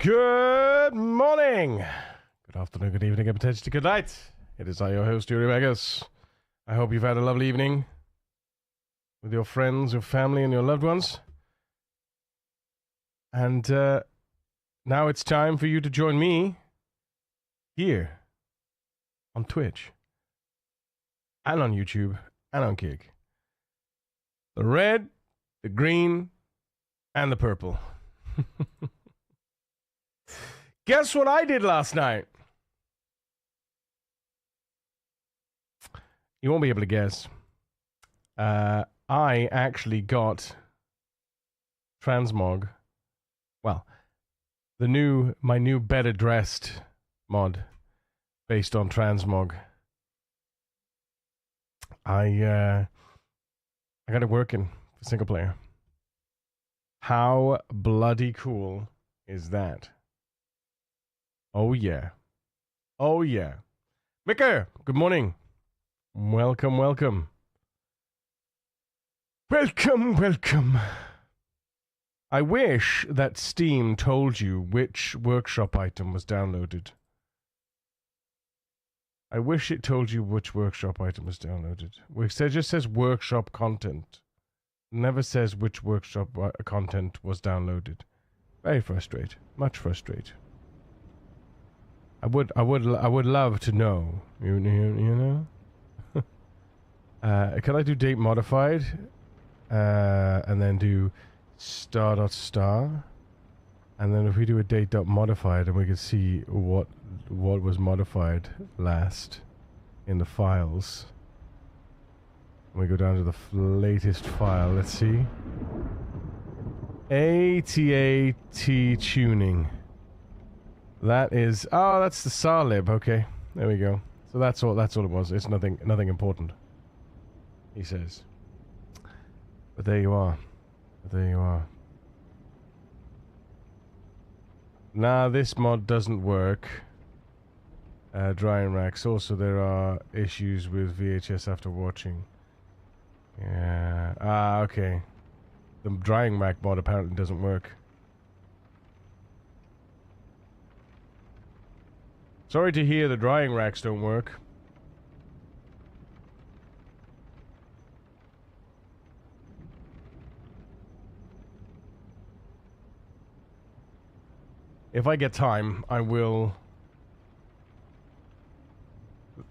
Good morning, good afternoon, good evening, and potentially good night. It is I, your host, Yuri Vegas. I hope you've had a lovely evening with your friends, your family, and your loved ones. And now it's time for you to join me here on Twitch and on YouTube and on Kick. The red, the green, and the purple. Guess what I did last night? You won't be able to guess. I actually got transmog. Well, my new better dressed mod based on transmog. I got it working for single player. How bloody cool is that? Oh yeah. Oh yeah. Micker, good morning. Welcome, welcome. Welcome, welcome. I wish that Steam told you which workshop item was downloaded. I wish it told you which workshop item was downloaded. It just says workshop content. Never says which workshop content was downloaded. Very frustrated. Much frustrated. I would love to know. You know. Can I do date modified, and then do star.star, and then if we do a date.modified, and we can see what was modified last in the files. We go down to the latest file. Let's see. ATAT tuning. That is, oh, that's the SAR lib. Okay, there we go. So that's all it was. It's nothing important, he says. But there you are. There you are. Nah, this mod doesn't work. Drying racks. Also, there are issues with VHS after watching. Yeah. Ah, okay. The drying rack mod apparently doesn't work. Sorry to hear the drying racks don't work. If I get time, I will...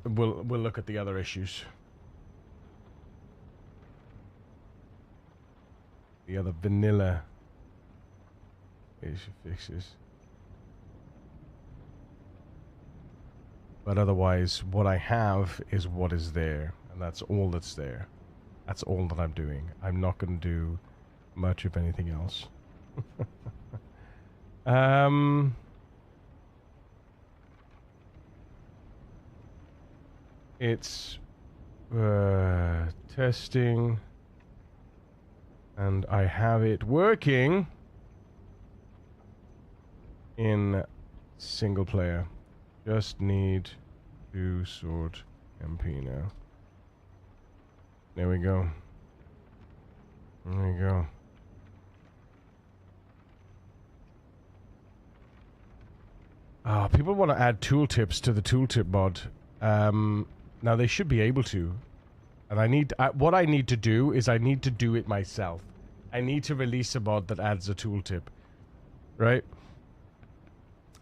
We'll look at the other issues. The other vanilla issue fixes. But otherwise, what I have is what is there. And that's all that's there. That's all that I'm doing. I'm not going to do much of anything else. It's testing. And I have it working in single player. Just need to sort MP now. There we go. There we go. People want to add tooltips to the tooltip mod. Now they should be able to. And what I need to do is I need to do it myself. I need to release a mod that adds a tooltip. Right?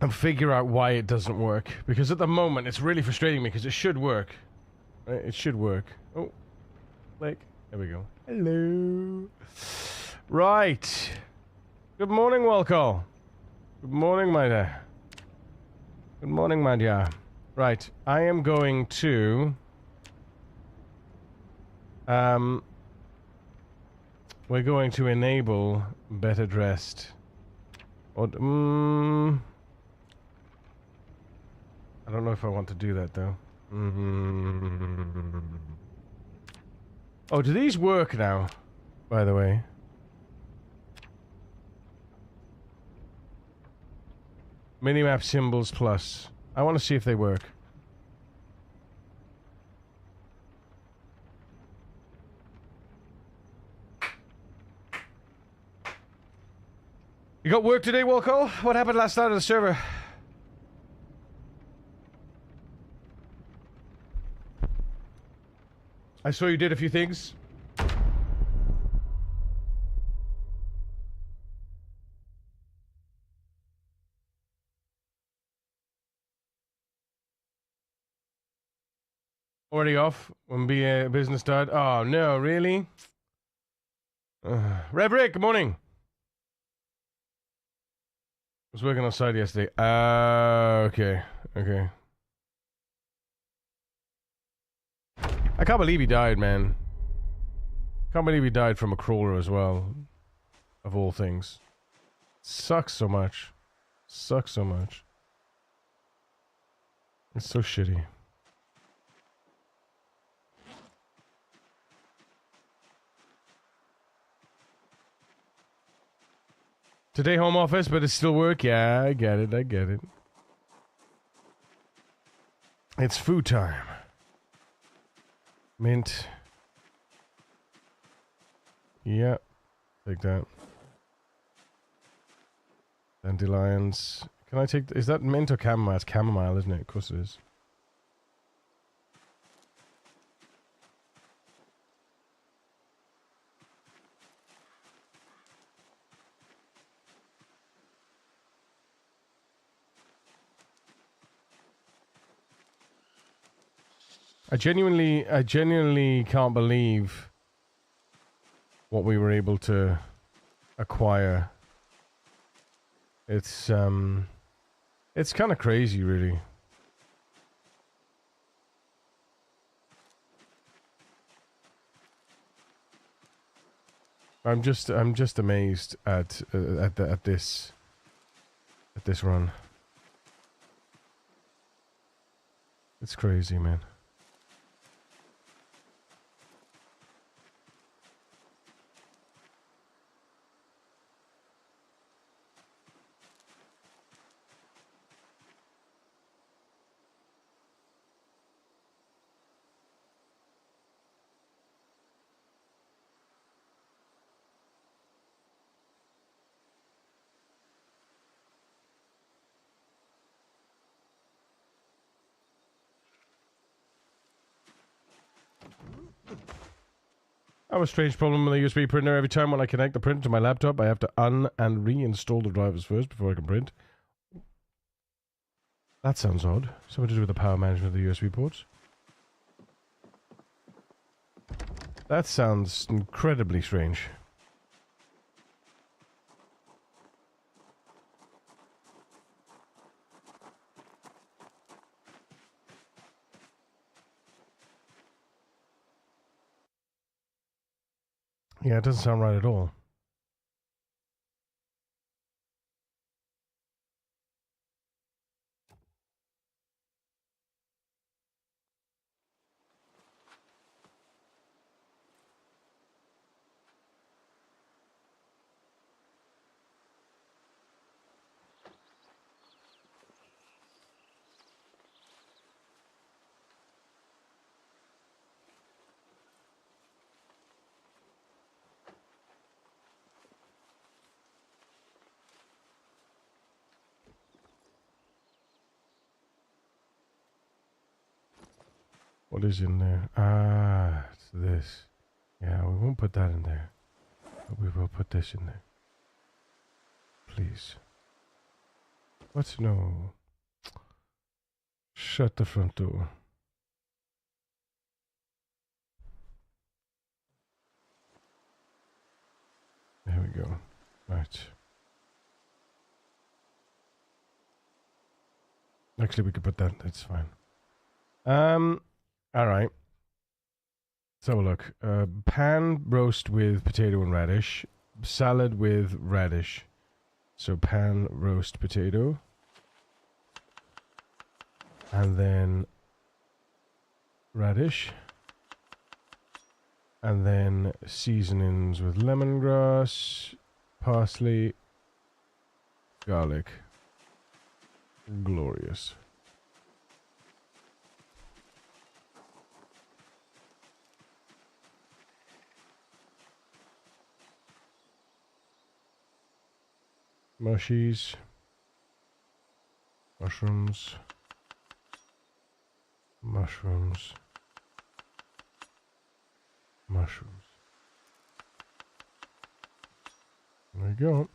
And figure out why it doesn't work. Because at the moment, it's really frustrating me because it should work. Right? It should work. Oh. Click. There we go. Hello. Right. Good morning, Walcall. Good morning, my dear. Good morning, my dear. Right. I am going to... we're going to enable better dressed. Or, I don't know if I want to do that though. Oh, do these work now? By the way. Minimap symbols plus. I want to see if they work. You got work today, Wilco? What happened last night on the server? I saw you did a few things. Already off when business started. Oh no, really? Rev Rick, good morning. Was working on site yesterday. Okay. I can't believe he died, man. Can't believe he died from a crawler as well. Of all things. Sucks so much. Sucks so much. It's so shitty. Today home office, but it's still work? Yeah, I get it. It's food time. Mint. Yeah. Take that. Dandelions. Can I take... Is that mint or chamomile? It's chamomile, isn't it? Of course it is. I genuinely can't believe what we were able to acquire. It's kind of crazy, really. I'm just amazed at this run. It's crazy, man. I have a strange problem with the USB printer. Every time when I connect the printer to my laptop, I have to and reinstall the drivers first before I can print. That sounds odd. Something to do with the power management of the USB ports. That sounds incredibly strange. Yeah, it doesn't sound right at all. What is in there? Ah, it's this. Yeah, we won't put that in there. But we will put this in there. Please. What? No. Shut the front door. There we go. Right. Actually, we could put that. That's fine. All right. Let's have a look. Pan roast with potato and radish. Salad with radish. So pan roast potato. And then radish. And then seasonings with lemongrass, parsley, garlic. Glorious. Mushies. Mushrooms. Mushrooms. Mushrooms. There you go.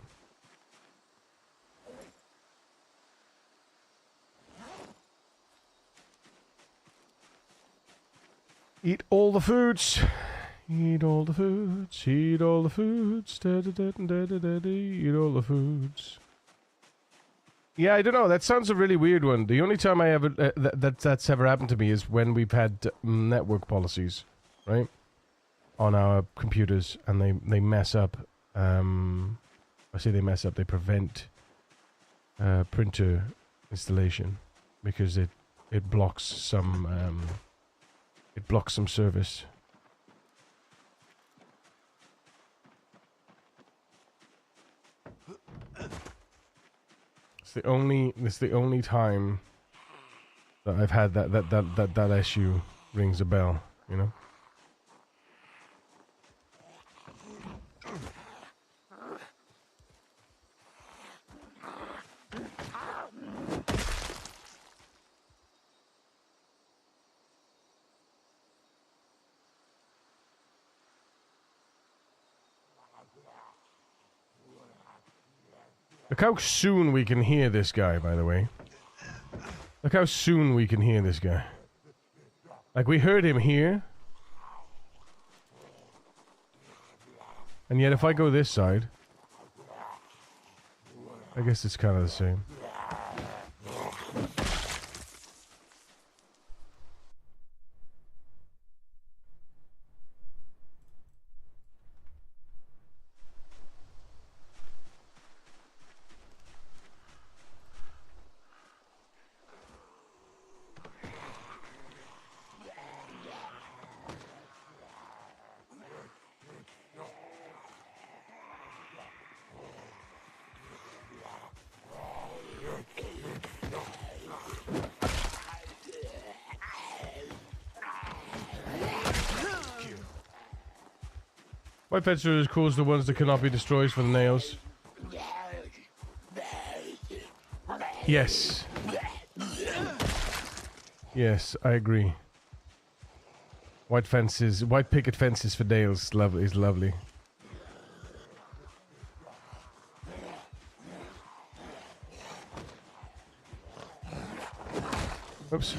Eat all the foods. Eat all the foods. Eat all the foods. Da, da, da, da, da, da, da. Eat all the foods. Yeah, I don't know. That sounds a really weird one. The only time I ever that's ever happened to me is when we've had network policies, right, on our computers, and they mess up. I say they mess up. They prevent printer installation because it blocks some service. It's the only time that I've had that issue rings a bell, you know? Look how soon we can hear this guy, by the way. Look how soon we can hear this guy. Like, we heard him here. And yet if I go this side, I guess it's kind of the same. White fence are as cool as the ones that cannot be destroyed for the nails. Yes. Yes, I agree. White fences, white picket fences for nails is lovely. Oops.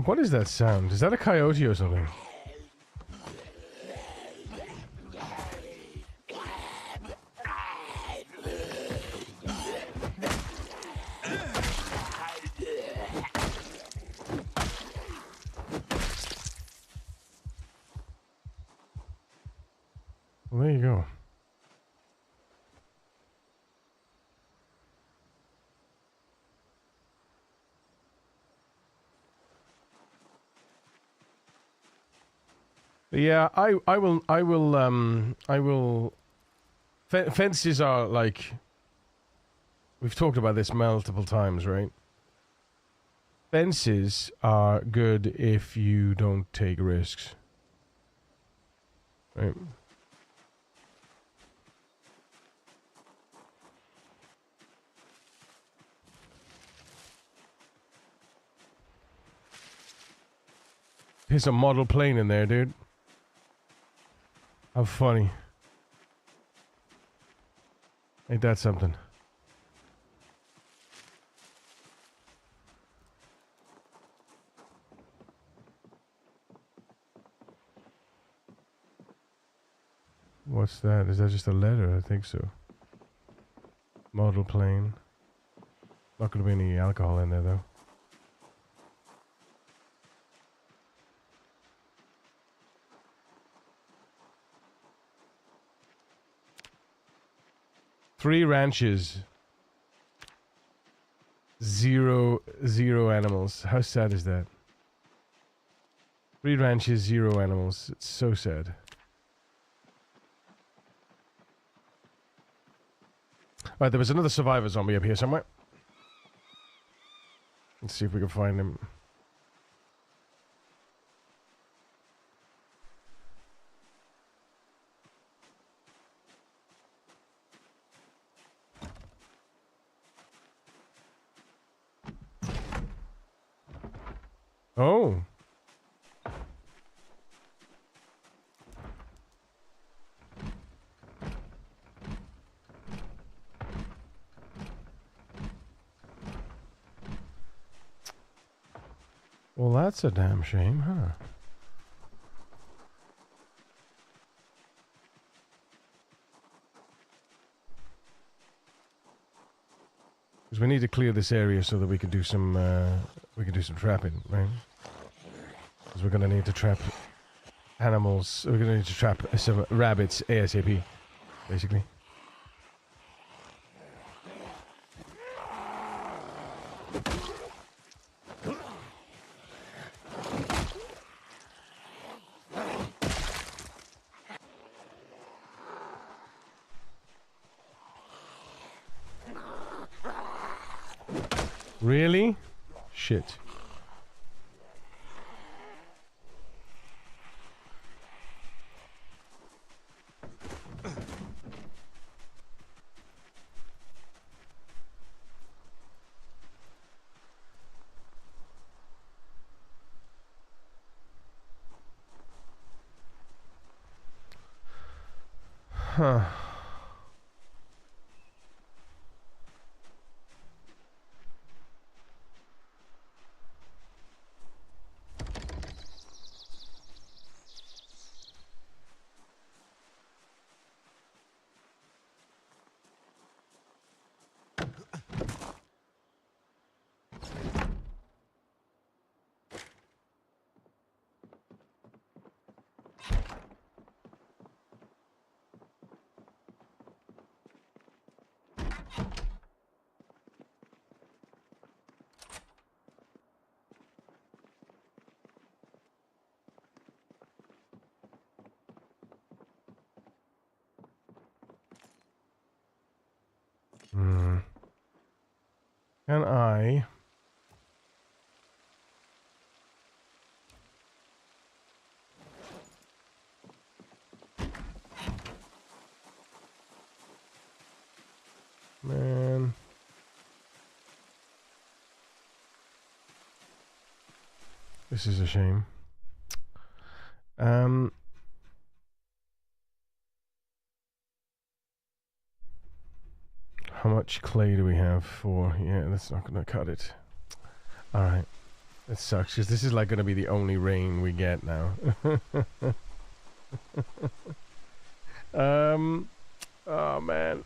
What is that sound? Is that a coyote or something? Well, there you go. Yeah, I will. Fences are like, we've talked about this multiple times, right? Fences are good if you don't take risks, right? There's a model plane in there, dude. How funny. Ain't that something? What's that? Is that just a letter? I think so. Model plane. Not gonna be any alcohol in there, though. Three ranches. 0 0 animals. How sad is that? 3 ranches, 0 animals. It's so sad. Alright, there was another survivor zombie up here somewhere. Let's see if we can find him. Oh. Well, that's a damn shame, huh? Because we need to clear this area so that we can do some trapping, right? Because we're gonna need to trap animals. We're gonna need to trap some rabbits ASAP, basically. Really? Shit. Huh. Can I... Man... This is a shame. How much clay do we have for... Yeah, that's not gonna cut it. Alright. That sucks, because this is like gonna be the only rain we get now. Oh man.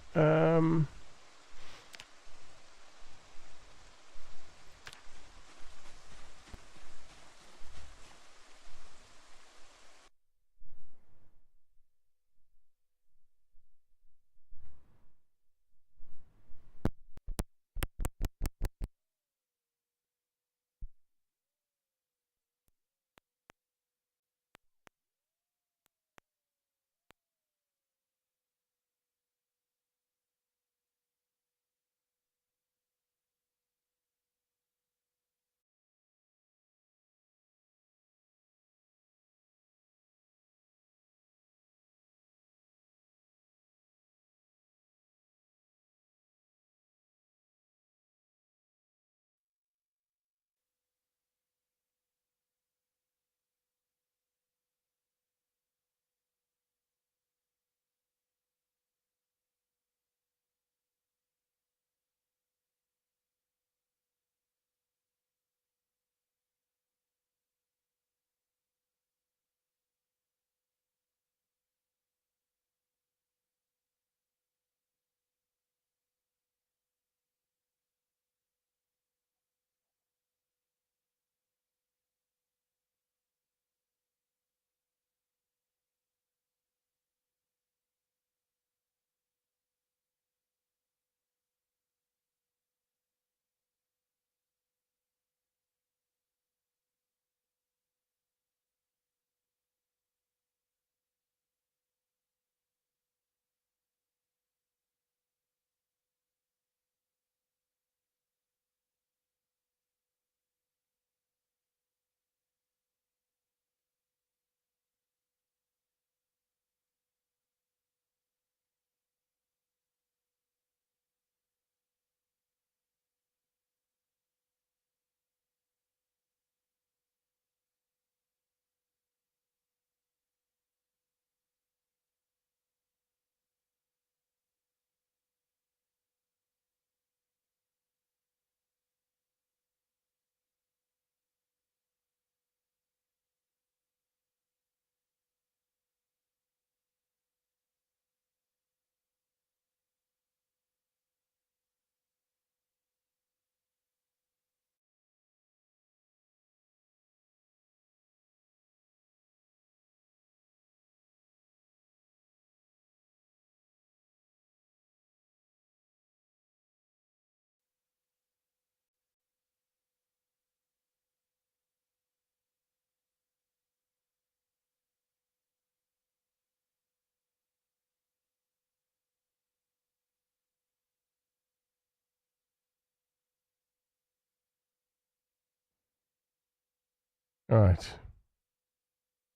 Alright.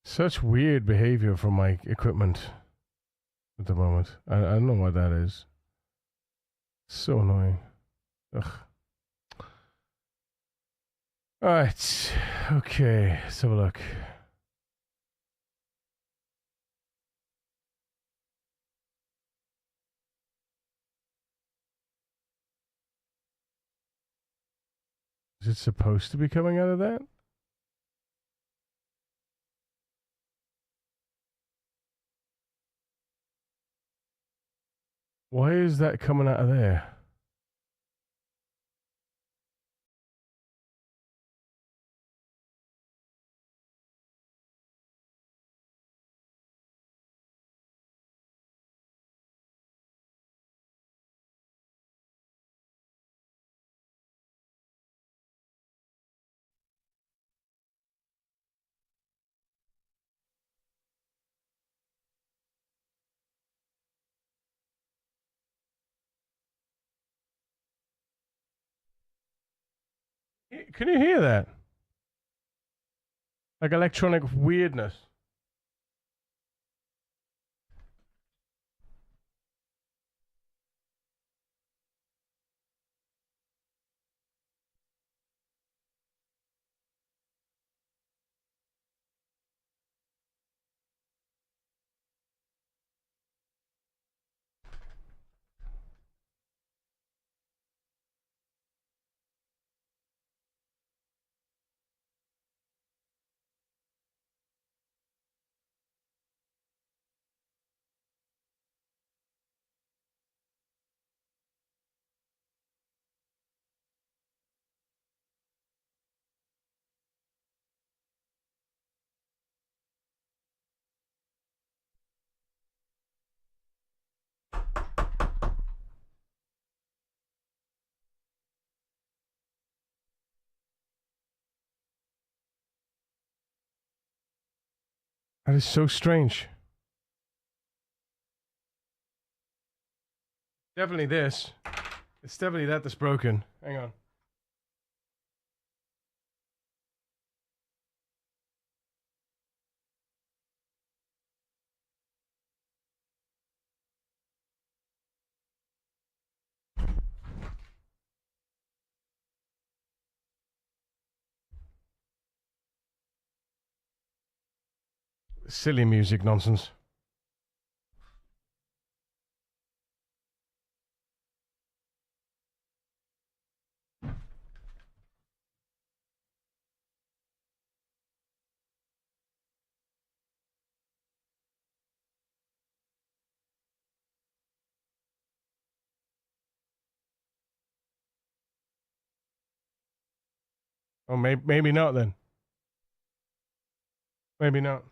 Such weird behavior from my equipment at the moment. I don't know what that is. So annoying. Ugh. Alright. Okay, let's have a look. Is it supposed to be coming out of that? Why is that coming out of there? Can you hear that? Like electronic weirdness. That is so strange. Definitely this. It's definitely that that's broken. Hang on. Silly music nonsense. Oh, maybe not then. Maybe not.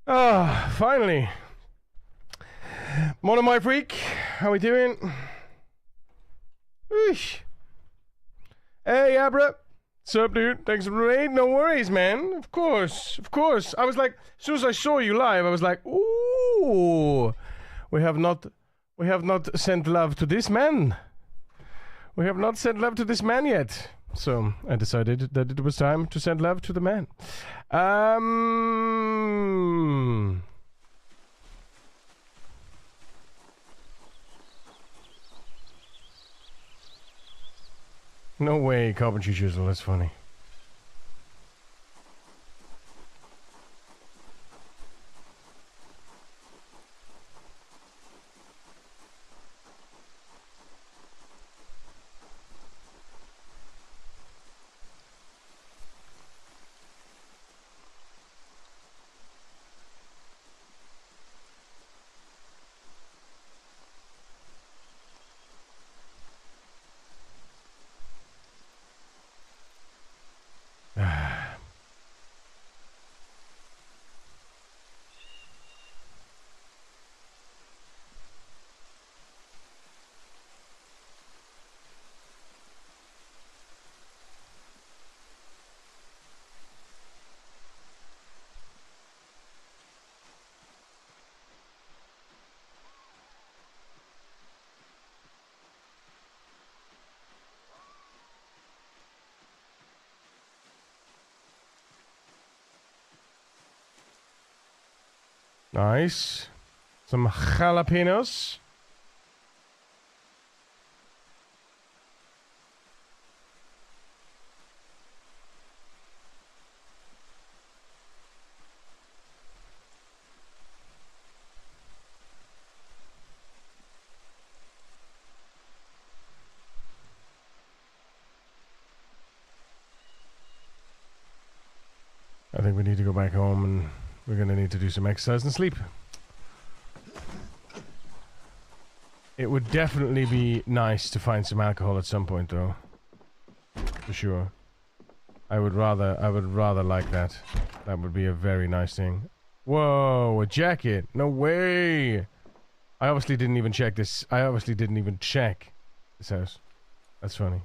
Ah, finally. Morning, my freak. How we doing? Whoosh. Hey, Abra. Sup, dude? Thanks for the raid. No worries, man. Of course. Of course. I was like, as soon as I saw you live, I was like, ooh. We have not sent love to this man. We have not sent love to this man yet. So I decided that it was time to send love to the man. No way, carpentry chisel. That's funny. Nice. Some jalapenos. I think we need to go back home and we're going to need to do some exercise and sleep. It would definitely be nice to find some alcohol at some point, though. For sure. I would rather like that. That would be a very nice thing. Whoa, a jacket. No way. I obviously didn't even check this. I obviously didn't even check this house. That's funny.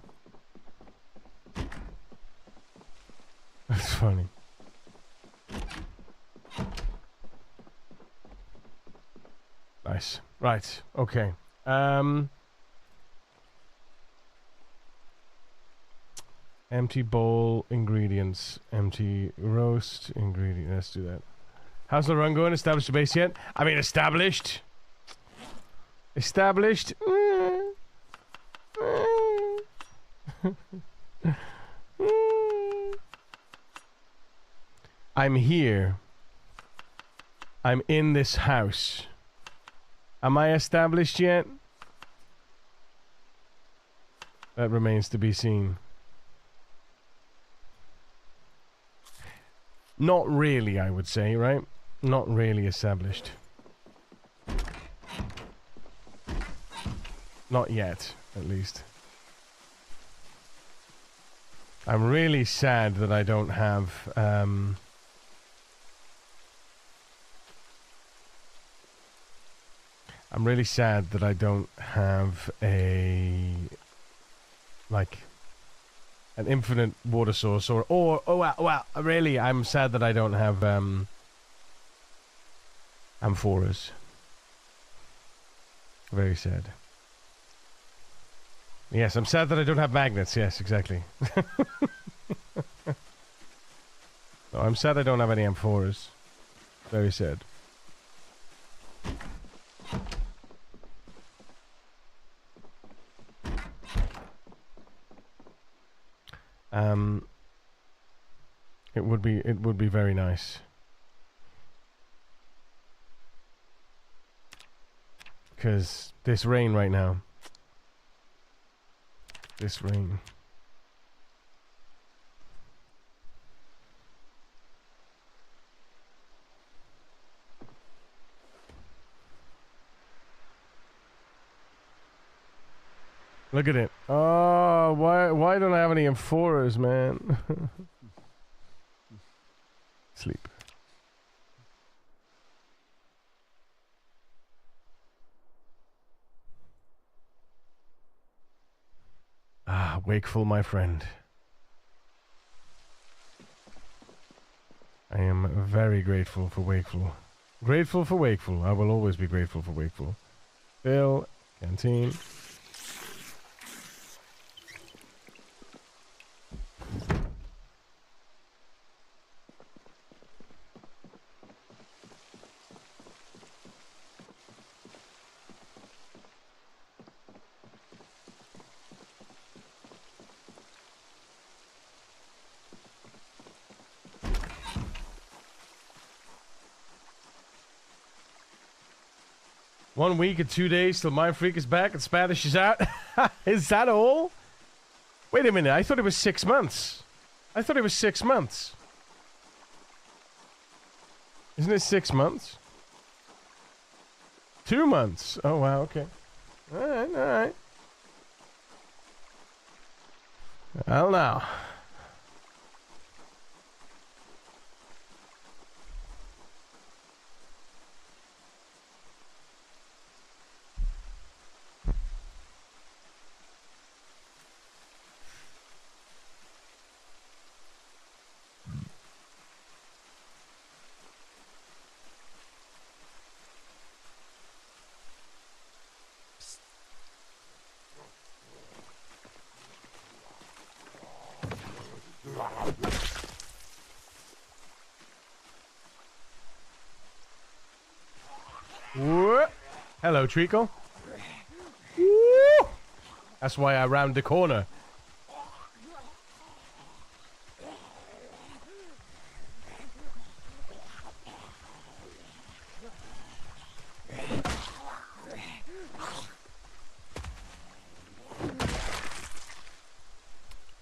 That's funny. Nice. Right. Okay. Empty bowl ingredients. Empty roast ingredient. Let's do that. How's the run going? Established the base yet? I mean, established. Established. I'm here. I'm in this house. Am I established yet? That remains to be seen. Not really, I would say, right? Not really established. Not yet, at least. I'm really sad that I don't have, I'm really sad that I don't have a, like, an infinite water source, or well, really, I'm sad that I don't have, amphoras. Very sad. Yes, I'm sad that I don't have magnets, yes, exactly. No, I'm sad I don't have any amphoras. Very sad. It would be very nice. Because this rain right now. This rain. Look at it. Oh, why don't I have any amphoras, man? Sleep. Ah, wakeful, my friend. I am very grateful for Wakeful. Grateful for Wakeful. I will always be grateful for Wakeful. Bill, canteen. One week and 2 days till Mind Freak is back and Spanish is out. Is that all? Wait a minute, I thought it was 6 months. I thought it was 6 months. Isn't it 6 months? 2 months. Oh, wow, okay. Alright, alright. Well, now. Whoa. Hello, Treacle. Woo. That's why I round the corner.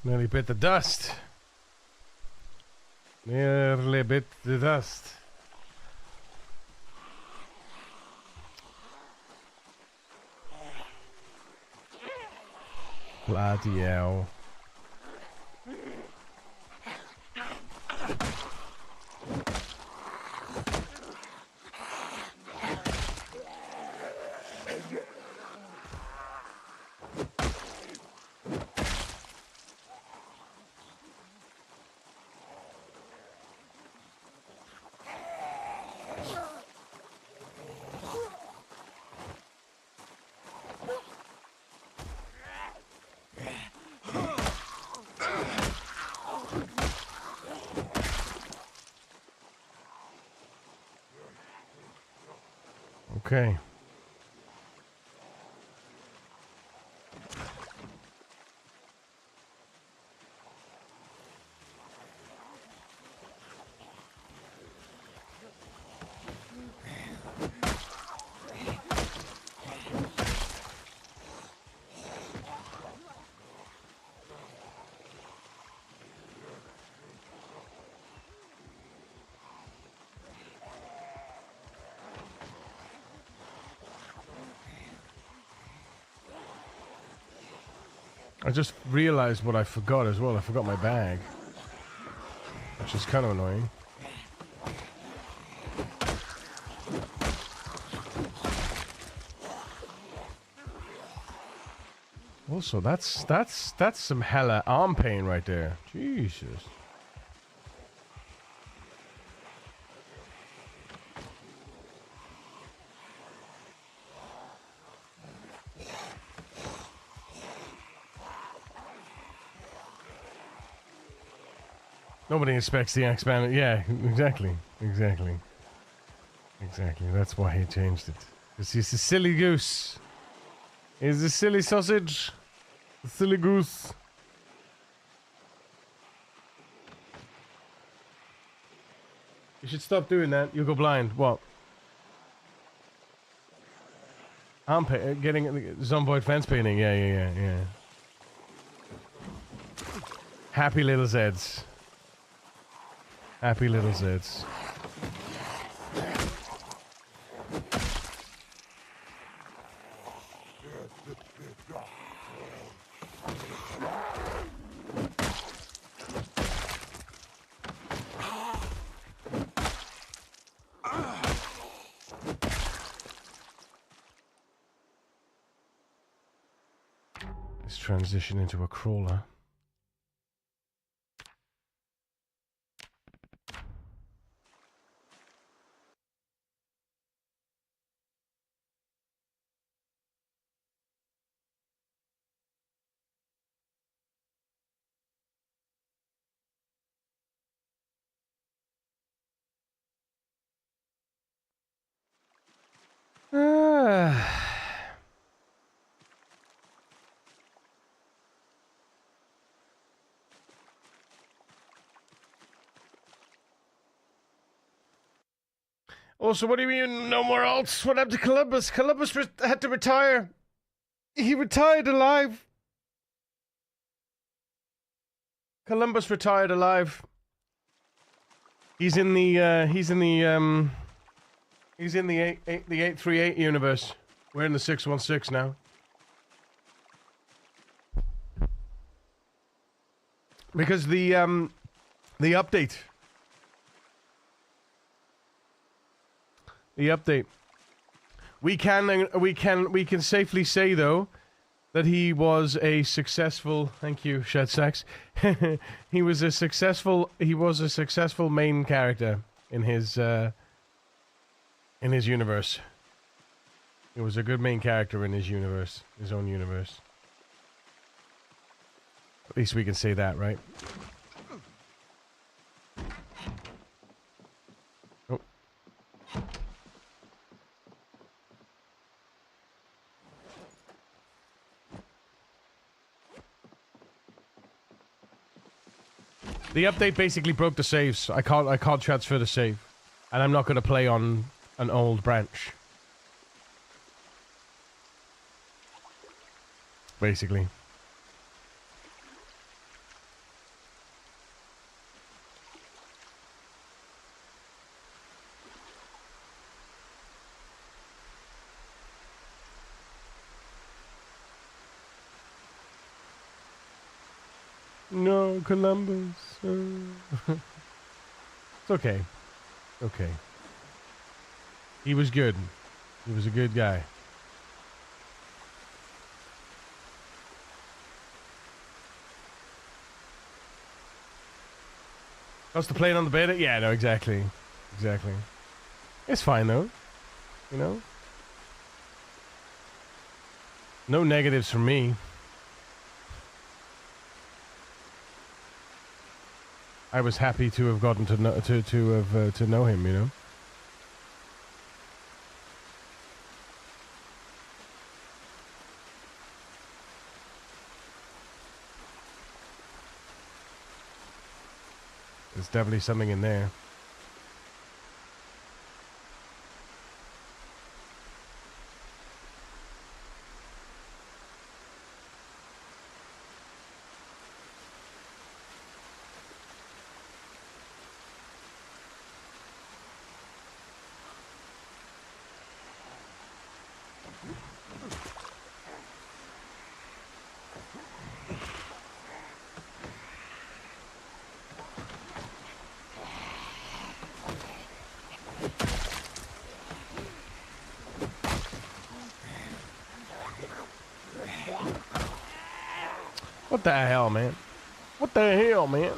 Nearly bit the dust. Nearly bit the dust. Bloody hell. Okay. I just realized what I forgot as well. I forgot my bag. Which is kind of annoying. Also, that's some hella arm pain right there. Jesus. Nobody expects the expanded. Yeah, exactly. Exactly. Exactly. That's why he changed it. Because he's a silly goose. He's a silly sausage. A silly goose. You should stop doing that. You'll go blind. What? Getting Zomboid fence painting. Yeah. Happy little Zeds. Happy little Zeds. Let's transition into a crawler. Also, what do you mean no more alts? What happened to Columbus? Columbus had to retire. He retired alive. Columbus retired alive. He's in the 838 universe. We're in the 616 now. Because the update. The update. We can safely say though that he was a successful. Thank you, Shed Sex. He was a successful main character in his universe. He was a good main character in his universe, his own universe. At least we can say that, right? Oh. The update basically broke the saves. I can't transfer the save, and I'm not going to play on an old branch. Basically. No, Columbus. It's okay. Okay. He was good. He was a good guy. How's the plane on the beta? Yeah, no, exactly. Exactly. It's fine, though. You know? No negatives from me. I was happy to have gotten to know him, you know. There's definitely something in there. What the hell, man? What the hell, man?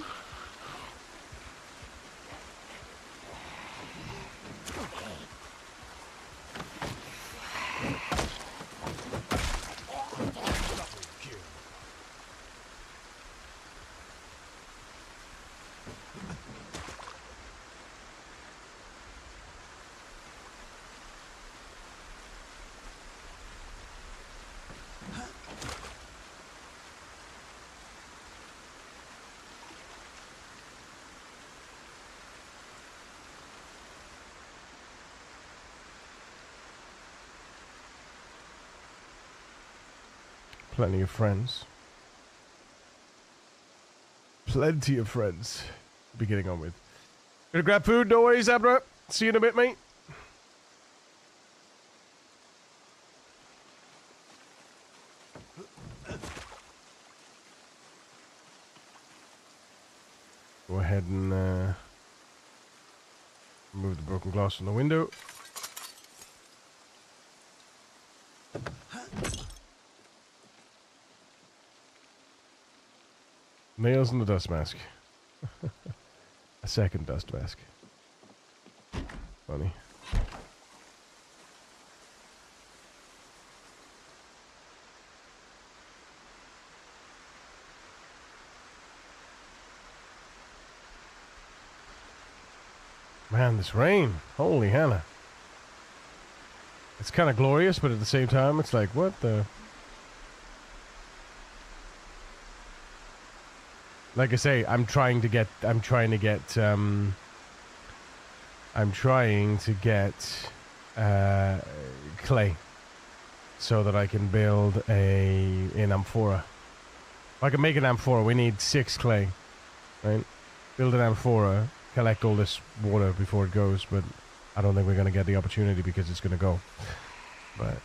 Plenty of friends. Plenty of friends to be getting on with. Gonna grab food, no worries, Abra. See you in a bit, mate. Go ahead and remove the broken glass from the window. Nails in the dust mask. A second dust mask. Funny. Man, this rain. Holy Hannah. It's kind of glorious, but at the same time, it's like, what the... Like I say, I'm trying to get I'm trying to get clay so that I can build an amphora. If I can make an amphora, we need 6 clay, right? Build an amphora, collect all this water before it goes, but I don't think we're going to get the opportunity because it's going to go. But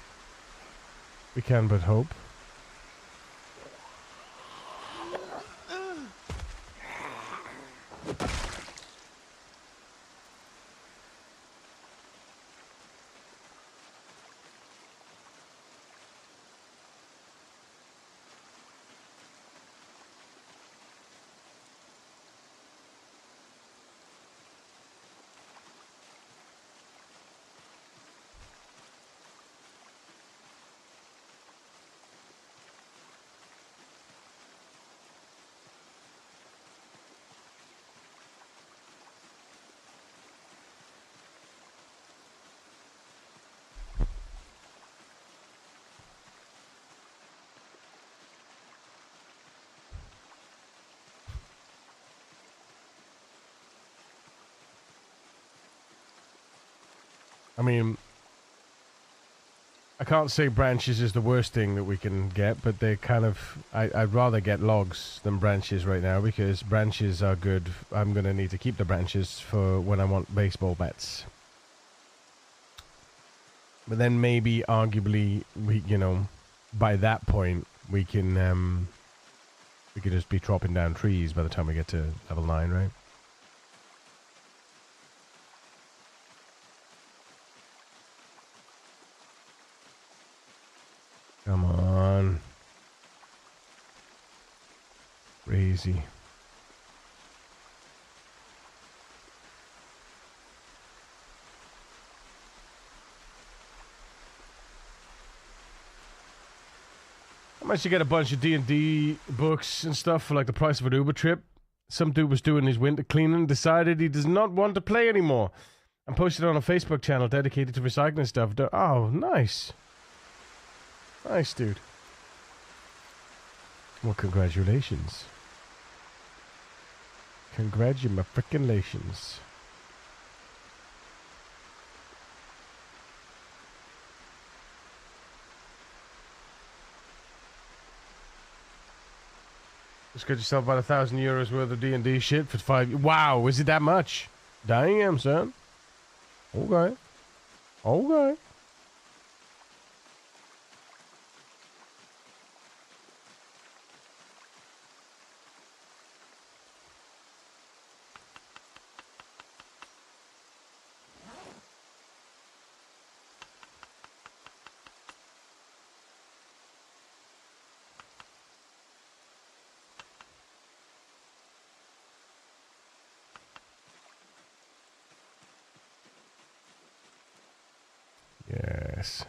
we can but hope. I mean, I can't say branches is the worst thing that we can get, but they're kind of... I'd rather get logs than branches right now, because branches are good. I'm going to need to keep the branches for when I want baseball bats. But then maybe, arguably, we, you know, by that point, we can just be chopping down trees by the time we get to level 9, right? Come on. Crazy. I managed to get a bunch of D&D books and stuff for like the price of an Uber trip. Some dude was doing his winter cleaning and decided he does not want to play anymore. And posted it on a Facebook channel dedicated to recycling stuff. Oh, nice. Nice, dude. Well, congratulations. Congratulations. Just got yourself about €1,000 worth of D&D shit for 5... Wow, is it that much? Damn, son. Okay. Okay. Yes.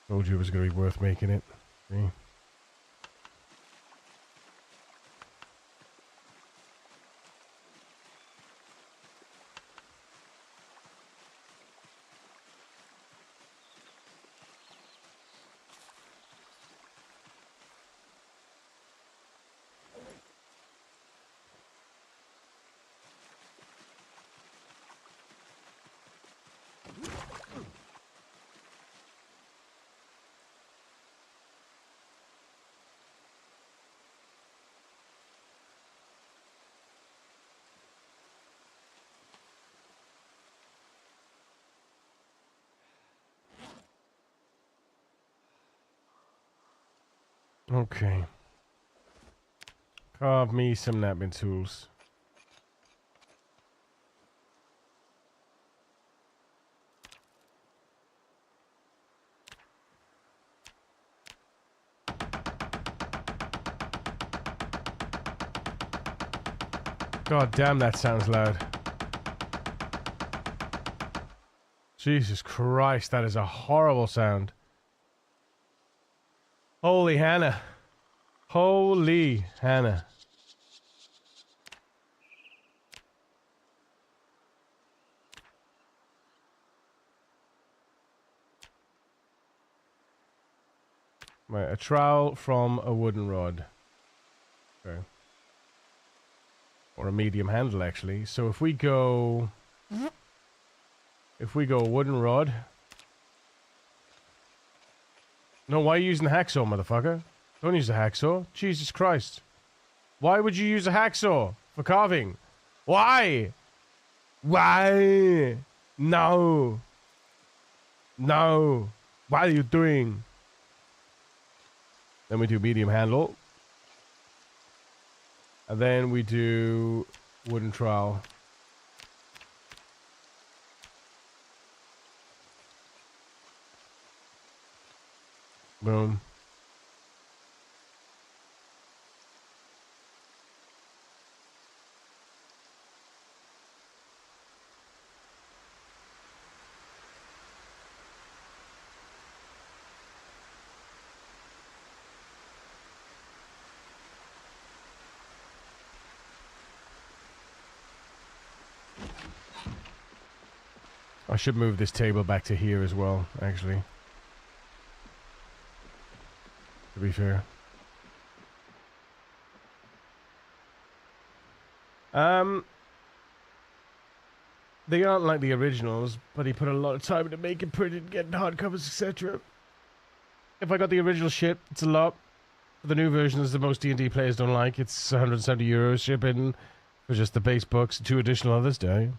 Told you it was going to be worth making it. See? Okay. Carve me some napping tools. God damn, that sounds loud. Jesus Christ, that is a horrible sound. Holy Hannah. Holy Hannah. Right, a trowel from a wooden rod. Okay. Or a medium handle, actually. So if we go... If we go wooden rod... No, why are you using the hacksaw, motherfucker? Don't use the hacksaw. Jesus Christ. Why would you use a hacksaw for carving? Why? Why? No. No. What are you doing? Then we do medium handle. And then we do wooden trowel. Boom. I should move this table back to here as well, actually. To be fair. They aren't like the originals, but he put a lot of time into making, printing, getting hardcovers, etc. If I got the original shit, it's a lot. For the new versions, the most D&D players don't like, it's 170 euros shipping for just the base books, 2 additional others, do.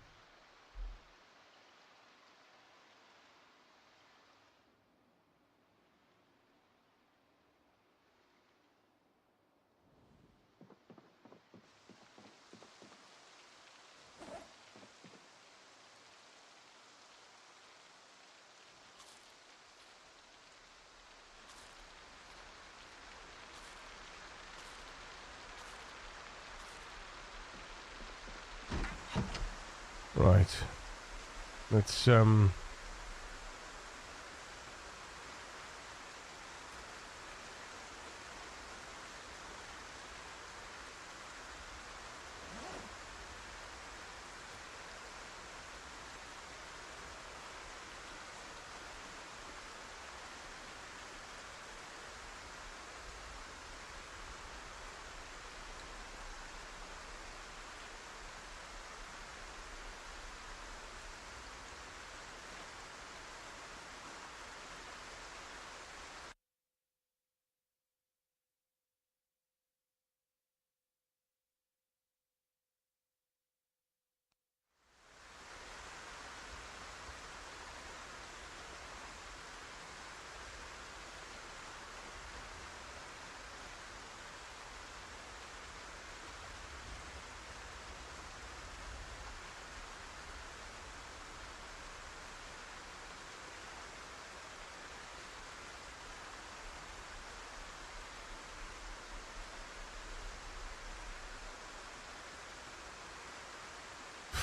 Right. Let's,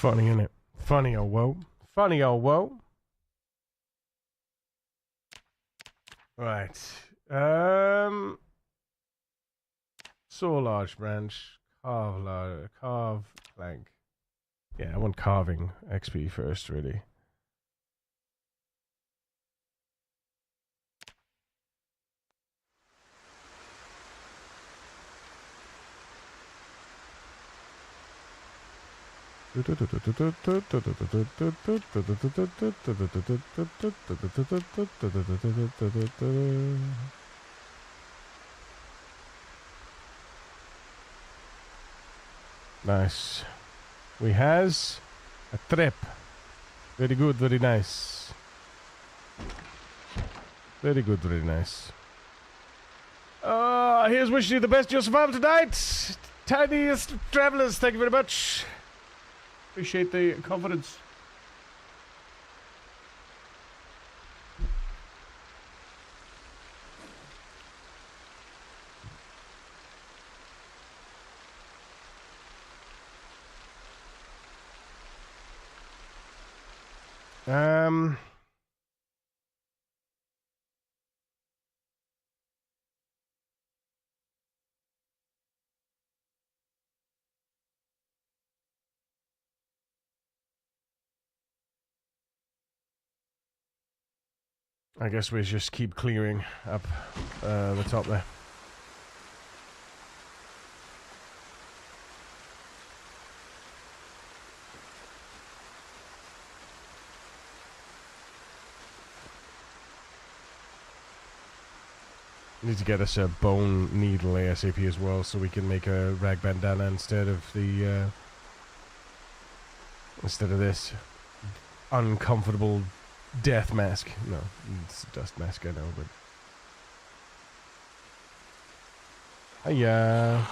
funny, innit? Funny, oh, whoa. Funny, oh, whoa. Right. Saw large branch. Carve plank. Yeah, I want carving XP first, really. Nice. We has a trap. Very good, very nice. Very good, very nice. Here's wishing you the best you'll survive tonight. Tiniest travelers, thank you very much. Appreciate the confidence. I guess we just keep clearing up the top there. Need to get us a bone needle ASAP as well, so we can make a rag bandana instead of this uncomfortable death mask. No, it's a dust mask, I know, but... Hiya.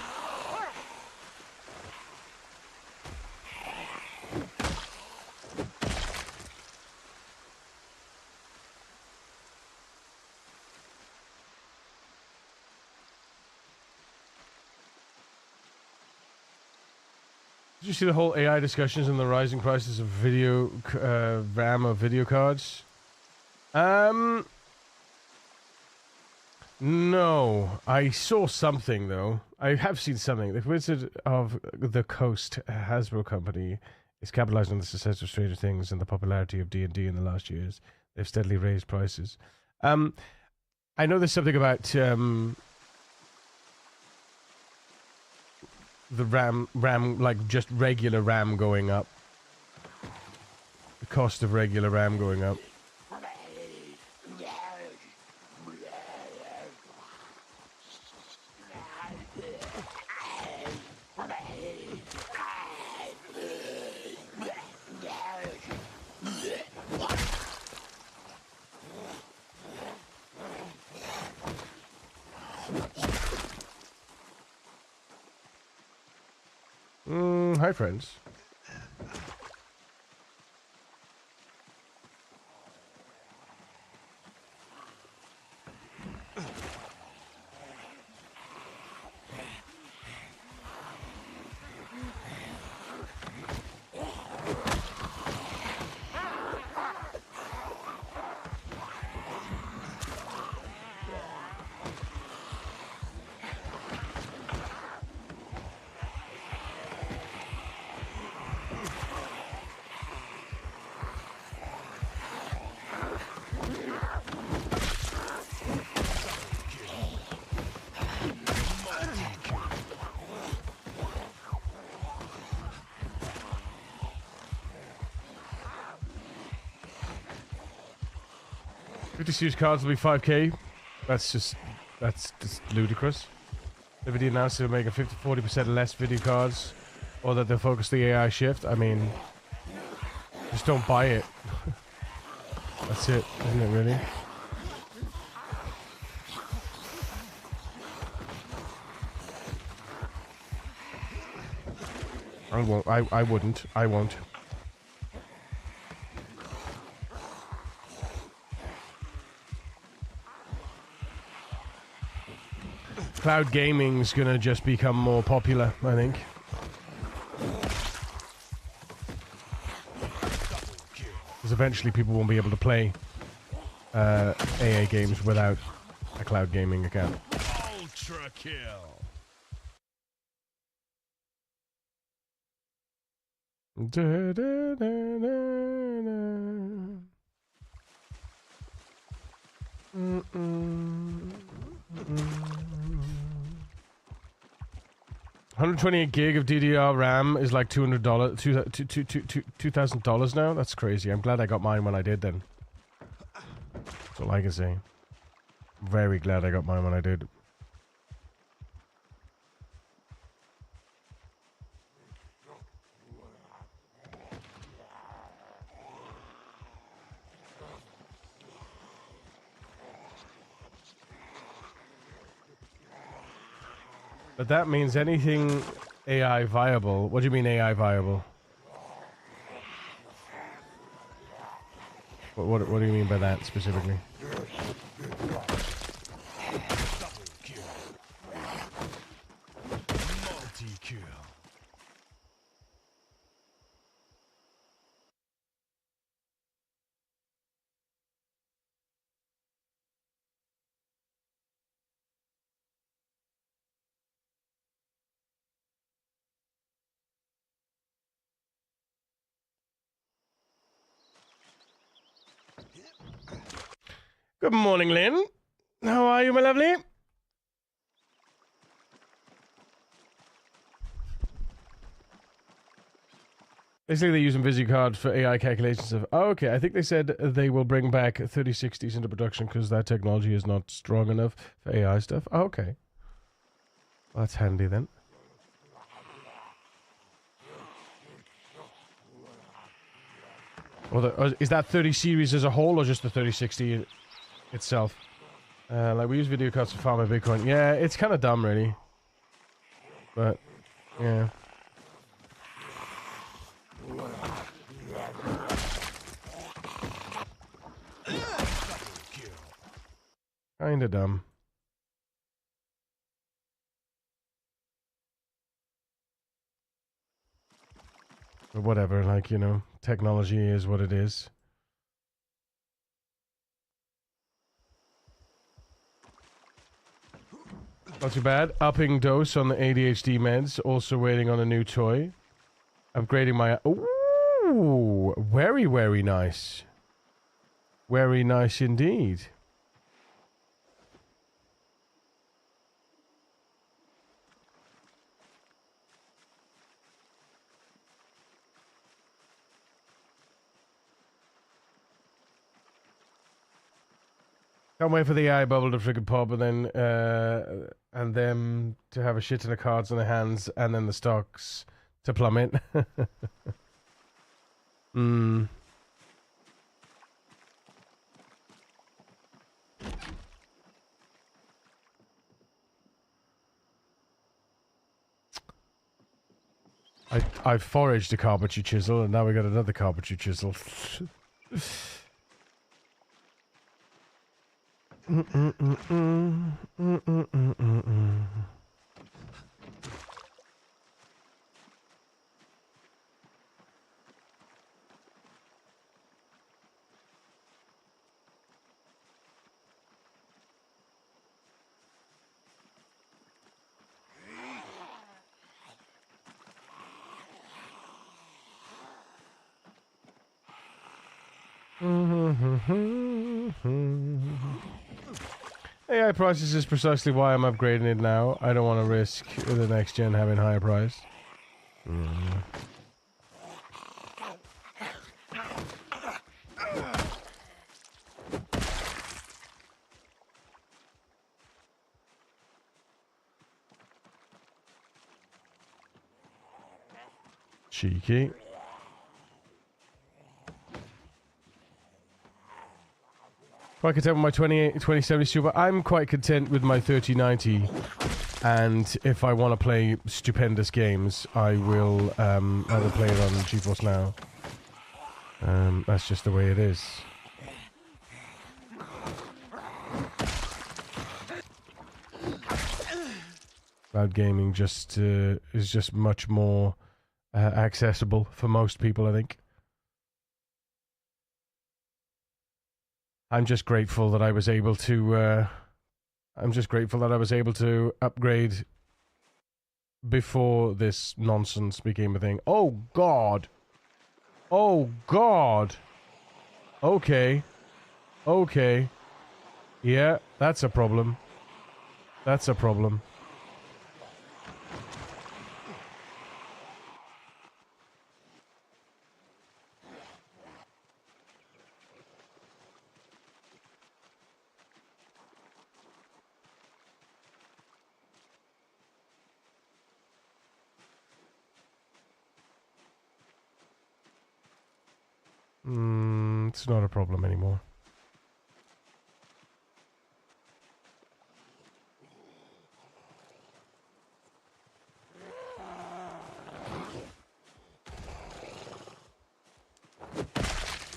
Did you see the whole AI discussions and the rising prices of video RAM of video cards? No. I saw something though. I have seen something. The Wizard of the Coast Hasbro company is capitalizing on the success of Stranger Things and the popularity of D&D in the last years. They've steadily raised prices. I know there's something about the RAM, like just regular RAM going up. The cost of regular RAM going up. Hi, friends. Used cards will be 5k. That's just ludicrous. The video announced they'll make a 40% less video cards, or that they'll focus the AI shift. I mean, just don't buy it. That's it, isn't it? Really? I won't. I wouldn't. I won't. Cloud gaming's gonna just become more popular, I think. Because eventually people won't be able to play AA games without a cloud gaming account. Ultra kill. Da, da, da, da, da. 128 gig of DDR RAM is like $200, $2,000 now. That's crazy. I'm glad I got mine when I did. Then that's all I can say. Very glad I got mine when I did. But that means anything AI viable. What do you mean AI viable? What do you mean by that specifically? Multi-kill. Good morning, Lynn. How are you, my lovely? Basically, they're using VisiCard for AI calculations of... Oh, okay, I think they said they will bring back 3060s into production because that technology is not strong enough for AI stuff. Oh, okay. Well, that's handy then. Well, is that 30 series as a whole or just the 3060 itself? Like, we use video cards to farm a Bitcoin. Yeah, it's kind of dumb, really. But, yeah. Kinda dumb. But whatever, like, you know, technology is what it is. Not too bad. Upping dose on the ADHD meds. Also waiting on a new toy. Upgrading my... Ooh! Very, very nice. Very nice indeed. Can't wait for the AI bubble to freaking pop and them to have a shit ton of cards in their hands and then the stocks to plummet. I foraged a carpentry chisel and now we got another carpentry chisel. AI prices is precisely why I'm upgrading it now. I don't want to risk the next gen having higher price. Cheeky. Quite content with my 2070 Super. I'm quite content with my 3090. And if I want to play stupendous games, I will either play it on GeForce Now. That's just the way it is. Cloud gaming just is just much more accessible for most people, I think. I'm just grateful that I was able to. I'm just grateful that I was able to upgrade before this nonsense became a thing. Oh God! Oh God! Okay. Okay. Yeah, that's a problem. That's a problem. It's not a problem anymore.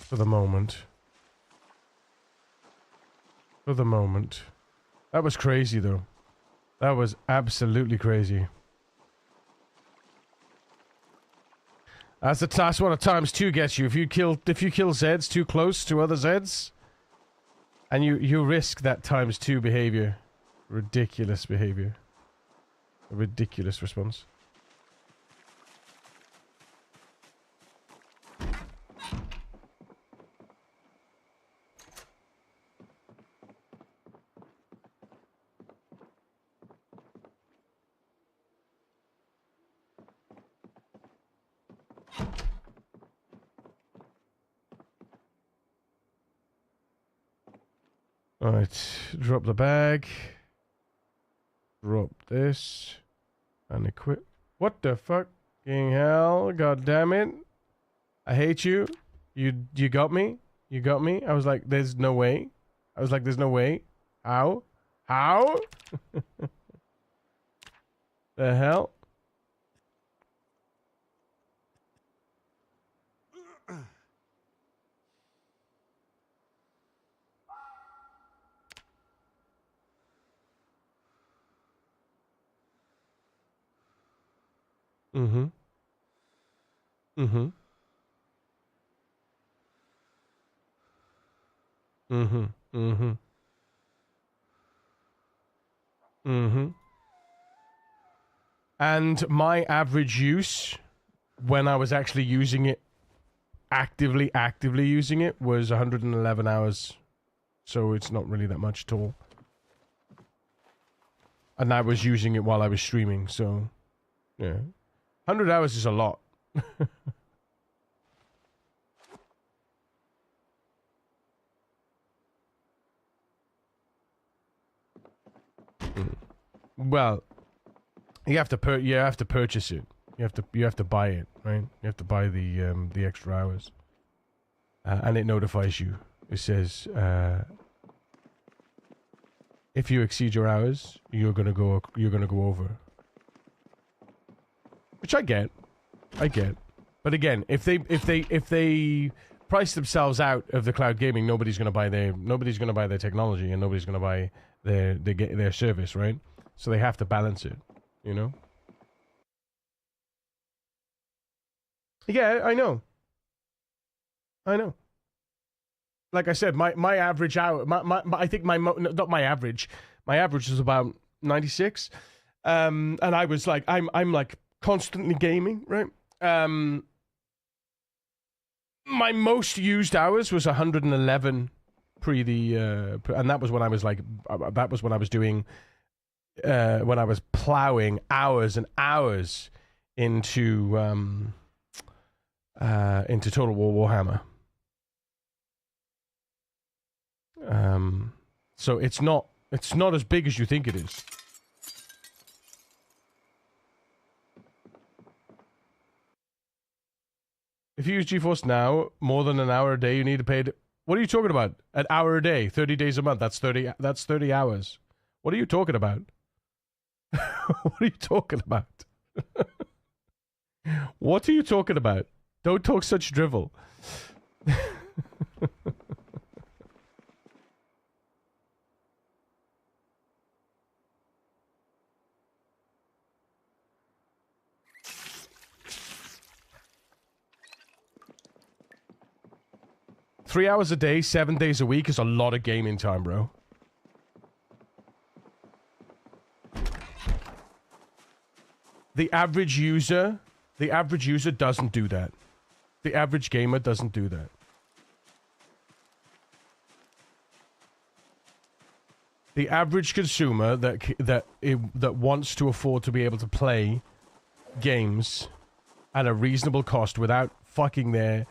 For the moment. For the moment. That was crazy, though. That was absolutely crazy. That's what a ×2 gets you. If you kill Zeds too close to other Zeds, and you risk that ×2 behavior. Ridiculous behavior. A ridiculous response. Alright, drop the bag. Drop this. And equip. What the fucking hell? God damn it. I hate you. You got me? You got me? I was like, there's no way. I was like, there's no way. How? How? The hell? Mm-hmm. Mm-hmm. Mm-hmm. Mm-hmm. Mm-hmm. And my average use, when I was actually using it, actively using it, was 111 hours. So it's not really that much at all. And I was using it while I was streaming, so... yeah. 100 hours is a lot. Well, you have to purchase it. You have to buy it, right? You have to buy the extra hours, and it notifies you. It says if you exceed your hours, you're gonna go over. Which I get. But again, if they price themselves out of the cloud gaming, nobody's gonna buy their technology, and nobody's gonna buy their service, right? So they have to balance it, you know? Yeah, I know. Like I said, my average hour, I think not my average. My average was about 96. And I was like, I'm like constantly gaming, right? My most used hours was 111 and that was when I was like, that was when I was doing, when I was plowing hours and hours into Total War Warhammer. So it's not as big as you think it is. If you use GeForce Now more than an hour a day, you need to pay. What are you talking about? An hour a day, 30 days a month. That's 30 hours. What are you talking about? What are you talking about? What are you talking about? Don't talk such drivel. 3 hours a day, 7 days a week is a lot of gaming time, bro. The average user doesn't do that. The average gamer doesn't do that. The average consumer that wants to afford to be able to play games at a reasonable cost without fucking their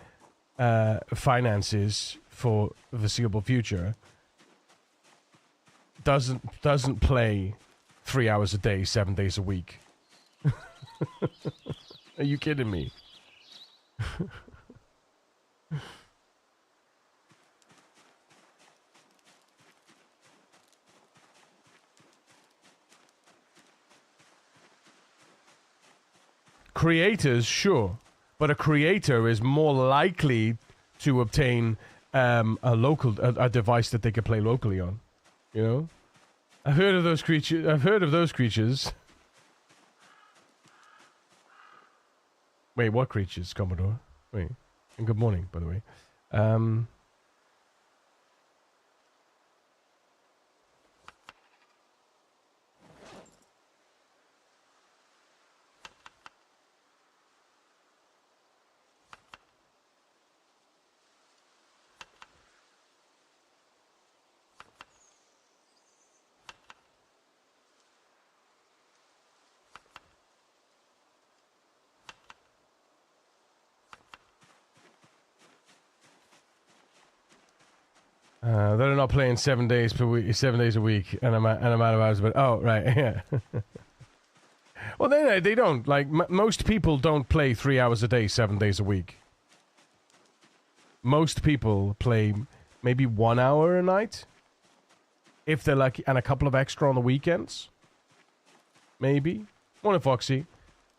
finances for the foreseeable future doesn't play 3 hours a day, 7 days a week. Are you kidding me? Creators, sure. But a creator is more likely to obtain a device that they can play locally on. You know? I've heard of those creatures. Wait, what creatures, Commodore? Wait. And good morning, by the way. They're not playing 7 days per week, 7 days a week, and amount of hours. But oh, right, yeah. Well, they don't. Like most people don't play 3 hours a day, 7 days a week. Most people play maybe 1 hour a night, if they're lucky, and a couple of extra on the weekends. Maybe. Morning, Foxy.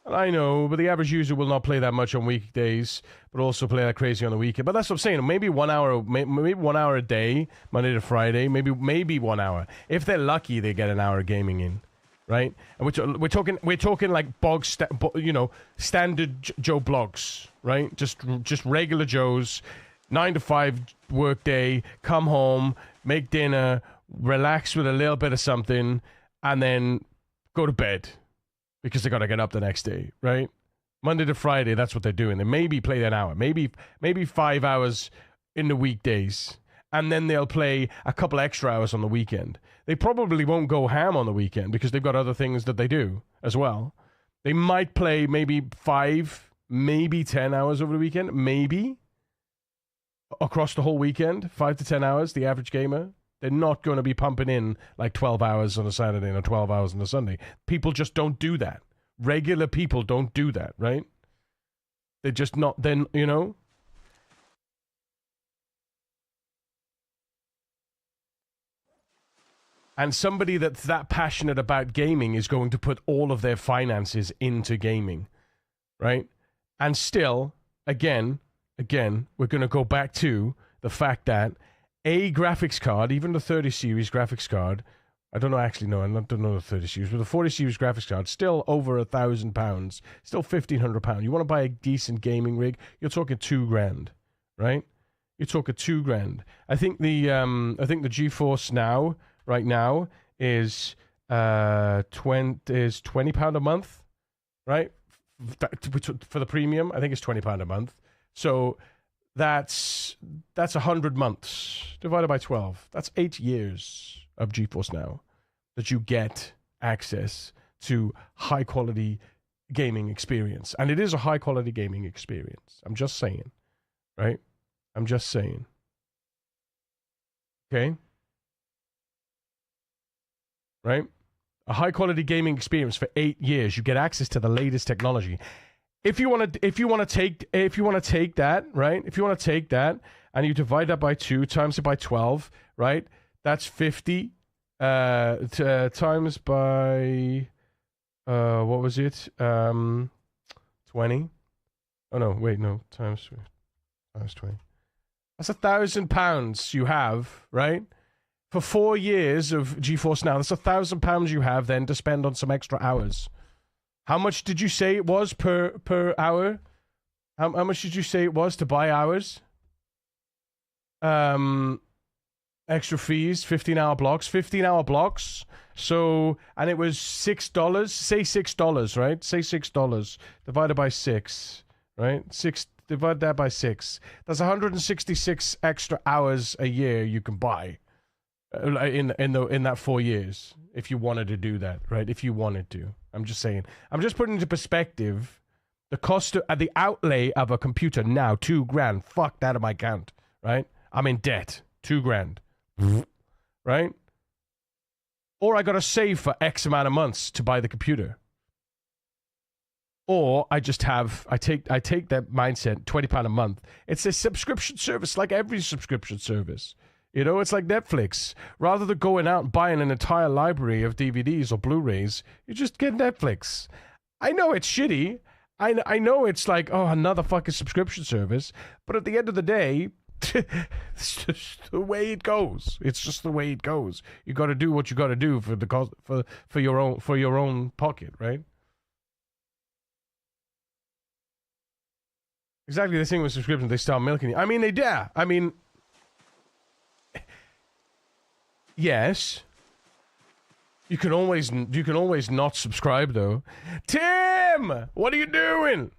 And I know, but the average user will not play that much on weekdays, but also play that crazy on the weekend. But that's what I'm saying. Maybe 1 hour, maybe 1 hour a day, Monday to Friday. Maybe 1 hour. If they're lucky, they get an hour of gaming in, right? And we're talking like standard Joe blogs, right? Just regular Joes, 9 to 5 work day, come home, make dinner, relax with a little bit of something, and then go to bed. Because they got to get up the next day, right? Monday to Friday, that's what they're doing. They maybe play an hour, maybe 5 hours in the weekdays, and then they'll play a couple extra hours on the weekend. They probably won't go ham on the weekend because they've got other things that they do as well. They might play maybe 5, maybe 10 hours over the weekend, maybe across the whole weekend, 5 to 10 hours, the average gamer. They're not going to be pumping in like 12 hours on a Saturday and 12 hours on a Sunday. People just don't do that. Regular people don't do that, right? They're just not, then, you know? And somebody that's that passionate about gaming is going to put all of their finances into gaming, right? And still, again, we're going to go back to the fact that a graphics card, even the 30 series graphics card, I don't know, actually, no, I don't know the 30 series, but the 40 series graphics card, still over £1,000, still £1,500. You want to buy a decent gaming rig, you're talking $2,000, right? You're talking $2,000. I think the GeForce Now, right now, is £20 a month, right? For the premium, I think it's £20 a month. So that's 100 months divided by 12. That's 8 years of GeForce Now that you get access to high quality gaming experience. And it is a high quality gaming experience. I'm just saying, right? I'm just saying. Okay? Right? A high quality gaming experience for 8 years. You get access to the latest technology. If you want to take that, right? If you want to take that and you divide that by 2, times it by 12, right? That's 50 times by what was it? 20. Oh no, wait, no, times 20. That's £1,000 you have, right? For 4 years of GeForce Now, that's £1,000 you have then to spend on some extra hours. How much did you say it was per hour? How much did you say it was to buy hours? Extra fees, 15-hour blocks. 15-hour blocks. So, and it was $6. Say $6, right? Say $6 divided by 6, right? Divide that by 6. That's 166 extra hours a year you can buy in that 4 years if you wanted to do that, right? If you wanted to. I'm just saying. I'm just putting into perspective the cost of the outlay of a computer now. $2,000. Fuck that in my account, right? I'm in debt. $2,000, right? Or I got to save for X amount of months to buy the computer. Or I take that mindset, £20 a month. It's a subscription service like every subscription service. You know, it's like Netflix. Rather than going out and buying an entire library of DVDs or Blu-rays, you just get Netflix. I know it's shitty. I know it's like, oh, another fucking subscription service. But at the end of the day, it's just the way it goes. It's just the way it goes. You got to do what you got to do for your own pocket, right? Exactly the thing with subscriptions. They start milking you. I mean, yes. You can always not subscribe though. Tim, what are you doing?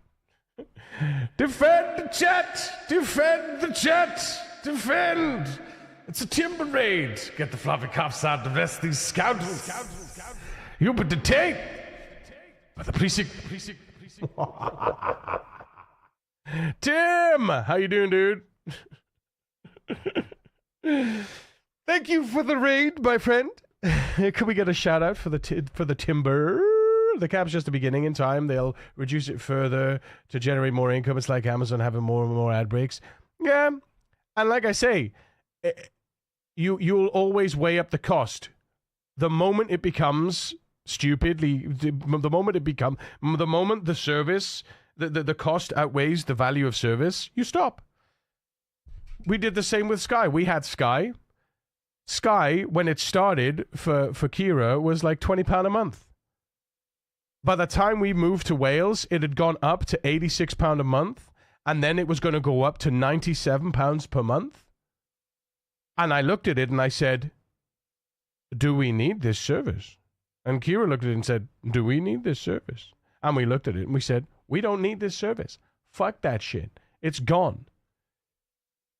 Defend the chat! Defend the chat! Defend! It's a timber raid. Get the floppy cops out, the rest of these scoundrels. You've been detained by the precinct. Tim, how you doing, dude? Thank you for the raid, my friend. Can we get a shout out for the timber? The cap's just the beginning. In time, they'll reduce it further to generate more income. It's like Amazon having more and more ad breaks. Yeah, and like I say, you'll always weigh up the cost. The moment it becomes stupidly, the moment the service, the cost outweighs the value of service, you stop. We did the same with Sky. We had Sky. Sky, when it started for Kira, was like £20 a month. By the time we moved to Wales, it had gone up to £86 a month, and then it was going to go up to £97 per month. And I looked at it and I said, do we need this service? And Kira looked at it and said, do we need this service? And we looked at it and we said, we don't need this service. Fuck that shit. It's gone.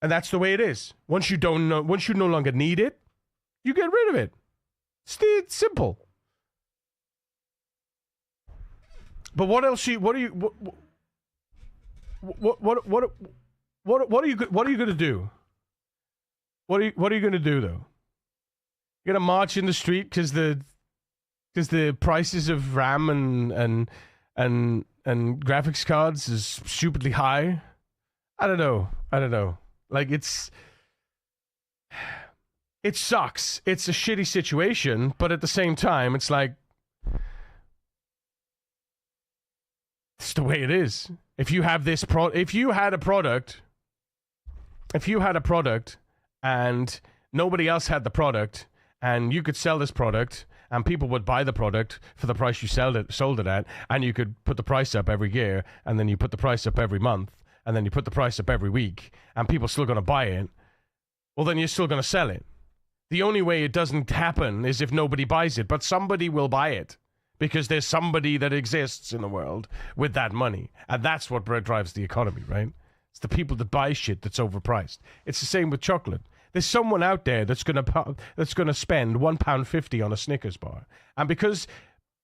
And that's the way it is. Once you no longer need it, you get rid of it. It's simple. But what else? What are you going to do? What are you going to do though? You're going to march in the street because the prices of RAM and graphics cards is stupidly high. I don't know. Like it sucks. It's a shitty situation, but at the same time, it's like, it's the way it is. If you have this if you had a product and nobody else had the product, and you could sell this product and people would buy the product for the price you sold it at, and you could put the price up every year, and then you put the price up every month, and then you put the price up every week, and people are still going to buy it, well, then you're still going to sell it. The only way it doesn't happen is if nobody buys it, but somebody will buy it because there's somebody that exists in the world with that money, and that's what drives the economy, right? It's the people that buy shit that's overpriced. It's the same with chocolate. There's someone out there that's gonna spend £1.50 on a Snickers bar, and because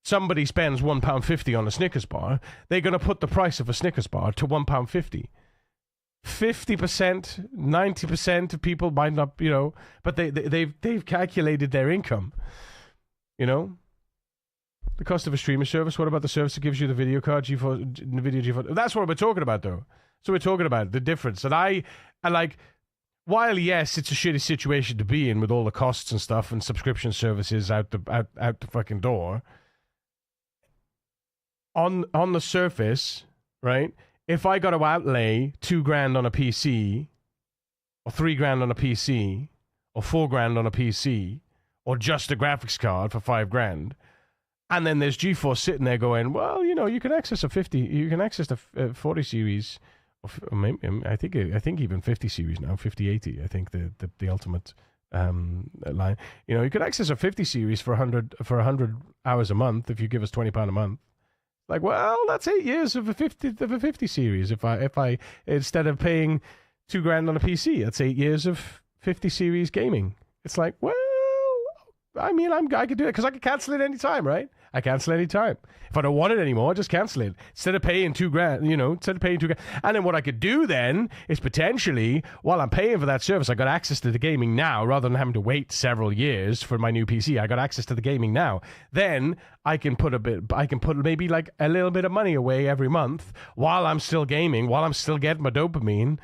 somebody spends £1.50 on a Snickers bar, they're going to put the price of a Snickers bar to £1.50. 50%, 90% of people might not, but they've calculated their income, The cost of a streaming service. What about the service that gives you the video card, NVIDIA GeForce? That's what we're talking about, though. So we're talking about the difference. And I like, while yes, it's a shitty situation to be in with all the costs and stuff and subscription services out the fucking door. On the surface, right? If I got to outlay $2,000 on a PC, or $3,000 on a PC, or $4,000 on a PC, or just a graphics card for $5,000, and then there's GeForce sitting there going, well, you can access the 40 series, or maybe, I think even 50 series now, 5080. I think the ultimate line. You could access a 50 series for 100 hours a month if you give us £20 a month. Like, well, that's 8 years of a 50 series. If I instead of paying $2,000 on a PC, that's 8 years of 50 series gaming. It's like, well, I mean, I could do it because I could cancel it anytime, right? I cancel any time. If I don't want it anymore, I just cancel it. Instead of paying $2,000, And then what I could do then is potentially, while I'm paying for that service, I got access to the gaming now rather than having to wait several years for my new PC. I got access to the gaming now. Then I can put maybe like a little bit of money away every month while I'm still gaming, while I'm still getting my dopamine,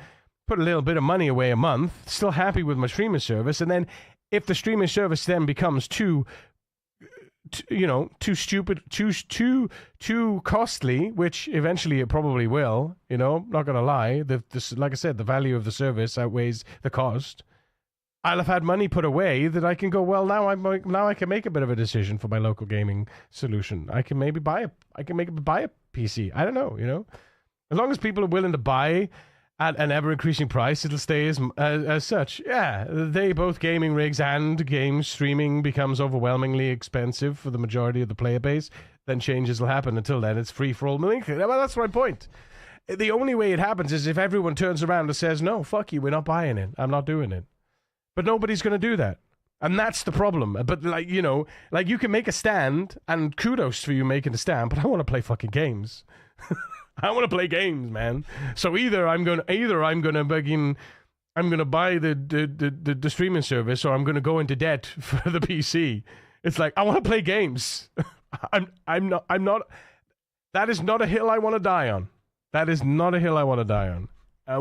put a little bit of money away a month, still happy with my streaming service. And then if the streaming service then becomes too stupid, too costly, which eventually it probably will, not gonna lie, like I said, the value of the service outweighs the cost. I'll have had money put away that I can go, well, now I can make a bit of a decision for my local gaming solution. I can maybe buy a PC. I don't know, as long as people are willing to buy at an ever-increasing price, it'll stay as such. Yeah, both gaming rigs and game streaming becomes overwhelmingly expensive for the majority of the player base. Then changes will happen. Until then, it's free for all. Well, that's my point. The only way it happens is if everyone turns around and says, no, fuck you, we're not buying it. I'm not doing it. But nobody's going to do that. And that's the problem. But, you can make a stand, and kudos for you making a stand, but I want to play fucking games. I want to play games, man. So either I'm gonna fucking I'm going to buy the streaming service, or I'm going to go into debt for the PC. It's like, I want to play games. I'm not. That is not a hill I want to die on. That is not a hill I want to die on.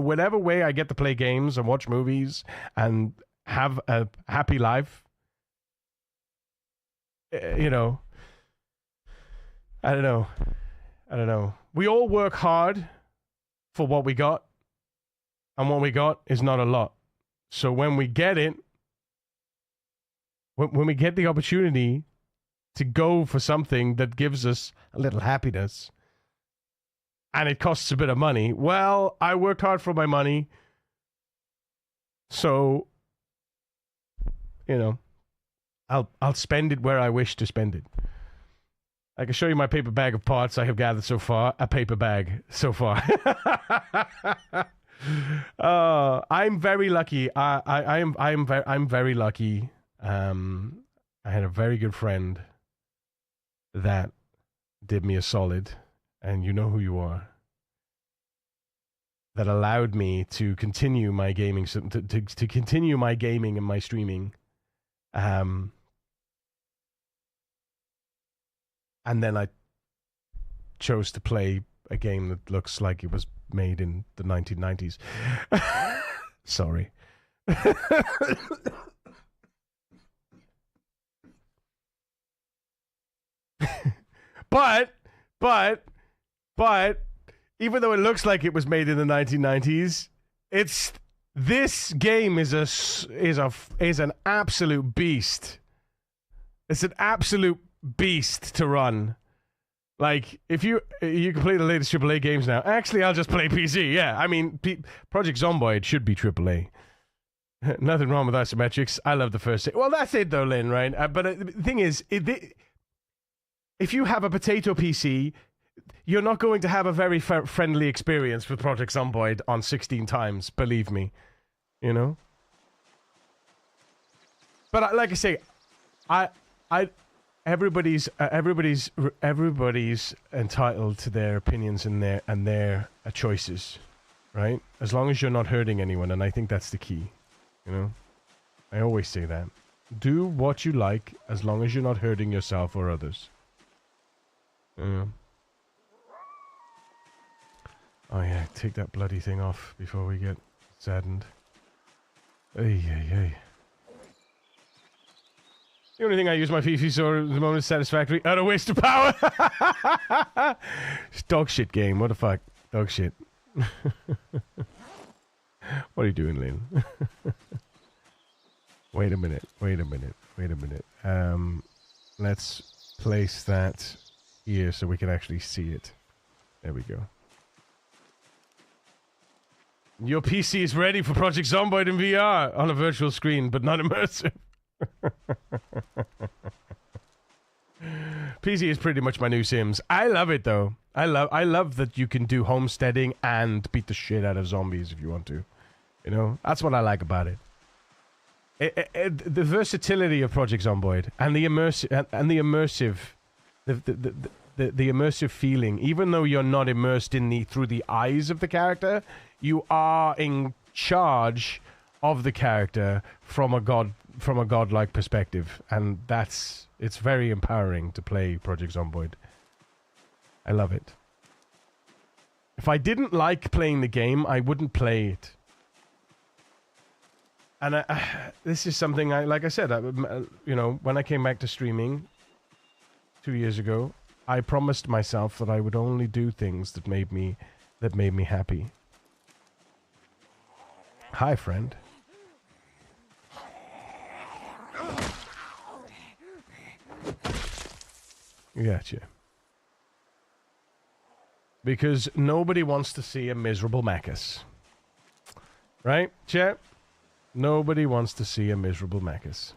Whatever way I get to play games and watch movies and have a happy life, you know, I don't know. We all work hard for what we got, and what we got is not a lot. So when we get it, when we get the opportunity to go for something that gives us a little happiness, and it costs a bit of money, well, I worked hard for my money, so, you know, I'll spend it where I wish to spend it. I can show you my paper bag of parts I have gathered so far. A paper bag so far. I'm very lucky. I'm very lucky. I had a very good friend that did me a solid, and you know who you are. That allowed me to continue my gaming, to continue my gaming and my streaming. And then I chose to play a game that looks like it was made in the 1990s. Sorry. But, even though it looks like it was made in the 1990s, this game is an absolute beast. It's an absolute beast to run. Like, if you can play the latest AAA games now. Actually, I'll just play PC. Yeah, I mean, Project Zomboid should be AAA. Nothing wrong with isometrics. I love the first. Well, that's it though, Lynn. Right? But the thing is, if you have a potato PC, you're not going to have a very friendly experience with Project Zomboid on 16 times. Believe me, you know. But like I say, everybody's entitled to their opinions and their choices, right? As long as you're not hurting anyone, and I think that's the key. You know, I always say that. Do what you like, as long as you're not hurting yourself or others. Oh yeah, take that bloody thing off before we get saddened. Ay. The only thing I use my PC for at the moment is satisfactory. Out of waste of power! It's dog shit game. What the fuck? Dog shit. What are you doing, Lynn? Wait a minute. Let's place that here so we can actually see it. There we go. Your PC is ready for Project Zomboid in VR on a virtual screen, but not immersive. PC is pretty much my new Sims. I love it though. I love that you can do homesteading and beat the shit out of zombies if you want to. You know, that's what I like about it. The versatility of Project Zomboid and the immersive feeling. Even though you're not immersed through the eyes of the character, you are in charge of the character from a godlike perspective, and it's very empowering to play Project Zomboid. I love it. If I didn't like playing the game, I wouldn't play it. And this is something like I said, you know, when I came back to streaming 2 years ago, I promised myself that I would only do things that made me happy. Hi, friend. Gotcha. Because nobody wants to see a miserable Macus. Right, chat? Nobody wants to see a miserable Macus.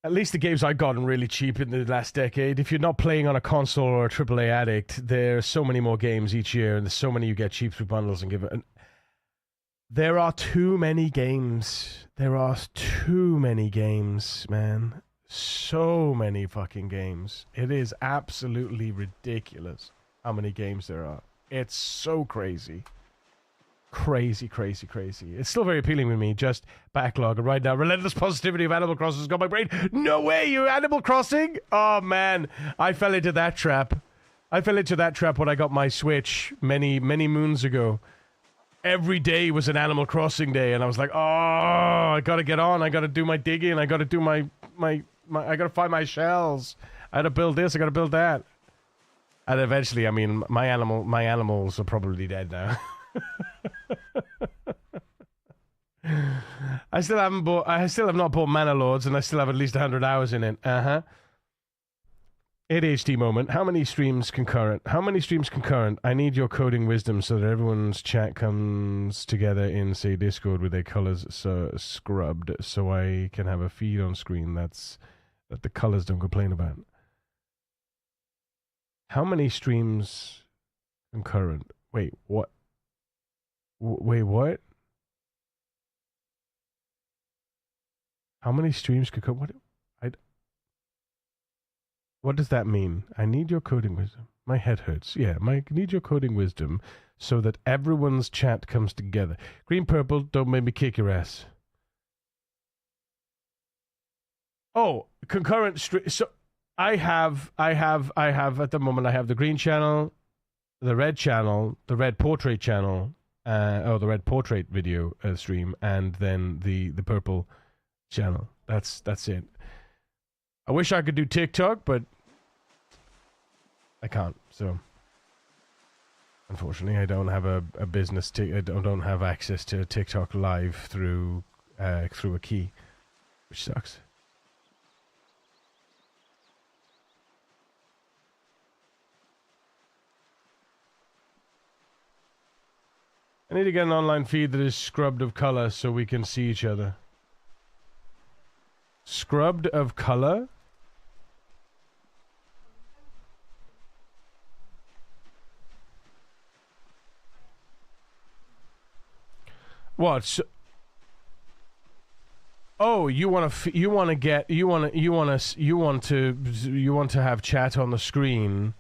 At least the games I've gotten really cheap in the last decade. If you're not playing on a console or a AAA addict, there's so many more games each year, and there's so many you get cheap through bundles and give it. And there are too many games. There are too many games, man. So many fucking games. It is absolutely ridiculous how many games there are. It's so crazy. Crazy, crazy, crazy. It's still very appealing with me. Just backlog. And right now, relentless positivity of Animal Crossing has got my brain. No way, you Animal Crossing? Oh, man. I fell into that trap. I fell into that trap when I got my Switch many, many moons ago. Every day was an Animal Crossing day, and I was like, oh, I gotta get on. I gotta do my digging. I gotta do my I gotta find my shells. I gotta build this. I gotta build that. And eventually, I mean, my animals are probably dead now. I still have not bought Mana Lords, and I still have at least 100 hours in it. ADHD moment. How many streams concurrent? I need your coding wisdom so that everyone's chat comes together in, say, Discord with their colors scrubbed, so I can have a feed on screen that the colors don't complain about. How many streams concurrent? Wait, what? Wait, what? How many streams concurrent? What does that mean? I need your coding wisdom. My head hurts. Yeah, I need your coding wisdom so that everyone's chat comes together. Green, purple, don't make me kick your ass. Oh, concurrent stream. So I have at the moment, I have the green channel, the red channel, the red portrait channel, the red portrait video stream, and then the purple channel. That's it. I wish I could do TikTok, but I can't. So, unfortunately, I don't have a business. I don't have access to TikTok live through a key, which sucks. I need to get an online feed that is scrubbed of color so we can see each other. Scrubbed of color? What? So, oh, you want to have chat on the screen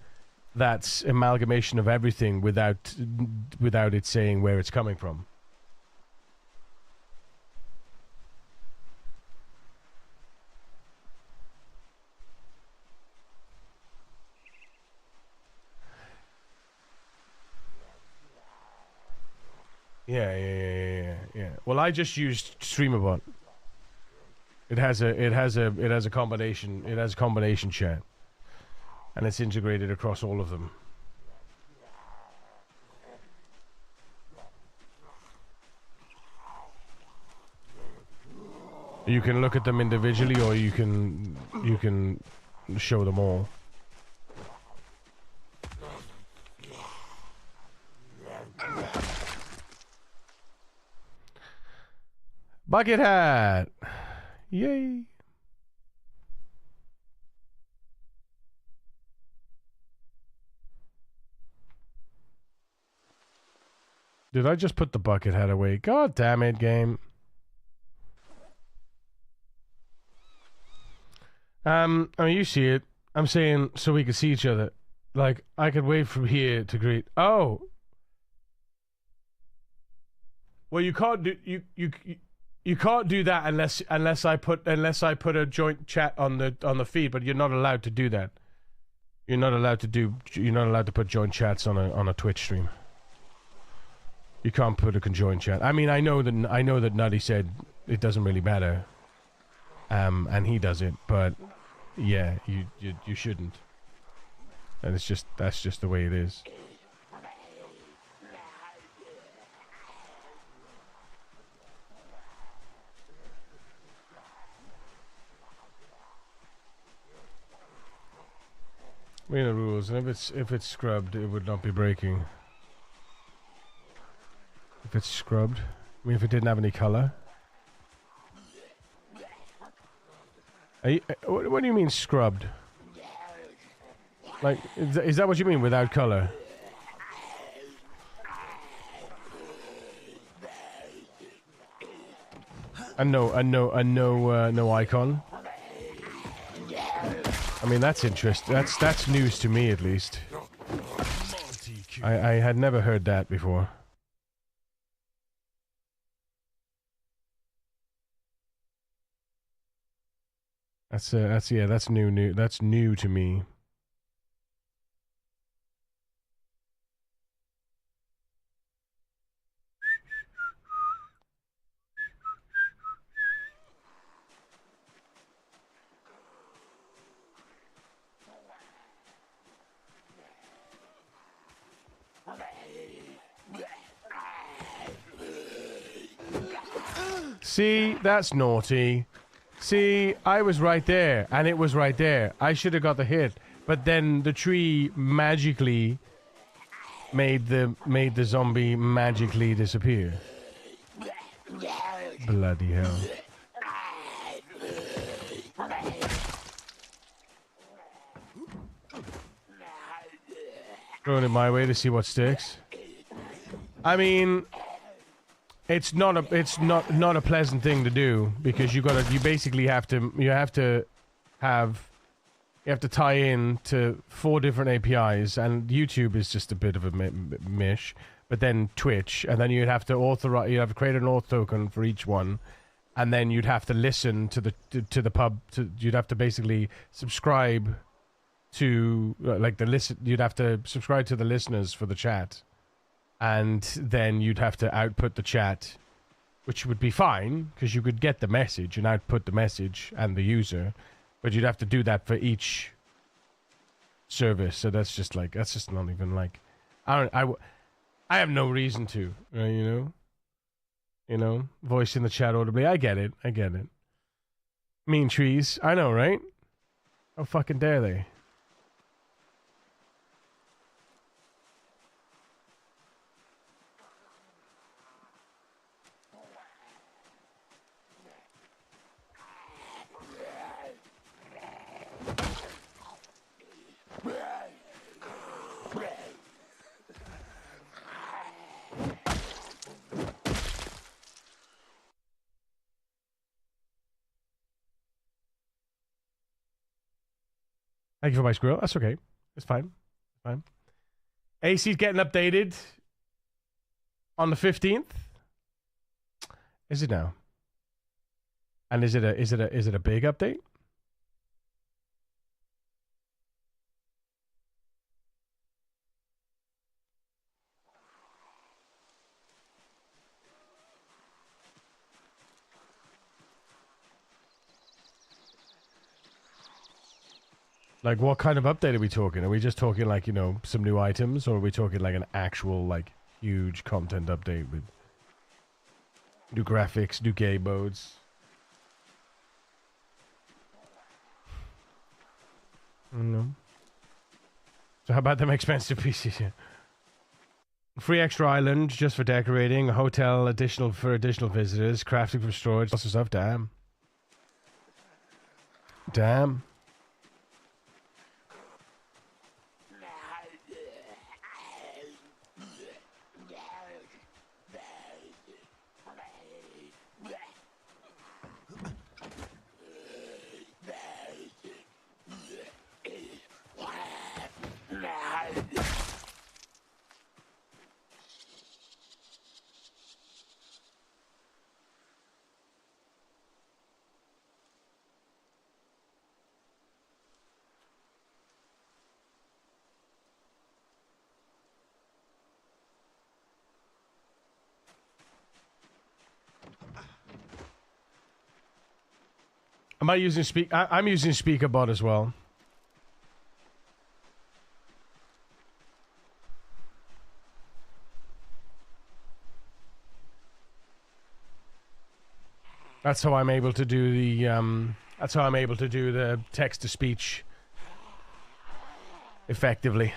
that's amalgamation of everything without it saying where it's coming from. Yeah. Well, I just used StreamerBot. It has a combination chat, and it's integrated across all of them. You can look at them individually, or you can show them all. Bucket hat! Yay! Did I just put the bucket hat away? God damn it, game. I mean, you see it. I'm saying so we can see each other. Like, I could wait from here to greet. Oh! Well, you can't do... You can't do that unless I put a joint chat on the feed, but you're not allowed to do that. You're not allowed to put joint chats on a Twitch stream. You can't put a conjoined chat. I mean, I know that Nutty said it doesn't really matter. And he does it, but yeah, you shouldn't. And that's just the way it is. We know the rules, and if it's scrubbed, it would not be breaking. If it's scrubbed, I mean, if it didn't have any color. What do you mean scrubbed? Like, is that what you mean without color? No icon. I mean, that's interesting. That's news to me, at least. I had never heard that before. That's new. That's new to me. See, that's naughty. See, I was right there, and it was right there. I should have got the hit, but then the tree magically made the zombie magically disappear. Bloody hell. Throwing it my way to see what sticks. I mean, it's not a pleasant thing to do, because you basically have to tie in to 4 different APIs, and YouTube is just a bit of a mish. But then Twitch, and then you'd have to create an auth token for each one, and then you'd have to listen to the pub. You'd have to basically subscribe to you'd have to subscribe to the listeners for the chat, and then you'd have to output the chat, which would be fine because you could get the message and output the message and the user, but you'd have to do that for each service. So that's just not even like, I have no reason to, you know, voice in the chat audibly. I get it. Mean trees, I know, right? How fucking dare they? Thank you for my squirrel. That's okay. It's fine. AC's getting updated on the 15th. Is it now? And is it a big update? Like, what kind of update are we talking? Are we just talking, like, you know, some new items? Or are we talking, like, an actual, like, huge content update with new graphics, new game modes? I don't know. So how about them expensive PCs? Free extra island just for decorating. A hotel for additional visitors. Crafting for storage. Lots of stuff. Damn. Am I using I'm using SpeakerBot as well. That's how I'm able to do the text to speech effectively.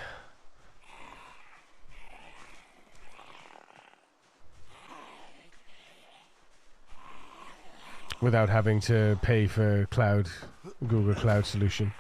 Without having to pay for cloud Google Cloud solution.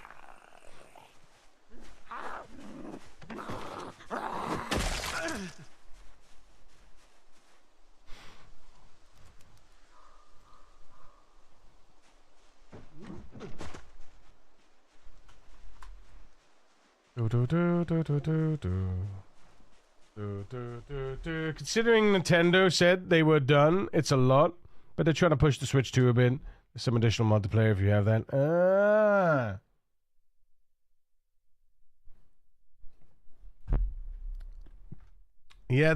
Considering Nintendo said they were done, it's a lot, but they're trying to push the Switch 2 a bit. There's some additional multiplayer if you have that. Yeah,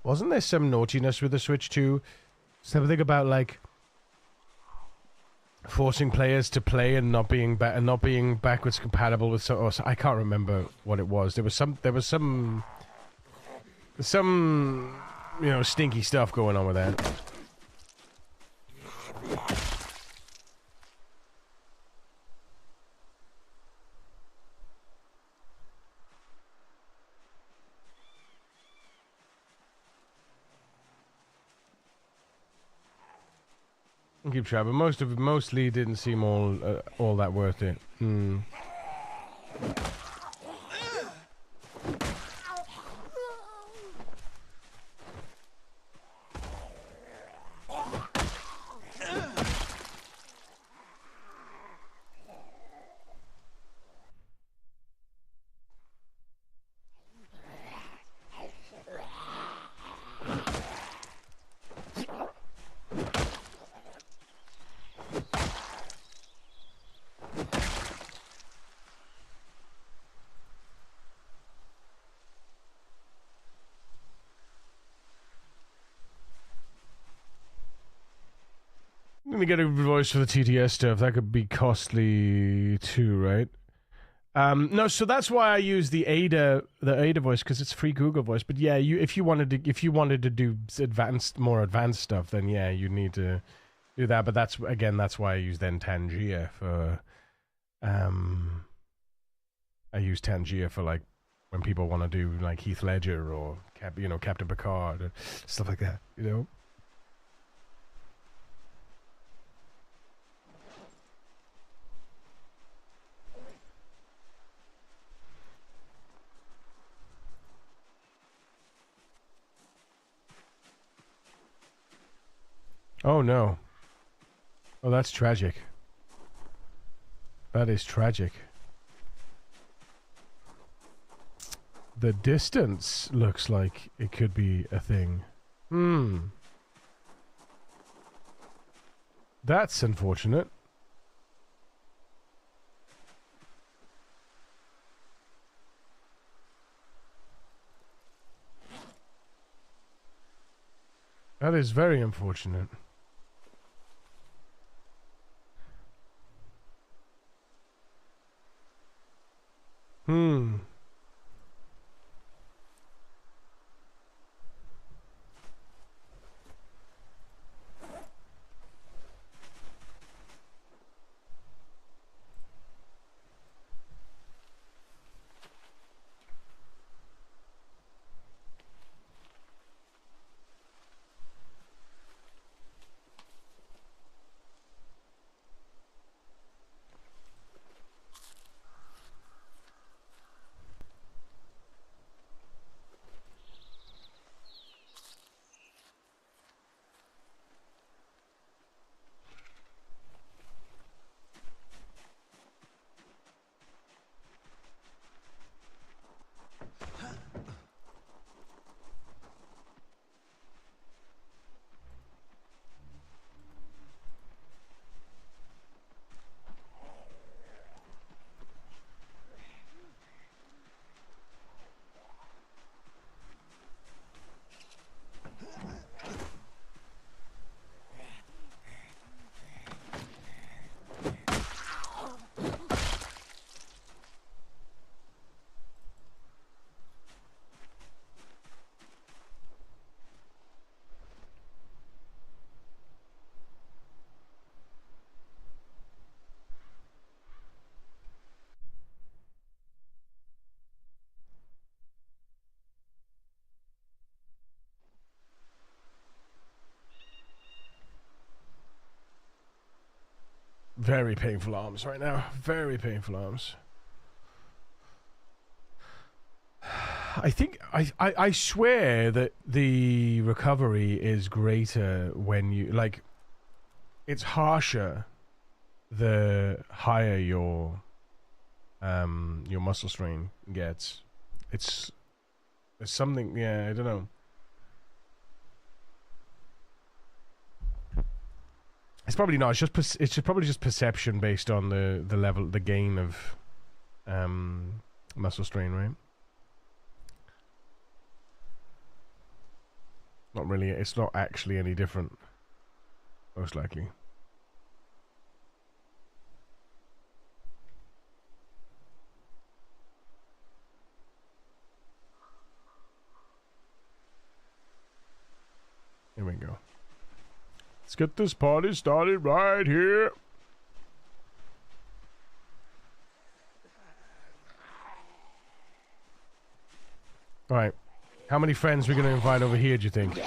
wasn't there some naughtiness with the Switch 2? Something about like forcing players to play and not being backwards compatible with I can't remember what it was. There was some stinky stuff going on with that. I'll keep trying, but mostly didn't seem all that worth it. I'm gonna get a voice for the TTS stuff. That could be costly too, right? No, so that's why I use the Ada voice, because it's free Google voice. But yeah, if you wanted to do more advanced stuff, then yeah, you need to do that. But that's why I use then Tangia for. I use Tangia for like when people want to do like Heath Ledger or Captain Picard or stuff like that. Oh no. Oh, that's tragic. That is tragic. The distance looks like it could be a thing. That's unfortunate. That is very unfortunate. very painful arms right now. Very painful arms. I think I swear that the recovery is greater when you like. It's harsher the higher your muscle strain gets. It's something. Yeah, I don't know. It's probably not. It's probably just perception based on the level, the gain of muscle strain, right? Not really. It's not actually any different. Most likely. Here we go. Let's get this party started right here. All right. How many friends are we going to invite over here, do you think?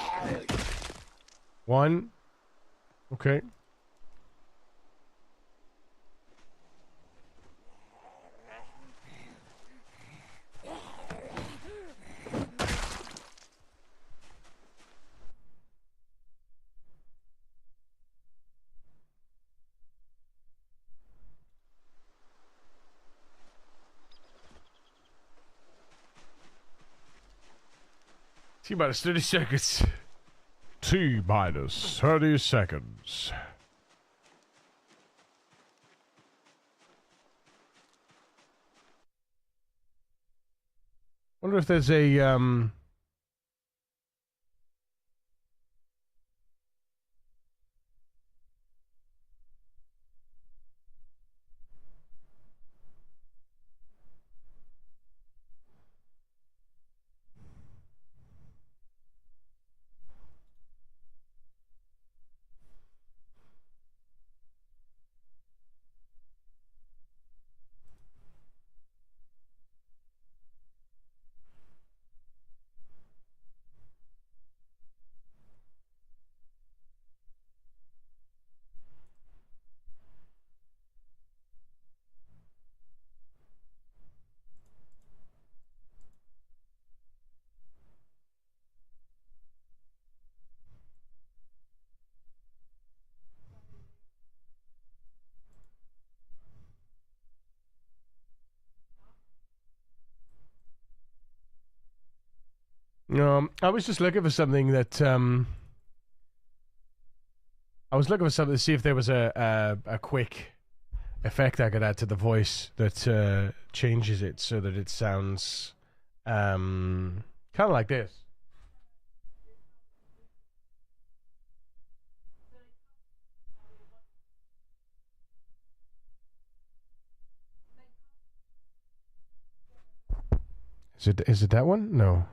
One? Okay. T-minus 30 seconds. T-minus 30 seconds. Wonder if there's a, I was just looking for something that, I was looking for something to see if there was a quick effect I could add to the voice that changes it so that it sounds kind of like this. Is it that one? No.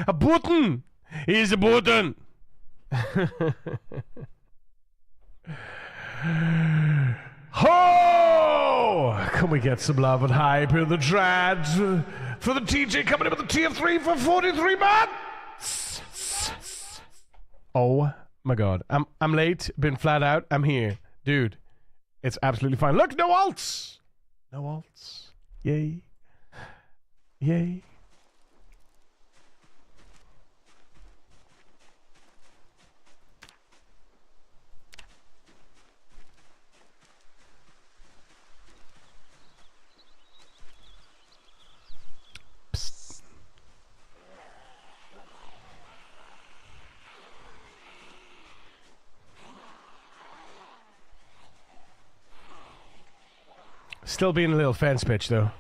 A button! He's a button! Ho! Can we get some love and hype in the chat for the TJ coming in with the tier 3 for 43 months? Oh my god. I'm late, been flat out, I'm here. Dude, it's absolutely fine. Look, no alts! No alts. Yay. Yay. Still being a little fence pitch, though.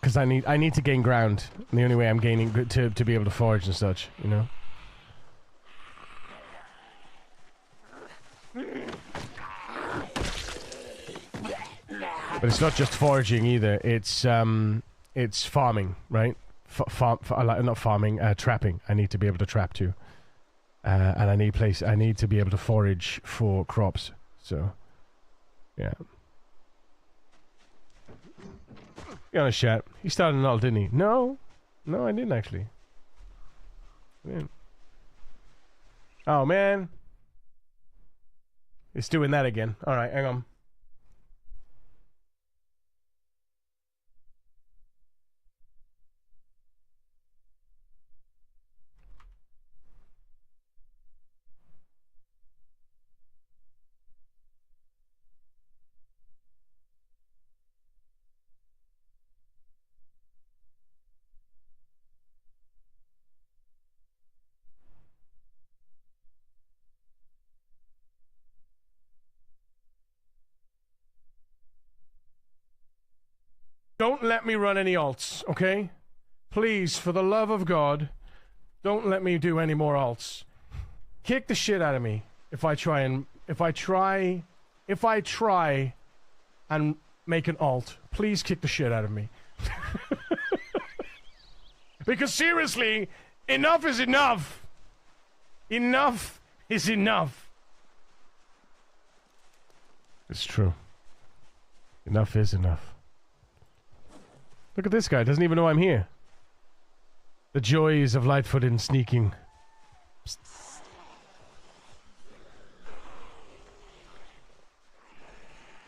Because I need to gain ground. And the only way I'm gaining to be able to forage and such, you know. But it's not just foraging either. It's farming, right? not farming, trapping. I need to be able to trap too. And I need to be able to forage for crops. So, yeah. Be honest, chat. He started an alt, didn't he? No, I didn't actually. I didn't. Oh man, it's doing that again. All right, hang on. Don't let me run any alts, okay? Please, for the love of God, don't let me do any more alts. Kick the shit out of me if I try and make an alt. Please kick the shit out of me. Because seriously, enough is enough. Enough is enough. It's true. Enough is enough. Look at this guy, doesn't even know I'm here. The joys of Lightfoot in sneaking. Psst.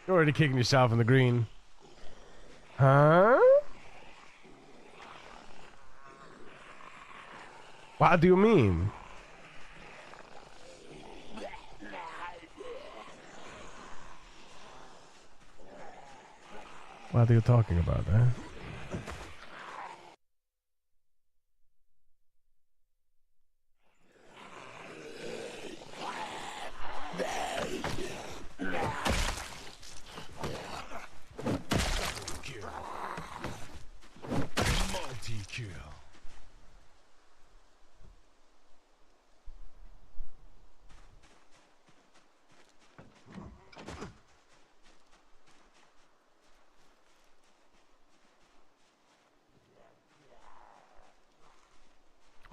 You're already kicking yourself in the green. Huh? What do you mean? What are you talking about, eh?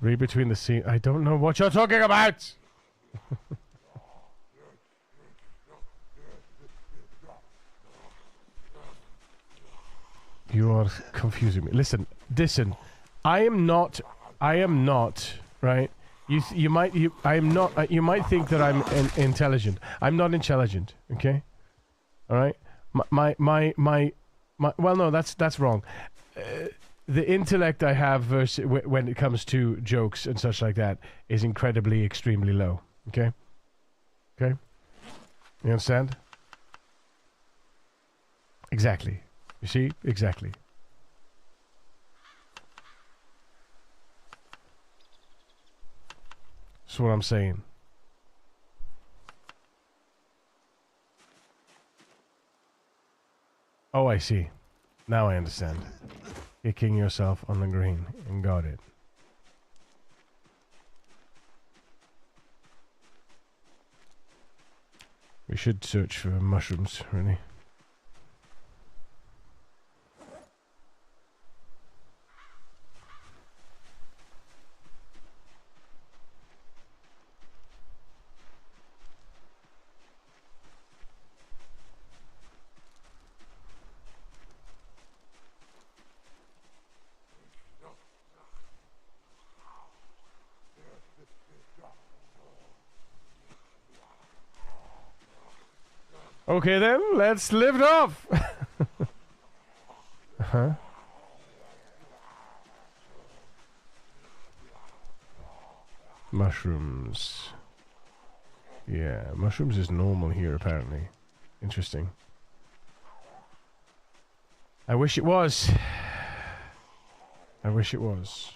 Read between the scenes. I don't know what you're talking about. You are confusing me. Listen. I am not, right? You might think that I'm intelligent. I'm not intelligent, okay? All right? Well, no, that's wrong. The intellect I have versus when it comes to jokes and such like that is incredibly, extremely low. Okay? Okay? You understand? Exactly. You see? Exactly. That's what I'm saying. Oh, I see. Now I understand. Kicking yourself on the green. And got it. We should search for mushrooms, really. Okay then, let's lift off! Huh? Mushrooms. Yeah, mushrooms is normal here apparently. Interesting. I wish it was. I wish it was.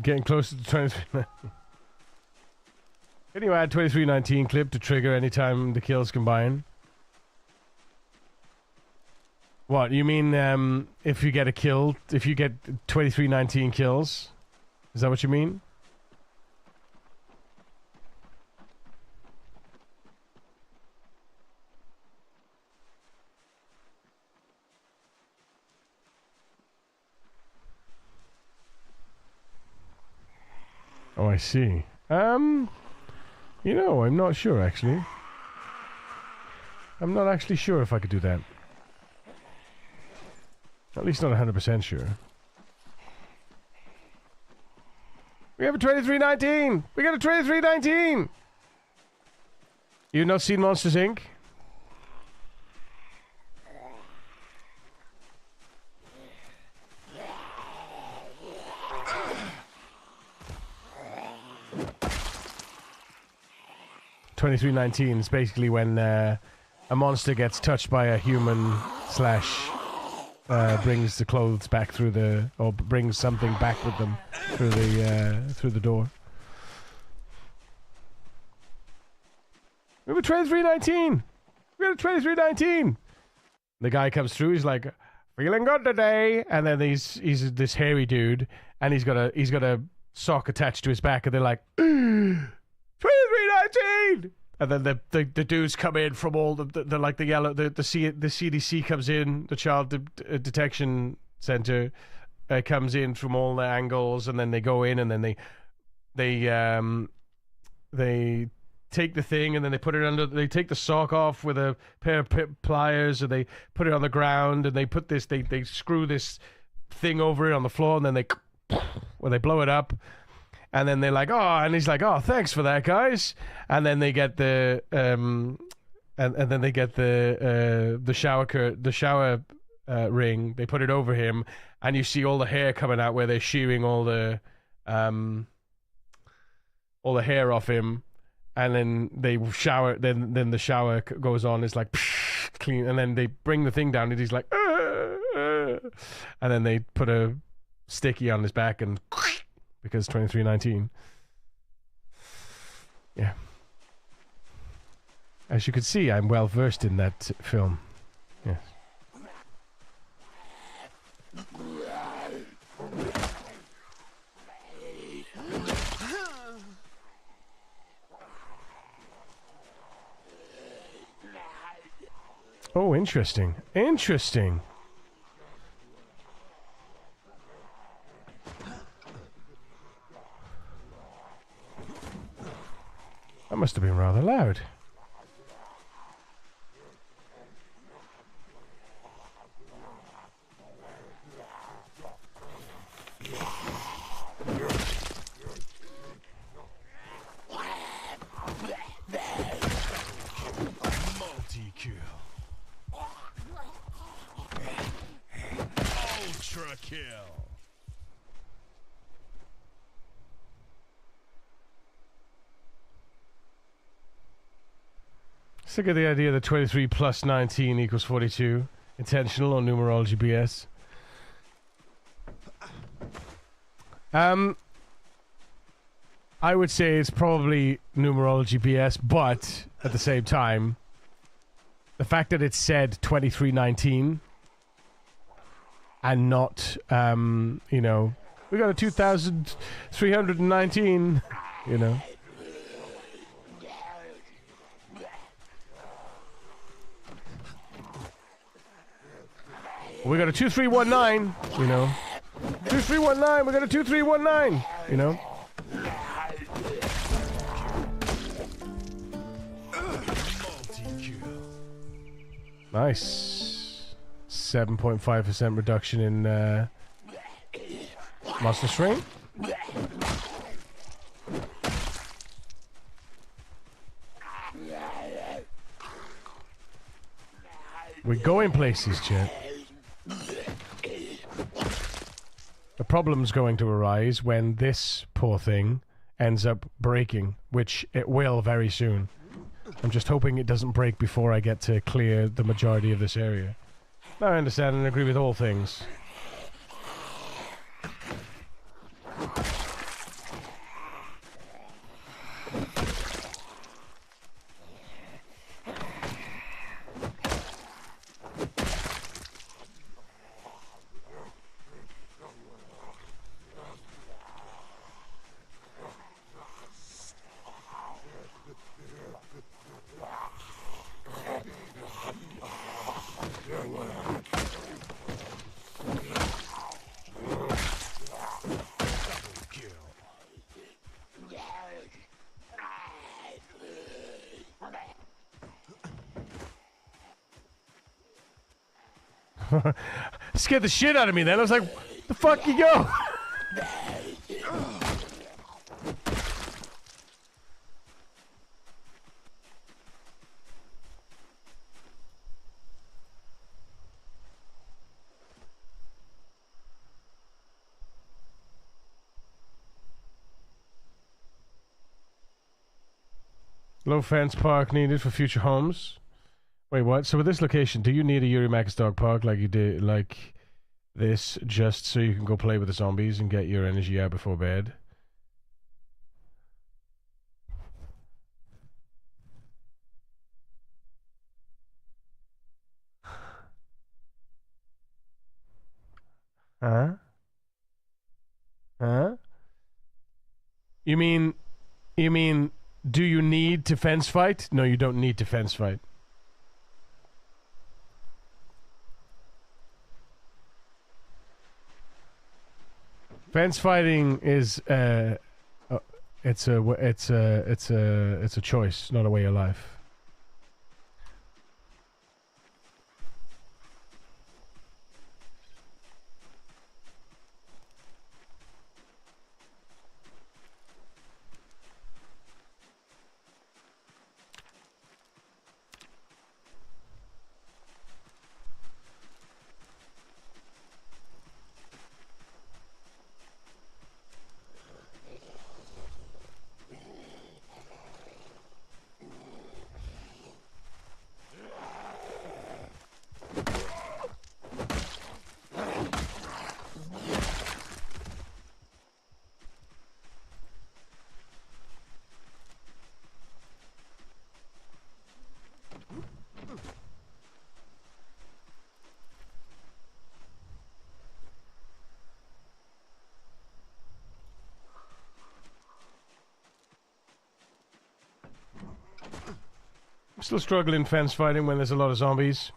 Getting closer to 23. Can you add 2319 clip to trigger anytime the kills combine? What, you mean if you get a kill, if you get 2319 kills? Is that what you mean? Oh, I see. You know, I'm not sure, actually. I'm not actually sure if I could do that. At least not 100% sure. We have a 2319! We got a 2319! You've not seen Monsters, Inc.? $23.19 is basically when a monster gets touched by a human slash brings the clothes back through the, or brings something back with them through the door. We have a 2319. We got a 2319. The guy comes through. He's like, feeling good today, and then he's this hairy dude, and he's got a sock attached to his back, and they're like, 2319. And then the dudes come in from all the like the yellow the CDC comes in, the Child Detection Center comes in from all the angles, and then they go in, and then they take the thing, and then they put it under. They take the sock off with a pair of pliers, and they put it on the ground, and they put this. They screw this thing over it on the floor, and then they blow it up. And then they're like, oh, and he's like, oh, thanks for that, guys. And then they get the and then they get the shower ring. They put it over him, and you see all the hair coming out where they're shearing all the hair off him. And then they shower. Then the shower goes on. It's like clean, and then they bring the thing down, and he's like, and then they put a sticky on his back and. Because 2319. Yeah. As you can see, I'm well versed in that film. Yes. Oh, interesting. Interesting. That must have been rather loud. Multi-kill. Ultra kill. Sick of the idea that 23 plus 19 equals 42. Intentional or numerology BS. I would say it's probably numerology BS, but at the same time, the fact that it said 2319 and not, you know, we got a 2,319, you know. We got a 2319, you know. 2319, we got a 2319, you know. Nice. 7.5% reduction in monster strain. We're going places, chat. The problem's going to arise when this poor thing ends up breaking, which it will very soon. I'm just hoping it doesn't break before I get to clear the majority of this area. Now I understand and agree with all things. Scared the shit out of me then. I was like, the fuck you go? Low fence park needed for future homes. Wait, what? So with this location, do you need a Yuri Max dog park like you did, like this, just so you can go play with the zombies and get your energy out before bed? Huh? Huh? You mean, do you need to fence fight? No, you don't need to fence fight. Fence fighting is it's a choice, not a way of life. I'm still struggling fence fighting when there's a lot of zombies.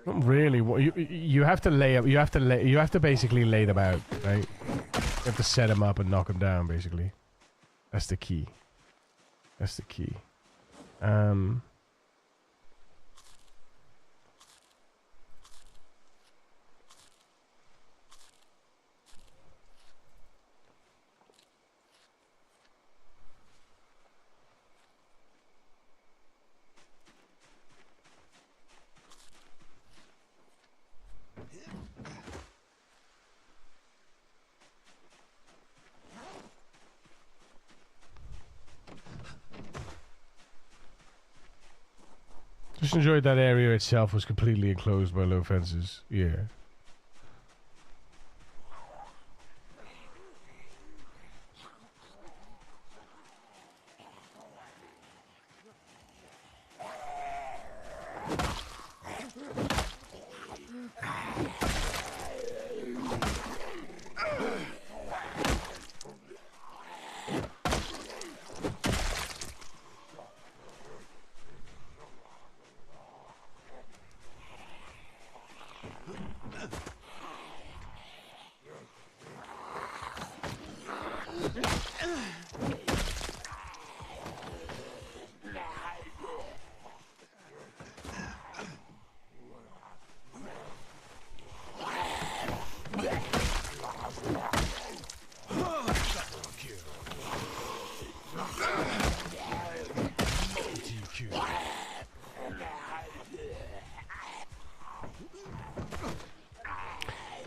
Not really. You have to lay up. You have to basically lay them out, right? You have to set them up and knock them down. Basically, that's the key. That's the key. Just enjoyed that area itself was completely enclosed by low fences. Yeah.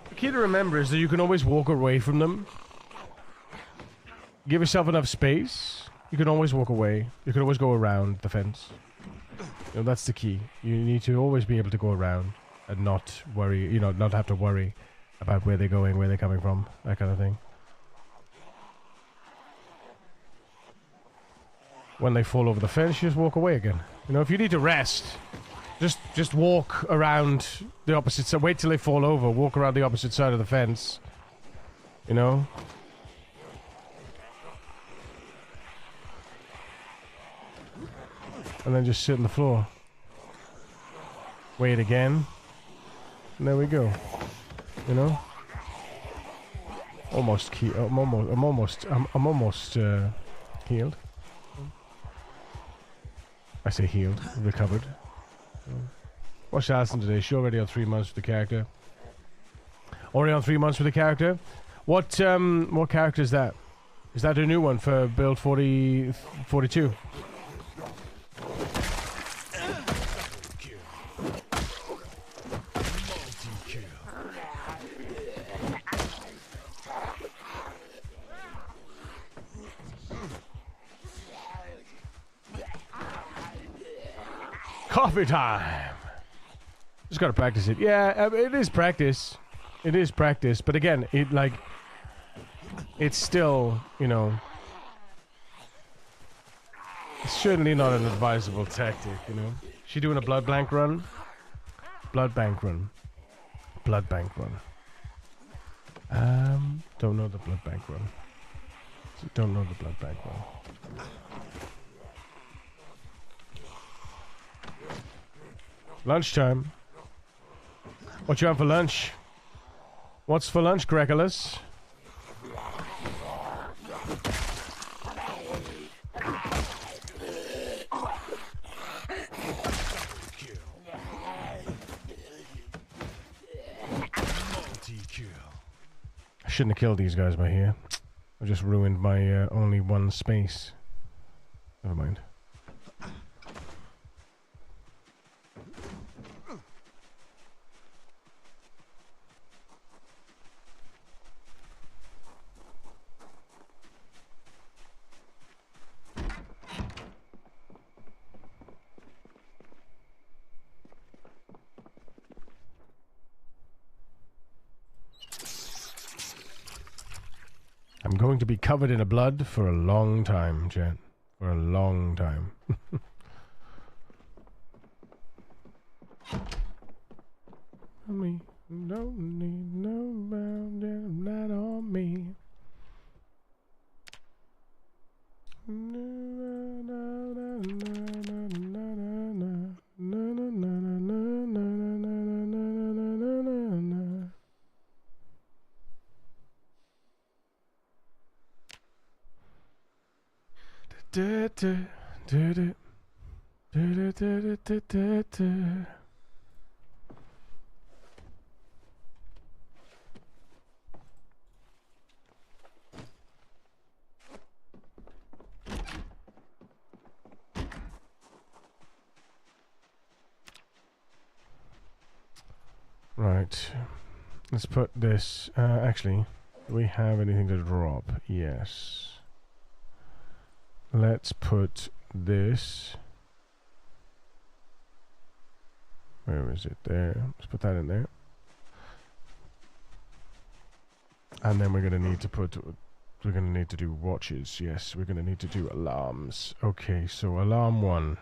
The key to remember is that you can always walk away from them. Give yourself enough space. You can always walk away. You can always go around the fence. You know, that's the key. You need to always be able to go around and not worry, you know, not have to worry about where they're going, where they're coming from, that kind of thing. When they fall over the fence, you just walk away again. You know, if you need to rest, just walk around the opposite side. Wait till they fall over. Walk around the opposite side of the fence. You know? And then just sit on the floor. Wait again. And there we go. You know? Almost I'm almost healed. I say healed, recovered. Watched Alison today. She already on 3 months with the character. Already on 3 months with the character. What character is that? Is that a new one for build 42? Coffee time. Just gotta practice it. Yeah, it is practice. It is practice, but again, it's still, you know, it's certainly not an advisable tactic, you know. She doing a blood bank run? Blood bank run. Blood bank run. Don't know the blood bank run. Don't know the blood bank run. Lunchtime. What you have for lunch? What's for lunch, Gregolas? I shouldn't have killed these guys by here. I just ruined my only one space. Never mind. I'm going to be covered in a blood for a long time, chat. For a long time. Me don't need no bound light on me. Right, let's put this, actually, do we have anything to drop? Yes. Let's put this, where is it? There, let's put that in there. And then we're going to need to put, we're going to need to do watches, yes, we're going to need to do alarms. Okay, so alarm 1.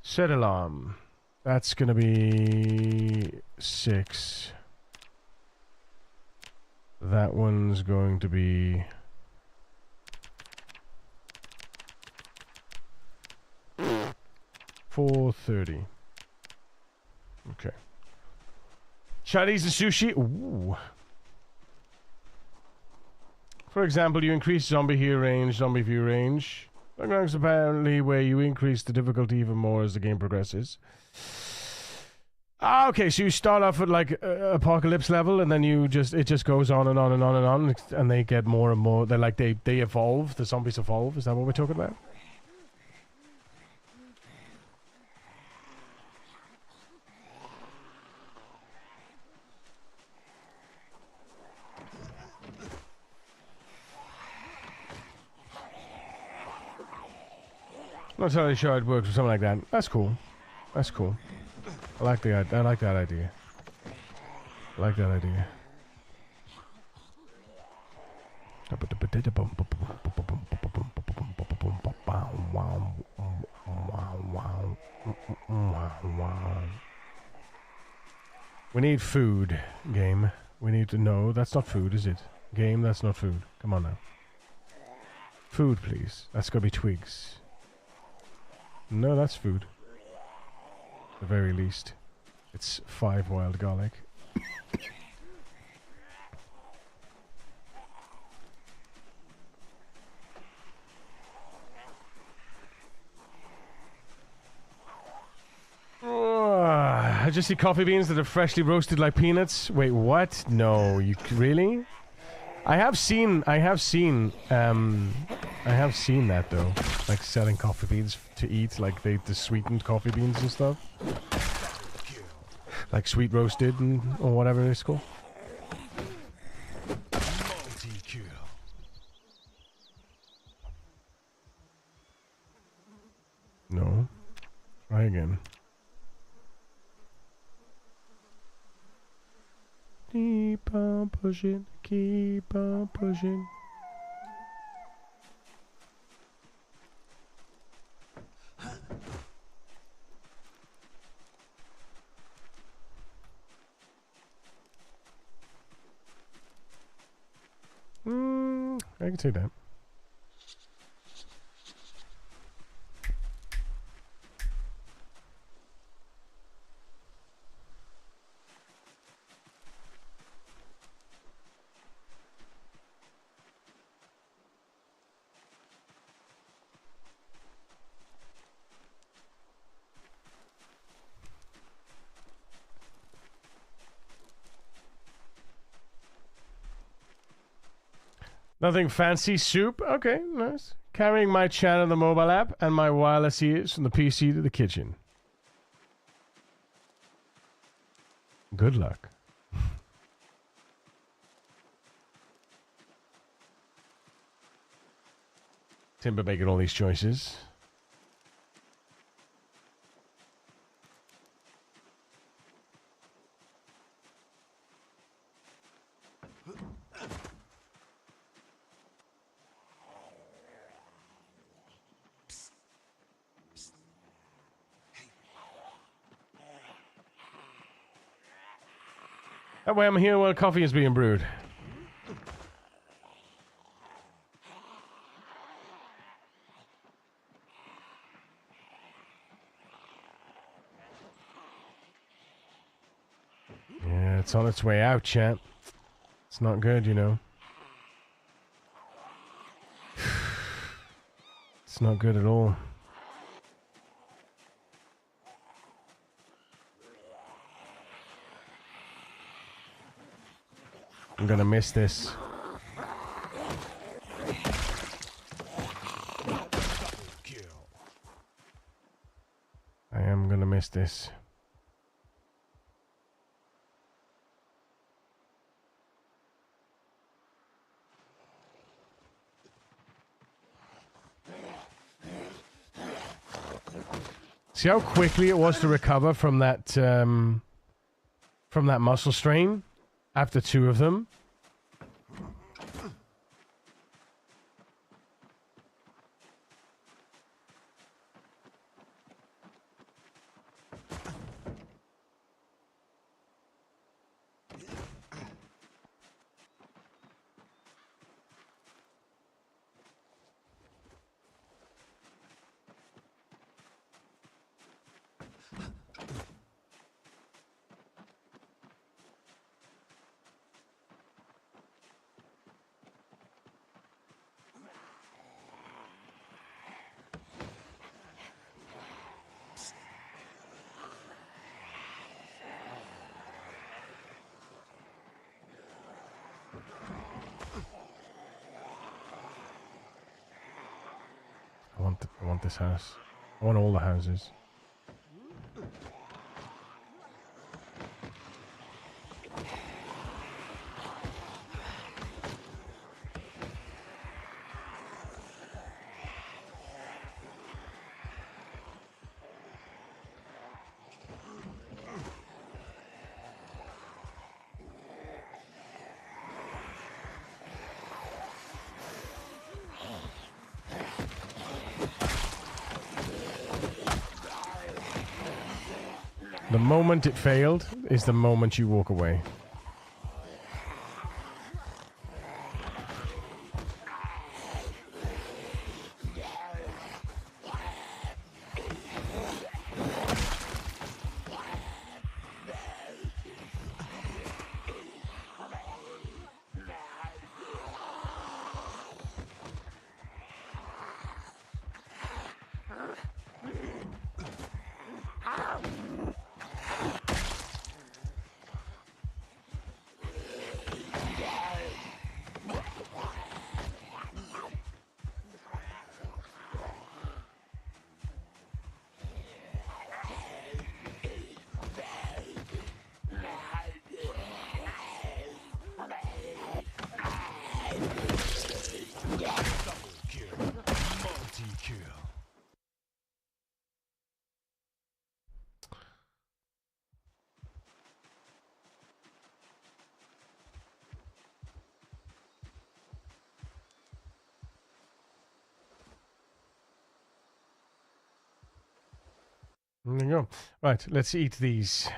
Set alarm. That's going to be 6. That one's going to be 4:30. Okay. Chinese and sushi. Ooh. For example, you increase zombie heal range, zombie view range. That's apparently where you increase the difficulty even more as the game progresses. Ah, okay, so you start off at like apocalypse level, and then it just goes on and on and on and on, and they get more and more. They're like they evolve. The zombies evolve. Is that what we're talking about? Not entirely sure it works or something like that. That's cool. That's cool. I like that idea. I like that idea. We need food, game. We need to know. That's not food, is it? Game, that's not food. Come on now. Food, please. That's gotta be twigs. No, that's food. At the very least. It's 5 wild garlic. just see coffee beans that are freshly roasted like peanuts. Wait, what? No, you really? I have seen that though, like selling coffee beans to eat, like the sweetened coffee beans and stuff, like sweet roasted and or whatever it's called. No, try again. Keep on pushing, keep on pushing. I can take that. Nothing fancy. Soup. Okay, nice. Carrying my chan on the mobile app and my wireless ears from the PC to the kitchen. Good luck. Timber making all these choices. That way I'm here while coffee is being brewed. Yeah, it's on its way out, chat. It's not good, you know. It's not good at all. I'm gonna miss this. I am gonna miss this. See how quickly it was to recover from that muscle strain after 2 of them? I want this house. I want all the houses. The moment it failed is the moment you walk away. There you go. Right, let's eat these.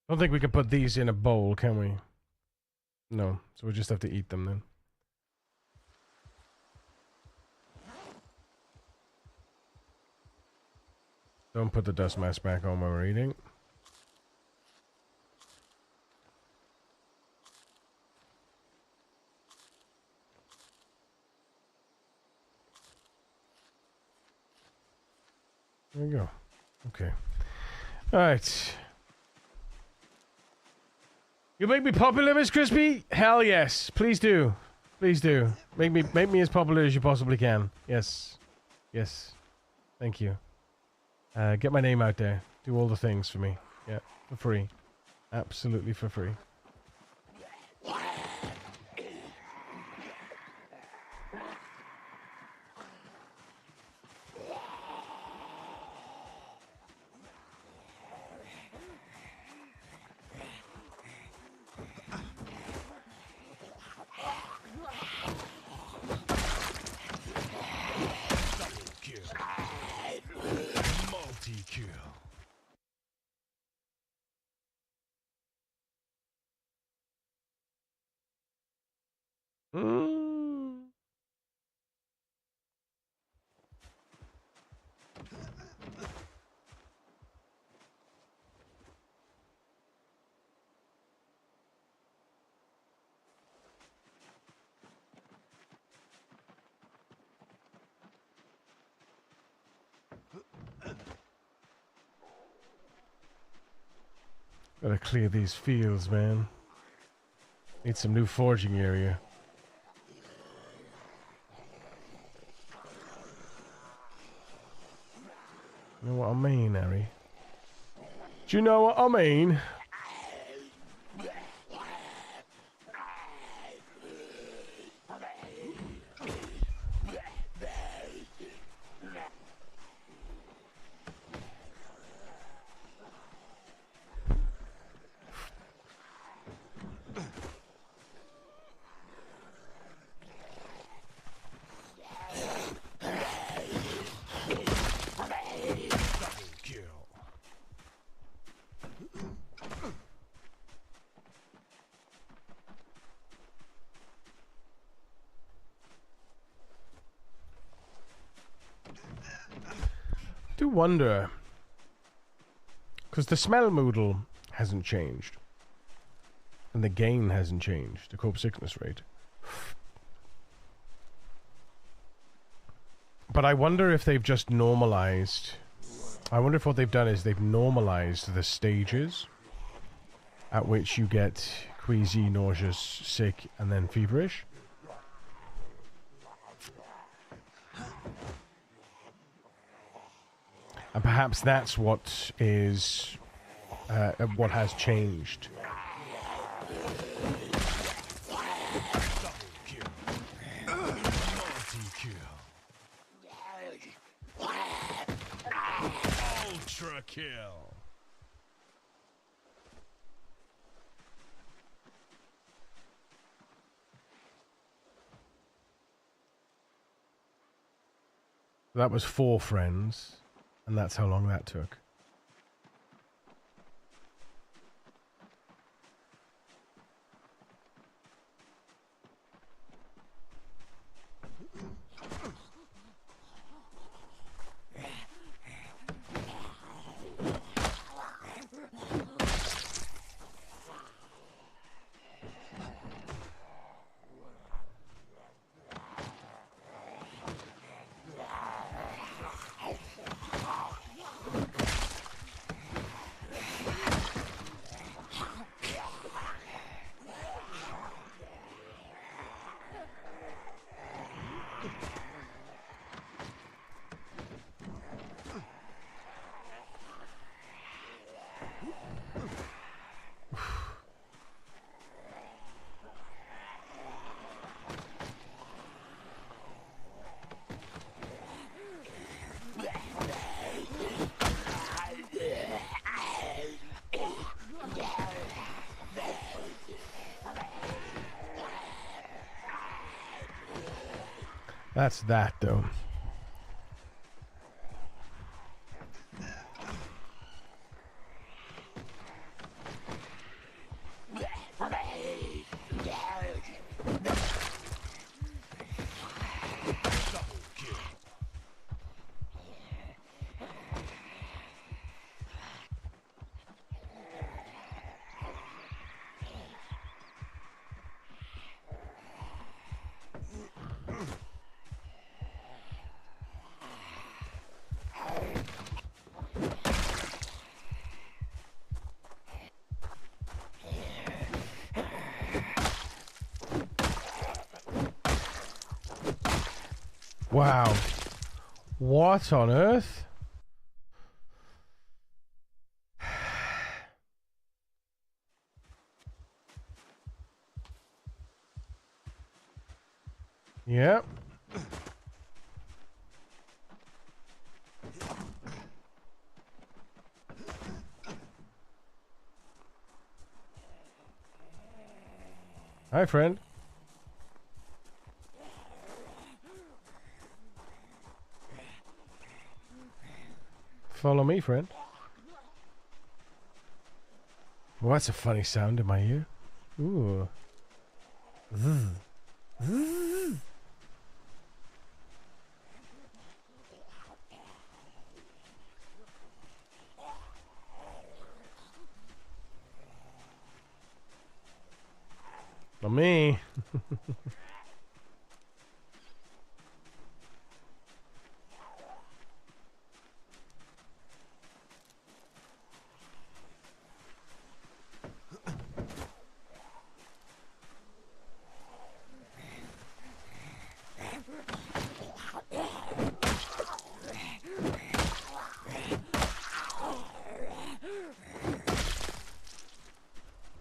Don't think we can put these in a bowl, can we? No, so we just have to eat them then. Don't put the dust mask back on when we're eating. There you go. Okay. Alright. You make me popular, Miss Crispy? Hell yes. Please do. Please do. Make me as popular as you possibly can. Yes. Yes. Thank you. Get my name out there. Do all the things for me. Yeah. For free. Absolutely for free. Gotta clear these fields, man. Need some new foraging area. You know what I mean, Harry? Do you know what I mean? Do wonder, because the smell moodle hasn't changed, and the gain hasn't changed, the cope sickness rate. But I wonder if they've just normalized. I wonder if what they've done is they've normalized the stages at which you get queasy, nauseous, sick, and then feverish. And perhaps that's what is what has changed. Ultra kill. That was 4 friends. And that's how long that took. That's that, though. Wow. What on earth? Yep. Hi, friend. Follow me, friend. Well, that's a funny sound in my ear. Ooh. Zzz. Zzz. Not me.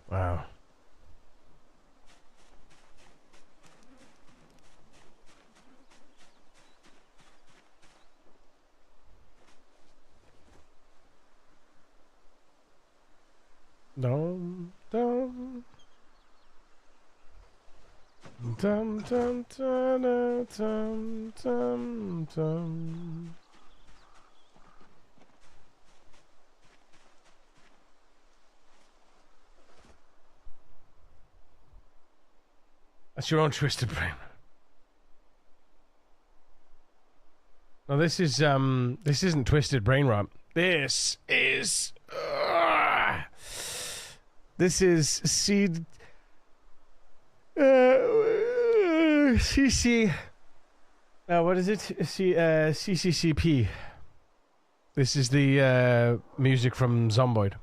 Wow. Dum dum dum dum dum dum dum dum. That's your own twisted brain. No, this isn't twisted brain rot. This is seed CC. What is it? CCCP. This is the music from Zomboid.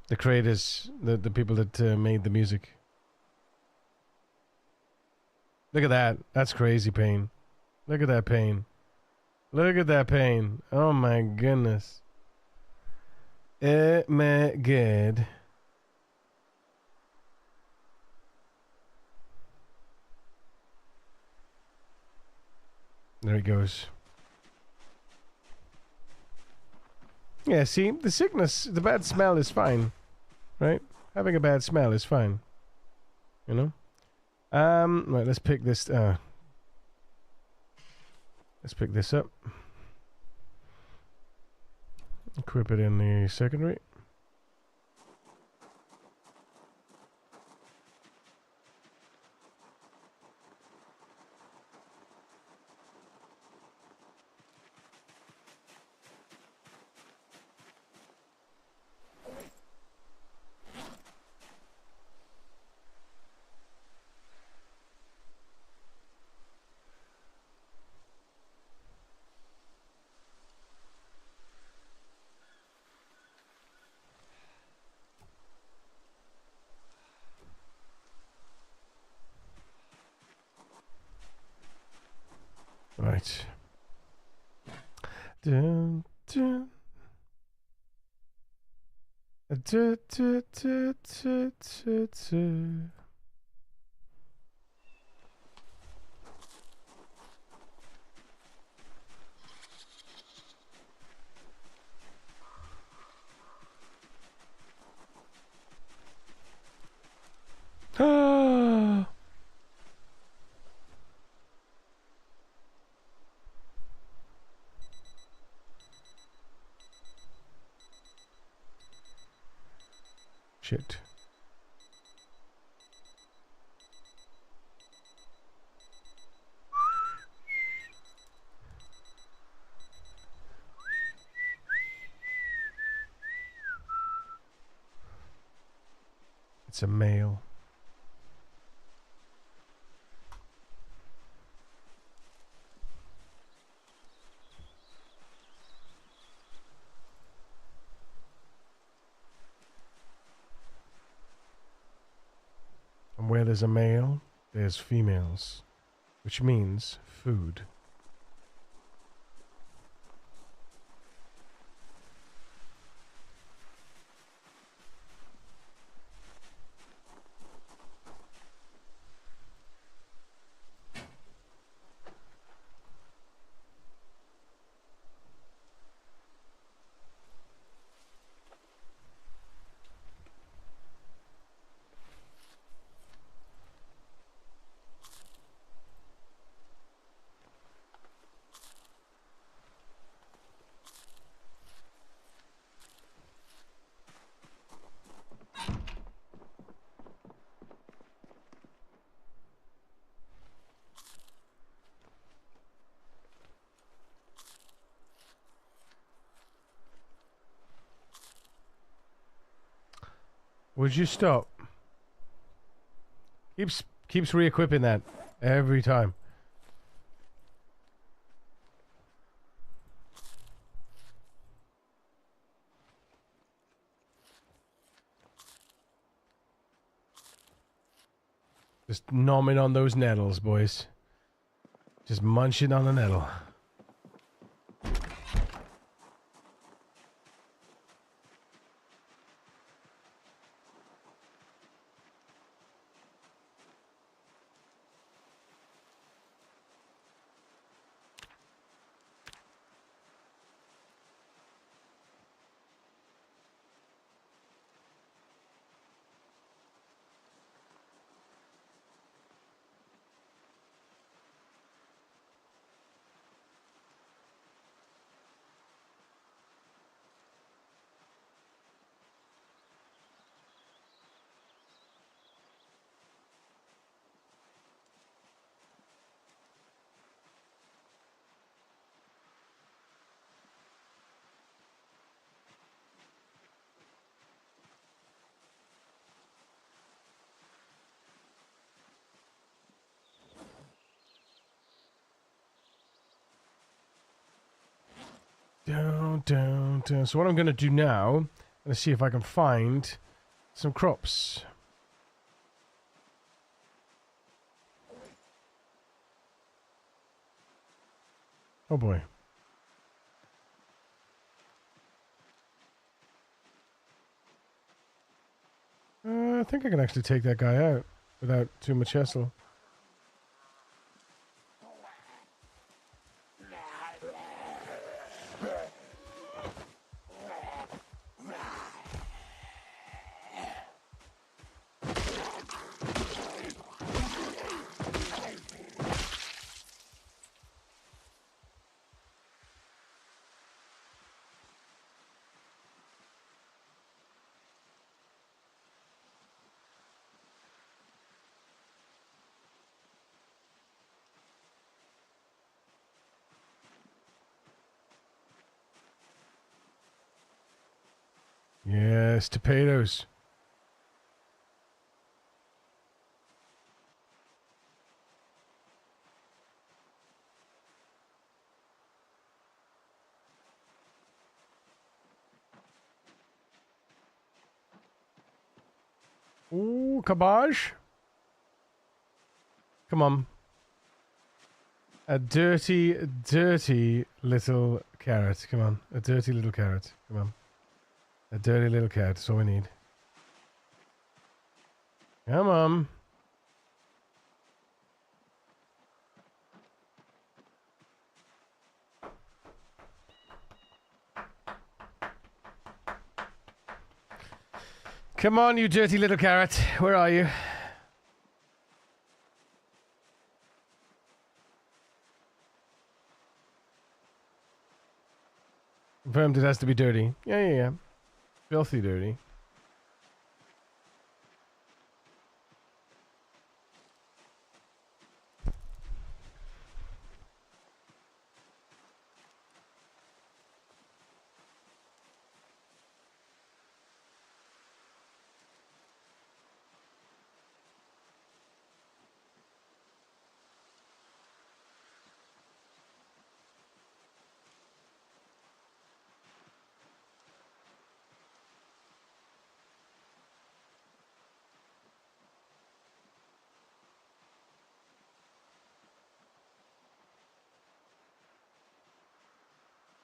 The creators, the people that made the music. Look at that. That's crazy pain. Look at that pain. Look at that pain. Oh my goodness. Oh my god. There he goes. Yeah, see, the sickness, the bad smell is fine, right? Having a bad smell is fine, you know. Right, let's pick this. Let's pick this up. Equip it in the secondary. Right. Dun, dun. Du, du, du, du, du, du. Ah. Shit. It's a male. And where there's a male, there's females, which means food. Would you stop? Keeps re-equipping that every time. Just nomming on those nettles, boys. Just munching on a nettle. Down. So what I'm going to do now, I'm going to see if I can find some crops. Oh boy. I think I can actually take that guy out without too much hassle. Yes, potatoes. Ooh, cabbage. Come on. A dirty little carrot. Come on. A dirty little carrot. Come on. A dirty little carrot. That's all we need. Come on. Come on, you dirty little carrot. Where are you? Confirmed it has to be dirty. Yeah. Filthy dirty.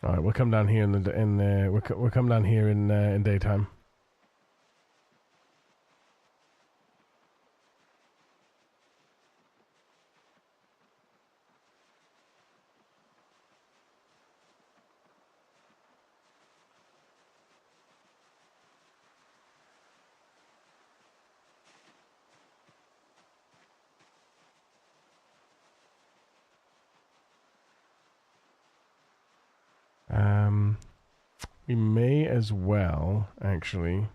All right, we'll come down here we'll come down here in daytime. We may as well, actually.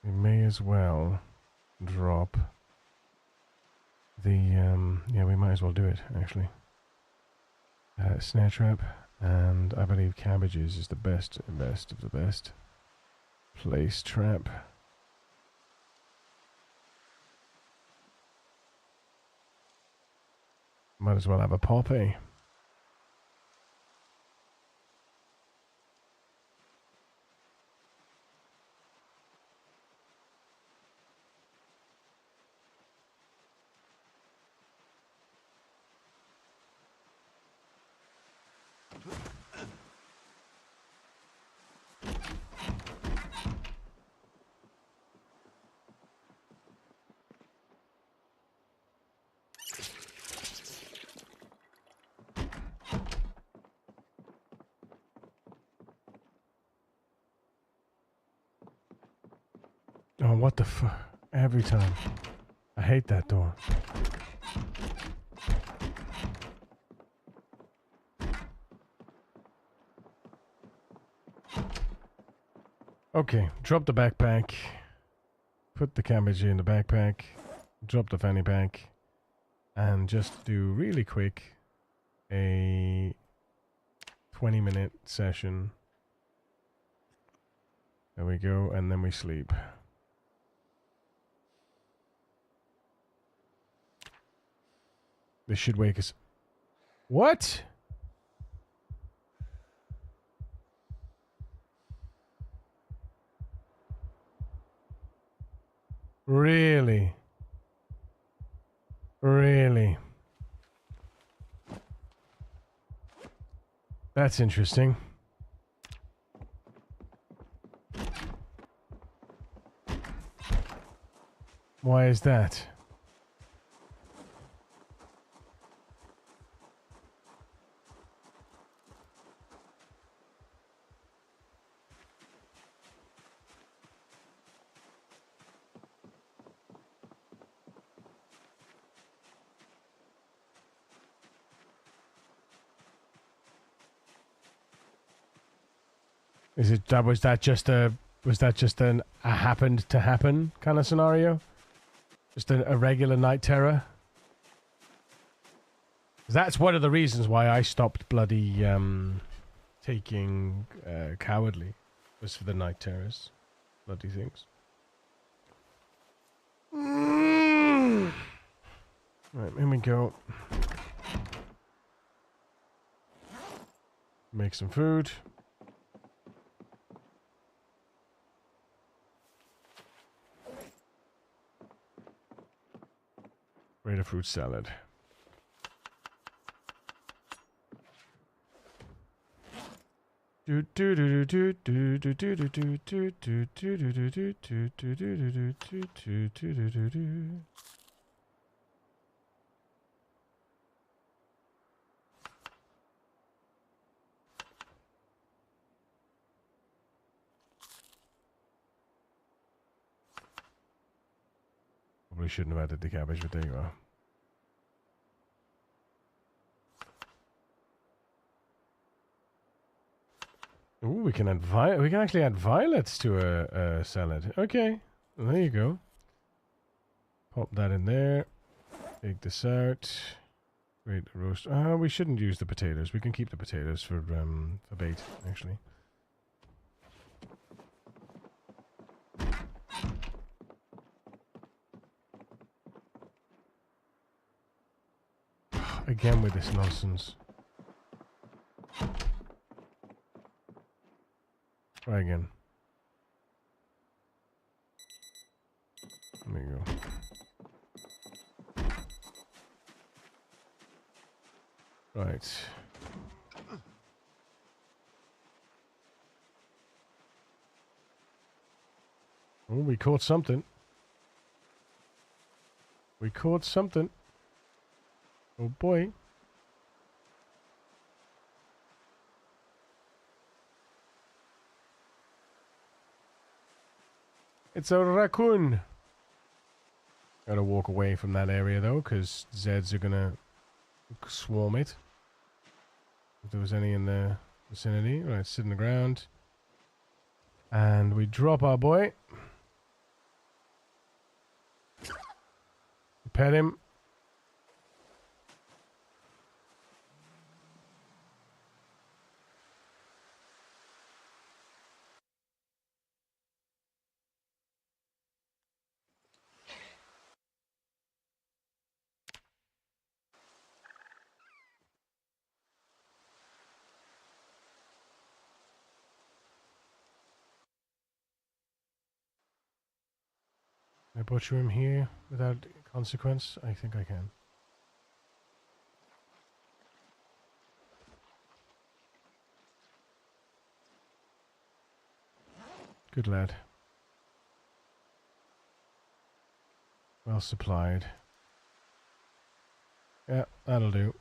We may as well drop the, yeah, we might as well do it, actually. Snare trap, and I believe cabbages is the best of the best. Place trap. Might as well have a poppy. Oh, what the fuck? Every time. I hate that door. Okay, drop the backpack. Put the cabbage in the backpack. Drop the fanny pack. And just do really quick a 20-minute session. There we go, and then we sleep. This should wake us. What? Really? Really? That's interesting. Why is that? Is it that was that just a happened to happen kind of scenario? Just a regular night terror? That's one of the reasons why I stopped bloody taking cowardly, was for the night terrors. Bloody things. Right, here we go. Make some food. Create a fruit salad. Probably shouldn't have added the cabbage, but there you are. Ooh, we can actually add violets to a salad. Okay, well, there you go. Pop that in there. Take this out. Great roast. We shouldn't use the potatoes. We can keep the potatoes for bait, actually. Again with this nonsense. Try again. There you go. Right. Oh, we caught something. We caught something. Oh boy. It's a raccoon. Gotta walk away from that area though, because Zeds are gonna swarm it. If there was any in the vicinity. Right, sit on the ground. And we drop our boy. Pet him. I butcher him here without consequence? I think I can. Good lad. Well supplied. Yeah, that'll do.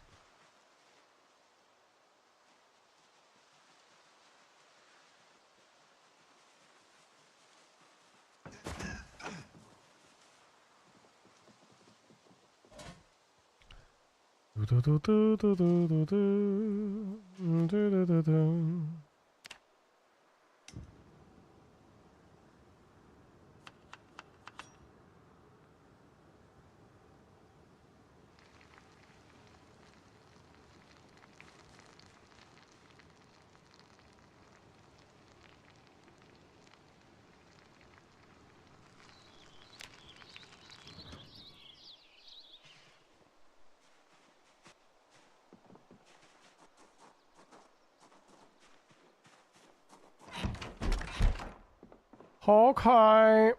Okay.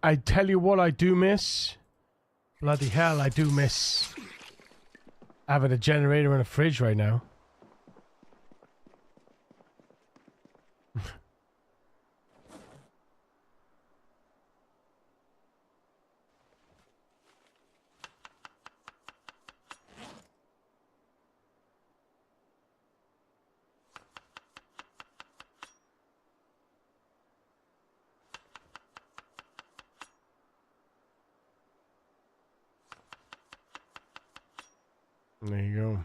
I tell you what I do miss. Bloody hell, I do miss having a generator and a fridge right now. There you go.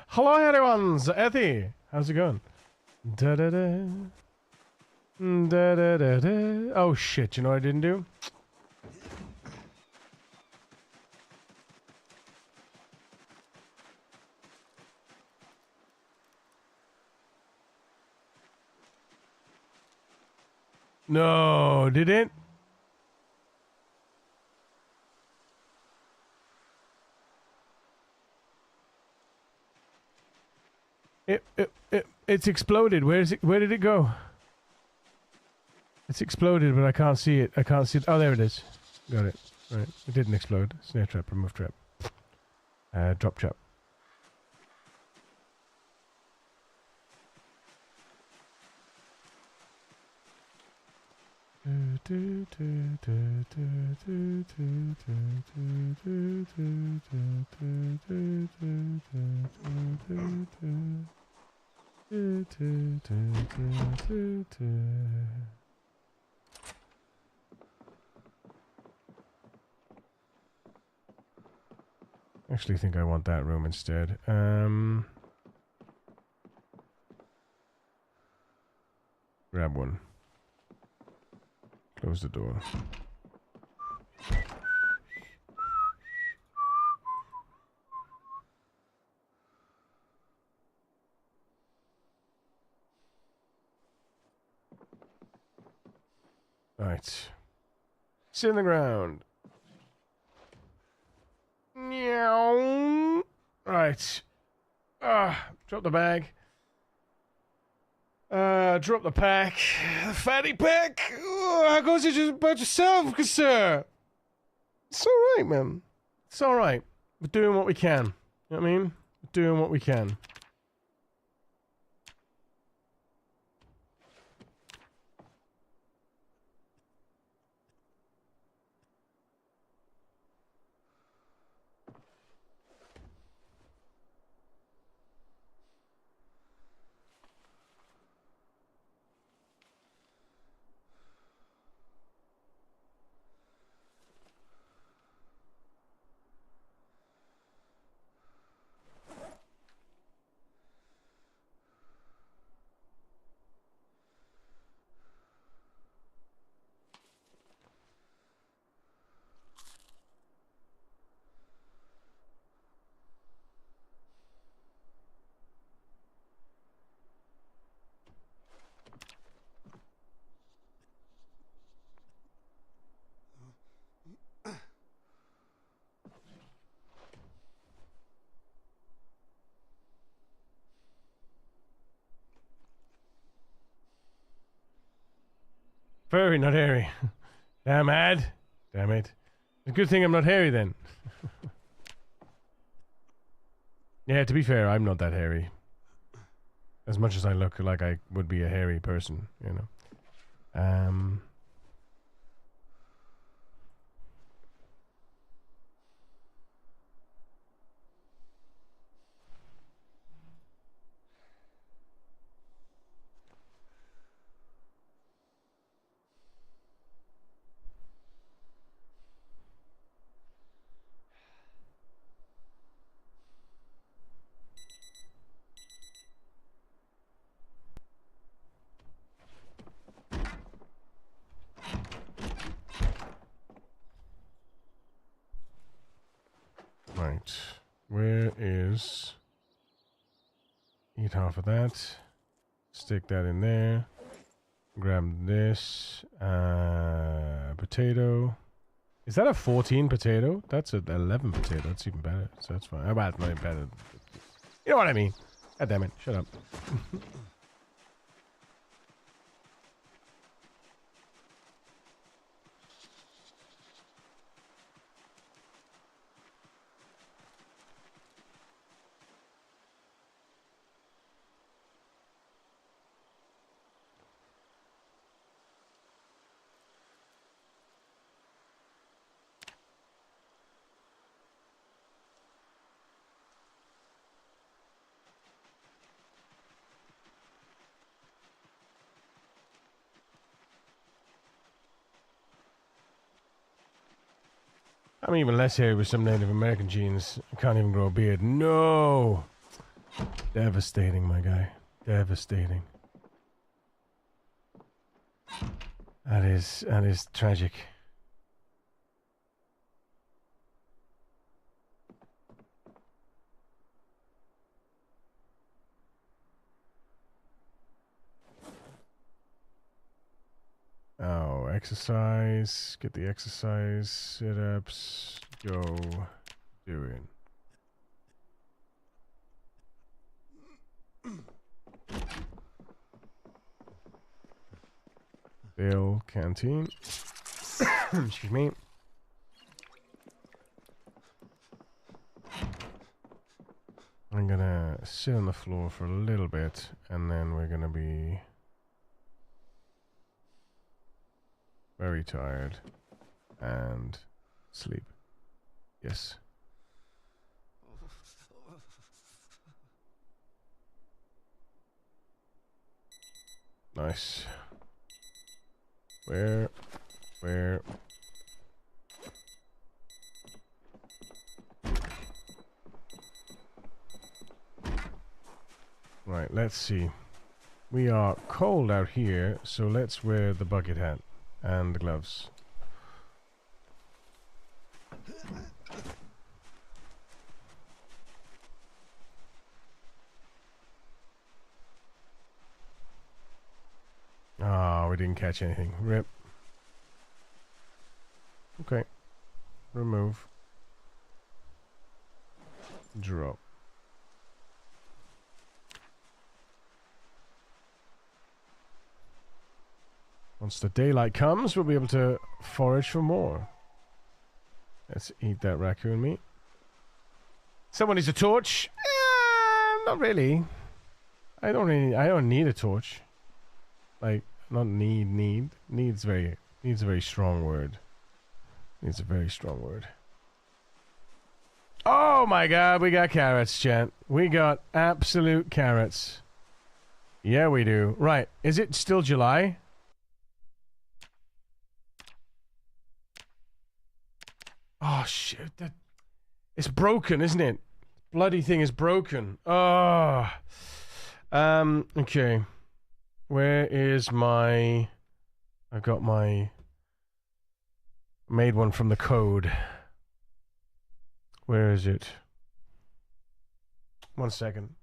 Hello everyone, Ethy. How's it going? Oh shit, you know what I didn't do? No, did it? It's exploded. Where is it? Where did it go? It's exploded, but I can't see it. I can't see it. Oh, there it is. Got it. Right. It didn't explode. Snare trap, remove trap. Drop trap. Actually think I want that room instead. Grab one. Close the door. Right. Sit in the ground. Meow. Right. Drop the bag. Drop the pack. The fatty pack. How goes it about yourself, sir? It's alright, man. It's alright. We're doing what we can. You know what I mean? We're doing what we can. Furry, not hairy. Damn ad. Damn it. It's a good thing I'm not hairy then. Yeah, to be fair, I'm not that hairy. As much as I look like I would be a hairy person, you know. Right. Where is... Eat half of that. Stick that in there. Grab this. Potato. Is that a 14 potato? That's an 11 potato. That's even better. So that's fine. Well, it's not even better. You know what I mean. God damn it. Shut up. I'm even less hairy with some Native American genes. I can't even grow a beard. No! Devastating, my guy. Devastating. That is tragic. Oh, exercise. Get the exercise sit-ups. Go do it. Bill canteen. Excuse me. I'm gonna sit on the floor for a little bit, and then we're gonna be very tired and sleep. Yes. Nice. Where? Right, let's see. We are cold out here, so let's wear the bucket hat and the gloves. Ah, we didn't catch anything. Rip. Okay. Remove. Drop. Once the daylight comes, we'll be able to forage for more. Let's eat that raccoon meat. Someone needs a torch? Not really. I don't need a torch. Like, not need. Needs a very strong word. Needs a very strong word. Oh my god, we got carrots, chat. We got absolute carrots. Yeah, we do. Right, is it still July? Oh shit, it's broken, isn't it? Bloody thing is broken. Oh. Okay. Where is my... I've got my... Made one from the code. Where is it? 1 second.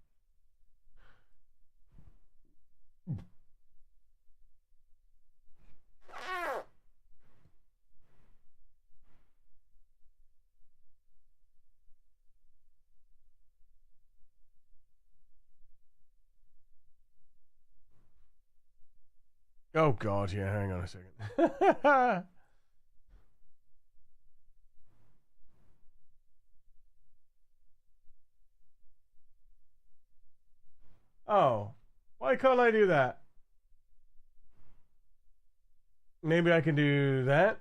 Oh God, yeah. Hang on a second. Oh, why can't I do that? Maybe I can do that,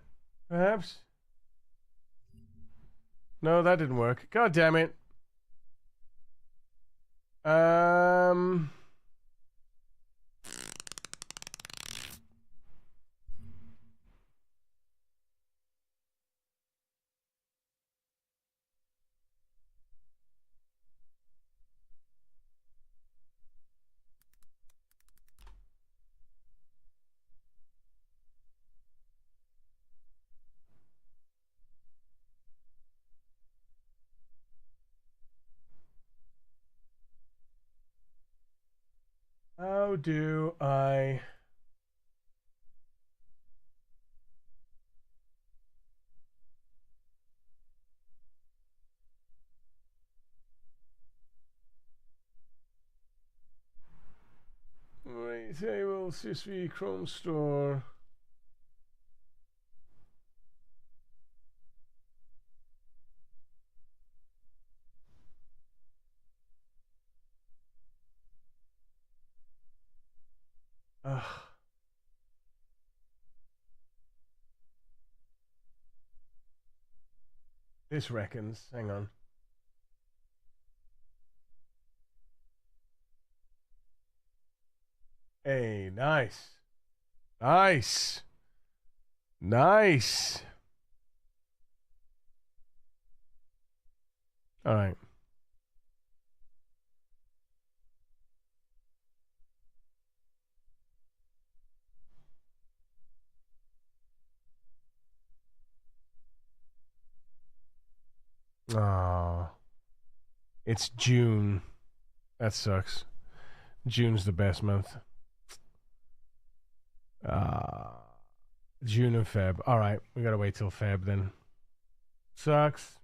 perhaps. No, that didn't work. God damn it. How do I... Table, CSV, Chrome Store. Ugh. This reckons. Hang on. Hey, nice. Nice. Nice. All right. Oh, it's June. That sucks. June's the best month. June and Feb. All right, we gotta wait till Feb then. Sucks.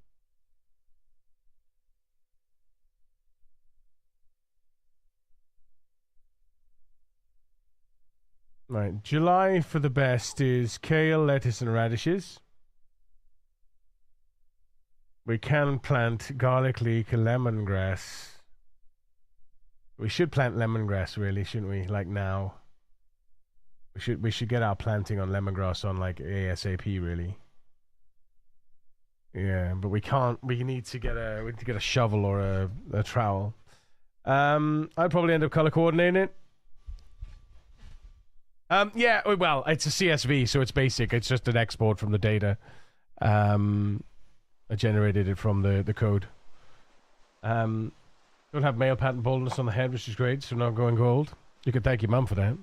Right, July for the best is kale, lettuce, and radishes. We can plant garlic, leek, lemongrass. We should plant lemongrass, really, shouldn't we? Like now. We should get our planting on lemongrass on like ASAP, really. Yeah, but we can't. We need to get a shovel or a trowel. I'd probably end up color coordinating it. Yeah, well, it's a CSV, so it's basic. It's just an export from the data. I generated it from the code. Don't have male pattern baldness on the head, which is great, so not going gold. You can thank your mum for that.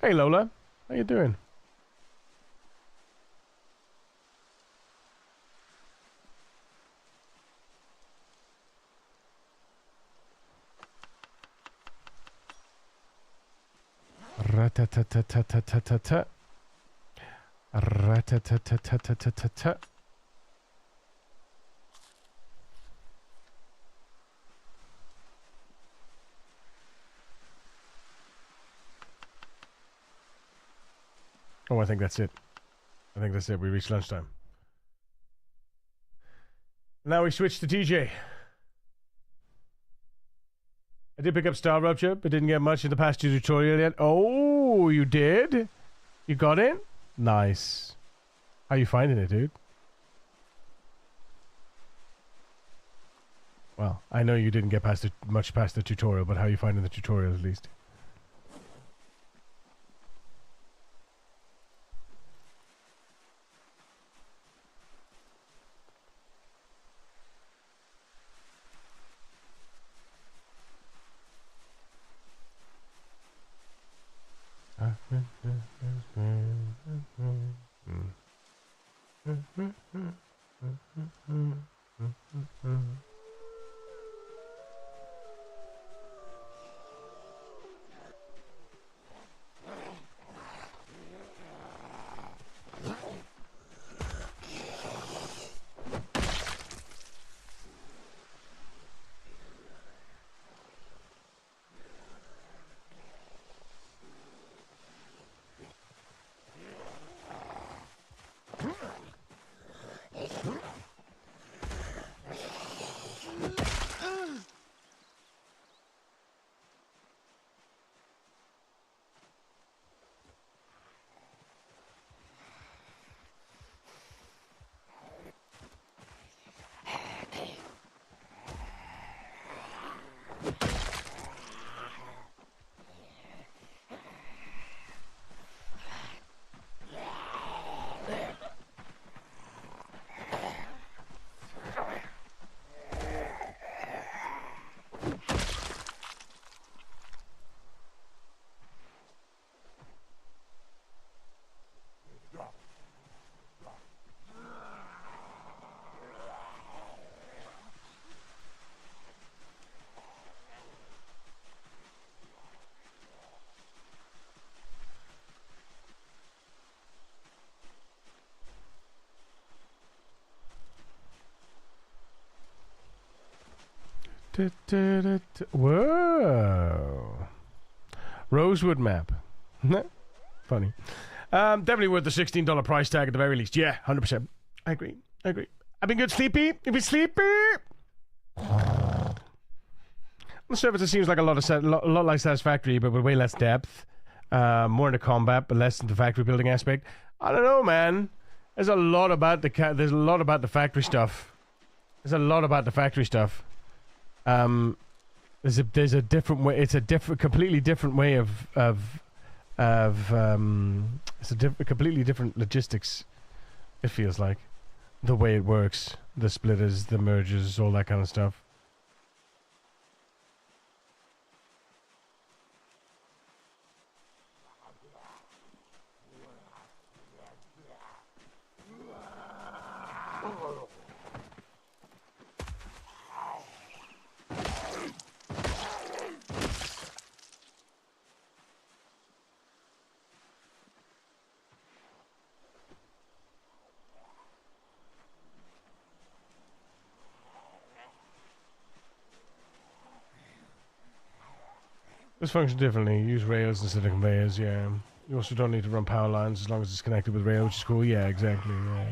Hey Lola, how you doing? Ratatatatatatatata. Ratatatatatatatata. Oh, I think that's it. I think that's it. We reached lunchtime. Now we switch to TJ. I did pick up Star Rupture, but didn't get much in the past tutorial yet. Oh, you did? You got it? Nice. How you finding it, dude? Well, I know you didn't get much past the tutorial, but how you finding the tutorial at least? Whoa. Rosewood map. Funny. Definitely worth the $16 price tag at the very least. Yeah, 100%. I agree. I've been good sleepy. You been sleepy? On the surface, it seems like a lot like Satisfactory, but with way less depth. More into combat, but less into factory building aspect. I don't know, man. There's a lot about the factory stuff. There's a different way. It's a completely different way completely different logistics. It feels like the way it works, the splitters, the mergers, all that kind of stuff. This functions differently. Use rails instead of conveyors, yeah. You also don't need to run power lines as long as it's connected with rail, which is cool. Yeah, exactly, yeah.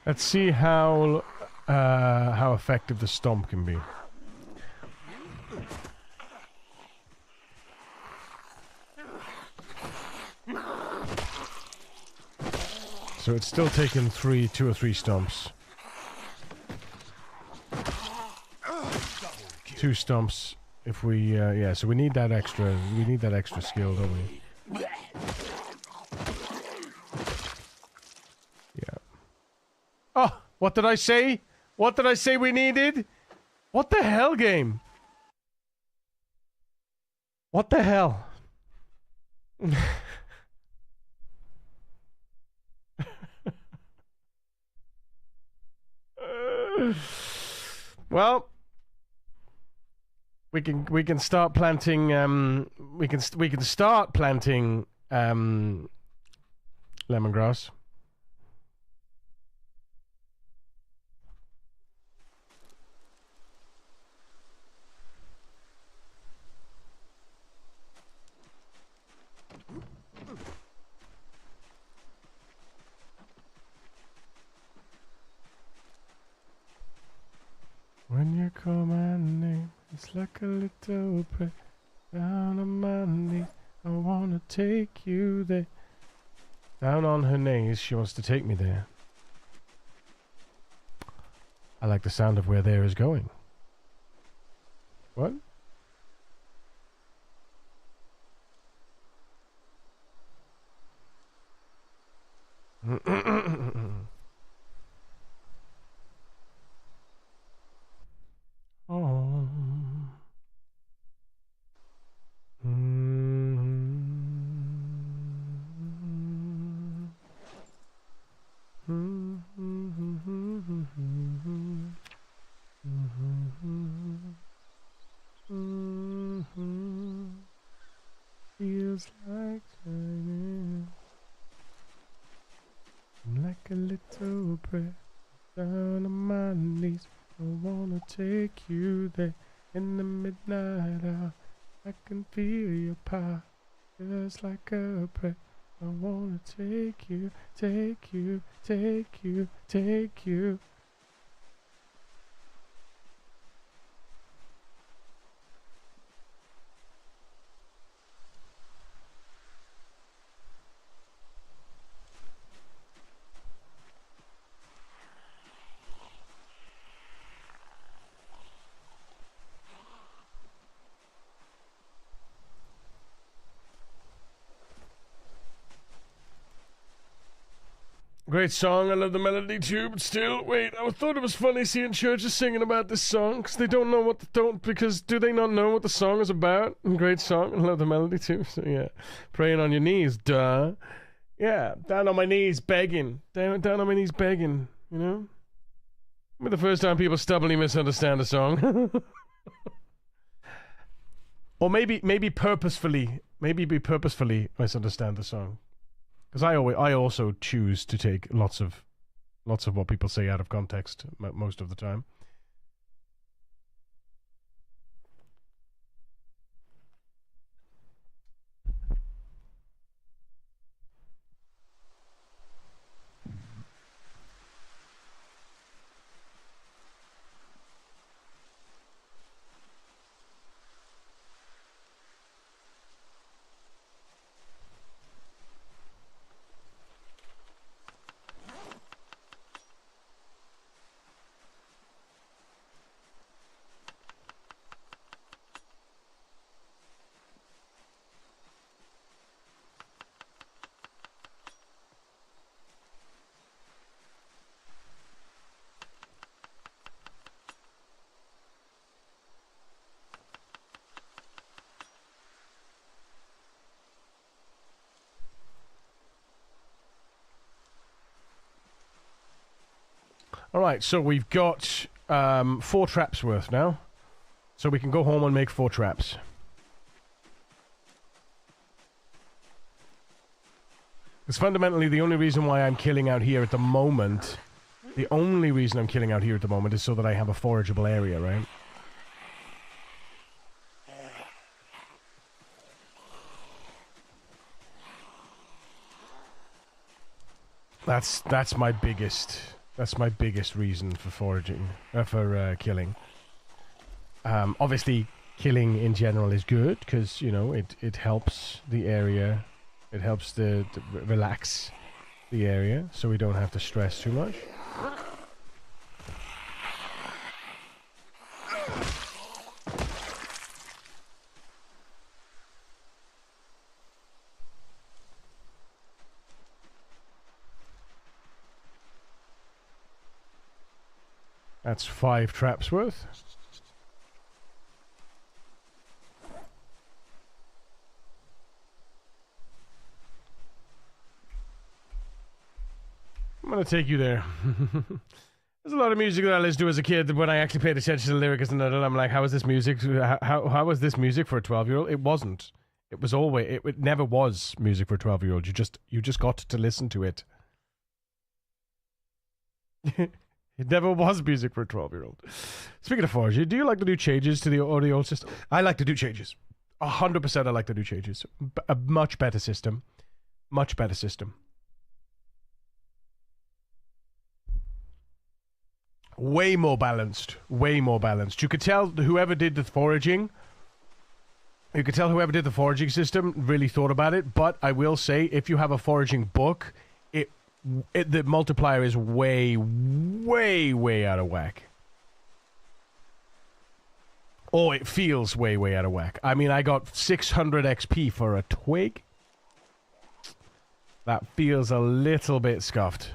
Let's see how effective the stomp can be. So it's still taking 2 or 3 stomps. 2 stomps if we yeah, so we need that extra skill, don't we? Oh, what did I say? What did I say we needed? What the hell, game? What the hell? Well, we can start planting we can start planting lemongrass. When you call my name, it's like a little prayer down on my knees. I wanna take you there. Down on her knees, she wants to take me there. I like the sound of where there is going. What? Oh. Feels like turning like a little breath down on my knees. I wanna take you there in the midnight hour. I can feel your power just like a breath. I wanna take you, take you, take you, take you. Great song, I love the melody too, but still, wait, I thought it was funny seeing churches singing about this song, because they don't know what do they not know what the song is about? Great song, I love the melody too, so yeah. Praying on your knees, duh. Yeah, down on my knees begging, down on my knees begging, you know? I mean, the first time people stubbornly misunderstand a song. Or maybe purposefully misunderstand the song. Because I also choose to take lots of what people say out of context most of the time. Alright, so we've got 4 traps worth now. So we can go home and make 4 traps. Because fundamentally the only reason why I'm killing out here at the moment... The only reason I'm killing out here at the moment is so that I have a forageable area, right? That's my biggest... That's my biggest reason for foraging, for killing. Obviously, killing in general is good because you know it helps the area, it helps to relax the area, so we don't have to stress too much. That's 5 traps worth. I'm gonna take you there. There's a lot of music that I listened to as a kid that when I actually paid attention to the lyrics and I'm like, how is this music? How was this music for a 12-year-old? It wasn't. It was always. It never was music for a 12-year-old. You just got to listen to it. It never was music for a 12-year-old. Speaking of foraging, do you like to do changes to the audio system? I like to do changes. 100% I like to do changes. A much better system. Much better system. Way more balanced. Way more balanced. You could tell whoever did the foraging... You could tell whoever did the foraging system really thought about it, but I will say, if you have a foraging book... the multiplier is way, way, way out of whack. Oh, it feels way, way out of whack. I mean, I got 600 XP for a twig. That feels a little bit scuffed.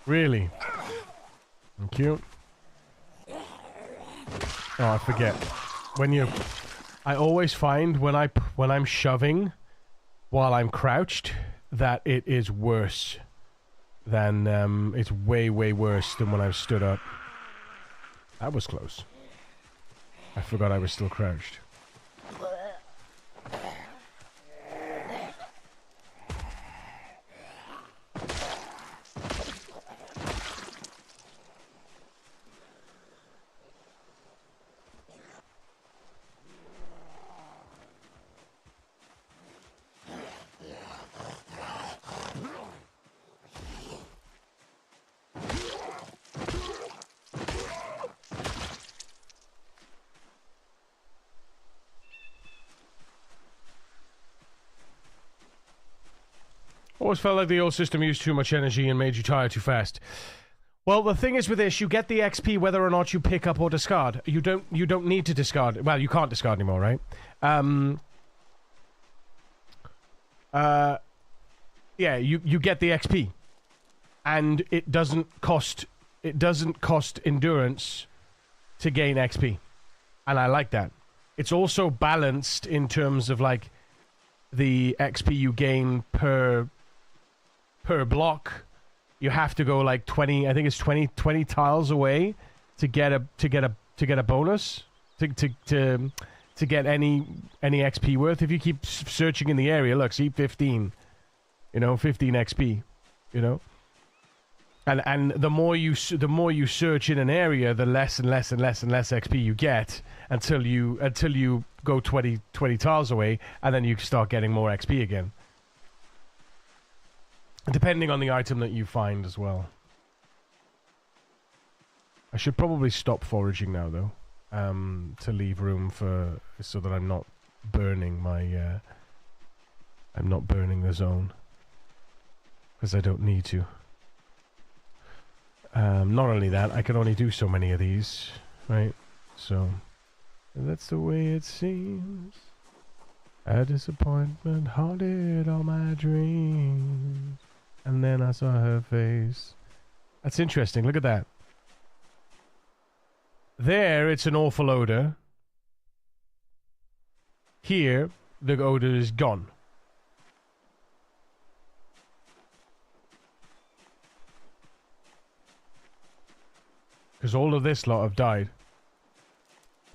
Really? Thank you. Oh, I forget. I always find when I'm shoving while I'm crouched that it is worse than it's way, way worse than when I've stood up. That was close. I forgot I was still crouched. Always felt like the old system used too much energy and made you tired too fast. Well, the thing is with this, you get the XP whether or not you pick up or discard. You don't need to discard. Well, you can't discard anymore, right? Yeah, you get the XP, and it doesn't cost endurance to gain XP, and I like that. It's also balanced in terms of like the XP you gain per block. You have to go like 20, I think it's 20 tiles away to get a bonus to get any XP worth. If you keep searching in the area, look, see 15, 15 XP, and the more you search in an area, the less and less and less and less XP you get until you go 20 tiles away, and then you start getting more XP again. Depending on the item that you find as well. I should probably stop foraging now, though, to leave room so that I'm not burning my. I'm not burning the zone because I don't need to. Not only that, I can only do so many of these, right? So that's the way it seems. A disappointment haunted all my dreams. And then I saw her face. That's interesting. Look at that. There, it's an awful odor. Here, the odor is gone. Because all of this lot have died.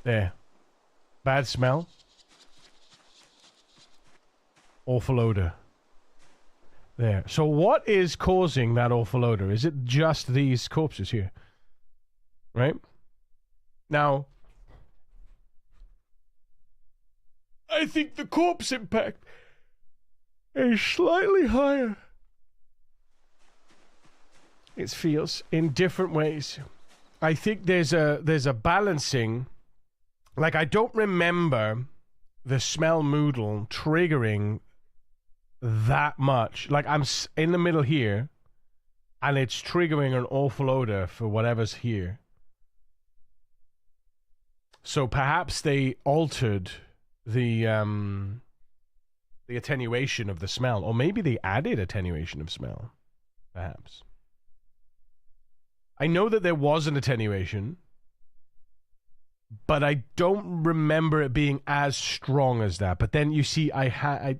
There. Bad smell. Awful odor. There. So what is causing that awful odor? Is it just these corpses here? Right? Now, I think the corpse impact is slightly higher. It feels in different ways. I think there's a balancing. Like, I don't remember the smell moodle triggering that much. Like, I'm in the middle here, and it's triggering an awful odor for whatever's here. So perhaps they altered the attenuation of the smell, or maybe they added attenuation of smell. Perhaps. I know that there was an attenuation, but I don't remember it being as strong as that. But then you see, I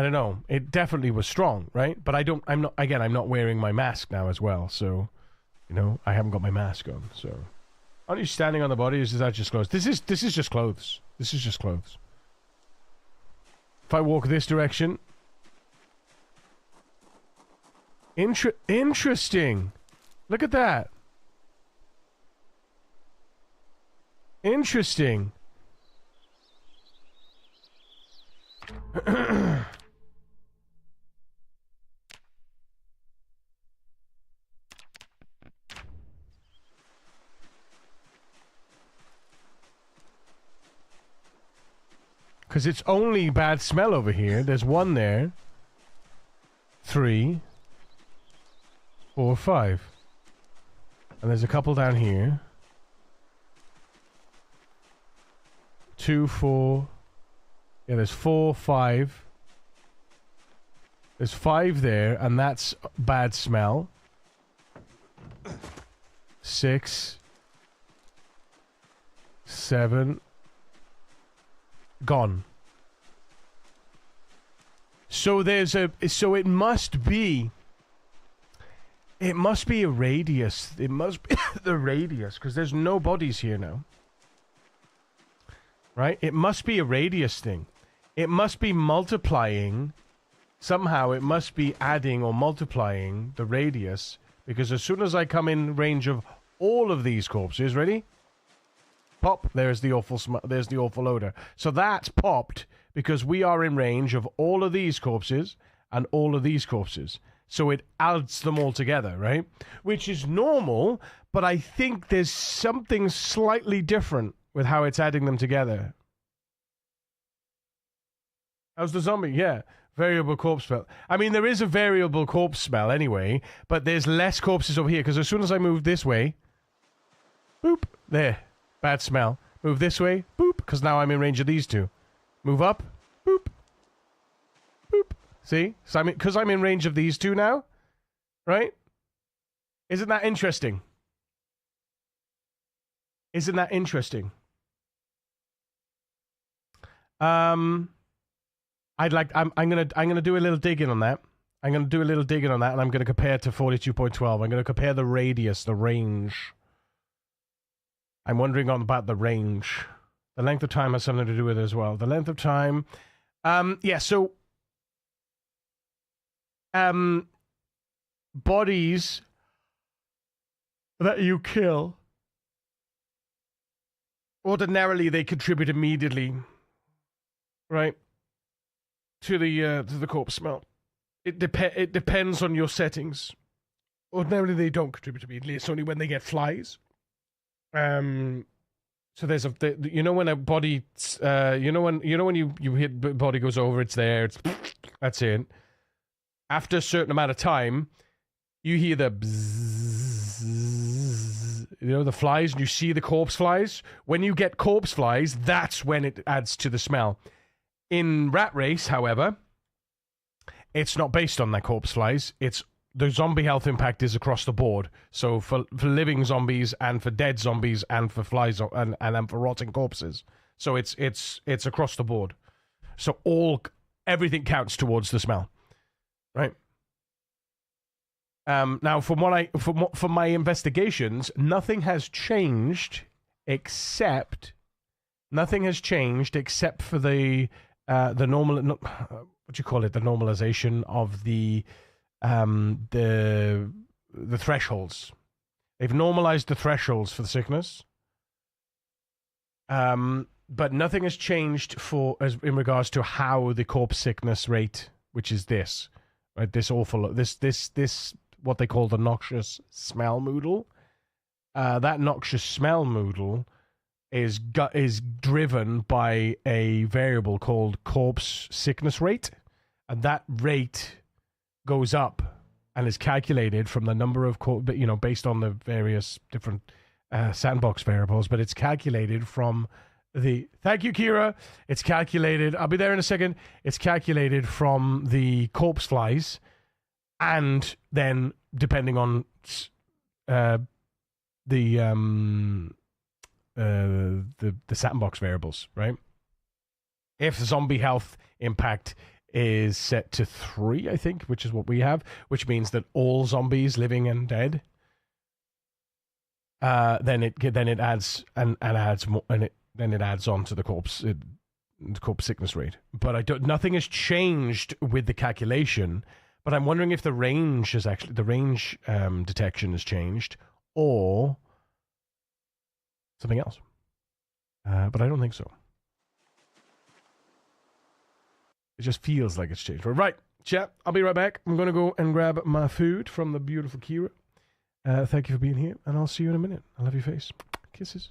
don't know. It definitely was strong, right? But I'm not wearing my mask now as well, so I haven't got my mask on. So, aren't you standing on the body? Or is that just clothes? This is just clothes. This is just clothes. If I walk this direction, interesting. Look at that. Interesting. Because it's only bad smell over here. There's 1 there. 3, 4, 5. And there's a couple down here. 2, 4. Yeah, there's 4, 5. There's 5 there, and that's bad smell. 6, 7. Gone. So it must be a radius. It must be the radius, because there's no bodies here now. Right? It must be a radius thing. It must be multiplying. Somehow it must be adding or multiplying the radius, because as soon as I come in range of all of these corpses, ready? Pop, there's the awful odor. So that's popped because we are in range of all of these corpses and all of these corpses. So it adds them all together, right? Which is normal, but I think there's something slightly different with how it's adding them together. How's the zombie? Yeah. Variable corpse smell. I mean, there is a variable corpse smell anyway, but there's less corpses over here, because as soon as I move this way, boop, there, bad smell. Move this way, boop, because now I'm in range of these two. Move up, boop, boop. See? So because I'm in range of these two now, right? Isn't that interesting? Isn't that interesting? I'm gonna do a little digging on that. I'm gonna do a little digging on that, and I'm gonna compare it to 42.12. I'm gonna compare the radius, the range. I'm wondering about the range. The length of time has something to do with it as well. The length of time. Yeah. So, bodies that you kill, ordinarily they contribute immediately, right? To the corpse smell. It depends on your settings. Ordinarily they don't contribute immediately. It's only when they get flies. So there's you know when a body you know when you hit body goes over, it's there, that's it. After a certain amount of time, you hear the bzzz, you know, the flies, and you see the corpse flies. When you get corpse flies, that's when it adds to the smell. In Rat Race, however, it's not based on that corpse flies. It's the zombie health impact is across the board. So for living zombies and for dead zombies and for flies and then for rotting corpses. So it's across the board. So everything counts towards the smell, right? Now, from my investigations, nothing has changed except for the normal, what do you call it? The normalization of the thresholds. They've normalized the thresholds for the sickness. But nothing has changed in regards to how the corpse sickness rate, which is this, right? This what they call the noxious smell moodle. That noxious smell moodle is driven by a variable called corpse sickness rate, and that rate goes up and is calculated from the number of based on the various different sandbox variables, but it's calculated from thank you, Kira. It's calculated, I'll be there in a second. It's calculated from the corpse flies, and then depending on the sandbox variables, right? If zombie health impact is set to 3, I think, which is what we have, which means that all zombies, living and dead, then it adds and adds more, and then it adds on to the corpse sickness rate. But nothing has changed with the calculation. But I'm wondering if the range detection has changed or something else. But I don't think so. It just feels like it's changed. Right, chat. I'll be right back. I'm going to go and grab my food from the beautiful Kira. Thank you for being here, and I'll see you in a minute. I love your face. Kisses.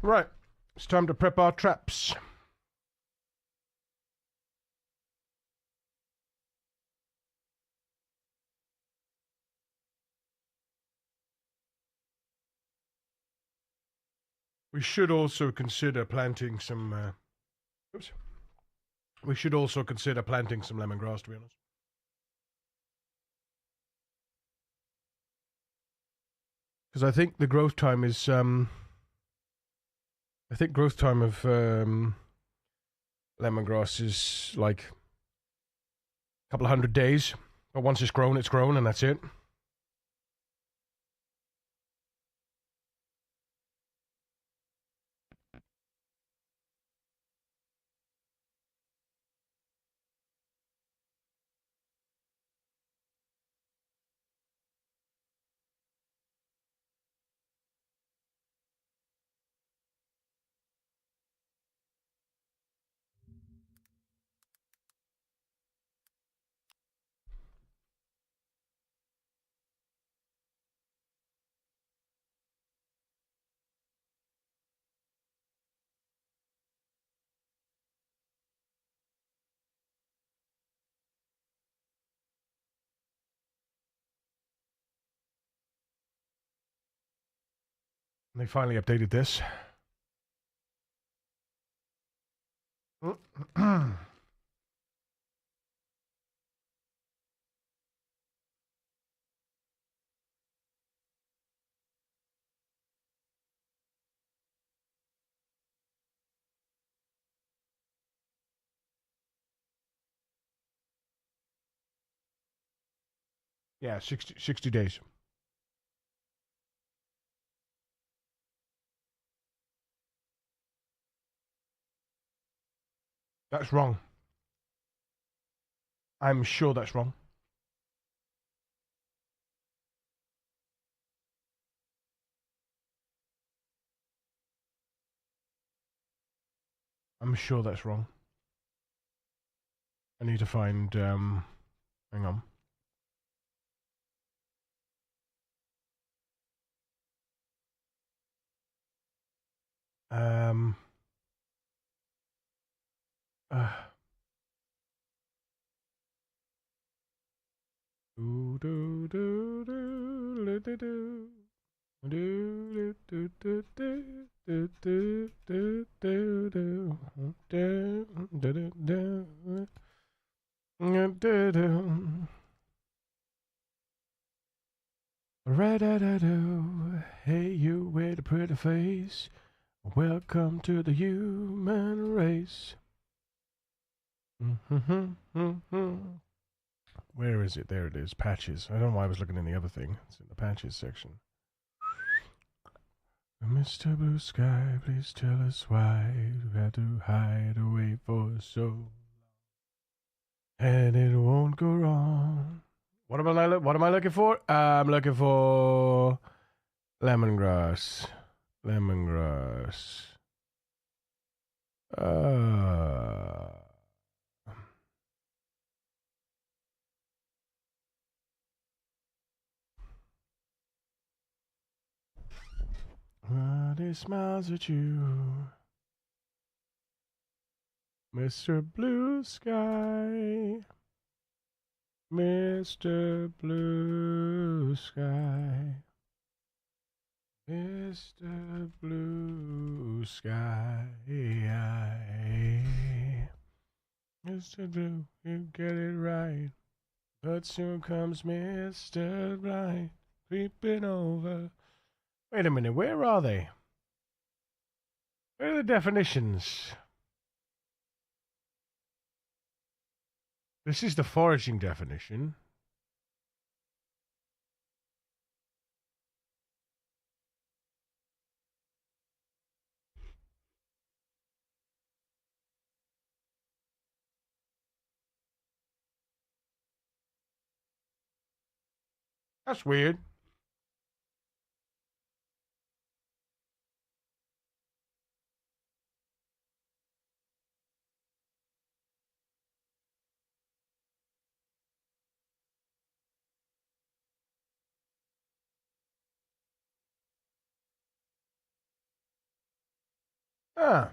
Right. It's time to prep our traps. We should also consider planting some... oops. We should also consider planting some lemongrass, to be honest. Because I think the growth time is... I think growth time of lemongrass is like a couple of 100 days. But once it's grown, and that's it. And they finally updated this. Yeah, 60 days. That's wrong. I'm sure that's wrong. I'm sure that's wrong. I need to find, hang on. Um, uh, do, do, do, do, do, do. Do, do, do, do, do, do, do, do, do, do, do, do, do, do. Ra-da-da-do. Hey, you with a pretty face. Welcome to the human race. Where is it? There it is. Patches. I don't know why I was looking in the other thing. It's in the patches section. Mr. Blue Sky, please tell us why you had to hide away for so long. And it won't go wrong. What am I looking for? I'm looking for lemongrass. Lemongrass. He smiles at you, Mr. Blue Sky. Mr. Blue Sky. Mr. Blue Sky. Mr. Blue, you get it right. But soon comes Mr. Blind creeping over. Wait a minute, where are they? Where are the definitions? This is the foraging definition. That's weird. Ah.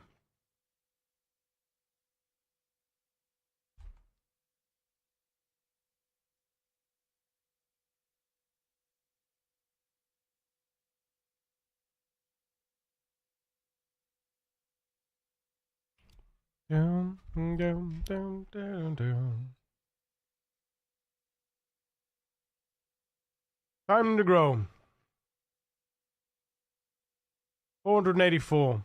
Down, down, down, down, down. Time to grow. 484.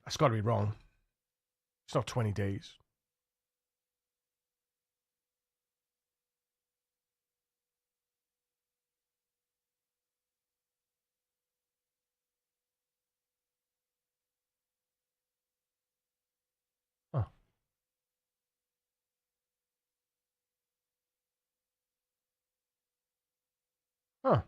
That's got to be wrong. It's not 20 days. Huh. Huh.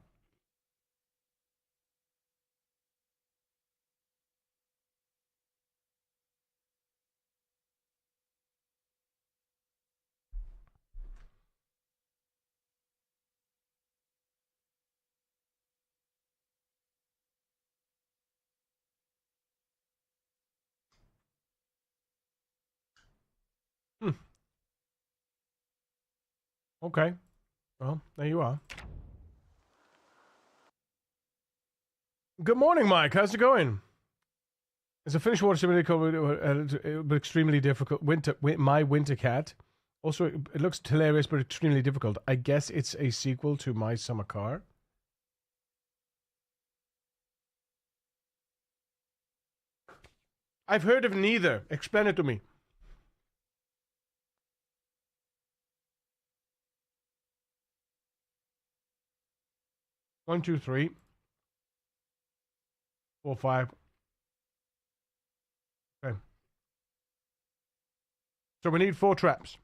Hmm. Okay. Well, there you are. Good morning, Mike. How's it going? It's a Finnish water simulator called but extremely difficult. My Winter Cat. Also, it looks hilarious, but extremely difficult. I guess it's a sequel to My Summer Car. I've heard of neither. Explain it to me. 1, 2, 3, 4, 5. Okay. So we need 4 traps.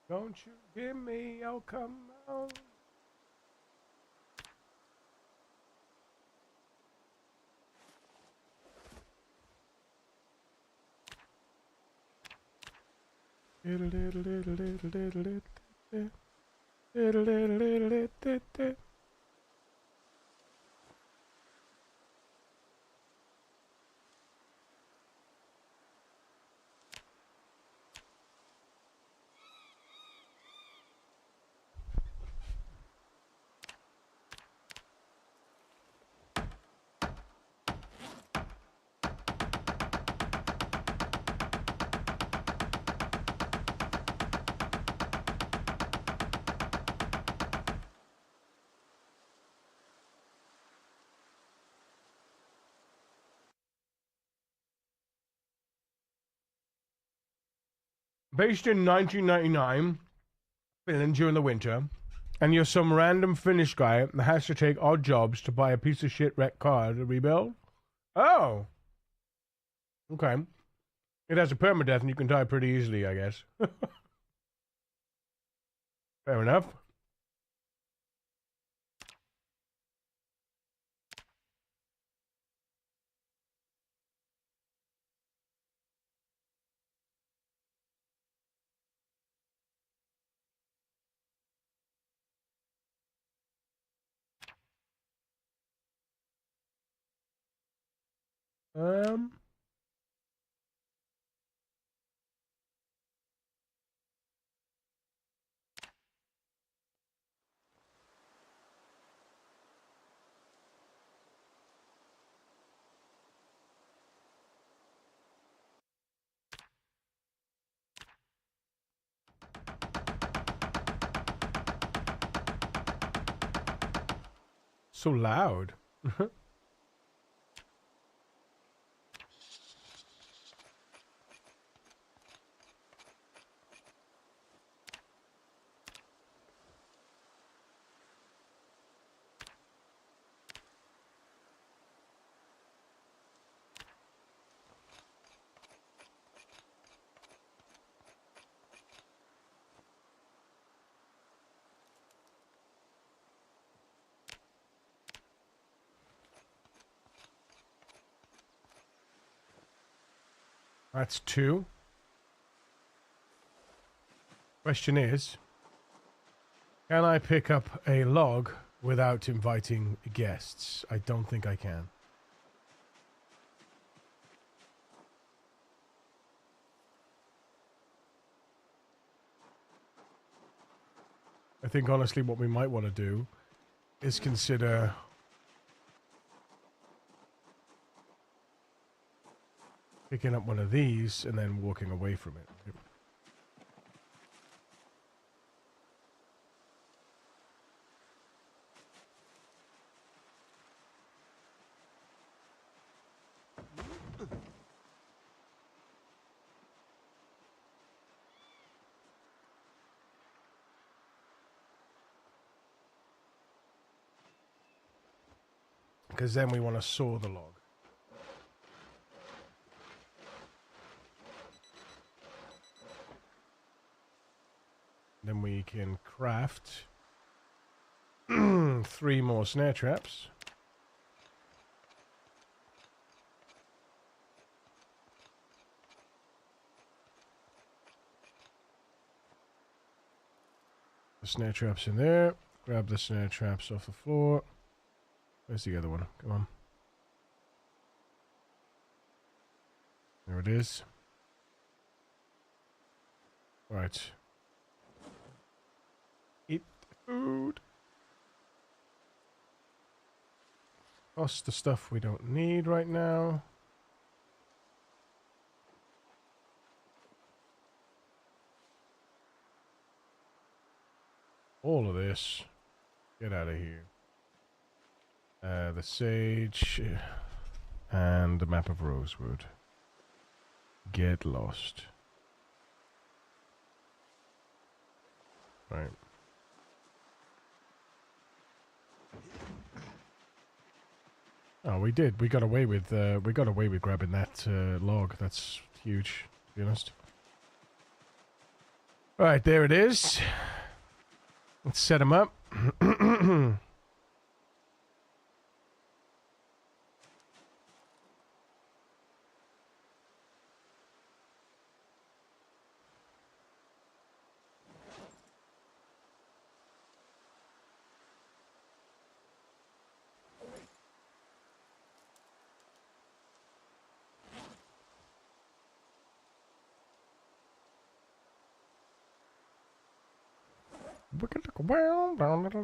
Don't you give me, I'll come out. Based in 1999, Finland during the winter, and you're some random Finnish guy that has to take odd jobs to buy a piece of shit wrecked car to rebuild? Oh. Okay. It has a permadeath and you can die pretty easily, I guess. Fair enough. Um. So loud. That's 2. Question is, can I pick up a log without inviting guests? I don't think I can. I think honestly what we might want to do is consider picking up one of these and then walking away from it. Because then we want to saw the log. Then we can craft 3 more snare traps. The snare traps in there. Grab the snare traps off the floor. Where's the other one? Come on. There it is. Right. Eat food. Toss the stuff we don't need right now. All of this. Get out of here. The sage and the map of Rosewood. Get lost. Right. Oh, we did. We got away with grabbing that log. That's huge, to be honest. All right, there it is. Let's set them up. We can look around. Da da da.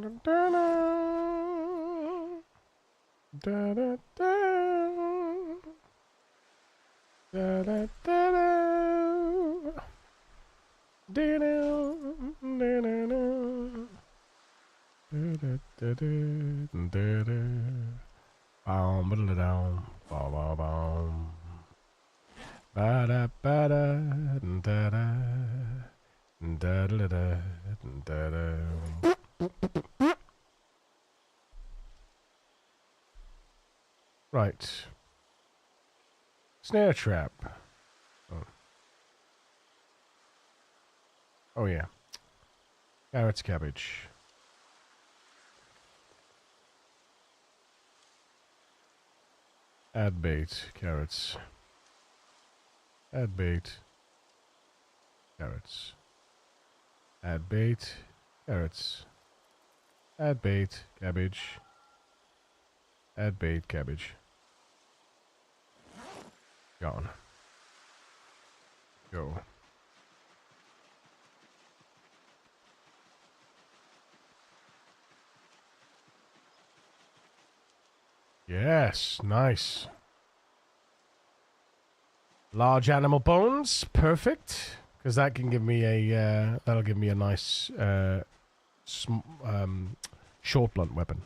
Da da da da. Da da da da da da da. Bum ba da bum bum bum. Ba da ba da da da. Da da da da da. Right. Snare trap. Oh yeah. Carrots, cabbage. Add bait, carrots. Add bait, carrots. Add bait, carrots. Add bait, cabbage. Add bait, cabbage. Gone. Go. Yes, nice. Large animal bones, perfect. Because that can give me a, that'll give me a nice, short blunt weapon.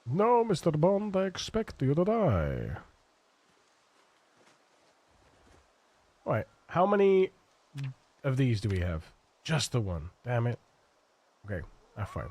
No, Mr. Bond, I expect you to die. Right, how many of these do we have? Just the one. Damn it. Okay, that's fine.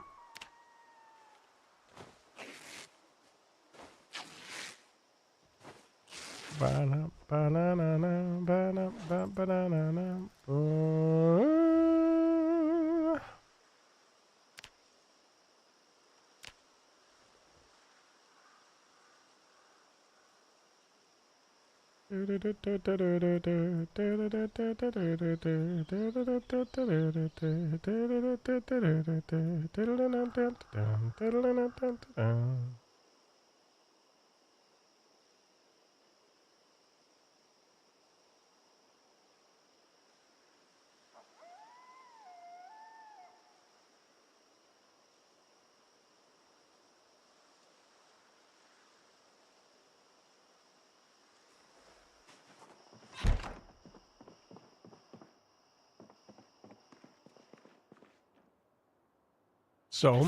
So,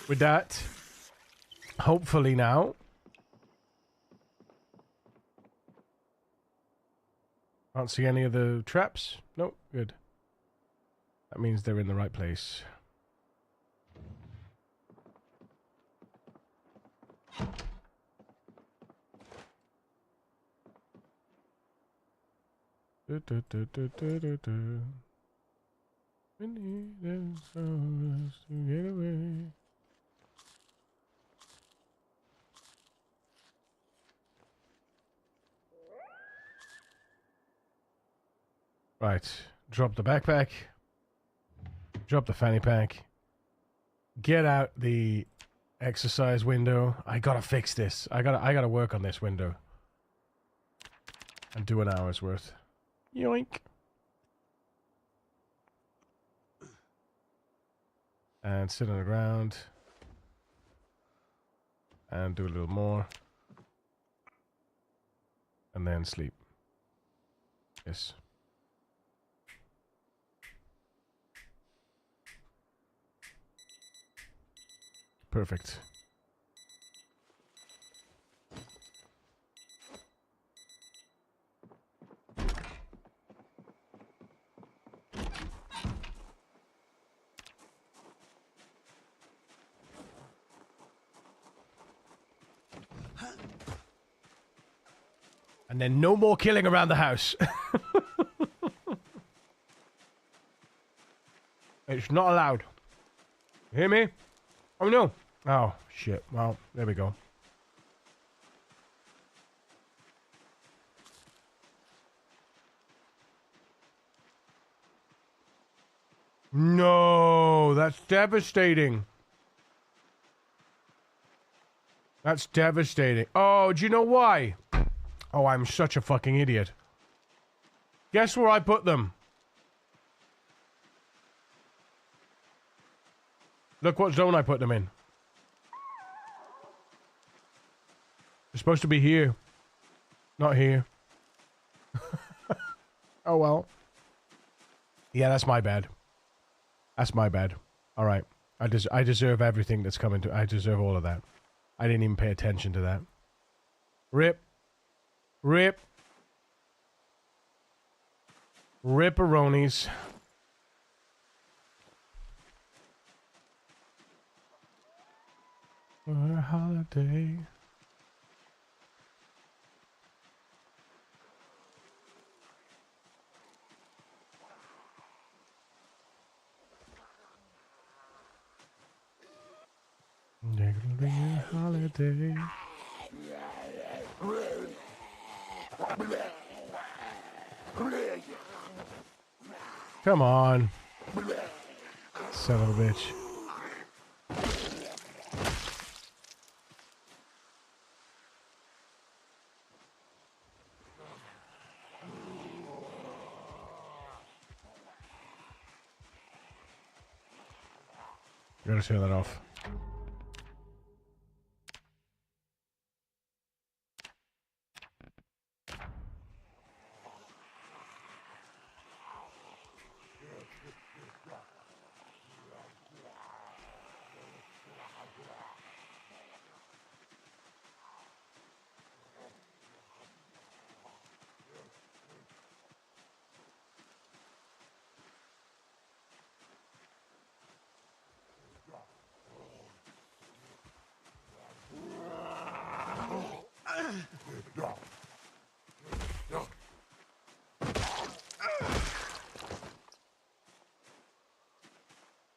with that, hopefully now, can't see any of the traps. Nope, good. That means they're in the right place. We need them songs to get away. Right, drop the backpack. Drop the fanny pack. Get out the exercise window. I gotta fix this. I gotta work on this window. And do an hour's worth. Yoink. And sit on the ground. And do a little more. And then sleep. Yes. Perfect. And then no more killing around the house. It's not allowed. You hear me? Oh no. Oh shit. Well, there we go. No, that's devastating. That's devastating. Oh, do you know why? Oh, I'm such a fucking idiot. Guess where I put them? Look what zone I put them in. They're supposed to be here. Not here. Oh well. Yeah, that's my bad. That's my bad. Alright. I deserve everything that's coming to... I deserve all of that. I didn't even pay attention to that. Rip. Rip. Ripperonis. For a holiday. There gonna be a holiday. Come on. Son of a bitch. Gotta turn that off.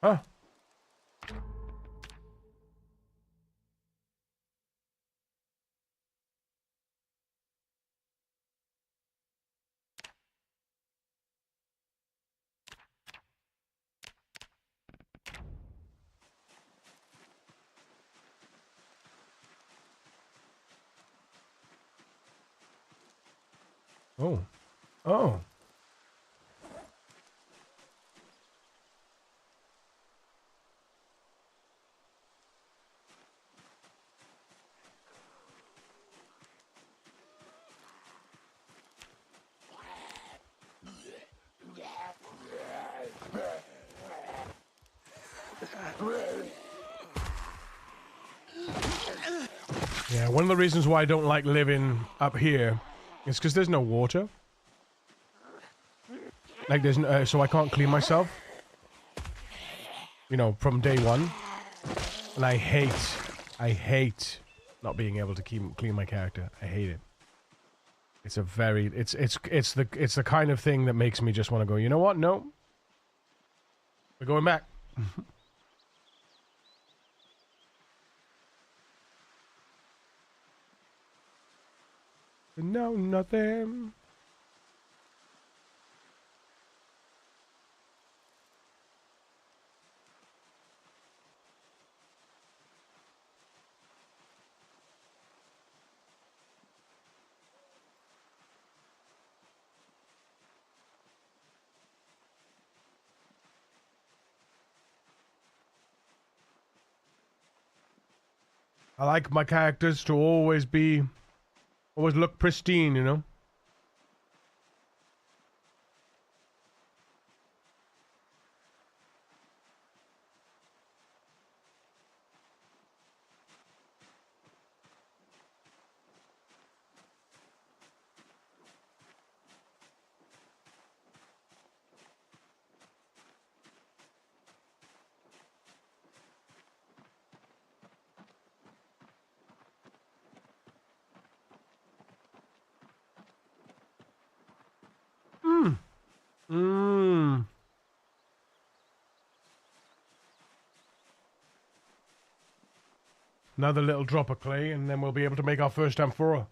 Huh? Oh. Oh. Yeah, one of the reasons why I don't like living up here is because there's no water. Like, there's no, so I can't clean myself. You know, from day one. And I hate not being able to clean my character. I hate it. It's a very, it's the kind of thing that makes me just want to go, you know what? No. We're going back. No, nothing. I like my characters to always look pristine, you know? Another little drop of clay, and then we'll be able to make our first amphora.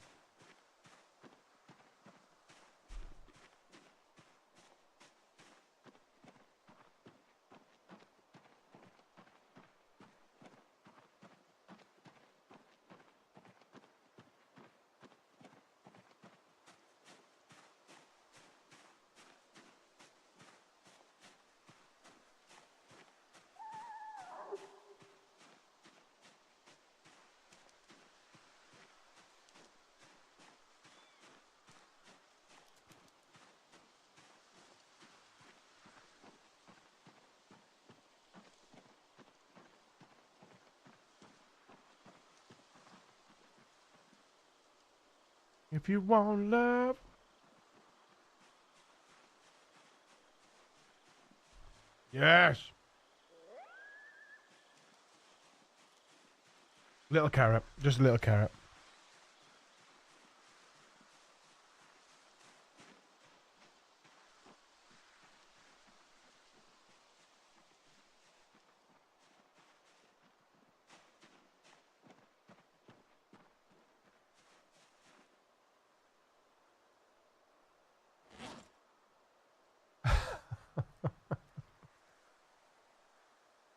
If you want love. Yes. Little carrot. Just a little carrot.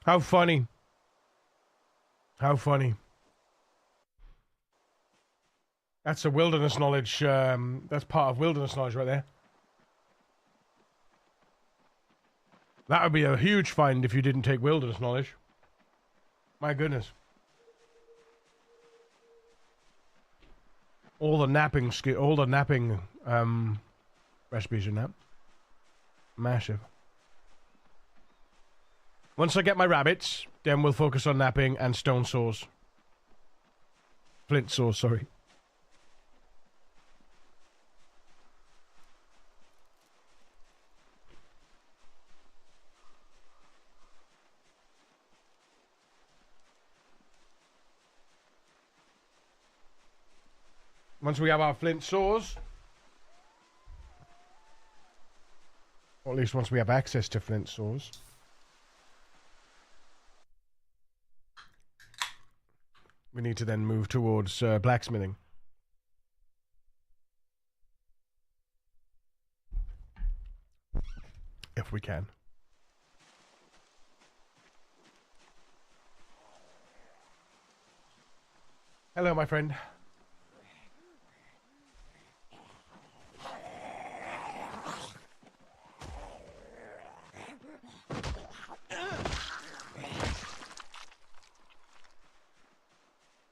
How funny. How funny. That's a wilderness knowledge, that's part of wilderness knowledge right there. That would be a huge find if you didn't take wilderness knowledge. My goodness. All the napping recipes in that. Massive. Once I get my rabbits, then we'll focus on napping and stone saws. Flint saws, sorry. Once we have our flint saws, or at least once we have access to flint saws, We need to then move towards blacksmithing. If we can. Hello, my friend.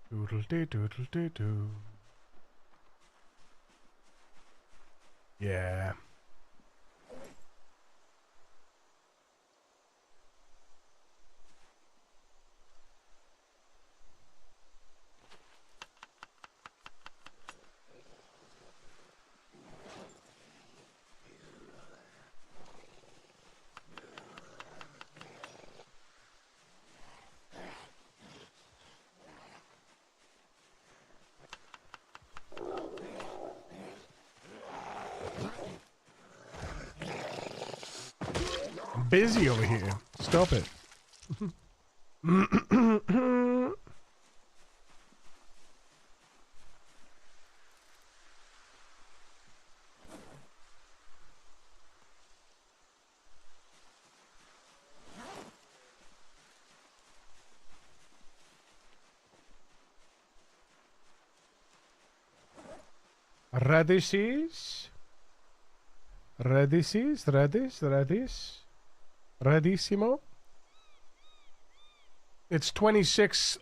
Doodle-dee-doodle-dee-doo. Yeah. Busy over here. Stop it. Radishes? Radishes? Radish? Radissimo? It's 26th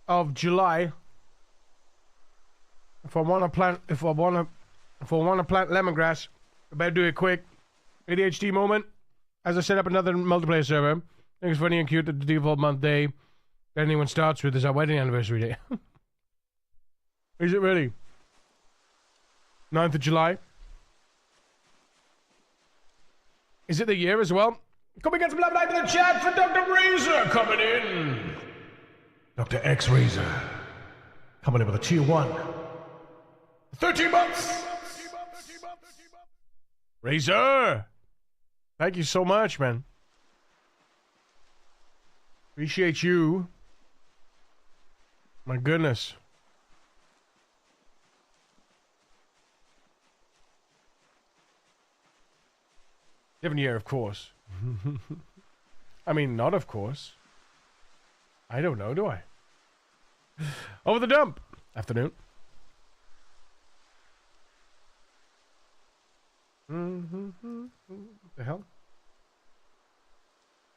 of July. If I want to plant lemongrass, I better do it quick. ADHD moment. As I set up another multiplayer server, I think it's funny and cute that the default month day that anyone starts with is our wedding anniversary day. Is it really? 9th of July? Is it the year as well? Can we get some love light in the chat for Dr. Razor coming in? Dr. X Razor coming in with a tier 1. 13 months! Razor! Thank you so much, man. Appreciate you. My goodness. Different year, of course. I mean, not of course. I don't know, do I? Over the dump. Afternoon. The hell?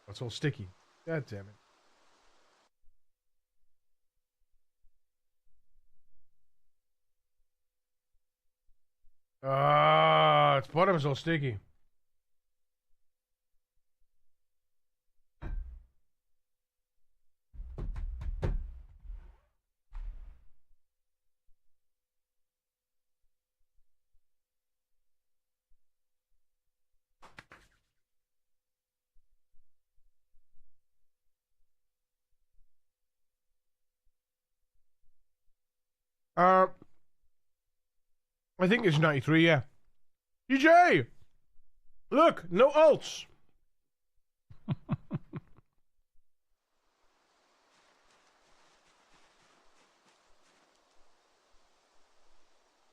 That's all sticky. God damn it. Ah, its bottom is all sticky. I think it's 93, yeah. DJ! Look, no alts!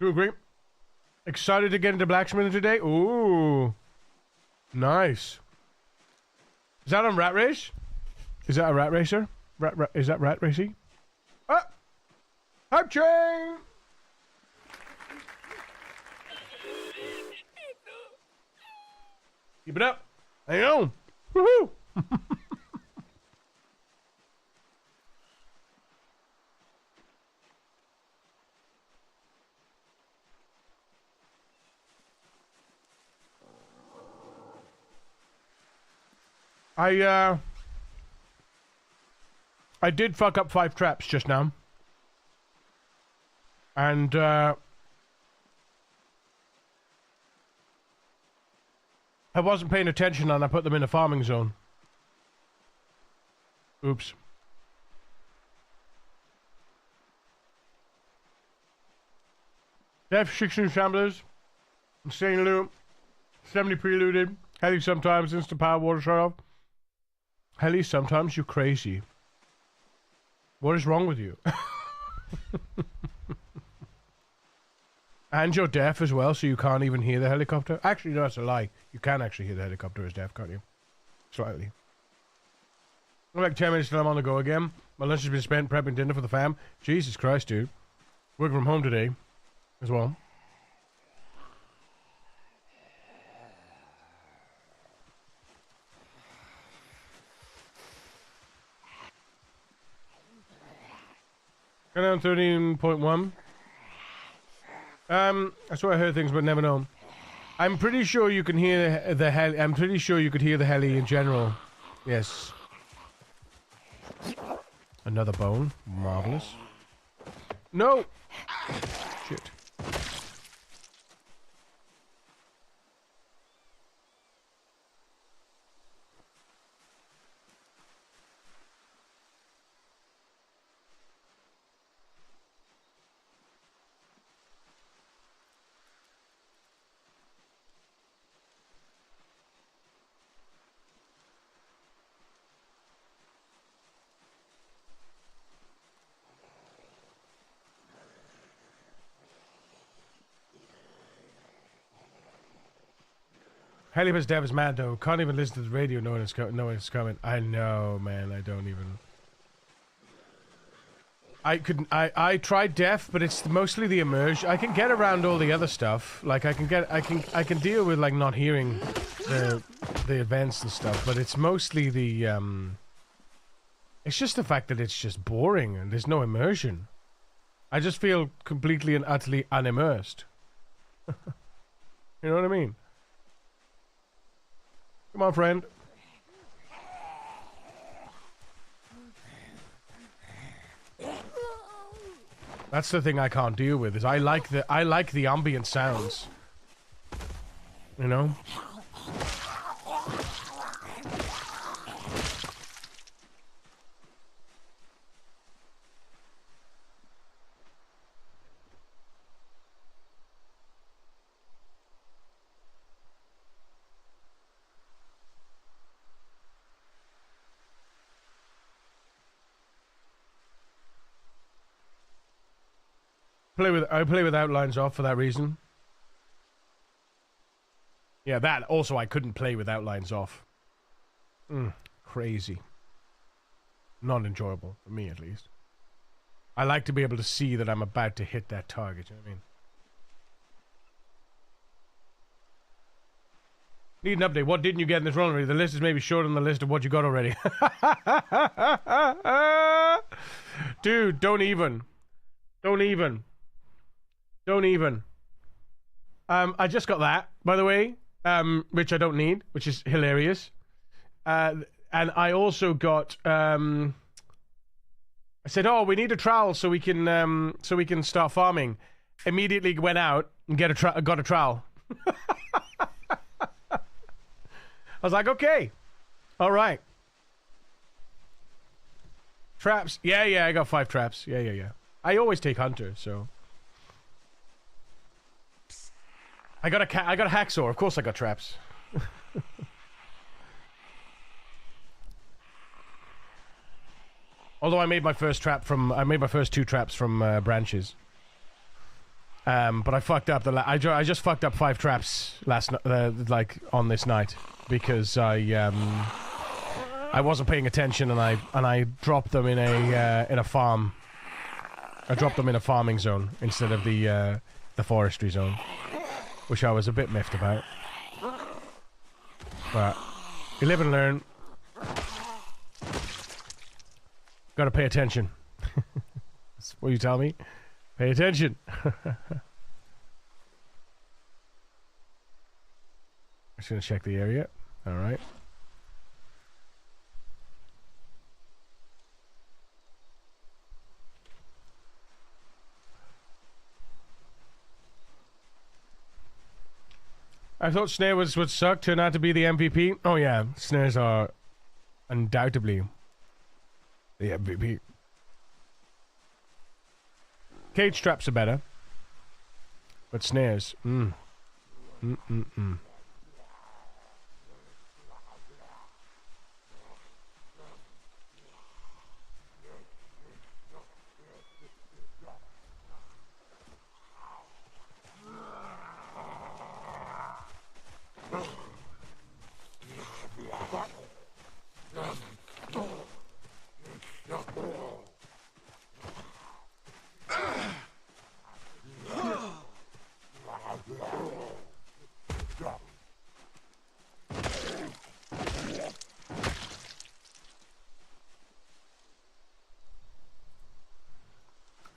You agree? Excited to get into blacksmithing today? Ooh. Nice. Is that on Rat Race? Is that a Rat Racer? Is that Rat Racing? Ah! Hype train! Keep it up. Hang on. Woohoo! I did fuck up 5 traps just now. And, I wasn't paying attention and I put them in a farming zone. Oops. Def 16 Shamblers. Insane loot. 70 preluded. Heli sometimes. Instant power water shut off. Heli sometimes you're crazy. What is wrong with you? And you're deaf as well, so you can't even hear the helicopter. Actually, no, that's a lie. You can actually hear the helicopter as deaf, can't you? Slightly. I'm like 10 minutes till I'm on the go again. My lunch has been spent prepping dinner for the fam. Jesus Christ, dude. Working from home today as well. Around 13.1. That's what I heard things, but never known. I'm pretty sure you can hear the heli. I'm pretty sure you could hear the heli in general. Yes. Another bone. Marvelous. No! Shit. Helipads Dev is mad though. Can't even listen to the radio knowing it's coming. I know, man. I don't even. I tried deaf, but it's mostly the immersion. I can get around all the other stuff. Like I can deal with like not hearing the events and stuff, but it's mostly the it's just the fact that it's just boring and there's no immersion. I just feel completely and utterly unimmersed. You know what I mean? Come on, friend. That's the thing I can't deal with. Is I like the ambient sounds. You know? I play with outlines off for that reason. Yeah, that also I couldn't play with outlines off. Crazy. Not enjoyable for me, at least. I like to be able to see that I'm about to hit that target. You know what I mean? Need an update. What didn't you get in this run already? The list is maybe shorter than the list of what you got already. Dude, don't even. Don't even. Don't even. I just got that, by the way, which I don't need, which is hilarious. And I also got. I said, "Oh, we need a trowel so we can start farming." Immediately went out and got a trowel. I was like, "Okay, all right." Traps, yeah. I got 5 traps. Yeah. I always take hunter, so. I got a hacksaw. Of course, I got traps. Although I made my first 2 traps from branches. But I fucked up I just fucked up 5 traps last like on this night because I wasn't paying attention and I dropped them in a farm. I dropped them in a farming zone instead of the forestry zone. Which I was a bit miffed about. But you live and learn. Gotta pay attention. That's what you tell me. Pay attention. Just gonna check the area. Alright. I thought snare would suck, turned out to be the MVP. Oh yeah, snares are undoubtedly the MVP. Cage traps are better, but snares,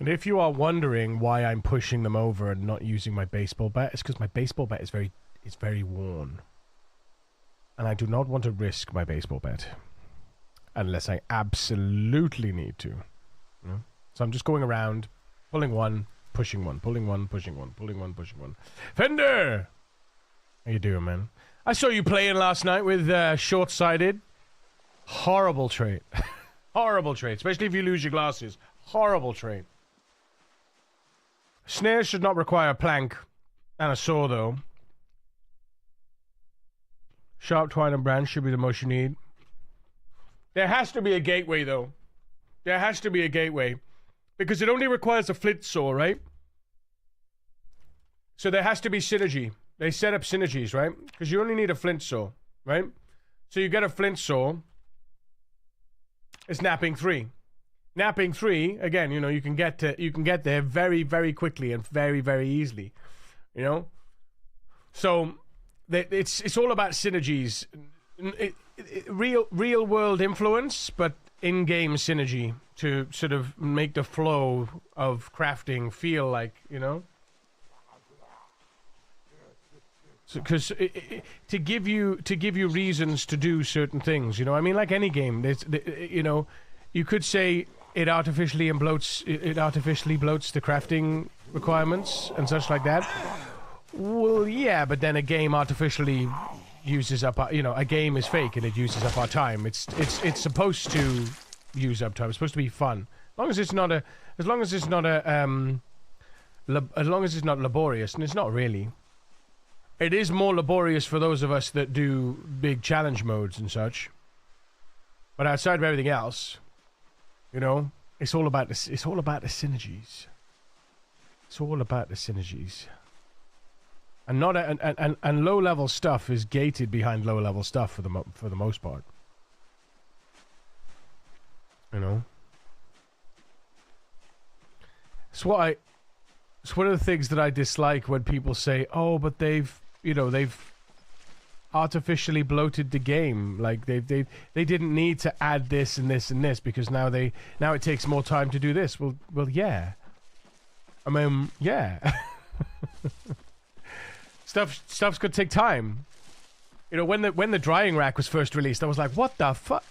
And if you are wondering why I'm pushing them over and not using my baseball bat, it's because my baseball bat is very worn. And I do not want to risk my baseball bat. Unless I absolutely need to. You know? So I'm just going around, pulling one, pushing one, pulling one, pushing one, pulling one, pushing one. Fender! How you doing, man? I saw you playing last night with short-sighted. Horrible trait. Horrible trait, especially if you lose your glasses. Horrible trait. Snares should not require a plank and a saw, though. Sharp twine and branch should be the most you need. There has to be a gateway, though. There has to be a gateway. Because it only requires a flint saw, right? So there has to be synergy. They set up synergies, right? Because you only need a flint saw, right? So you get a flint saw. It's napping 3. Napping 3, again, you know, you can get there very, very quickly and very, very easily. You know? So it's all about synergies. Real world influence, but in-game synergy to sort of make the flow of crafting feel like, you know, because to give you reasons to do certain things, you know. I mean, like any game, you know, you could say it artificially bloats the crafting requirements and such like that. Well, yeah, but then a game artificially uses up, you know, a game is fake and it uses up our time. It's supposed to use up time. It's supposed to be fun. As long as it's not laborious, and it's not really. It is more laborious for those of us that do big challenge modes and such. But outside of everything else, you know, it's all about the synergies. It's all about the synergies. And not and low level stuff is gated behind low level stuff for the most part. You know. It's one of the things that I dislike when people say, "Oh, but they've artificially bloated the game. Like they didn't need to add this and this and this because now it takes more time to do this." Well, yeah. I mean, yeah. Stuff's gonna take time. You know, when the drying rack was first released, I was like, "What the fuck?"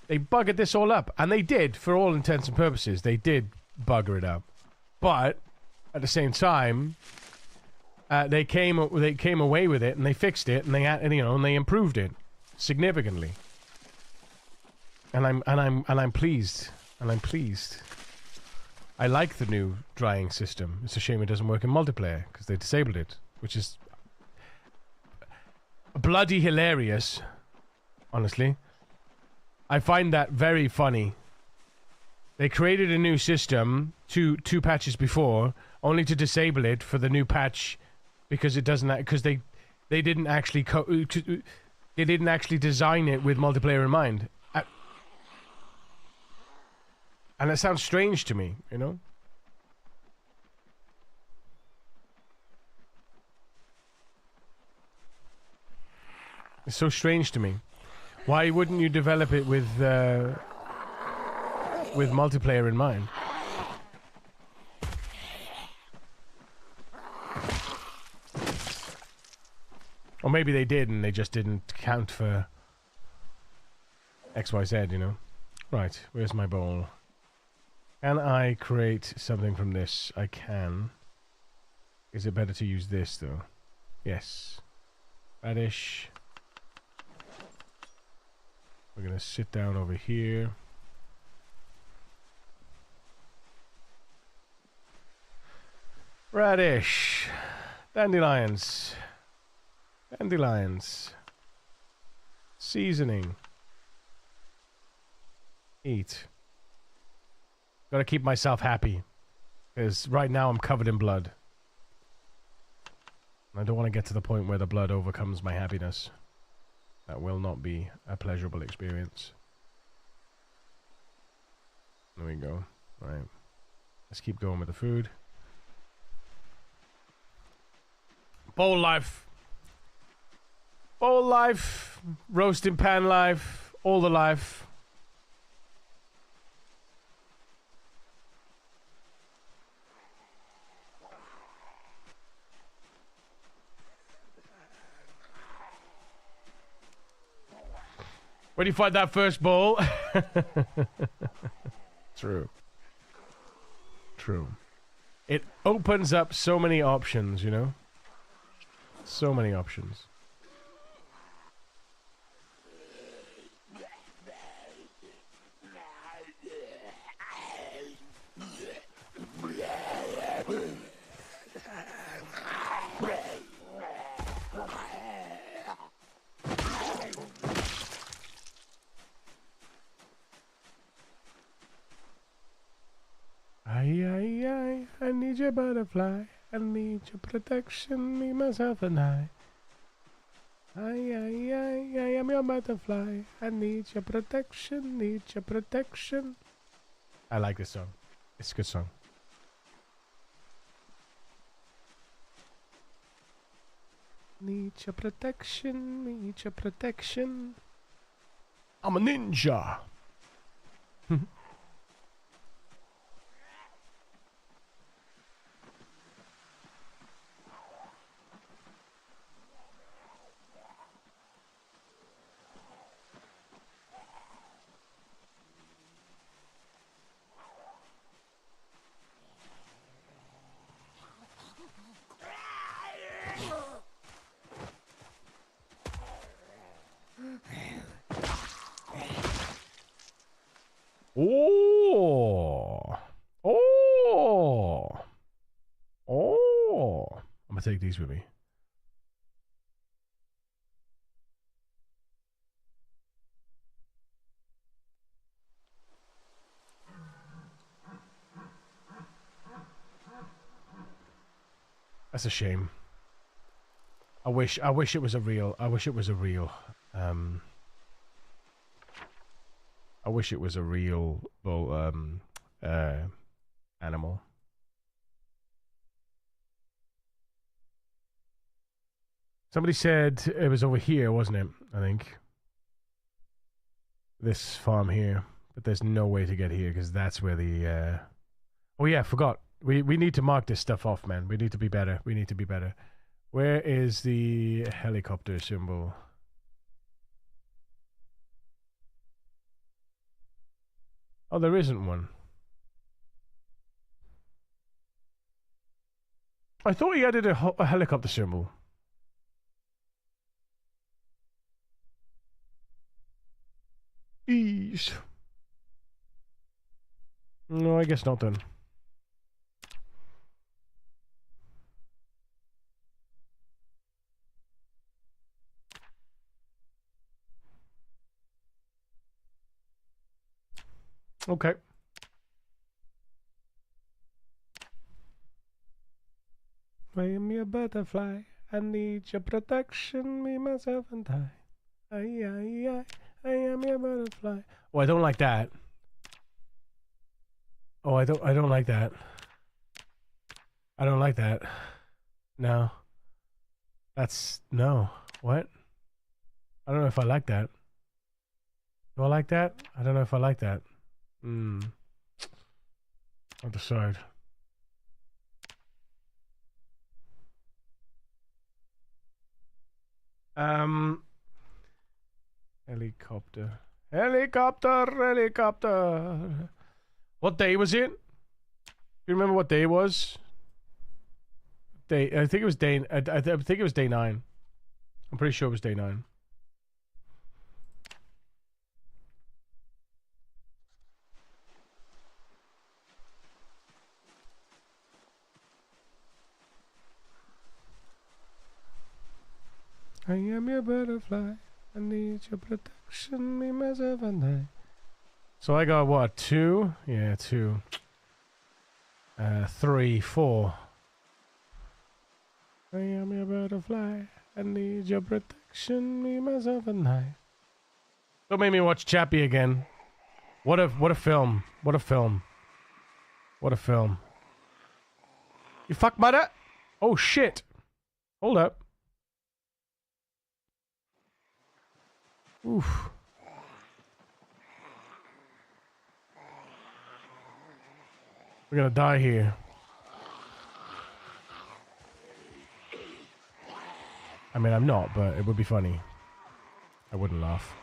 They buggered this all up, and they did, for all intents and purposes. They did bugger it up, but at the same time, they came away with it, and they fixed it, and they improved it significantly. And I'm pleased. I like the new drying system. It's a shame it doesn't work in multiplayer because they disabled it, which is bloody hilarious, honestly. I find that very funny. They created a new system two patches before, only to disable it for the new patch because it doesn't, because they didn't actually design it with multiplayer in mind. And that sounds strange to me, you know? It's so strange to me. Why wouldn't you develop it with multiplayer in mind? Or maybe they did and they just didn't count for XYZ, you know? Right, where's my bowl? Can I create something from this? I can. Is it better to use this, though? Yes. Radish. We're going to sit down over here. Radish. Dandelions. Dandelions. Seasoning. Eat. Gotta keep myself happy. Because right now I'm covered in blood. I don't want to get to the point where the blood overcomes my happiness. That will not be a pleasurable experience. There we go. Right. Let's keep going with the food. Bowl life. Bowl life. Roasting pan life. All the life. When you find that first ball. True. True. It opens up so many options, you know? So many options. I need your butterfly. I need your protection, me, myself, and I. I am your butterfly. I need your protection, need your protection. I like this song. It's a good song. Need your protection, need your protection. I'm a ninja. Oh, oh, oh! I'm gonna take these with me. That's a shame. I wish it was a real. I wish it was a real. I wish it was a real animal. Somebody said it was over here, wasn't it? I think. This farm here. But there's no way to get here because that's where the... Oh yeah, forgot. We need to mark this stuff off, man. We need to be better. We need to be better. Where is the helicopter symbol? Oh, there isn't one. I thought he added a helicopter symbol. Ease. No, I guess not then. Okay. I am your butterfly. I need your protection, me, myself, and I am your butterfly. Oh, I don't like that. Oh, I don't like that. I don't like that. No. That's no. What? I don't know if I like that. Do I like that? I don't know if I like that. I'll decide. Helicopter. Helicopter. What day was it? You remember what day it was? I think it was day. I think it was day 9. I'm pretty sure it was day 9. I am your butterfly. I need your protection, me, myself, and I. So I got what? 2? Yeah, 2. 3, 4. I am your butterfly. I need your protection, me, myself, and I. Don't make me watch Chappie again. What a film. What a film. What a film. You fuck mother? Oh shit. Hold up. Oof. We're gonna die here. I mean, I'm not, but it would be funny. I wouldn't laugh.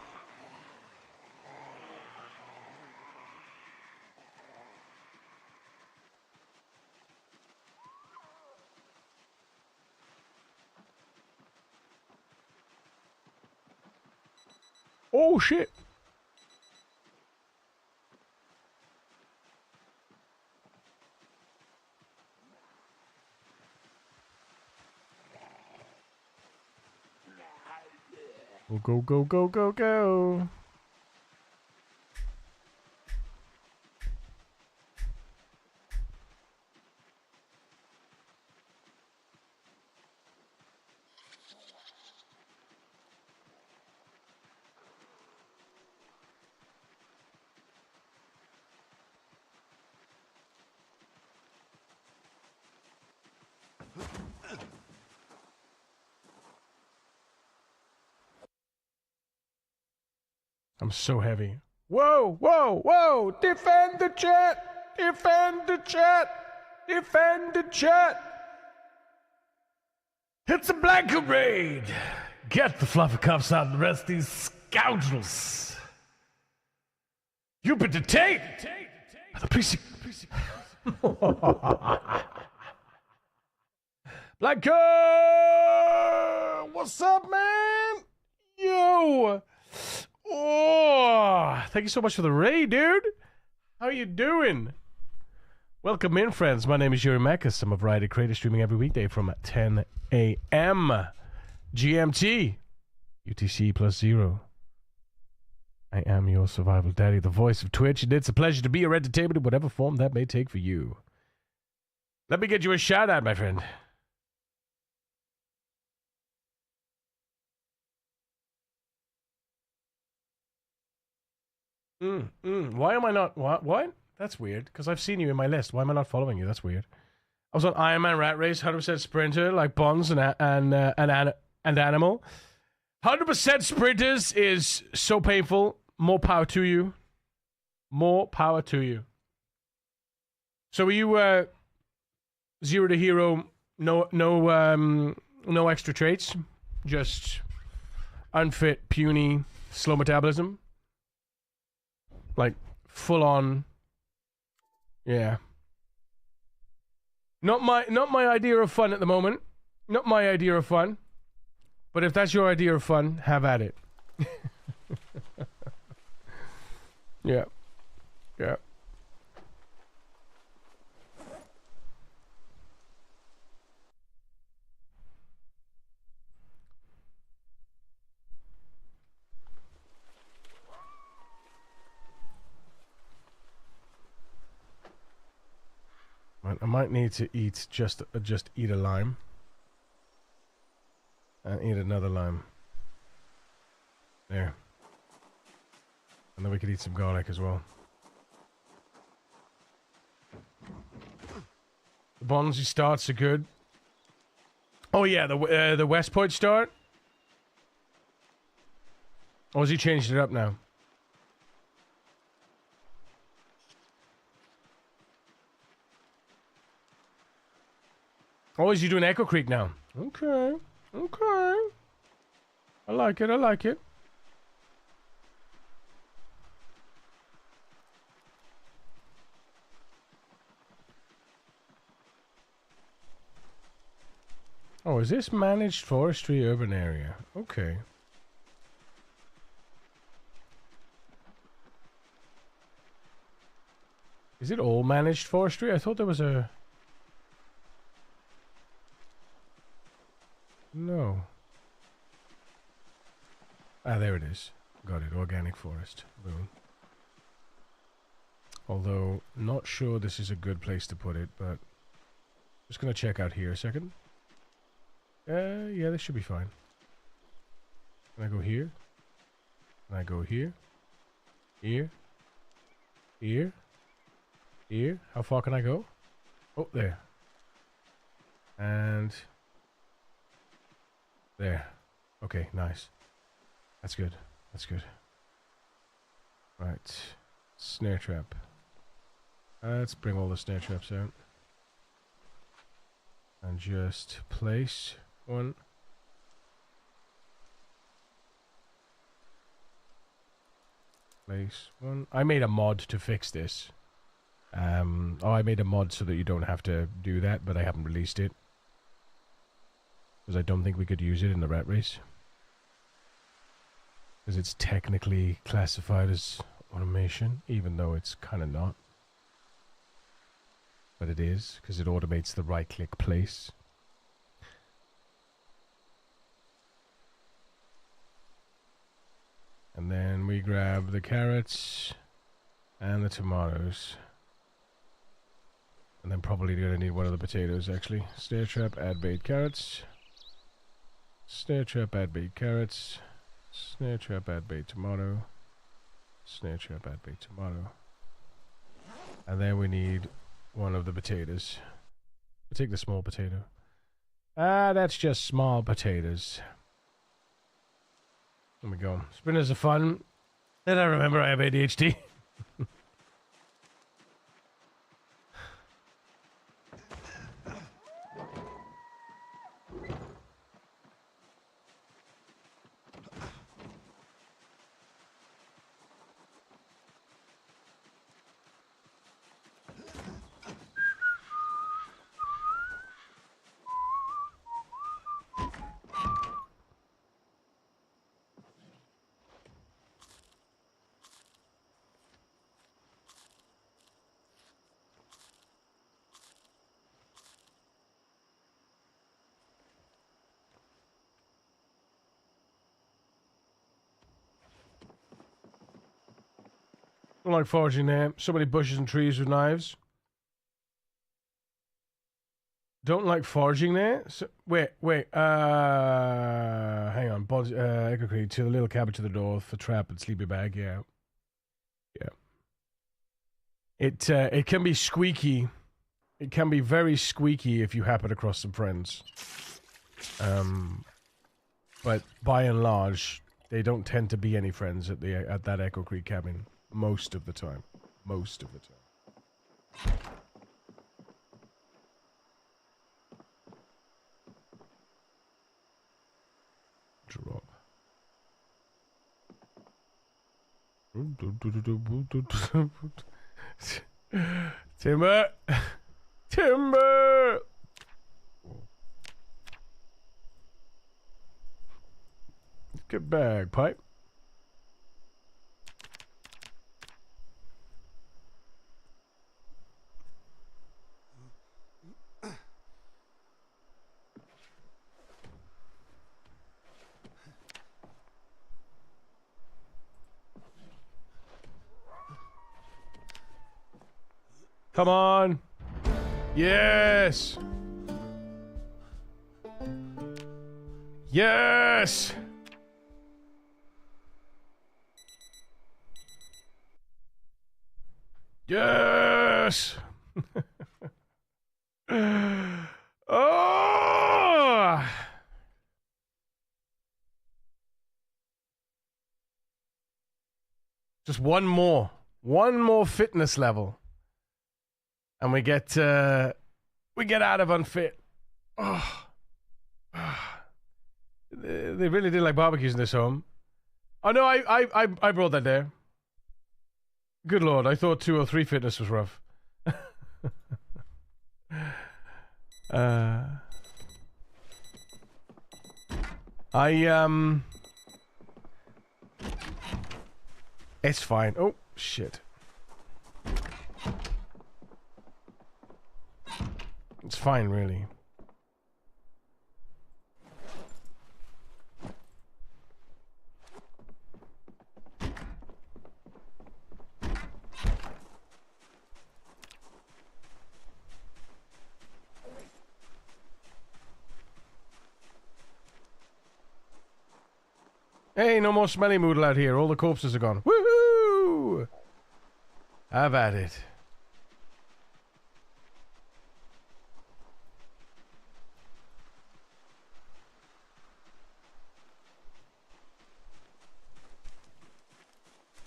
Oh, shit. Go, go, go, go, go. I'm so heavy. Whoa, whoa, whoa! Defend the chat! Defend the chat! Defend the chat! It's a blanket raid! Get the fluffy cuffs out of the rest of these scoundrels! You've been detained! By the PC. Blanco! What's up, man? Yo! Oh, thank you so much for the raid, dude. How you doing? Welcome in, friends. My name is Yuri Mekas. I'm a variety creator streaming every weekday from 10 a.m. GMT. UTC +0. I am your survival daddy, the voice of Twitch, and it's a pleasure to be your entertainment in whatever form that may take for you. Let me get you a shout out, my friend. Why am I not... What? That's weird, because I've seen you in my list. Why am I not following you? That's weird. I was on Iron Man Rat Race, 100% sprinter, like Bonds and Animal. 100% sprinters is so painful. More power to you. More power to you. So are you zero to hero, no extra traits? Just unfit, puny, slow metabolism? Like, full on. Yeah. Not my idea of fun at the moment. Not my idea of fun. But if that's your idea of fun, have at it. Yeah. Yeah. I might need to eat just eat a lime. And eat another lime. There. And then we could eat some garlic as well. The Bonzi starts are good. Oh yeah, the West Point start. Or has he changed it up now? Oh, is he doing Echo Creek now? Okay. Okay. I like it, I like it. Oh, is this managed forestry urban area? Okay. Is it all managed forestry? I thought there was a... No. Ah, there it is. Got it. Organic forest. Boom. Although, not sure this is a good place to put it, but... Just gonna check out here a second. Yeah, this should be fine. Can I go here? Can I go here? Here? Here? Here? How far can I go? Oh, there. And... There. Okay, nice. That's good. That's good. Right. Snare trap. Let's bring all the snare traps out. And just place one. Place one. I made a mod to fix this. I made a mod so that you don't have to do that, but I haven't released it. Because I don't think we could use it in the rat race. Because it's technically classified as automation, even though it's kind of not. But it is, because it automates the right-click place. And then we grab the carrots and the tomatoes. And then probably going to need one of the potatoes, actually. Snare trap, add bait, carrots. Snare trap, add bait, carrots. Snare trap, add bait, tomato. Snare trap, add bait, tomato. And then we need one of the potatoes. We'll take the small potato. Ah, that's just small potatoes. There we go. Spinners are fun. Then I remember I have ADHD. Don't like foraging there. So many bushes and trees with knives. Don't like foraging there. So, wait. Hang on. Echo Creek to the little cabin to the north for trap and sleepy bag. Yeah. It can be squeaky. It can be very squeaky if you happen across some friends. But by and large, they don't tend to be any friends at that Echo Creek cabin. Most of the time. Most of the time. Drop. Timber! Timber! Get bagpipe. Come on. Yes. Yes. Yes. Oh. Just one more fitness level. And we get out of unfit. Oh. They really did like barbecues in this home. Oh no, I brought that there. Good lord, I thought 2 or 3 fitness was rough. It's fine. Oh shit. It's fine, really. Hey, no more smelly moodle out here. All the corpses are gone. Woohoo! Have at it.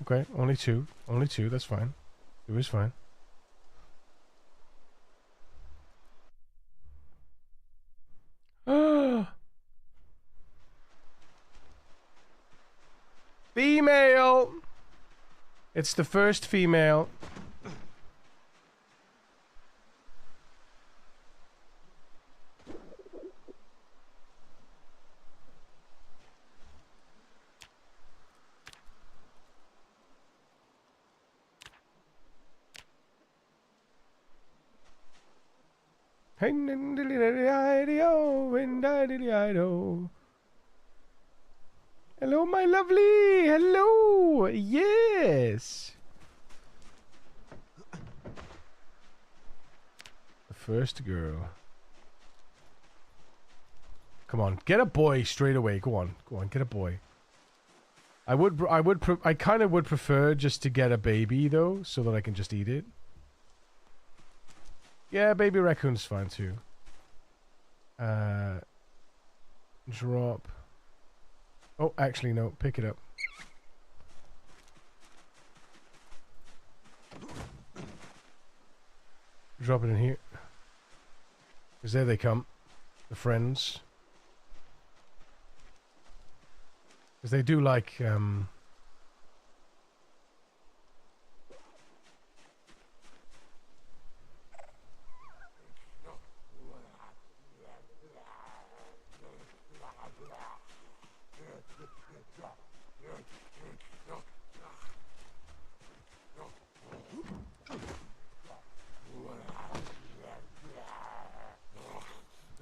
Okay, only 2. Only 2, that's fine. 2 is fine. Female! It's the first female. Hello, my lovely. Hello. Yes. The first girl. Come on, get a boy straight away. Go on, get a boy. I kind of would prefer just to get a baby though, so that I can just eat it. Yeah, baby raccoon's fine too. Drop. Oh, actually no, pick it up. Drop it in here. Because there they come. The friends. Because they do like,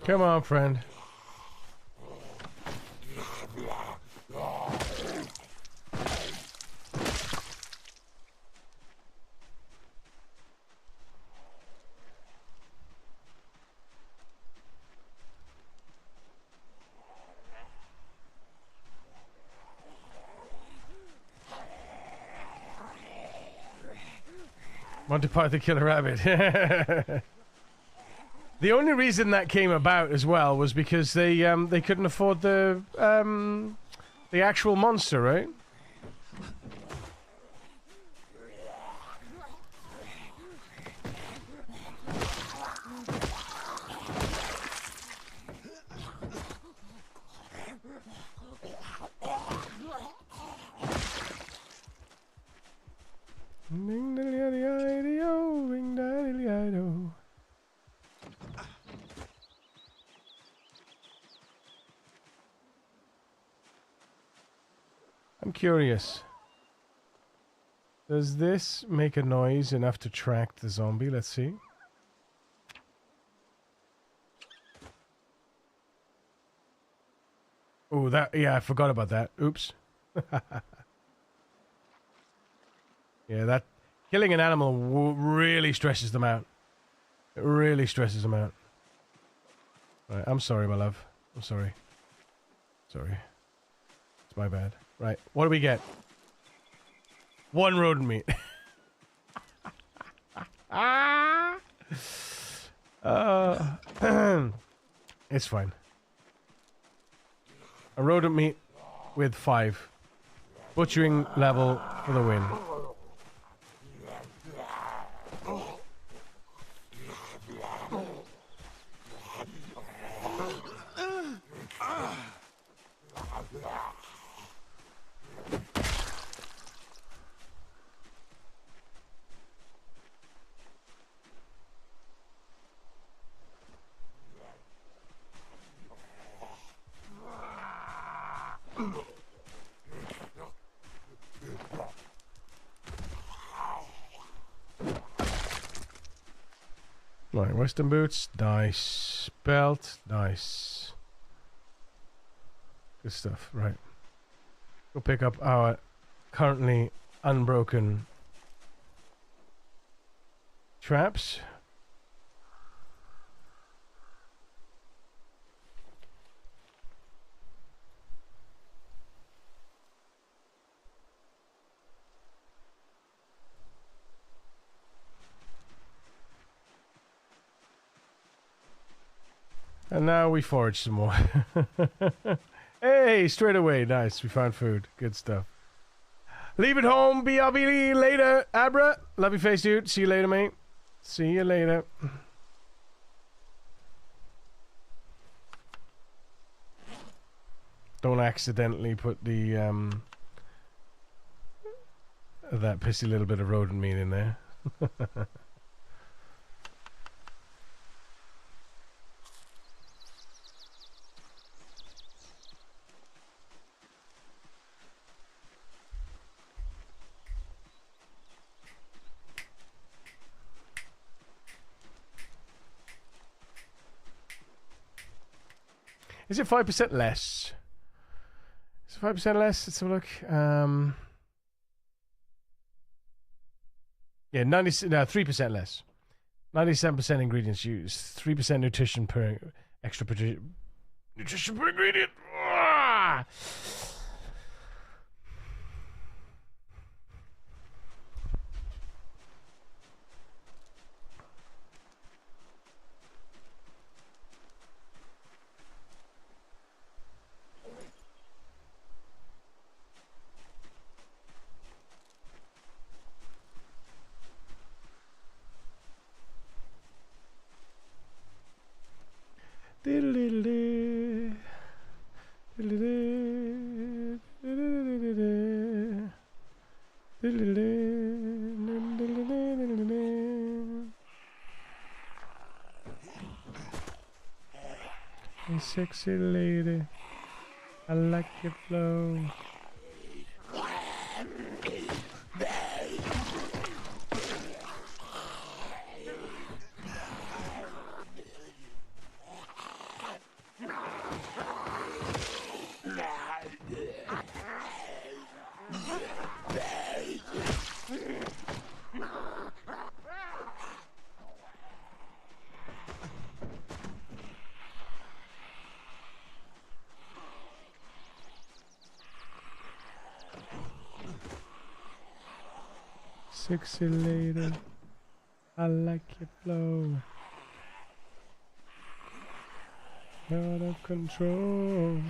come on, friend. Monty Python Killer Rabbit. The only reason that came about as well was because they couldn't afford the actual monster, right? I'm curious. Does this make a noise enough to track the zombie? Let's see. Oh, yeah, I forgot about that. Oops. Yeah, that killing an animal really stresses them out. It really stresses them out. Right, I'm sorry, my love. I'm sorry. Sorry. It's my bad. Right, what do we get? One rodent meat. It's fine. A rodent meat with 5. Butchering level for the win. Right, Western boots, nice. Belt, nice. Good stuff, right. Go pick up our currently unbroken traps. And now we forage some more. Hey, straight away. Nice. We found food. Good stuff. Leave it home. BRB later. Abra. Love your face, dude. See you later, mate. See you later. Don't accidentally put the, that pissy little bit of rodent meat in there. Is it 5% less? Is it 5% less? Let's have a look. Yeah, 3% less. 97% ingredients used. 3% nutrition per extra nutrition per ingredient. Ah! Hey, sexy lady, I like your flow. Sexy lady, I like your flow. Out of control.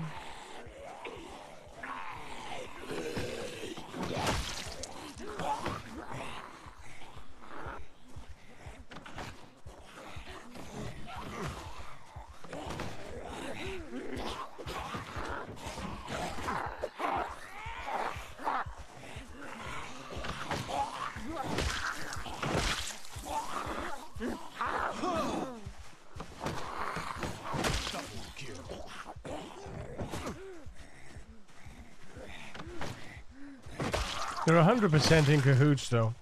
They're 100% in cahoots, though.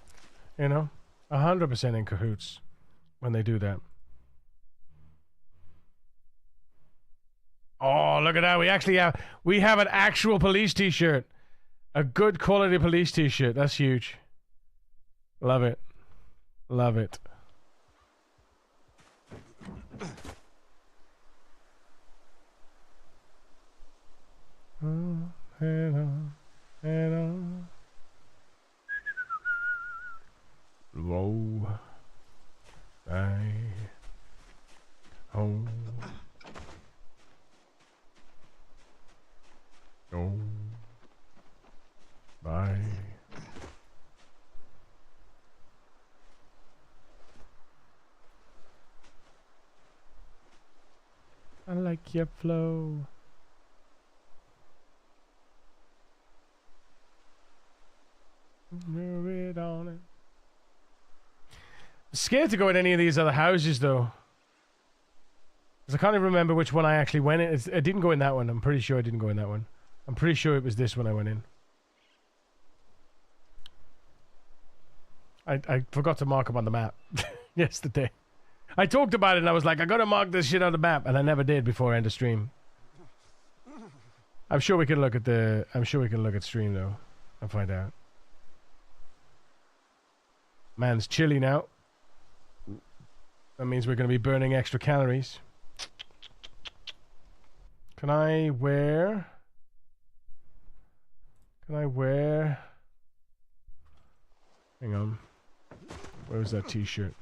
You know? 100% in cahoots when they do that. Oh, look at that. We have an actual police t-shirt. A good quality police t-shirt. That's huge. Love it. Love it. On and on and on. Low, I home, go by. I like your flow. Move it on it. I'm scared to go in any of these other houses, though. Because I can't even remember which one I actually went in. I didn't go in that one. I'm pretty sure I didn't go in that one. I'm pretty sure it was this one I went in. I forgot to mark them on the map yesterday. I talked about it and I was like, I gotta mark this shit on the map, and I never did before end of stream. I'm sure we can look at the... I'm sure we can look at stream, though, and find out. Man's chilly now. That means we're going to be burning extra calories. Can I wear... Hang on. Where was that t-shirt?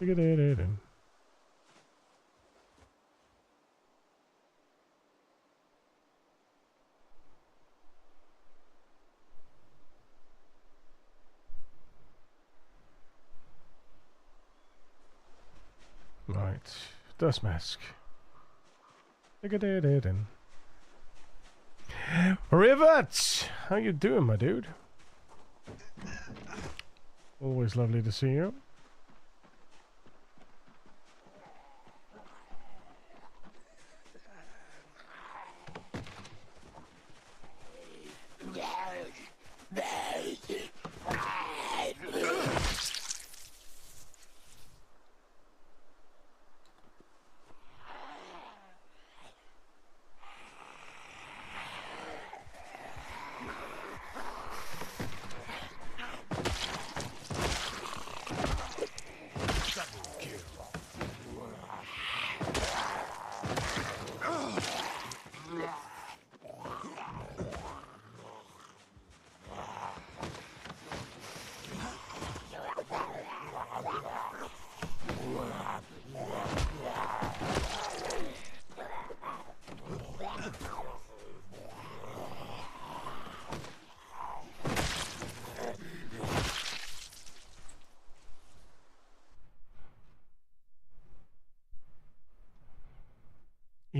Look at it. Right, dust mask. Look at it. Rivets, how you doing, my dude? Always lovely to see you.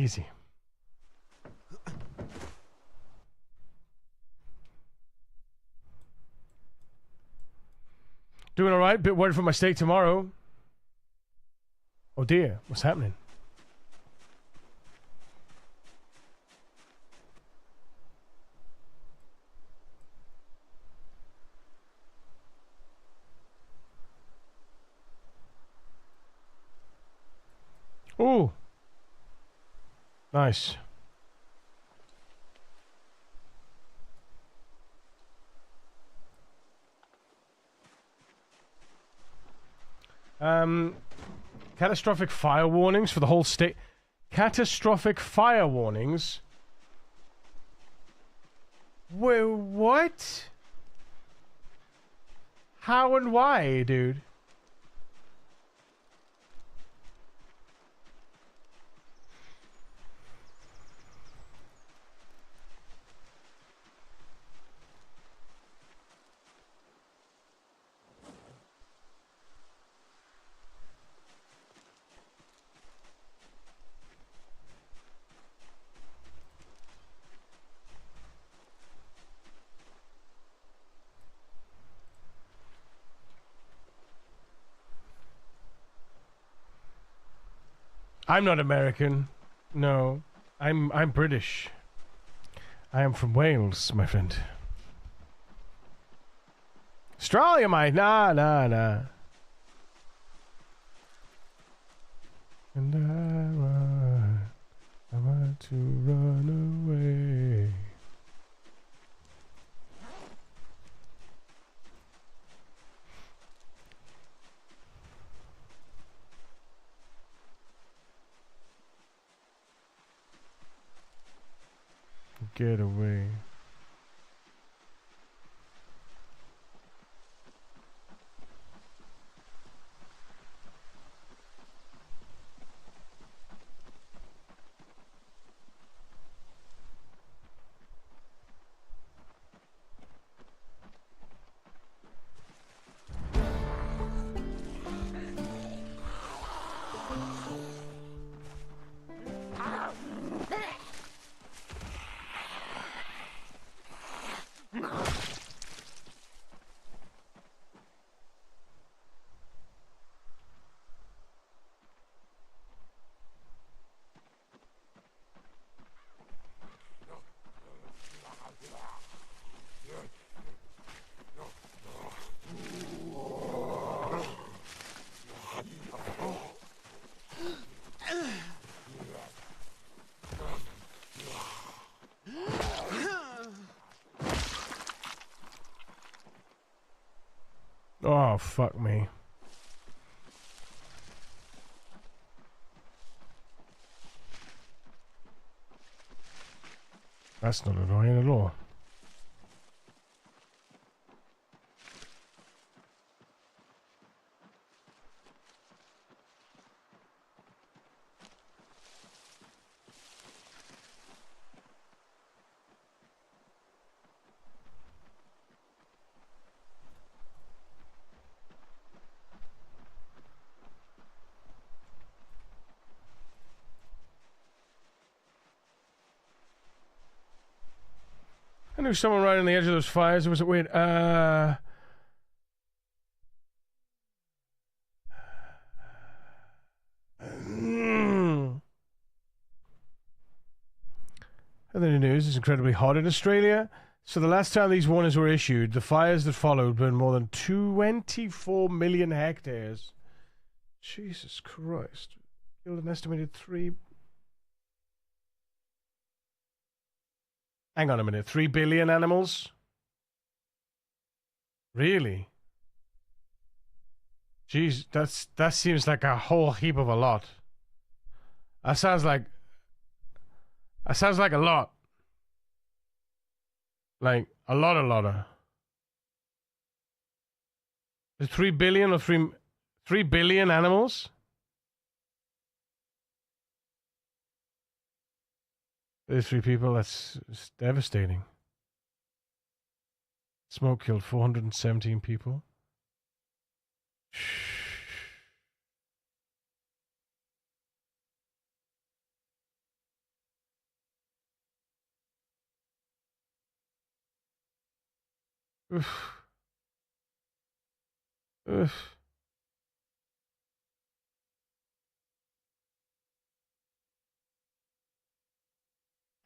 Easy. Doing all right. Bit worried for my steak tomorrow. Oh dear, what's happening? Ooh. Nice. Catastrophic fire warnings for the whole state. Catastrophic fire warnings? Wait, what? How and why, dude? I'm not American. No. I'm British. I am from Wales, my friend. Australia, mate. Nah. And I want to run away. Get away. Oh, fuck me. That's not annoying at all. I knew someone right on the edge of those fires. It was weird. And then the news is incredibly hot in Australia. So the last time these warnings were issued, the fires that followed burned more than 24 million hectares. Jesus Christ. Killed an estimated 3... Hang on a minute. 3 billion animals? Really? Jeez, that seems like a whole heap of a lot. That sounds like a lot. Like a lot of. Is 3 billion or 3 billion animals? There's 3 people. That's devastating. Smoke killed 417 people. Shh. Oof. Oof.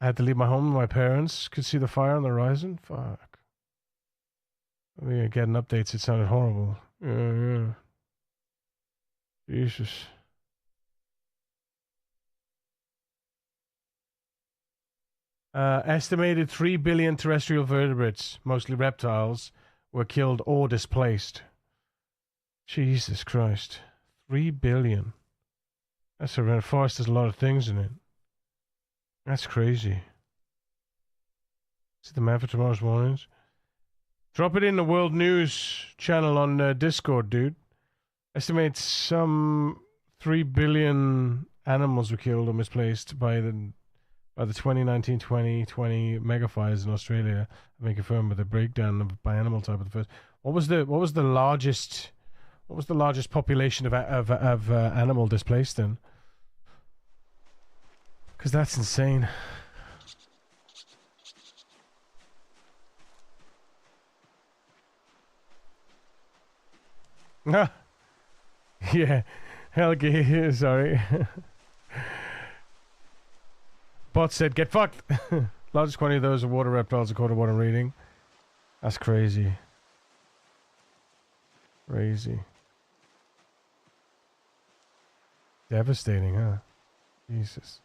I had to leave my home. My parents could see the fire on the horizon. Fuck. I mean, getting updates. It sounded horrible. Yeah. Jesus. Estimated 3 billion terrestrial vertebrates, mostly reptiles, were killed or displaced. Jesus Christ. 3 billion. That's a forest. There's a lot of things in it. That's crazy. See the map for tomorrow's mornings? Drop it in the World News channel on Discord, dude. Estimates some 3 billion animals were killed or misplaced by the 2019-2020 megafires in Australia. I've been confirmed with a breakdown by animal type of the first. What was the largest population of animal displaced then? Because that's insane. Yeah, Helgi, sorry. Bot said, get fucked. Largest quantity of those are water reptiles, according to what I'm reading. That's crazy. Crazy. Devastating, huh? Jesus.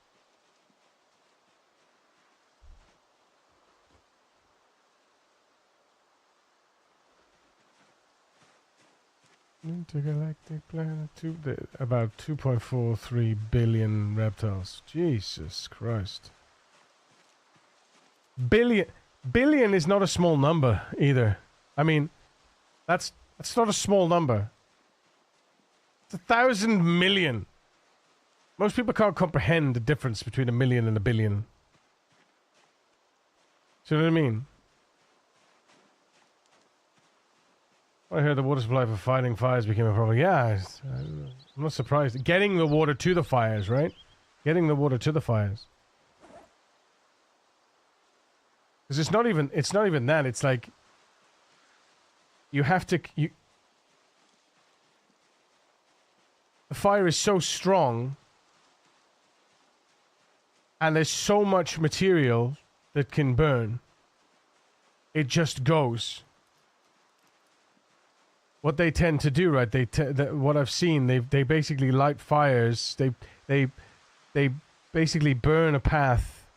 Intergalactic planet, about 2.43 billion reptiles. Jesus Christ. Billion is not a small number either. I mean, that's not a small number. It's 1,000 million. Most people can't comprehend the difference between a million and a billion. Do you know what I mean? I heard the water supply for fighting fires became a problem. Yeah, I'm not surprised. Getting the water to the fires, right? Getting the water to the fires. Because it's not even that. It's like you have to. The fire is so strong, and there's so much material that can burn. It just goes. What they tend to do, right? What I've seen, they basically light fires. They basically burn a path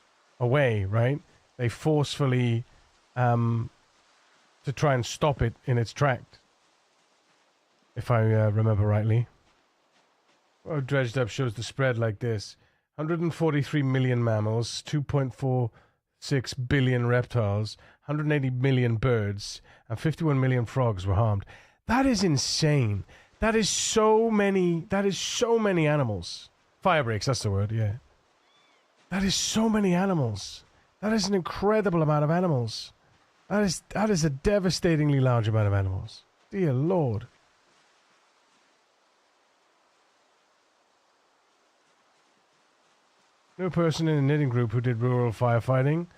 away, right? They forcefully to try and stop it in its tracks. If I remember rightly. Well, dredged up shows the spread like this: 143 million mammals, 2.46 billion reptiles, 180 million birds, and 51 million frogs were harmed. That is insane. That is so many animals. Fire breaks, that's the word, yeah. That is so many animals. That is an incredible amount of animals. That is a devastatingly large amount of animals. Dear Lord. No person in the knitting group who did rural firefighting.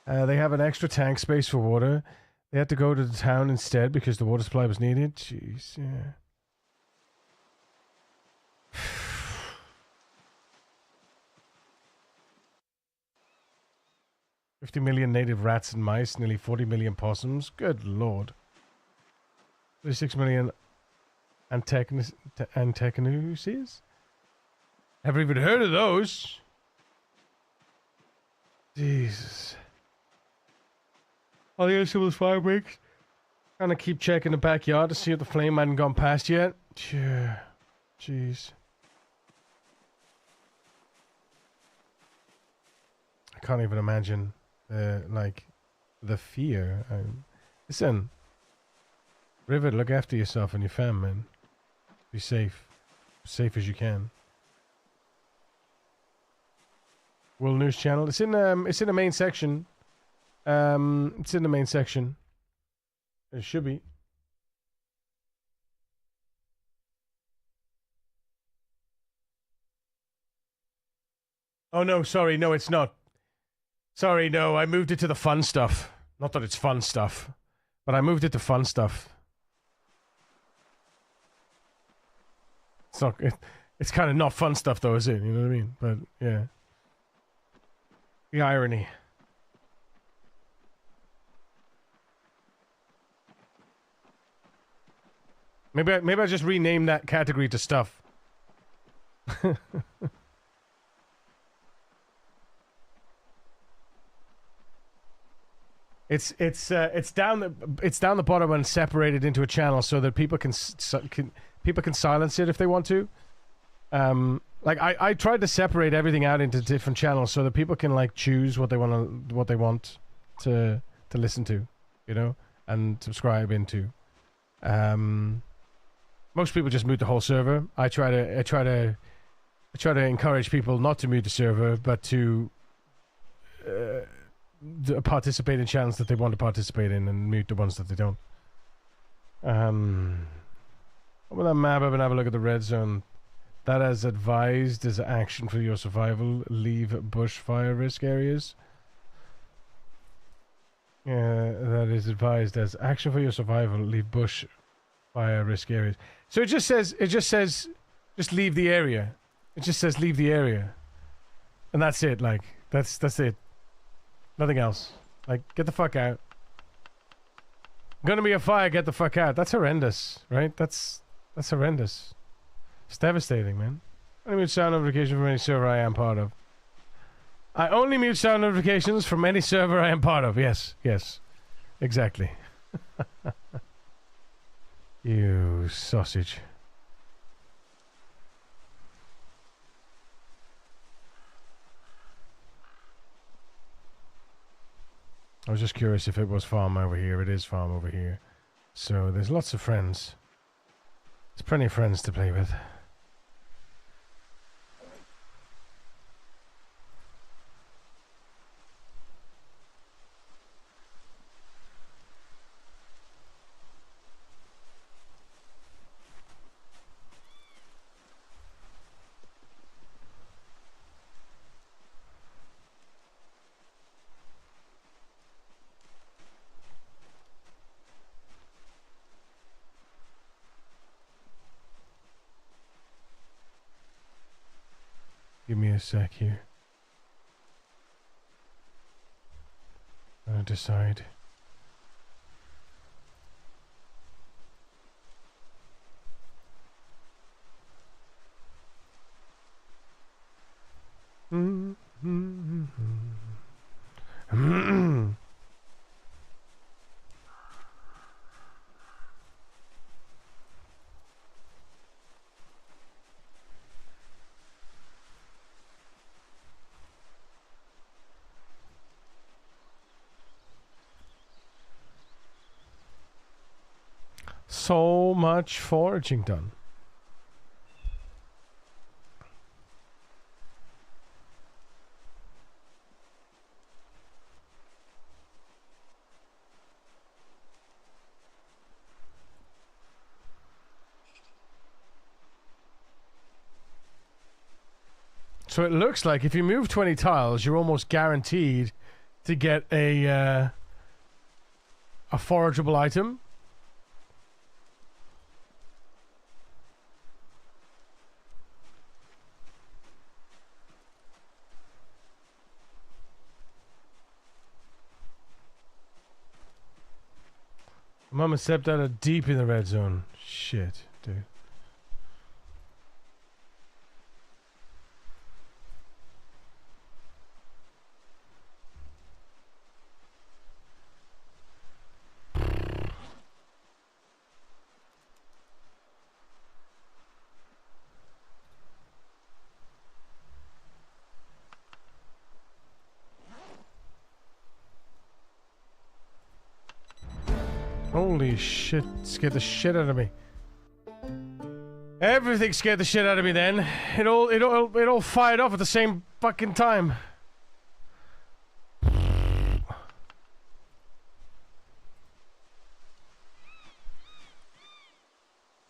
They have an extra tank space for water. They had to go to the town instead because the water supply was needed. Jeez, yeah. $50 million native rats and mice, nearly 40 million possums. Good Lord. 36 million antechinus? Never even heard of those. Jesus. All the other was fire breaks. Kind of keep checking the backyard to see if the flame hadn't gone past yet. Yeah. Jeez. I can't even imagine, the fear. Listen. Rivet, look after yourself and your fam, man. Be safe. As safe as you can. World News Channel. It's in the main section. It's in the main section. It should be. Oh no, sorry, no, it's not. Sorry, no, I moved it to the fun stuff. Not that it's fun stuff, But I moved it to fun stuff. It's not. It's kind of not fun stuff, though, is it? You know what I mean? But yeah, the irony. Maybe I just rename that category to stuff. It's down the bottom and separated into a channel so that people can silence it if they want to. Like I tried to separate everything out into different channels so that people can like choose what they want to listen to, you know, and subscribe into. Most people just mute the whole server. I try to encourage people not to mute the server, but to participate in channels that they want to participate in and mute the ones that they don't. Open that map up and have a look at the red zone. That as advised is action for your survival. Leave bushfire risk areas. Yeah, that is advised as action for your survival. Leave bushfire risk areas. So it just says just leave the area. It just says leave the area, and that's it. Like that's it. Nothing else. Like get the fuck out. Gonna be a fire. Get the fuck out. That's horrendous, right? That's horrendous. It's devastating, man. I only mute sound notifications from any server I am part of. I only mute sound notifications from any server I am part of. Yes, exactly. You sausage. I was just curious if it was farm over here. It is farm over here. So there's lots of friends. There's plenty of friends to play with. Give me a sec here. I'll decide. So much foraging done. So it looks like if you move 20 tiles, you're almost guaranteed to get a forageable item. Mama stepped out of deep in the red zone. Shit, dude. Holy shit, scared the shit out of me. Everything scared the shit out of me then. It all fired off at the same fucking time.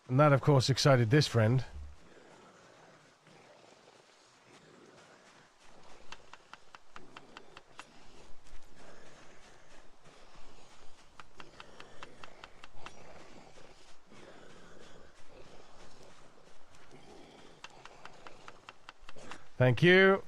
And that of course excited this friend. Thank you.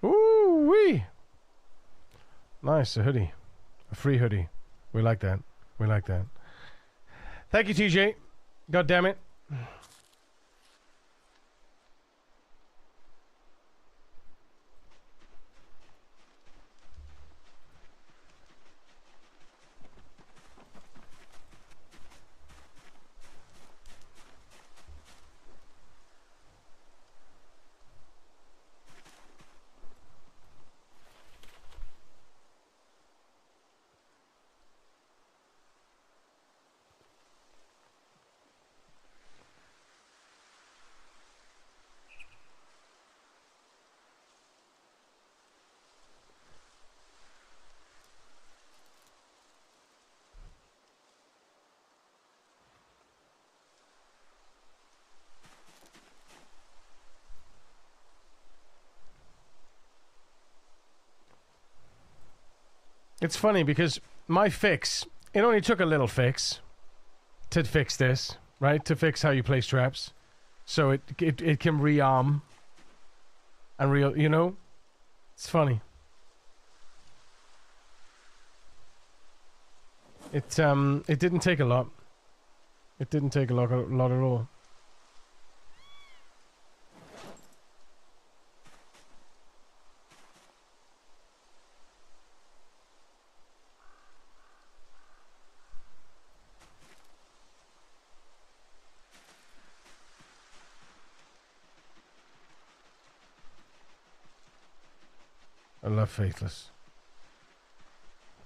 Ooh-wee. Nice, a hoodie. A free hoodie. We like that. We like that. Thank you, TJ. God damn it. It's funny because my fix, it only took a little fix to fix this, right? To fix how you place traps. So it can rearm and you know? It's funny. It didn't take a lot. It didn't take a lot at all. I love Faithless.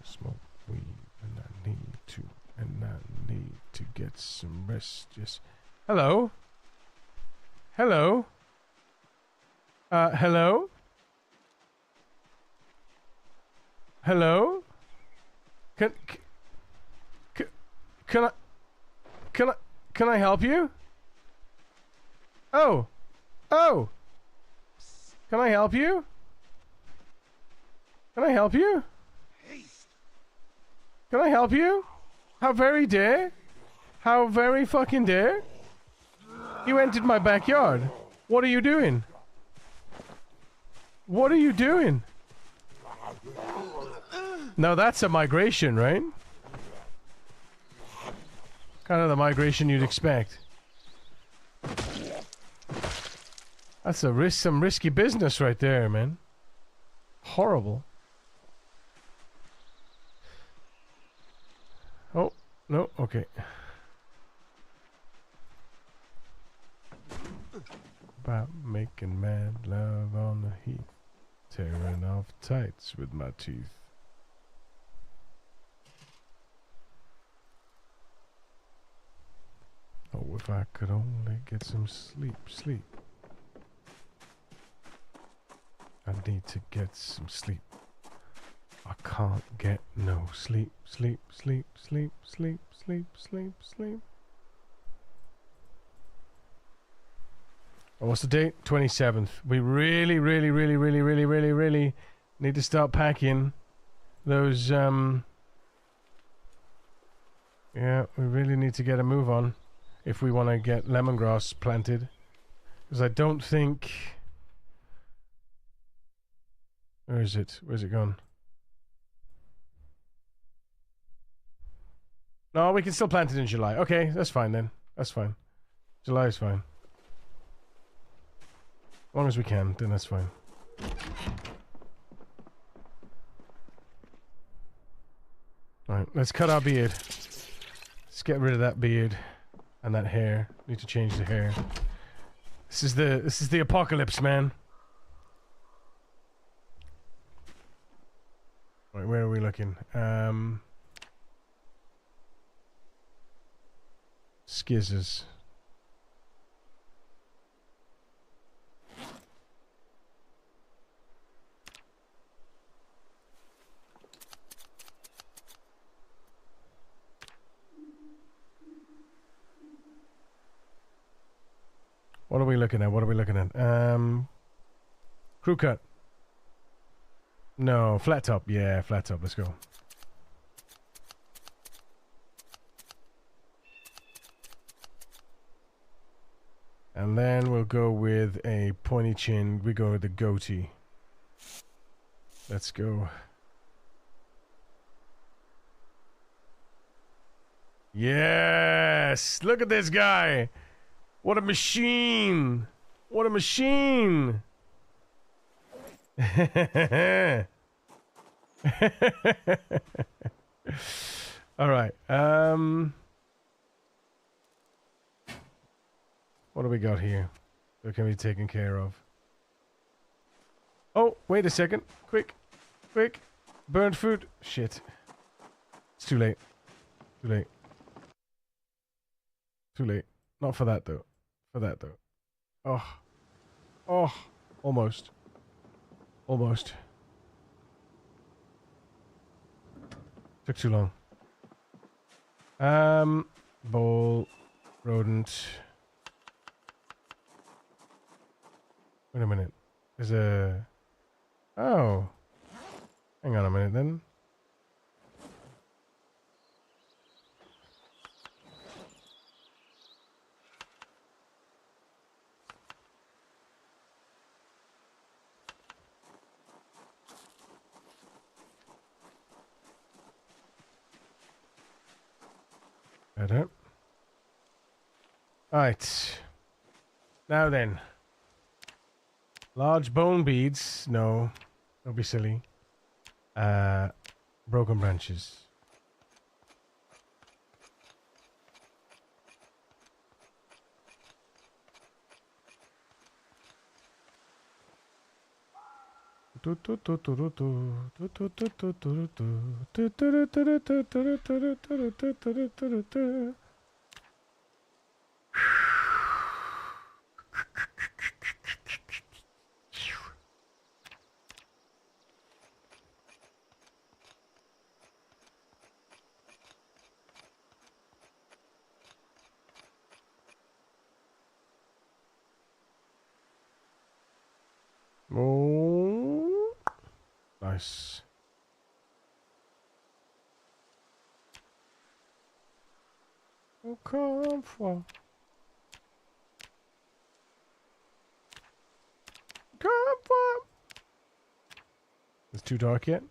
I smoke weed and I need to get some rest. Just hello? Hello? Hello? Hello? Can I help you? Oh. Oh. Can I help you? Can I help you? Can I help you? How very dare? How very fucking dare? You entered my backyard. What are you doing? What are you doing? Now that's a migration, right? Kind of the migration you'd expect. That's some risky business right there, man. Horrible. Oh, no, okay. About making mad love on the heath, tearing off tights with my teeth. Oh, if I could only get some sleep. I need to get some sleep. I can't get no sleep. Oh, what's the date? 27th. We really need to start packing those, yeah, we really need to get a move on if we want to get lemongrass planted. Because I don't think... Where is it? Where's it gone? No, we can still plant it in July. Okay, that's fine then. That's fine. July is fine. As long as we can, then that's fine. Alright, let's cut our beard. Let's get rid of that beard and that hair. Need to change the hair. This is the apocalypse, man. Right, where are we looking? Skizzers. What are we looking at? What are we looking at? Crew cut. No, flat top. Yeah, flat top. Let's go. And then we'll go with a pointy chin. We go with the goatee. Let's go. Yes! Look at this guy! What a machine! What a machine! Alright, what do we got here that can be taken care of? Oh, wait a second. Quick. Quick. Burnt food. Shit. It's too late. Too late. Too late. Not for that, though. For that, though. Oh. Oh. Almost. Almost. Took too long. Bowl. Rodent. Wait a minute. There's a... Oh. Hang on a minute, then. Better. Alright. Now then. Large bone beads. No. Don't be silly. Broken branches. Oh, nice. Oh, come for. Come for. It's too dark yet.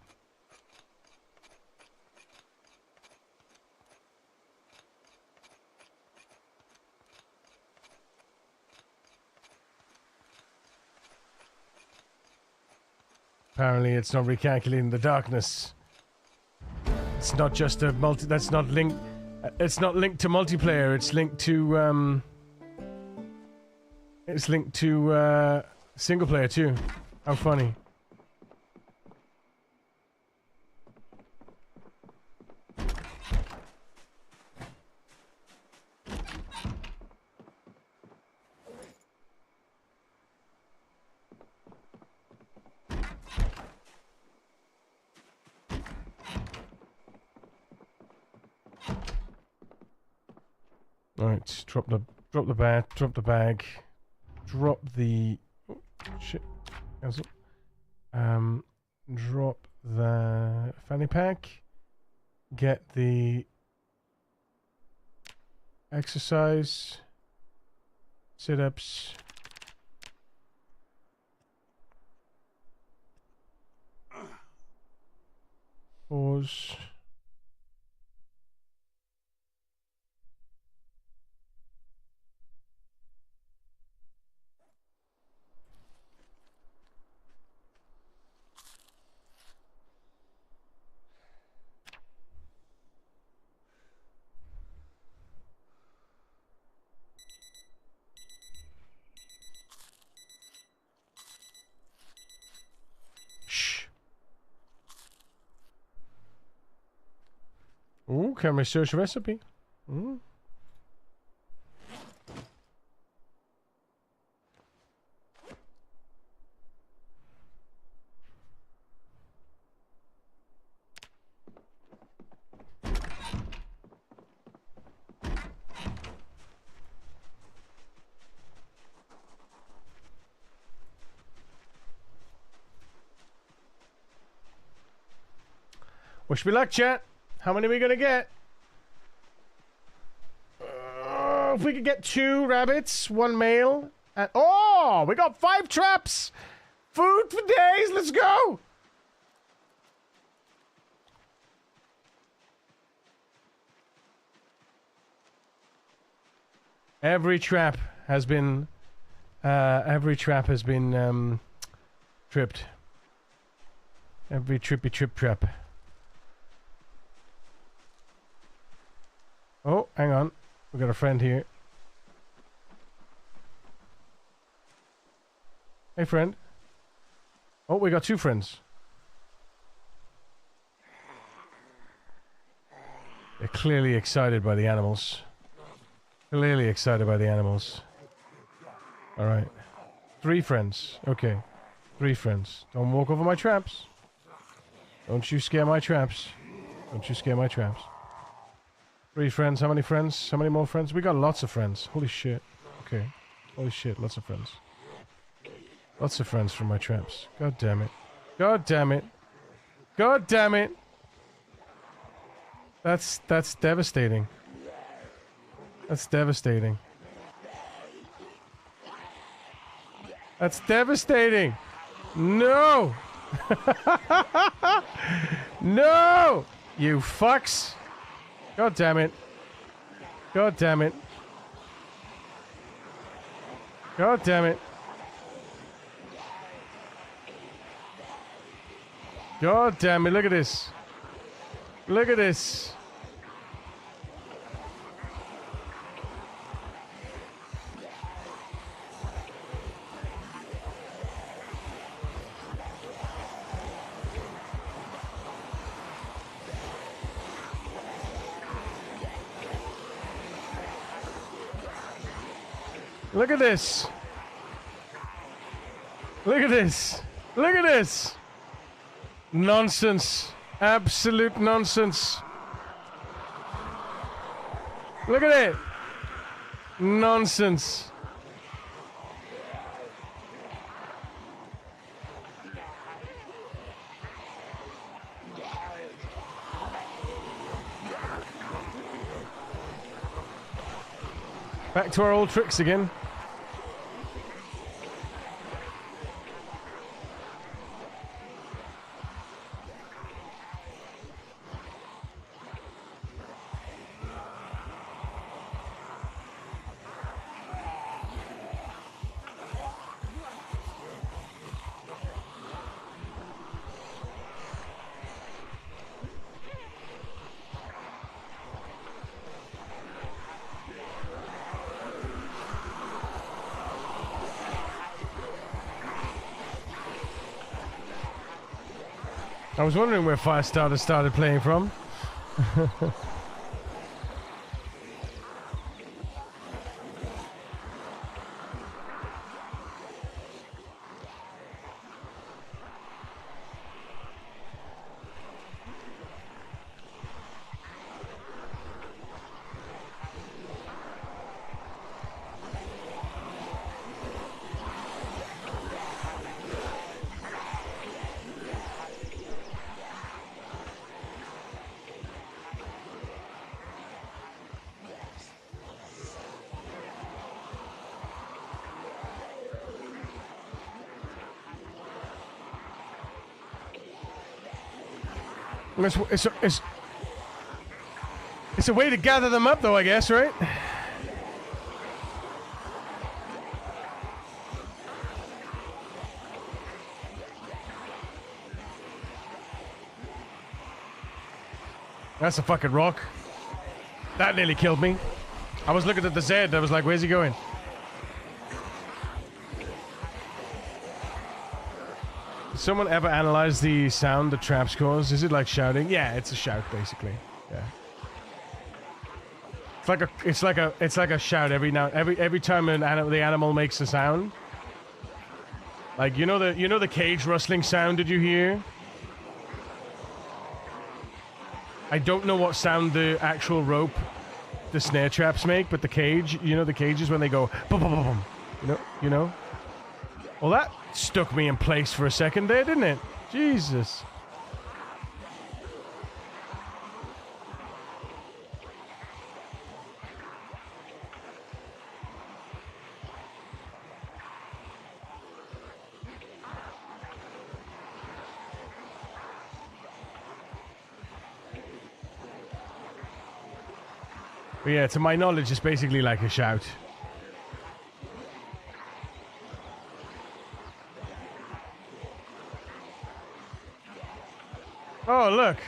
Apparently, it's not recalculating the darkness. It's not just a multi. That's not linked. It's not linked to multiplayer. It's linked to It's linked to single player too. How funny. Alright, drop the bag, drop the oh, shit. Cancel. Drop the fanny pack. Get the exercise sit-ups. Pause. Ooh, can research recipe. Ooh. Wish me luck, chat. How many are we gonna get? If we could get 2 rabbits, 1 male, and oh, we got 5 traps. Food for days. Let's go. Every trap has been tripped. Every trippy trip trap. Oh, hang on. We got a friend here. Hey, friend. Oh, we got 2 friends. They're clearly excited by the animals. Clearly excited by the animals. Alright. 3 friends. Okay. 3 friends. Don't walk over my traps. Don't you scare my traps. Don't you scare my traps. 3 friends. How many friends? How many more friends? We got lots of friends. Holy shit. Okay. Holy shit. Lots of friends. Lots of friends from my traps. God damn it. God damn it. God damn it. That's devastating. That's devastating. That's devastating. No. No. You fucks. God damn it. God damn it. God damn it. God damn it. Look at this. Look at this. Look at this. Look at this. Look at this. Nonsense. Absolute nonsense. Look at it. Nonsense. Back to our old tricks again. I was wondering where Firestarter started playing from. It's a way to gather them up, though, I guess, right? That's a fucking rock. That nearly killed me. I was looking at the Z. I was like, where's he going? Someone ever analyze the sound the traps cause? Is it like shouting? Yeah, it's a shout basically. Yeah. It's like a shout every time the animal makes a sound. Like you know the cage rustling sound did you hear? I don't know what sound the actual rope, the snare traps make, but the cage, the cages when they go boom boom boom boom. You know? Well, that stuck me in place for a second there, didn't it? Jesus. But yeah, to my knowledge, it's basically like a shout. Oh, look.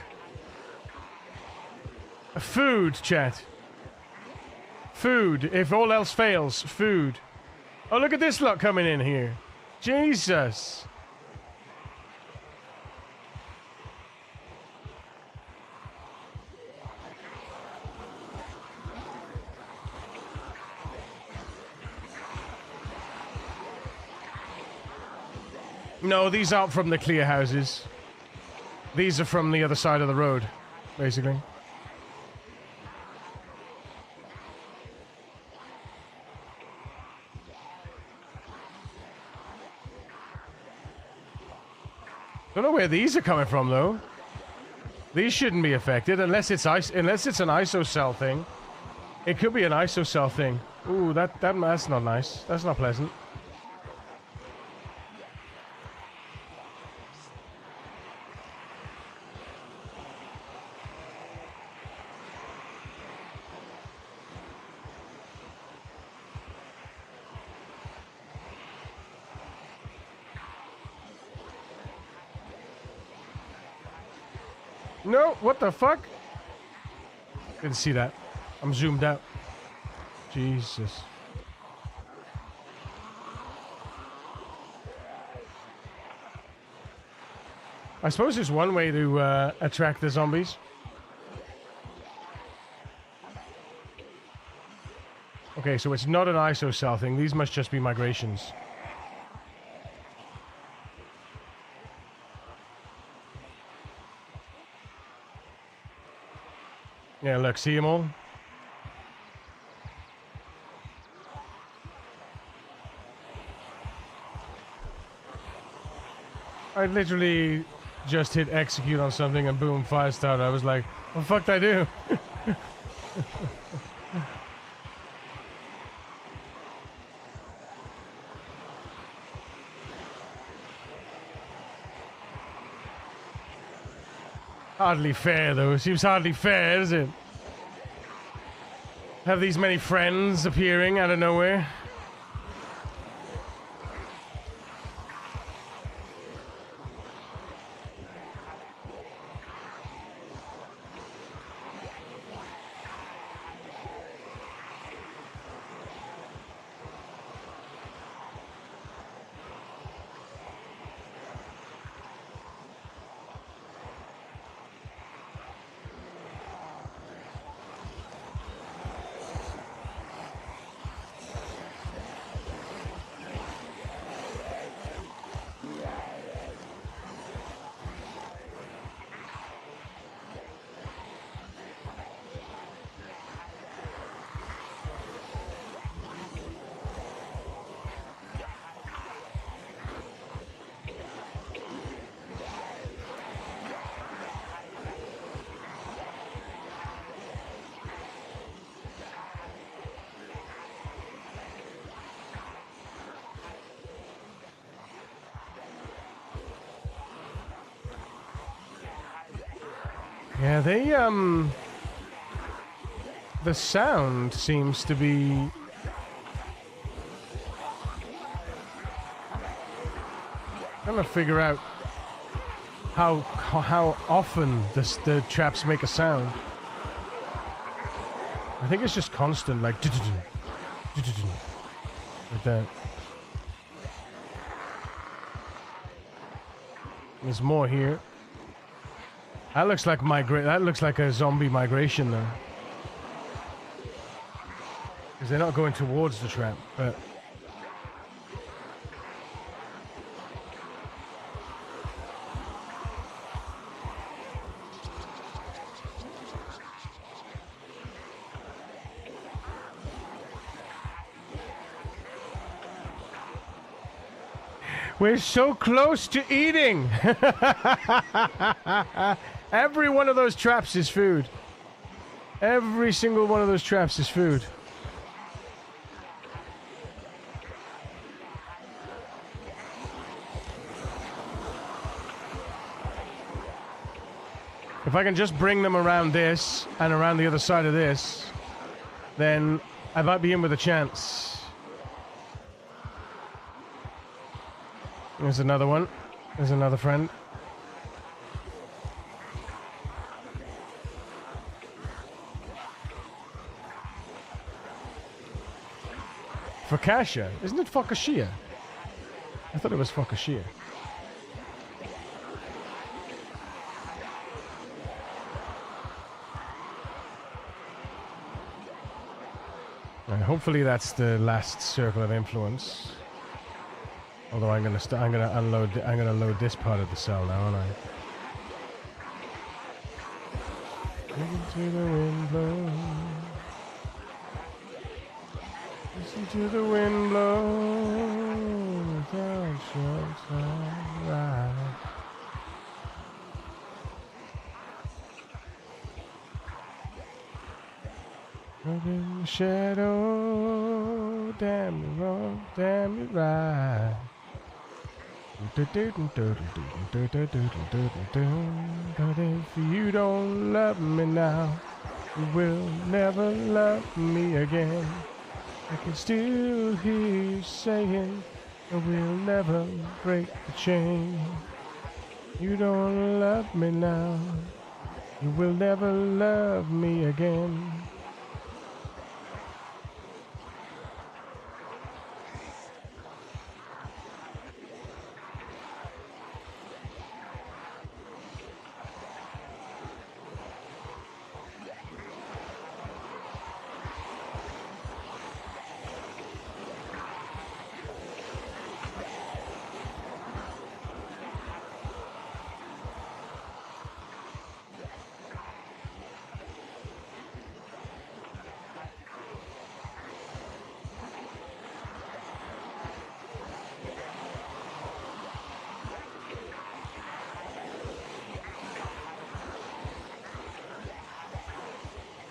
Food, chat. Food. If all else fails, food. Oh, look at this lot coming in here. Jesus. No, these aren't from the clear houses. These are from the other side of the road, basically. Don't know where these are coming from, though. These shouldn't be affected unless it's unless it's an isocell thing. It could be an isocell thing. Ooh, that's not nice. That's not pleasant. No, what the fuck? Didn't see that. I'm zoomed out. Jesus. I suppose there's one way to attract the zombies. Okay, so it's not an isocell thing. These must just be migrations. Yeah, look, see them all? I literally just hit execute on something and boom, fire started. I was like, what the fuck did I do? Hardly fair, though. It seems hardly fair, is it? Have these many friends appearing out of nowhere? Yeah, the sound seems to be... trying to figure out how often the traps make a sound. I think it's just constant, like that. There's more here. That looks like that looks like a zombie migration, though. Because they're not going towards the trap, but... We're so close to eating! Every one of those traps is food. Every single one of those traps is food. If I can just bring them around this and around the other side of this, then I might be in with a chance. There's another one. There's another friend. Fakasha? Isn't it Fakashia? I thought it was Fakashia. Hopefully that's the last circle of influence. Although I'm gonna load this part of the cell now, aren't I? Listen to the wind blow. Listen to the wind blow. Without your sunrise. Up in the shadow, damn me wrong, damn me right. But if you don't love me now, you will never love me again. I can still hear you saying, I will never break the chain. You don't love me now, you will never love me again.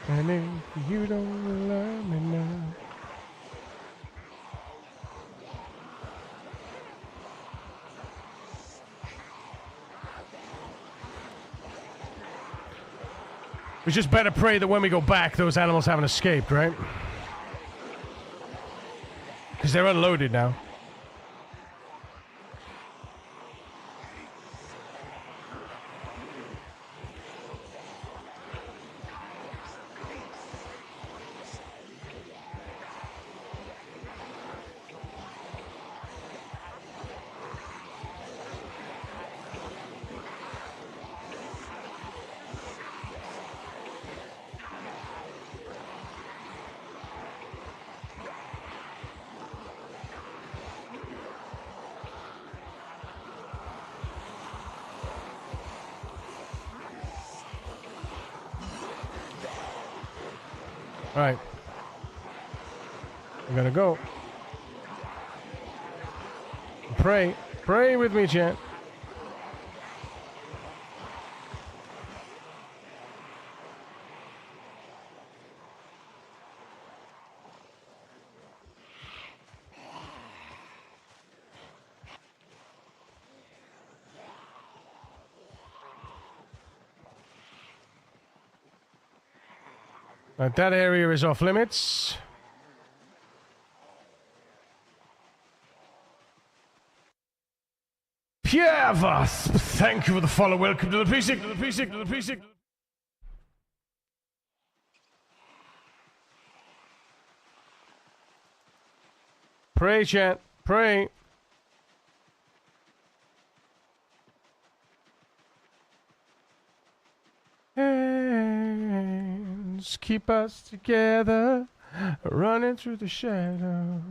And if you don't love me now, we just better pray that when we go back, those animals haven't escaped, right? Because they're unloaded now. All right. I'm gonna go. Pray. Pray with me, chat. Right, that area is off limits. Pierre Vas, thank you for the follow. Welcome to the PC. Pray, chat. Pray. Hands keep us together, running through the shadow.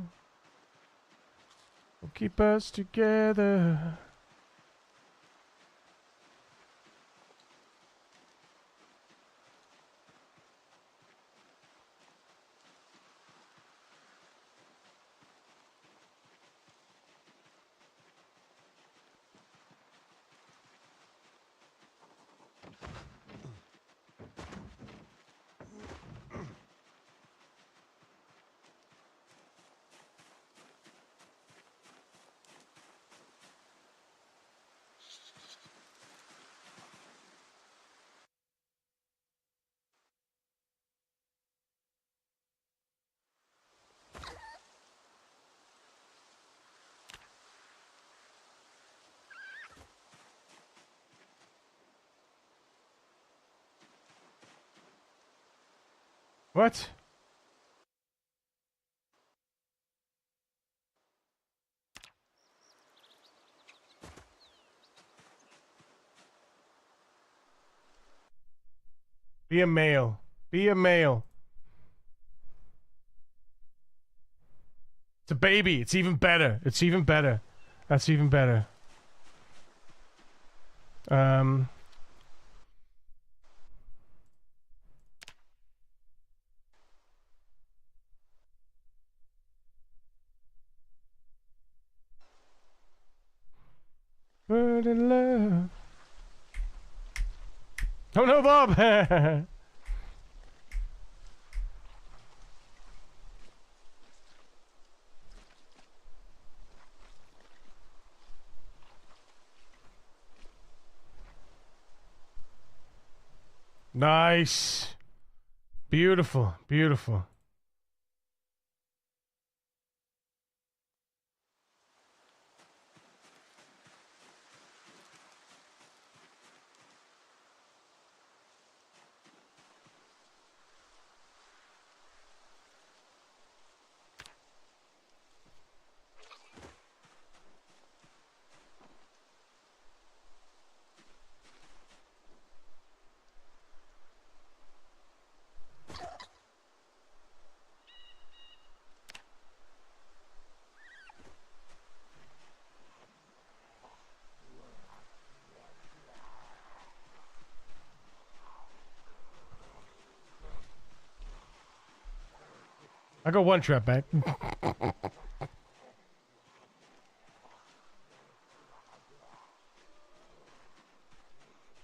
Keep us together. What? Be a male. Be a male. It's a baby. It's even better. It's even better. That's even better. Bird in love. Oh no, Bob! Nice. Beautiful. Beautiful. I got one trap back.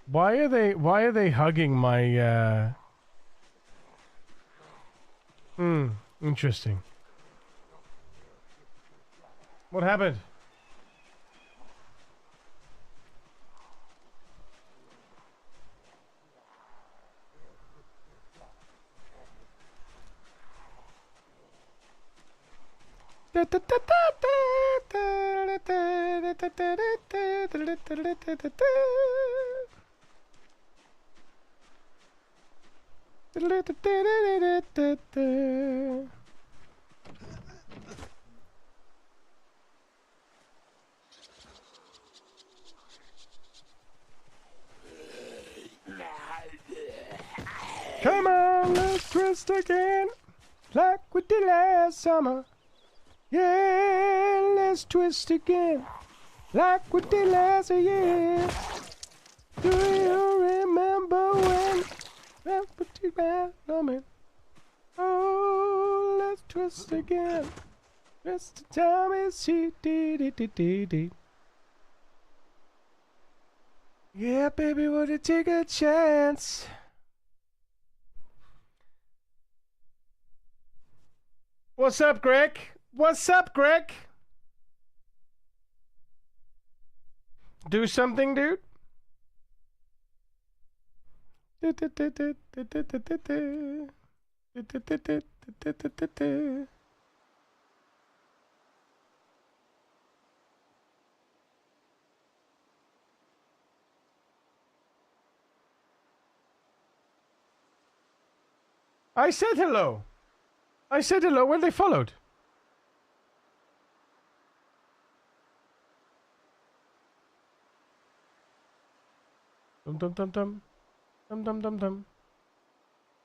Why are they hugging my interesting. What happened? Come on, let's twist again, like we did last summer. Yeah, let's twist again, like we did last year. Do you remember when that particular moment? Oh, let's twist again. Just the time is he. Yeah, baby, would you take a chance? What's up, Greg? What's up, Greg? Do something, dude. I said hello. I said hello when they followed. Dum dum dum dum. Dum dum dum dum.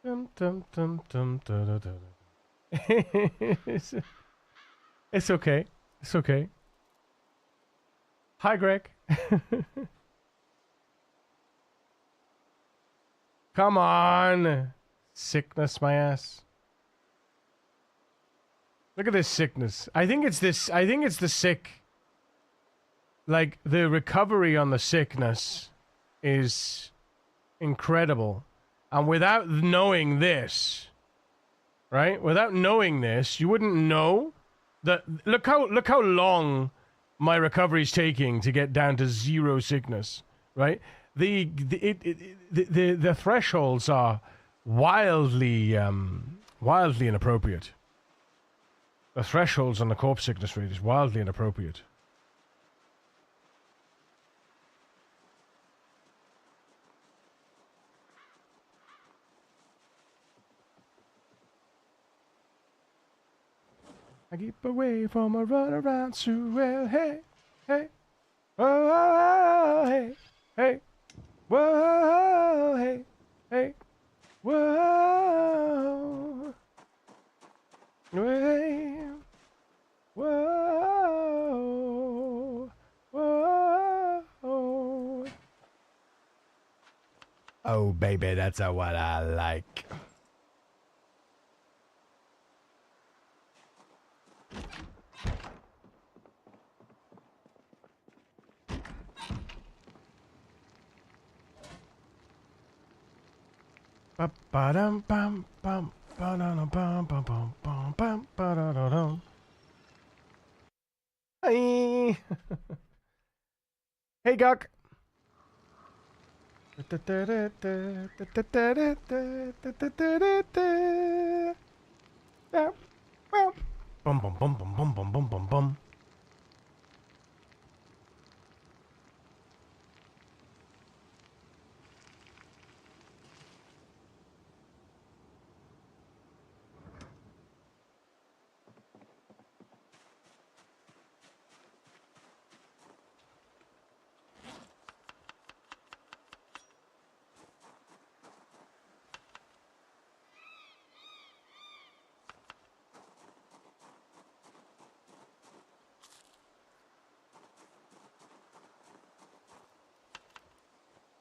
Dum dum dum dum da da da. It's okay. It's okay. Hi, Greg. Come on. Sickness, my ass. Look at this sickness. I think it's this. I think it's the sick. Like, the recovery on the sickness is incredible. And without knowing this, right? Without knowing this, you wouldn't know that. Look how long my recovery's taking to get down to 0 sickness, right? The thresholds are wildly inappropriate. The thresholds on the corpse sickness rate is wildly inappropriate. I keep away from a run around Sue. Well, hey, hey, whoa, hey, hey, whoa, hey, hey, whoa, hey, whoa, whoa. Oh, baby, that's what I like. Ba-ba-dum bum bum ba-da-dum bum bum bum bum bum ba-da-da-dum. Hi. Hey, Guk. Bum bum bum bum bum bum bum bum bum.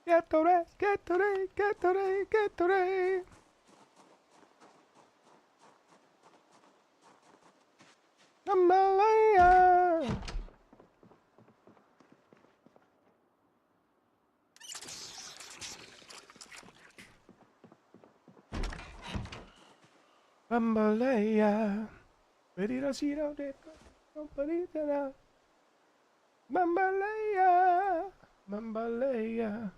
Gatorade, Gatorade, Gatorade, Gatorade. Jambalaya. Jambalaya. Perito siro de comparita. Jambalaya. Jambalaya.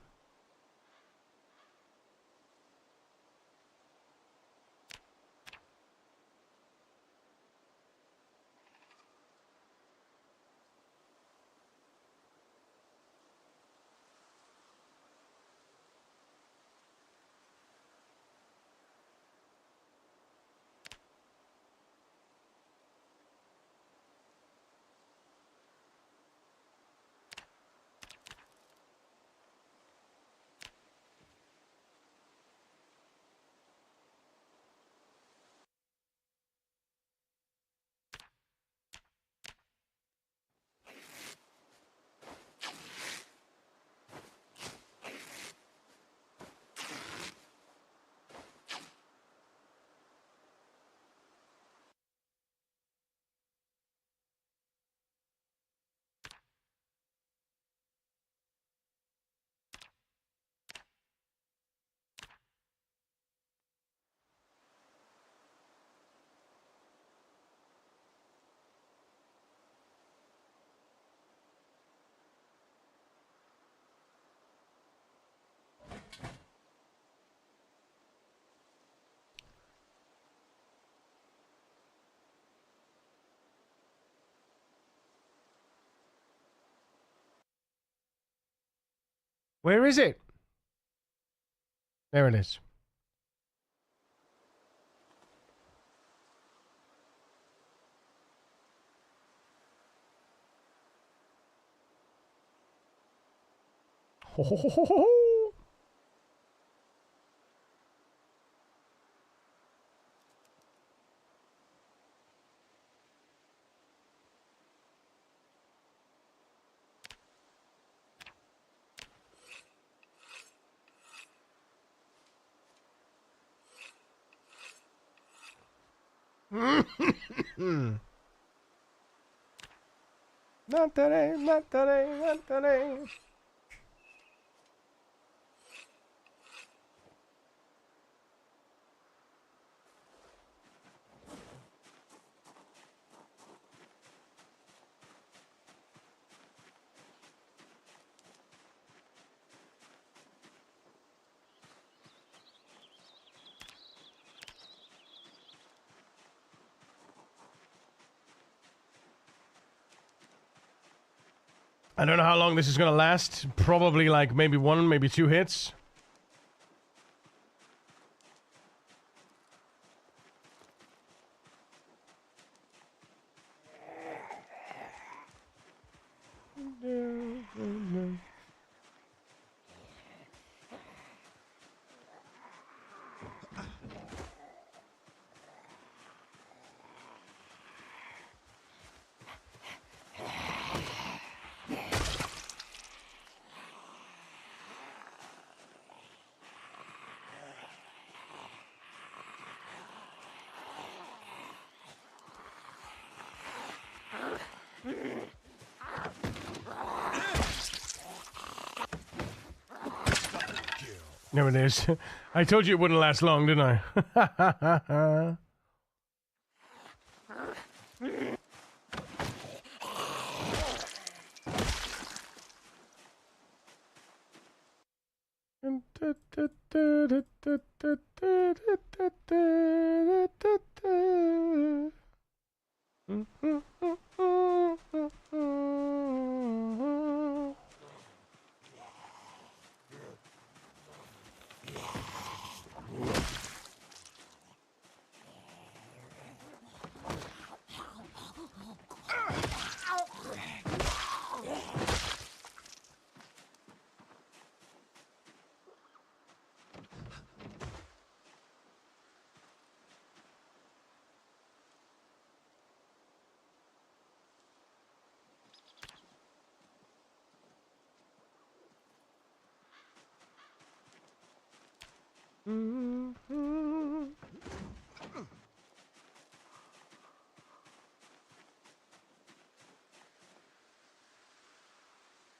Where is it? There it is. Ho, ho, ho, ho, ho. Not today, not today, not today. I don't know how long this is gonna last. Probably like maybe one, maybe two hits. There it is. I told you it wouldn't last long, didn't I?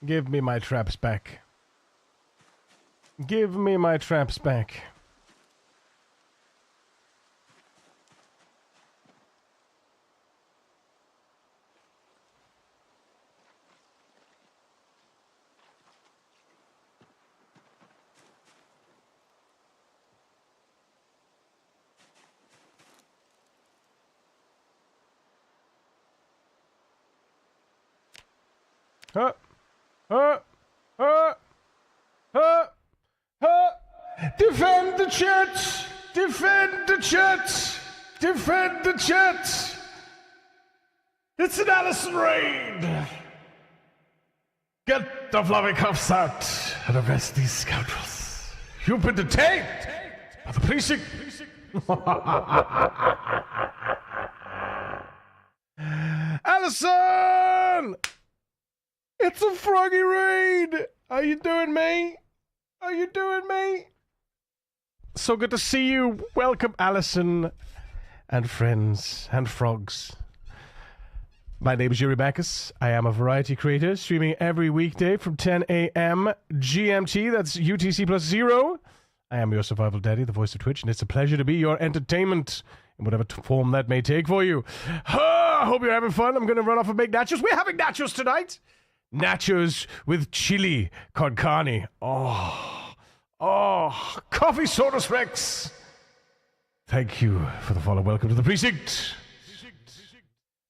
Give me my traps back. Give me my traps back. Huh? Defend the church! Defend the church! Defend the church! It's an Allison raid! Get the floppy cuffs out and arrest these scoundrels. You've been detained by the precinct! Allison! It's a froggy raid! How you doing, mate? How you doing, mate? So good to see you. Welcome, Allison and friends and frogs. My name is Yuri Bacchus. I am a variety creator, streaming every weekday from 10 a.m. GMT. That's UTC plus 0. I am your survival daddy, the voice of Twitch, and it's a pleasure to be your entertainment in whatever form that may take for you. I hope you're having fun. I'm going to run off and make nachos. We're having nachos tonight. Nachos with chili con carne. Oh, coffee sodas Rex. Thank you for the follow. Welcome to the precinct.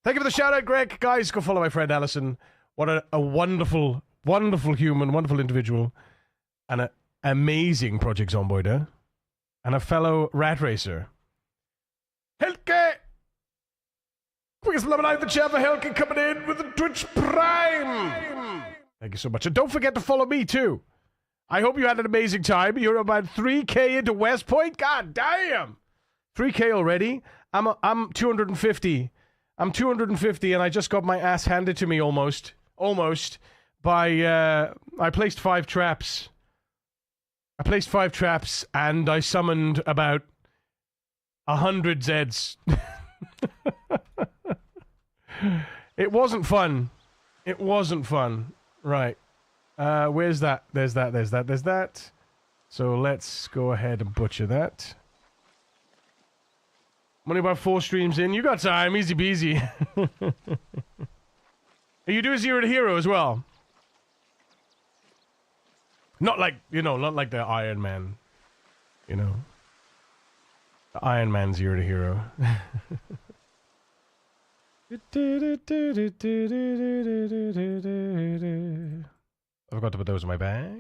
Thank you for the shout out, Greg. Guys, go follow my friend Allison. What a wonderful, wonderful human, wonderful individual, and an amazing Project Zomboid, and a fellow rat racer. Helke! Quickest lemonade in the chair for Helke coming in with the Twitch Prime. Thank you so much. And don't forget to follow me, too. I hope you had an amazing time. You're about 3K into West Point. God damn. 3K already. I'm 250. I'm 250, and I just got my ass handed to me almost. By, I placed 5 traps. And I summoned about 100 Zeds. It wasn't fun. Right. Where's that? There's that. So let's go ahead and butcher that. I'm only about 4 streams in. You got time. Easy peasy. You do a 0 to hero as well. Not like the Iron Man. The Iron Man 0 to hero. I forgot to put those in my bag.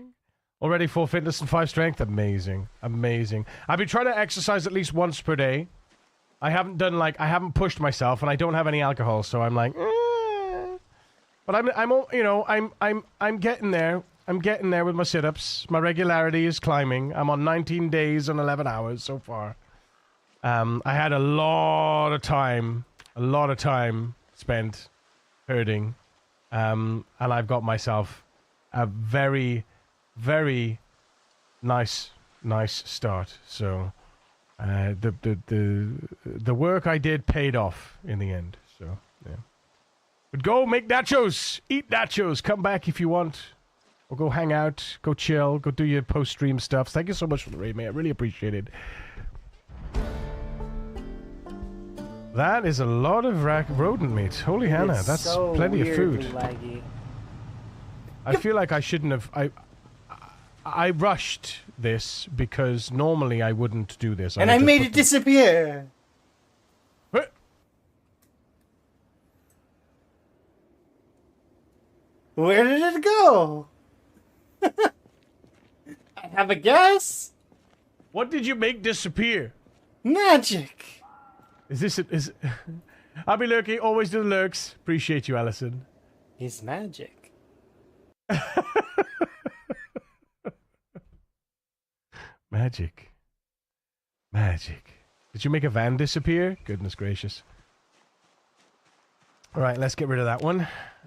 Already 4 fitness and 5 strength. Amazing. I've been trying to exercise at least once per day. I haven't pushed myself, and I don't have any alcohol, so I'm like, But I'm getting there. I'm getting there with my sit-ups. My regularity is climbing. I'm on 19 days and 11 hours so far. I had a lot of time spent herding, and I've got myself a very, very nice start. So the work I did paid off in the end. So yeah. But go make nachos, eat nachos. Come back if you want, or go hang out, go chill, go do your post-stream stuff. Thank you so much for the raid, mate. I really appreciate it. That is a lot of rodent meat. Holy Hannah, it's that's so plenty of food. Laggy. I feel like I shouldn't have. I rushed this because normally I wouldn't do this. And I made it disappear. What? Where did it go? I have a guess. What did you make disappear? Magic. Is I'll be lurking, always do the lurks. Appreciate you, Allison. It's magic. Magic. Did you make a van disappear? Goodness gracious. Alright, let's get rid of that one.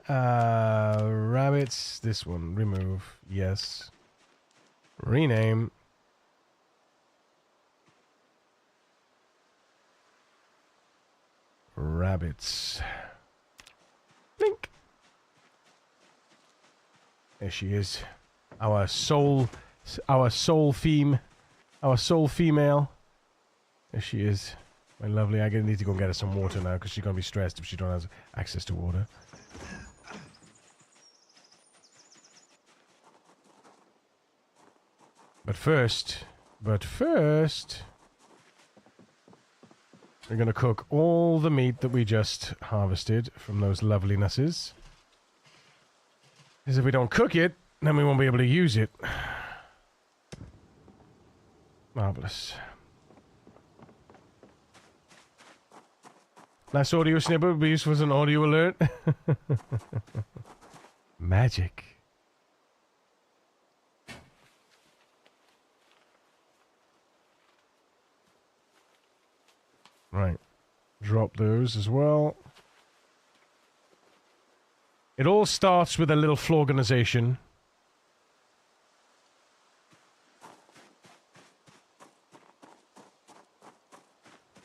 Rabbits, this one, remove, yes. Rename. Rabbits. Blink. There she is. Our soul female. There she is. My lovely. I need to go and get her some water now because she's going to be stressed if she don't have access to water. But first, we're going to cook all the meat that we just harvested from those lovelinesses. Because if we don't cook it, then we won't be able to use it. Marvelous. Nice audio snippet would be useful as an audio alert. Magic. Right. Drop those as well. It all starts with a little florganization.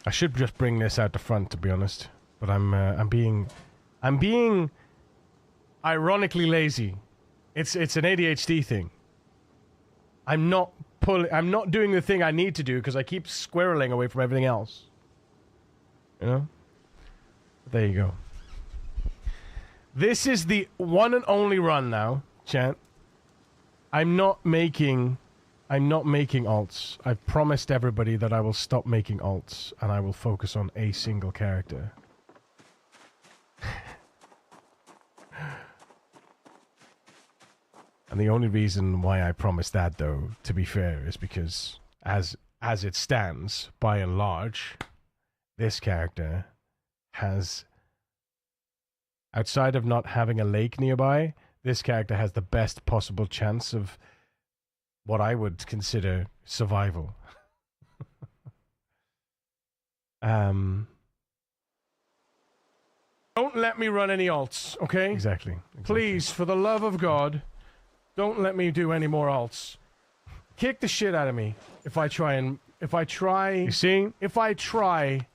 I should just bring this out the front, to be honest. But I'm being ironically lazy. It's an ADHD thing. I'm not doing the thing I need to do because I keep squirreling away from everything else. You know? There you go. This is the one and only run now, chat. I'm not making alts. I've promised everybody that I will stop making alts and I will focus on a single character. And the only reason why I promised that, though, to be fair, is because as it stands, by and large, this character has, outside of not having a lake nearby, this character has the best possible chance of what I would consider survival. Don't let me run any alts, okay? Exactly. Please, for the love of God, don't let me do any more alts. Kick the shit out of me if I try, you see? If I try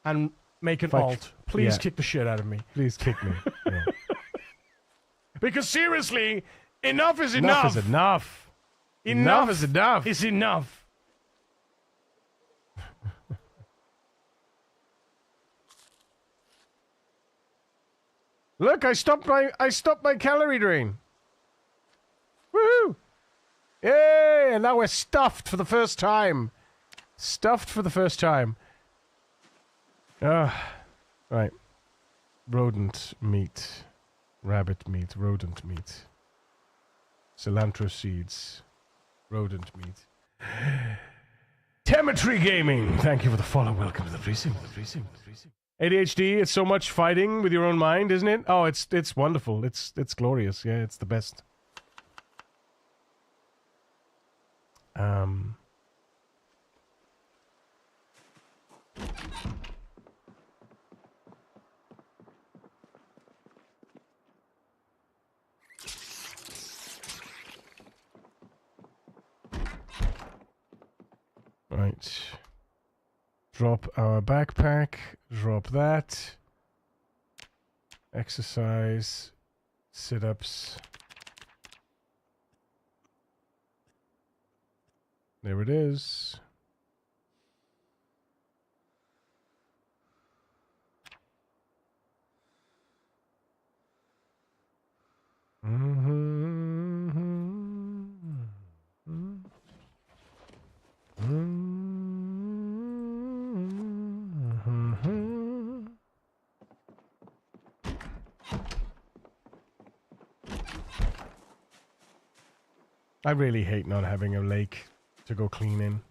and make an alt, please kick the shit out of me. Please kick me. Yeah. Because seriously, enough is enough. Enough is enough. Enough is enough. Is enough. Look, I stopped my calorie drain. Woohoo! Yay! And now we're stuffed for the first time. Stuffed for the first time. Right. Rodent meat. Rabbit meat. Rodent meat. Cilantro seeds. Rodent meat. Temetry Gaming! Thank you for the follow. Welcome to the precinct. ADHD, it's so much fighting with your own mind, isn't it? Oh, it's wonderful. It's glorious. Yeah, it's the best. Right. Drop our backpack. Drop that. Exercise. Sit-ups. There it is. I really hate not having a lake to go clean in.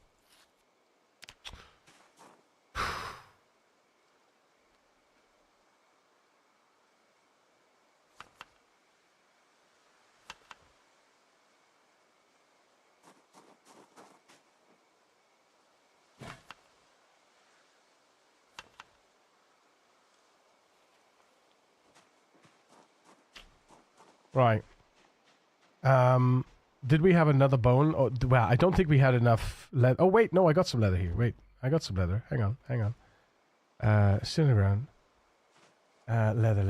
Right. Did we have another bone? Oh, well, I don't think we had enough leather. Oh, wait, no, I got some leather here. Wait, I got some leather. Hang on. Sitting around. Leather.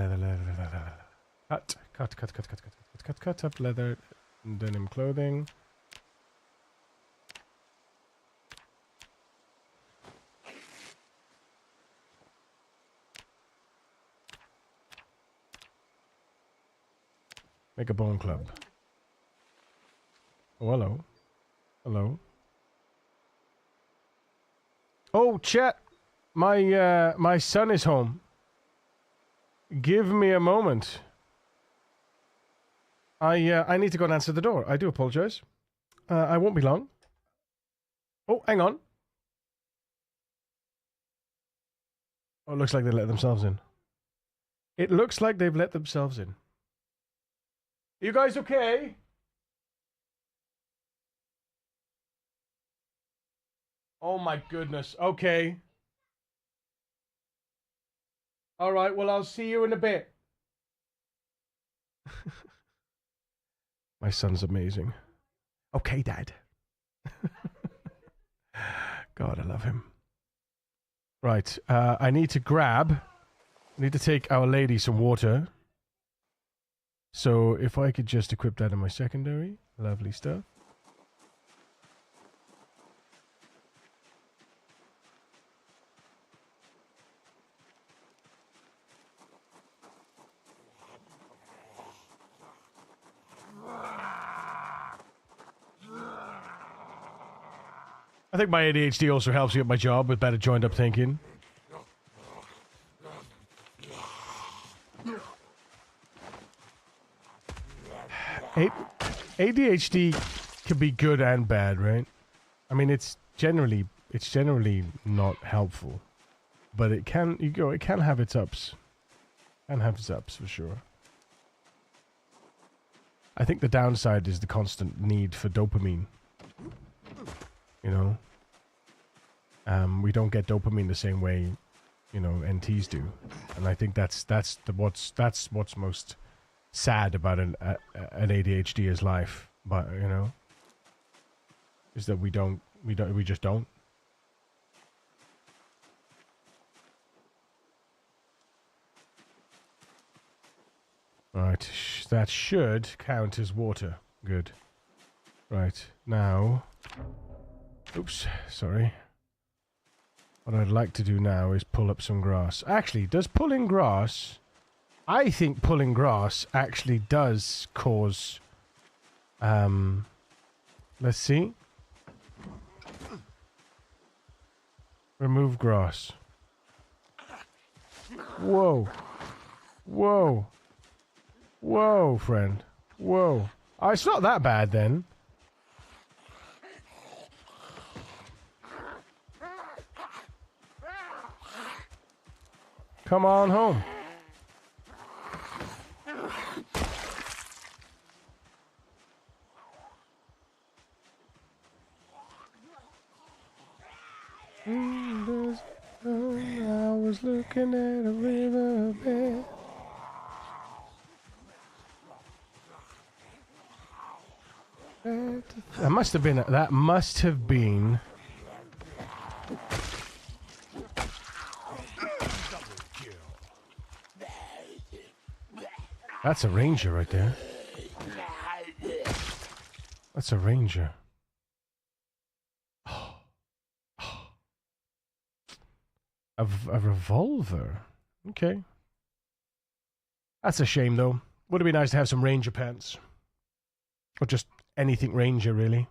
Cut up leather. Denim clothing. Make a bone club. Oh, hello. Hello. Oh, chat. My son is home. Give me a moment. I need to go and answer the door. I do apologize. I won't be long. Oh, hang on. Oh, it looks like they let themselves in. It looks like they've let themselves in. You guys okay? Oh my goodness. Okay. All right, well, I'll see you in a bit. My son's amazing. Okay, Dad. God, I love him. Right, I need to take Our Lady some water. So if I could just equip that in my secondary. Lovely stuff. I think my ADHD also helps me at my job with better joined up thinking. ADHD can be good and bad, right? I mean, it's generally not helpful, but it can have its ups. Can have its ups for sure. I think the downside is the constant need for dopamine. You know, we don't get dopamine the same way, you know, NTs do, and I think that's what's most sad about an ADHD's life. But you know, is that we just don't. All right, that should count as water. Good. Right now. Oops, sorry. What I'd like to do now is pull up some grass. Actually, does pulling grass... I think pulling grass actually does cause... let's see. Remove grass. Whoa. Whoa. Whoa, friend. Whoa. Oh, it's not that bad then. Come on home. I was looking at a riverbed. That must have been. That must have been. That's a ranger right there. That's a ranger. A revolver. Okay. That's a shame, though. Would have been nice to have some ranger pants. Or just anything ranger, really.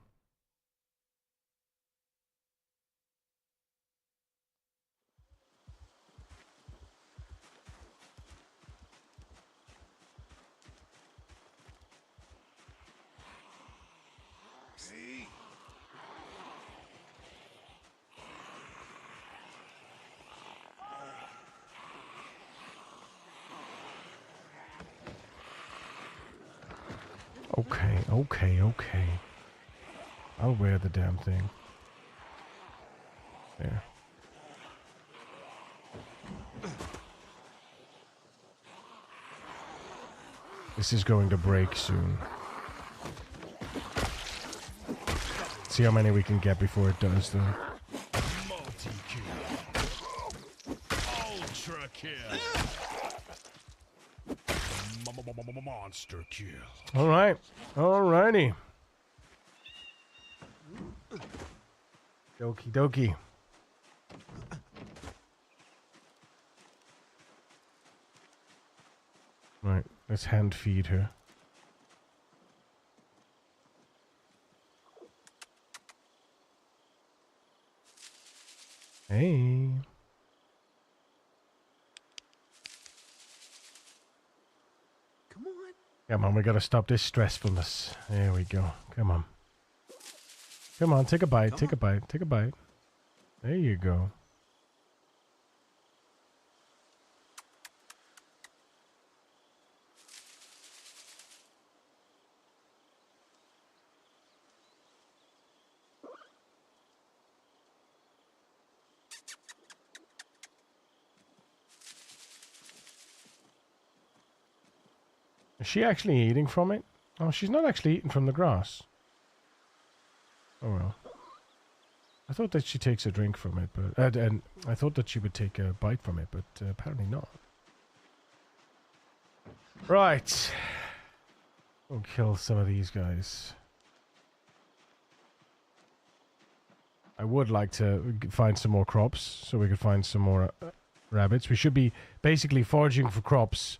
Okay. I'll wear the damn thing. There. This is going to break soon. See how many we can get before it does, though. Multi-kill. Ultra kill. Monster kill. Alright. Alrighty. Dokie dokie. Right, let's hand feed her. Hey. Come on, we gotta stop this stressfulness. There we go. Come on. Come on, take a bite, take a bite, take a bite. There you go. Is she actually eating from it? Oh, she's not actually eating from the grass. Oh well. I thought that she takes a drink from it, but and I thought that she would take a bite from it, but apparently not. Right. We'll kill some of these guys. I would like to find some more crops, so we could find some more rabbits. We should be basically foraging for crops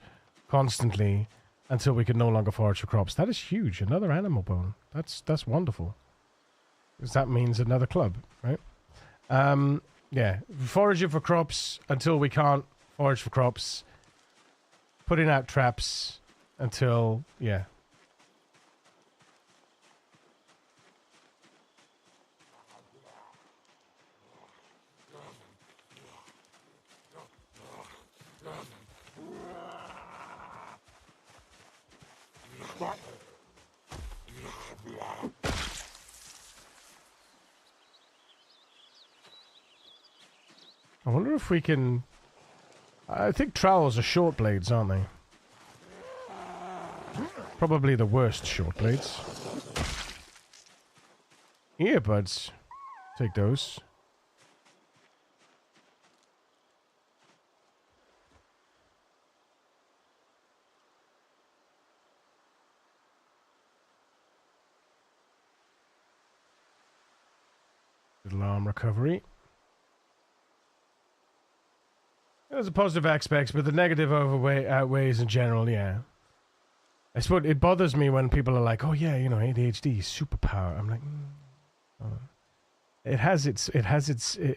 constantly until we can no longer forage for crops. That is huge. Another animal bone. That's wonderful. Because that means another club, right? Yeah. Foraging for crops until we can't forage for crops. Putting out traps until, yeah. I wonder if we can... I think trowels are short blades, aren't they? Probably the worst short blades. Earbuds. Take those. Little arm recovery. There's a positive aspects, but the negative outweighs in general, yeah. I suppose it bothers me when people are like, oh yeah, you know, ADHD, superpower. I'm like, it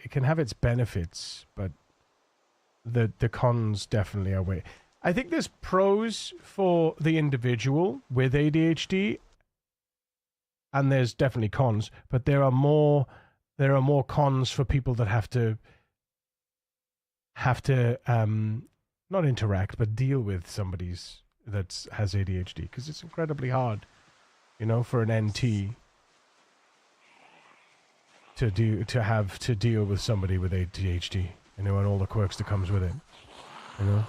can have its benefits, but the cons definitely outweigh. I think there's pros for the individual with ADHD, and there's definitely cons, but there are more cons for people that have to not interact, but deal with somebody's that has ADHD, because it's incredibly hard, you know, for an NT to deal with somebody with ADHD, you know, and all the quirks that comes with it, you know.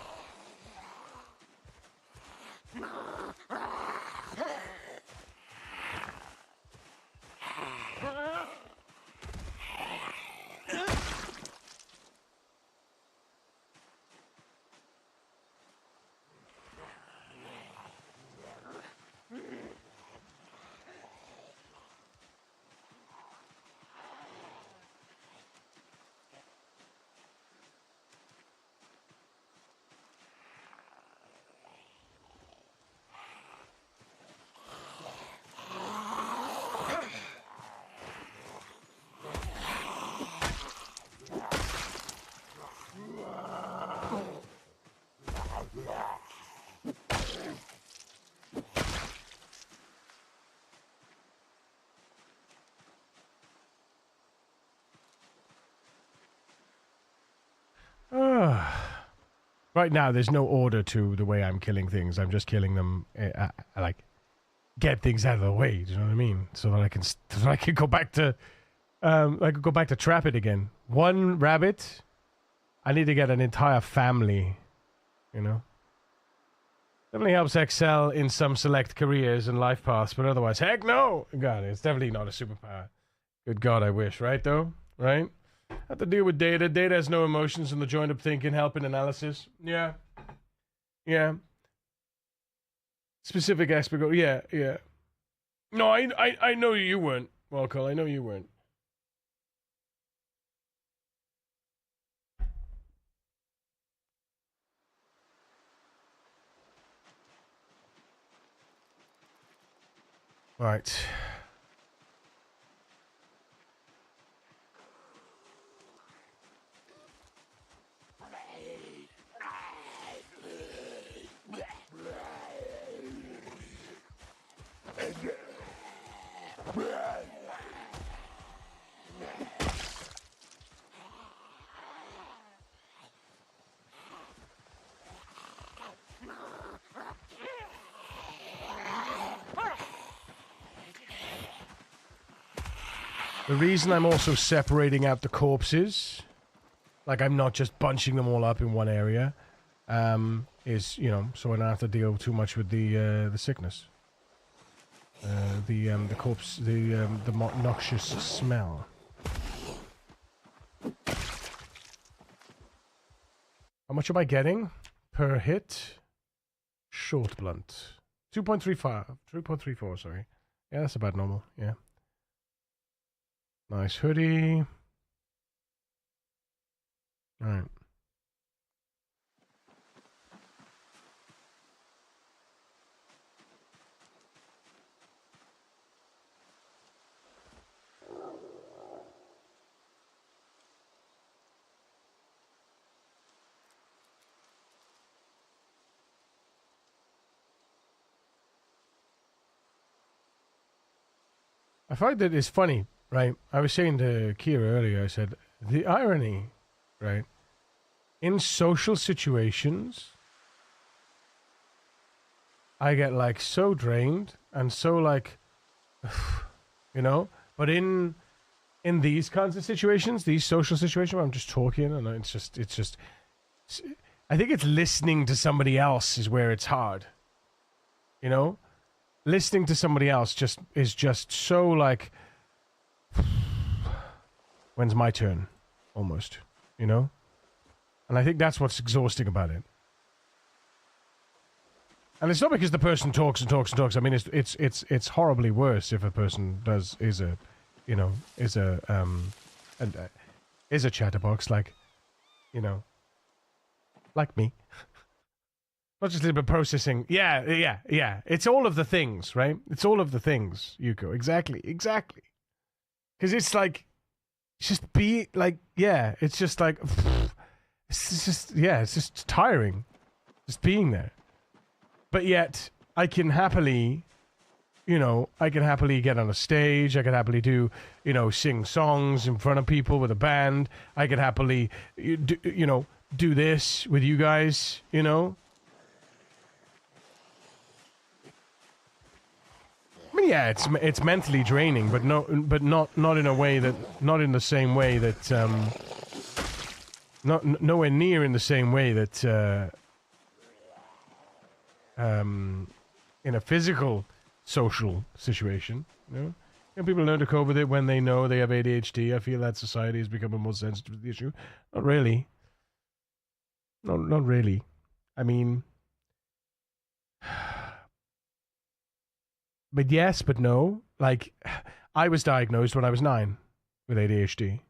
Right now, there's no order to the way I'm killing things. I'm just killing them, like, get things out of the way. Do you know what I mean? So that I can go back to, trap it again. One rabbit, I need to get an entire family. You know, definitely helps excel in some select careers and life paths, but otherwise, heck no. God, it's definitely not a superpower. Good God, I wish. Right though, right? Have to deal with data. Data has no emotions and the joined up thinking, help in analysis. Yeah. Yeah. Specific aspect. Yeah, yeah. No, I know you weren't, Walcall. I know you weren't. Right. The reason I'm also separating out the corpses, like I'm not just bunching them all up in one area, is, you know, so I don't have to deal too much with the sickness. The corpse, the noxious smell. How much am I getting per hit? Short blunt. 2.35, 3.34, sorry. Yeah, that's about normal, yeah. Nice hoodie. Alright. I find that it's funny, right? I was saying to Kira earlier, I said, the irony, right? In social situations, I get like so drained and so like, you know, but in these kinds of situations, these social situations where I'm just talking and it's just, I think it's listening to somebody else is where it's hard, you know? Listening to somebody else is just so like, when's my turn? Almost, you know? And I think that's what's exhausting about it. And it's not because the person talks and talks and talks. I mean, it's horribly worse if a person is a chatterbox, like, you know, like me. Not just a little bit processing. Yeah. It's all of the things, right? It's all of the things, Yuko. Exactly. Because it's like, it's just be like, yeah, it's just like, it's just tiring. Just being there. But yet, I can happily, you know, get on a stage. I can happily do, you know, sing songs in front of people with a band. I can happily, you know, do this with you guys, you know? I mean, yeah, it's mentally draining, but not in a way that, not in the same way that nowhere near in the same way that in a physical social situation, you know? And people learn to cope with it when they know they have ADHD. I feel that society is becoming more sensitive to the issue. Not really. Not really. I mean, but yes, but no. Like, I was diagnosed when I was 9 with ADHD.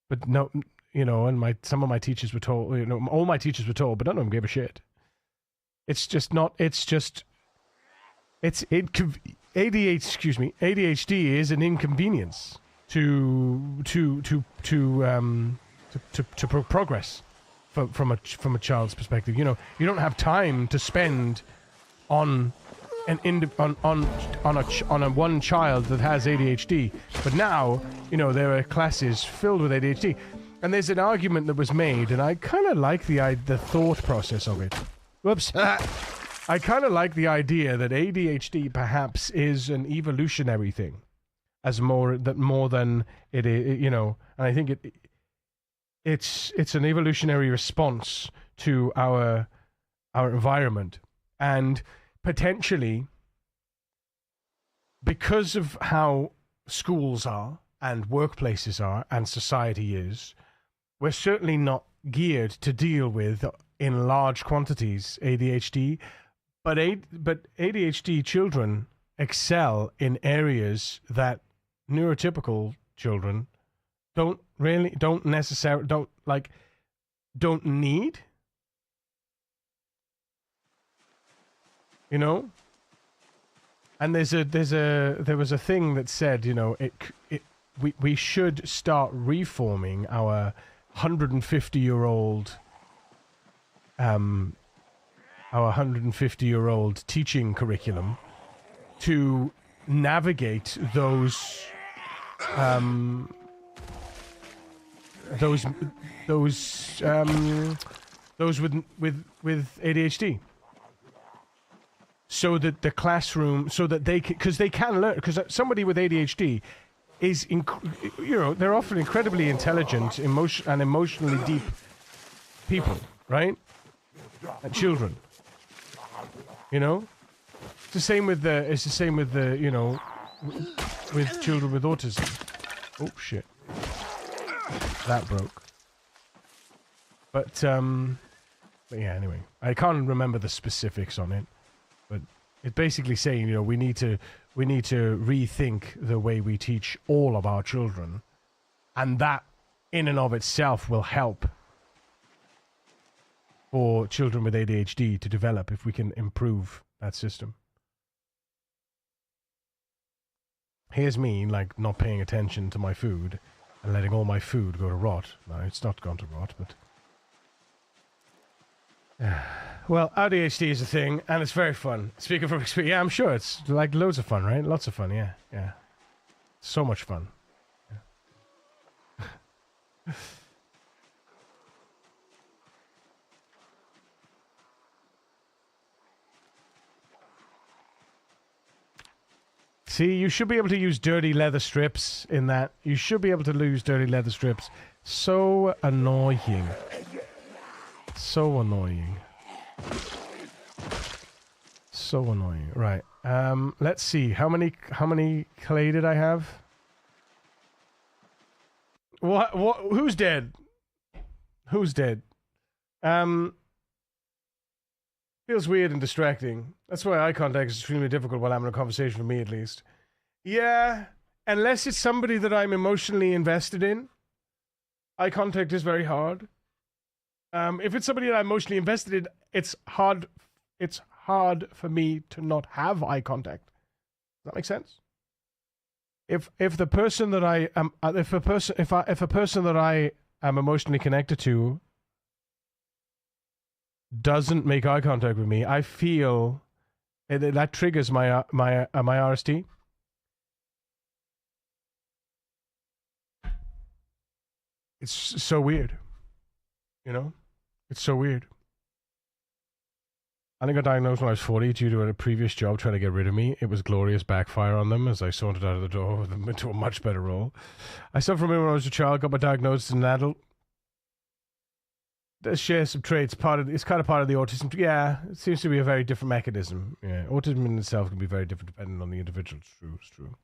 But no, you know, and some of my teachers were told, you know, all my teachers were told, but none of them gave a shit. It's just not, ADHD is an inconvenience to progress from a child's perspective. You know, you don't have time to spend on one child that has ADHD. But now, you know, there are classes filled with ADHD, and there's an argument that was made, and I kind of like the thought process of it. Whoops. I kind of like the idea that ADHD perhaps is an evolutionary thing, as more than it is, you know. And I think it's an evolutionary response to our environment, and potentially because of how schools are and workplaces are and society is, we're certainly not geared to deal with in large quantities ADHD. But ADHD children excel in areas that neurotypical children don't need. You know? And there was a thing that said, you know, we should start reforming our 150-year-old teaching curriculum to navigate those with ADHD, so that the classroom, so that because they can learn, because somebody with ADHD is, you know, they're often incredibly intelligent, emotionally deep people, right? And children. You know, it's the same with the you know, with children with autism. Oh shit, that broke. But yeah. Anyway, I can't remember the specifics on it, but it's basically saying, you know, we need to rethink the way we teach all of our children, and that in and of itself will help for children with ADHD to develop if we can improve that system. Here's me, like, not paying attention to my food and letting all my food go to rot. No, it's not gone to rot, but... well, ADHD is a thing, and it's very fun. Speaking from experience, yeah, I'm sure it's, like, loads of fun, right? Lots of fun, yeah. So much fun. Yeah. See, you should be able to use dirty leather strips in that. You should be able to use dirty leather strips. So annoying. So annoying. So annoying. Right. Let's see. How many clay did I have? What? Who's dead? Who's dead? Feels weird and distracting. That's why eye contact is extremely difficult while having a conversation, for me at least. Yeah, unless it's somebody that I'm emotionally invested in, eye contact is very hard. If it's somebody that I'm emotionally invested in, it's hard for me to not have eye contact. Does that make sense? If the person that I am, if a person that I am emotionally connected to doesn't make eye contact with me, I feel that triggers my my RST. It's so weird. You know? It's so weird. I got diagnosed when I was 40 due to a previous job trying to get rid of me. It was glorious backfire on them as I sauntered out of the door with them into a much better role. I suffered from it when I was a child, got my diagnosis as an adult. Does share some traits. It's kind of part of the autism. Yeah, it seems to be a very different mechanism. Yeah, autism in itself can be very different depending on the individual. It's true.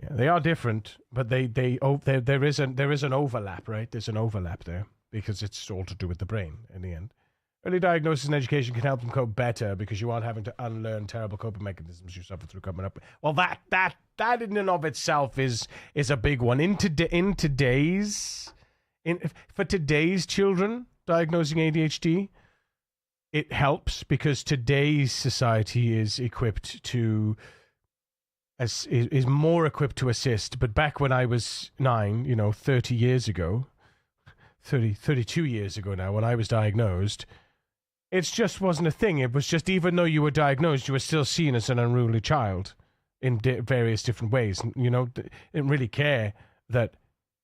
Yeah, they are different, but there is an overlap, right? There's an overlap there because it's all to do with the brain in the end. Early diagnosis and education can help them cope better because you aren't having to unlearn terrible coping mechanisms you suffer through coming up. Well, that in and of itself is a big one. For today's children diagnosing ADHD, it helps because today's society is equipped to is more equipped to assist. But back when I was 9, 30 years ago, 32 years ago now, when I was diagnosed, it just wasn't a thing. It was just, even though you were diagnosed, you were still seen as an unruly child in various different ways. Didn't really care that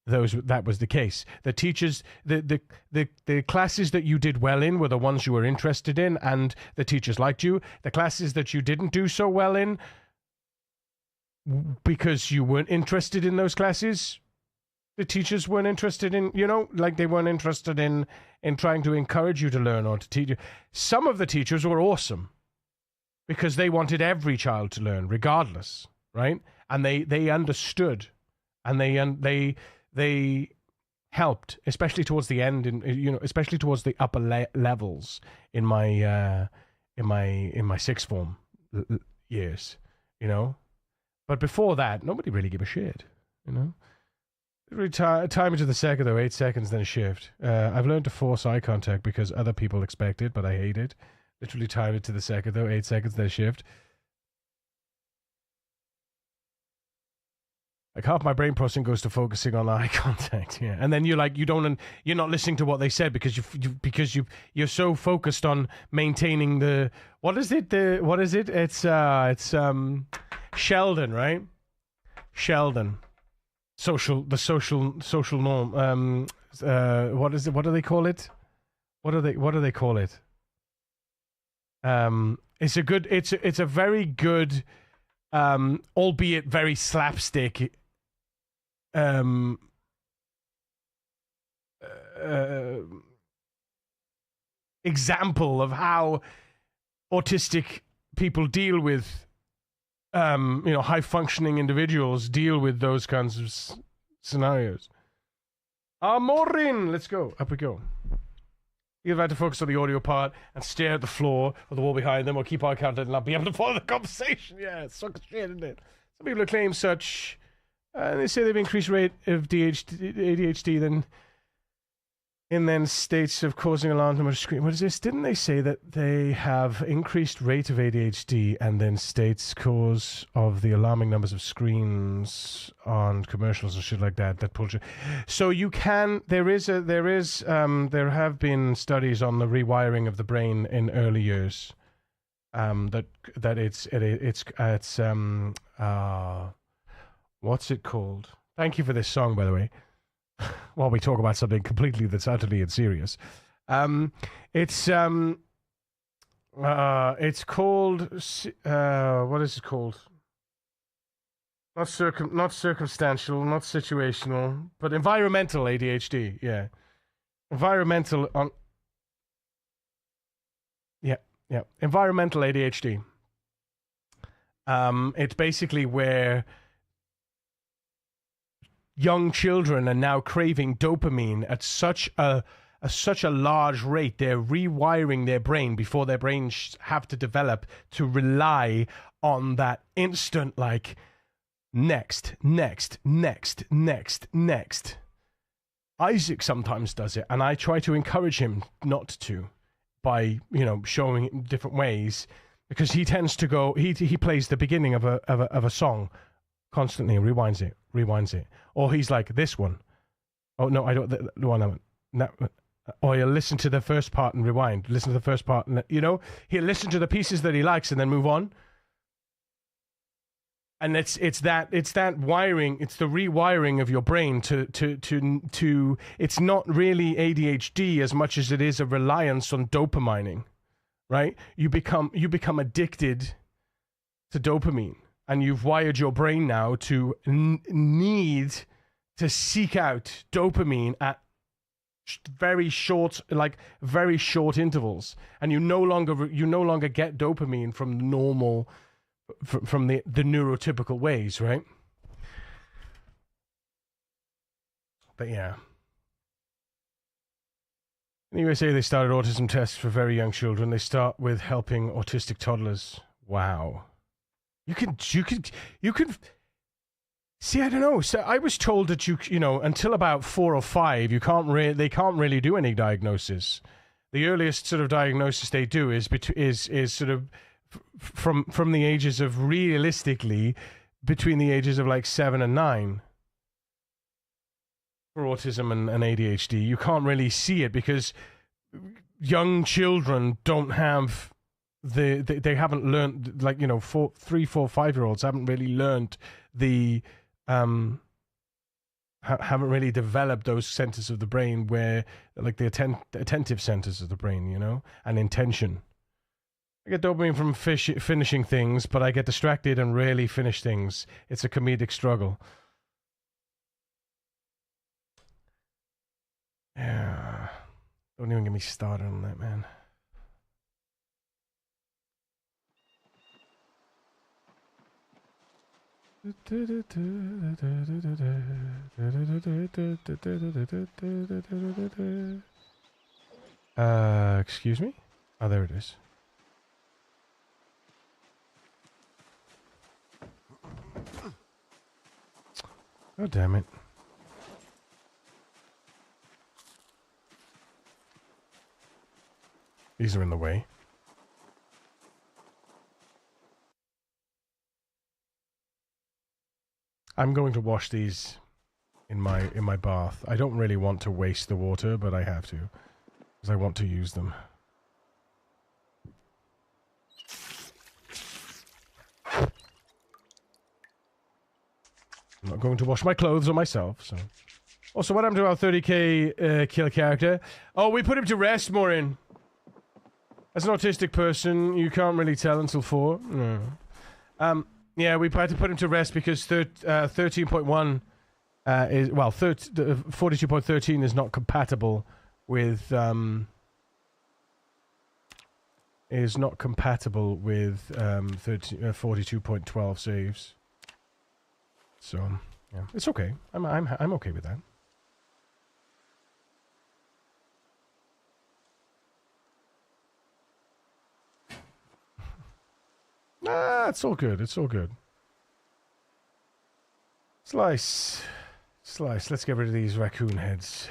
was the case. The teachers, the classes that you did well in were the ones you were interested in, and the teachers liked you. The classes that you didn't do so well in, because you weren't interested in those classes, the teachers weren't interested in, they weren't interested in trying to encourage you to learn or to teach you. Some of the teachers were awesome because they wanted every child to learn regardless, right? And they understood, and they helped, especially towards the end, especially towards the upper levels in my sixth form years, But before that, nobody really gave a shit, Time into the second, though, 8 seconds, then a shift. I've learned to force eye contact because other people expect it, but I hate it. Literally time it to the second, though, 8 seconds, then a shift. Like half my brain processing goes to focusing on eye contact, yeah. And then you're not listening to what they said because you're so focused on maintaining the, what is it? It's Sheldon, right? Sheldon. The social norm. What is it? What do they call it? What do they call it? It's a very good, albeit very slapstick, example of how autistic people deal with, high functioning individuals deal with those kinds of scenarios. Maureen, let's go. Up we go. You've had to focus on the audio part and stare at the floor or the wall behind them, or keep eye contact and not be able to follow the conversation. Yeah, it's such shit, isn't it? Some people claim such, they say they've increased rate of ADHD then states of causing alarm too much screen. What is this? Didn't they say that they have increased rate of ADHD and then states cause of the alarming numbers of screens on commercials and shit like that? That pulls you. So you can. There have been studies on the rewiring of the brain in early years. What's it called? Thank you for this song, by the way. While we talk about something completely that's utterly unserious, it's called what is it called? Not circumstantial, not situational, but environmental ADHD. Yeah, environmental on. Yeah, environmental ADHD. It's basically where young children are now craving dopamine at such a large rate. They're rewiring their brain before their brains have to develop to rely on that instant, like, next. Isaac sometimes does it, and I try to encourage him not to by, showing it in different ways, because he tends to go, he plays the beginning of a song constantly and rewinds it. Or he's like, this one. Oh, no, I don't, the one, no. Or he'll listen to the first part and rewind. Listen to the first part, and he'll listen to the pieces that he likes and then move on. And it's that wiring, it's the rewiring of your brain to it's not really ADHD as much as it is a reliance on dopamining, right? You become addicted to dopamine, and you've wired your brain now to need to seek out dopamine at very short intervals, and you no longer get dopamine from normal. From the neurotypical ways, right? But yeah. In the USA, they started autism tests for very young children. They start with helping autistic toddlers. Wow. You can see, I don't know. So I was told that you know, until about 4 or 5, they can't really do any diagnosis. The earliest sort of diagnosis they do is sort of from the ages of, realistically, between the ages of like 7 and 9 for autism and ADHD. You can't really see it because young children don't have they haven't learned, like, you know, 3, 4, 5-year-olds haven't really learned haven't really developed those centers of the brain where, like, the attentive centers of the brain, you know, and intention. I get dopamine from finishing things, but I get distracted and rarely finish things. It's a comedic struggle. Yeah. Don't even get me started on that, man. Excuse me? Oh, there it is. Oh, damn it. These are in the way. I'm going to wash these in my bath. I don't really want to waste the water, but I have to, because I want to use them. I'm not going to wash my clothes or myself, so. Also, what happened to our 30k kill character? Oh, we put him to rest, Maureen. As an autistic person, you can't really tell until 4. No. Yeah, we had to put him to rest because 13.1 is, well, 42.13 is not compatible with 42.12 saves. So yeah, it's okay. I'm okay with that. Ah, it's all good. It's all good. Slice. Let's get rid of these raccoon heads.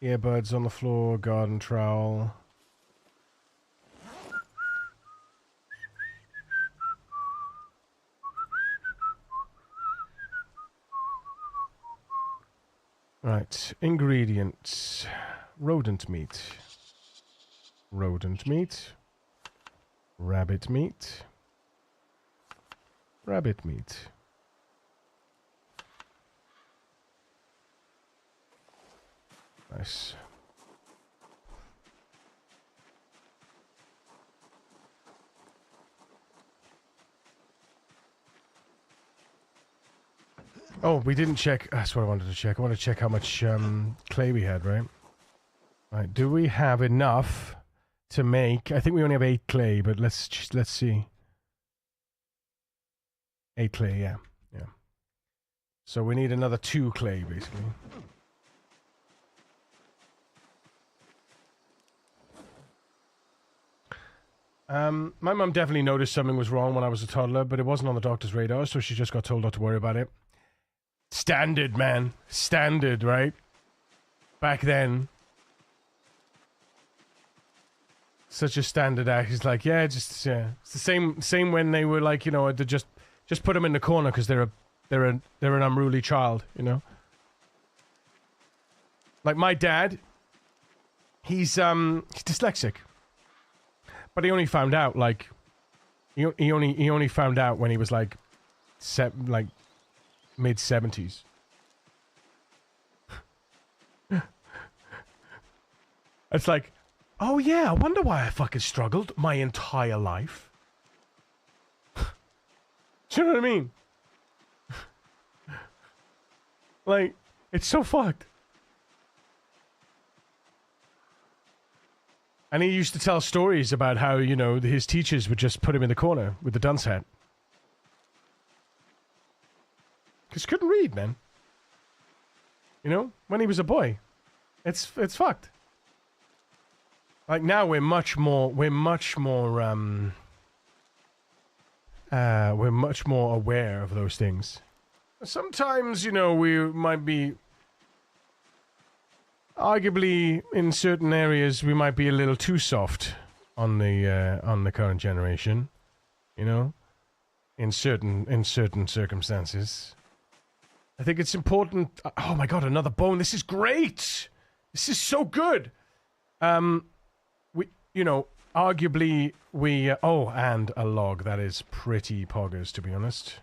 Earbuds on the floor, garden trowel. Right, ingredients. Rodent meat. Rodent meat. Rabbit meat. Rabbit meat. Nice. Oh, we didn't check. That's what I wanted to check. I want to check how much clay we had, right? Right. Do we have enough to make? I think we only have 8 clay, but let's see. 8 clay, yeah. So we need another 2 clay, basically. My mum definitely noticed something was wrong when I was a toddler, but it wasn't on the doctor's radar, so she just got told not to worry about it. Standard, man. Standard, right? Back then. Such a standard act. He's like, yeah, just, yeah. It's the same when they were like, you know, just put them in the corner because they're an unruly child, you know? Like my dad, he's dyslexic, but he only found out like he only found out when he was like mid-70s. It's like, oh yeah, I wonder why I fucking struggled my entire life. Do you know what I mean? Like, it's so fucked. And he used to tell stories about how, you know, his teachers would just put him in the corner with the dunce hat. Because he couldn't read, man. You know, when he was a boy. It's fucked. Like now we're much more aware of those things. Sometimes, you know, we might be arguably in certain areas we might be a little too soft on the current generation, you know, in certain circumstances. I think it's important. Oh my god, another bone. This is great. This is so good. You know, arguably we... and a log. That is pretty poggers, to be honest.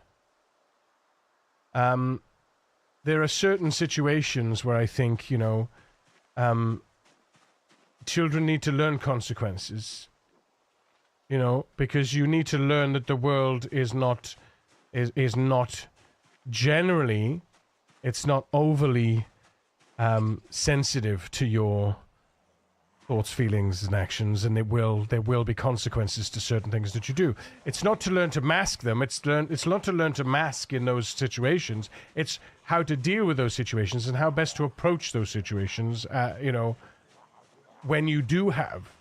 There are certain situations where I think, you know, children need to learn consequences. You know, because you need to learn that the world is not generally, it's not overly sensitive to your thoughts, feelings, and actions, and there will be consequences to certain things that you do. It's not to learn to mask them. It's not to learn to mask in those situations. It's how to deal with those situations and how best to approach those situations. You know, when you do have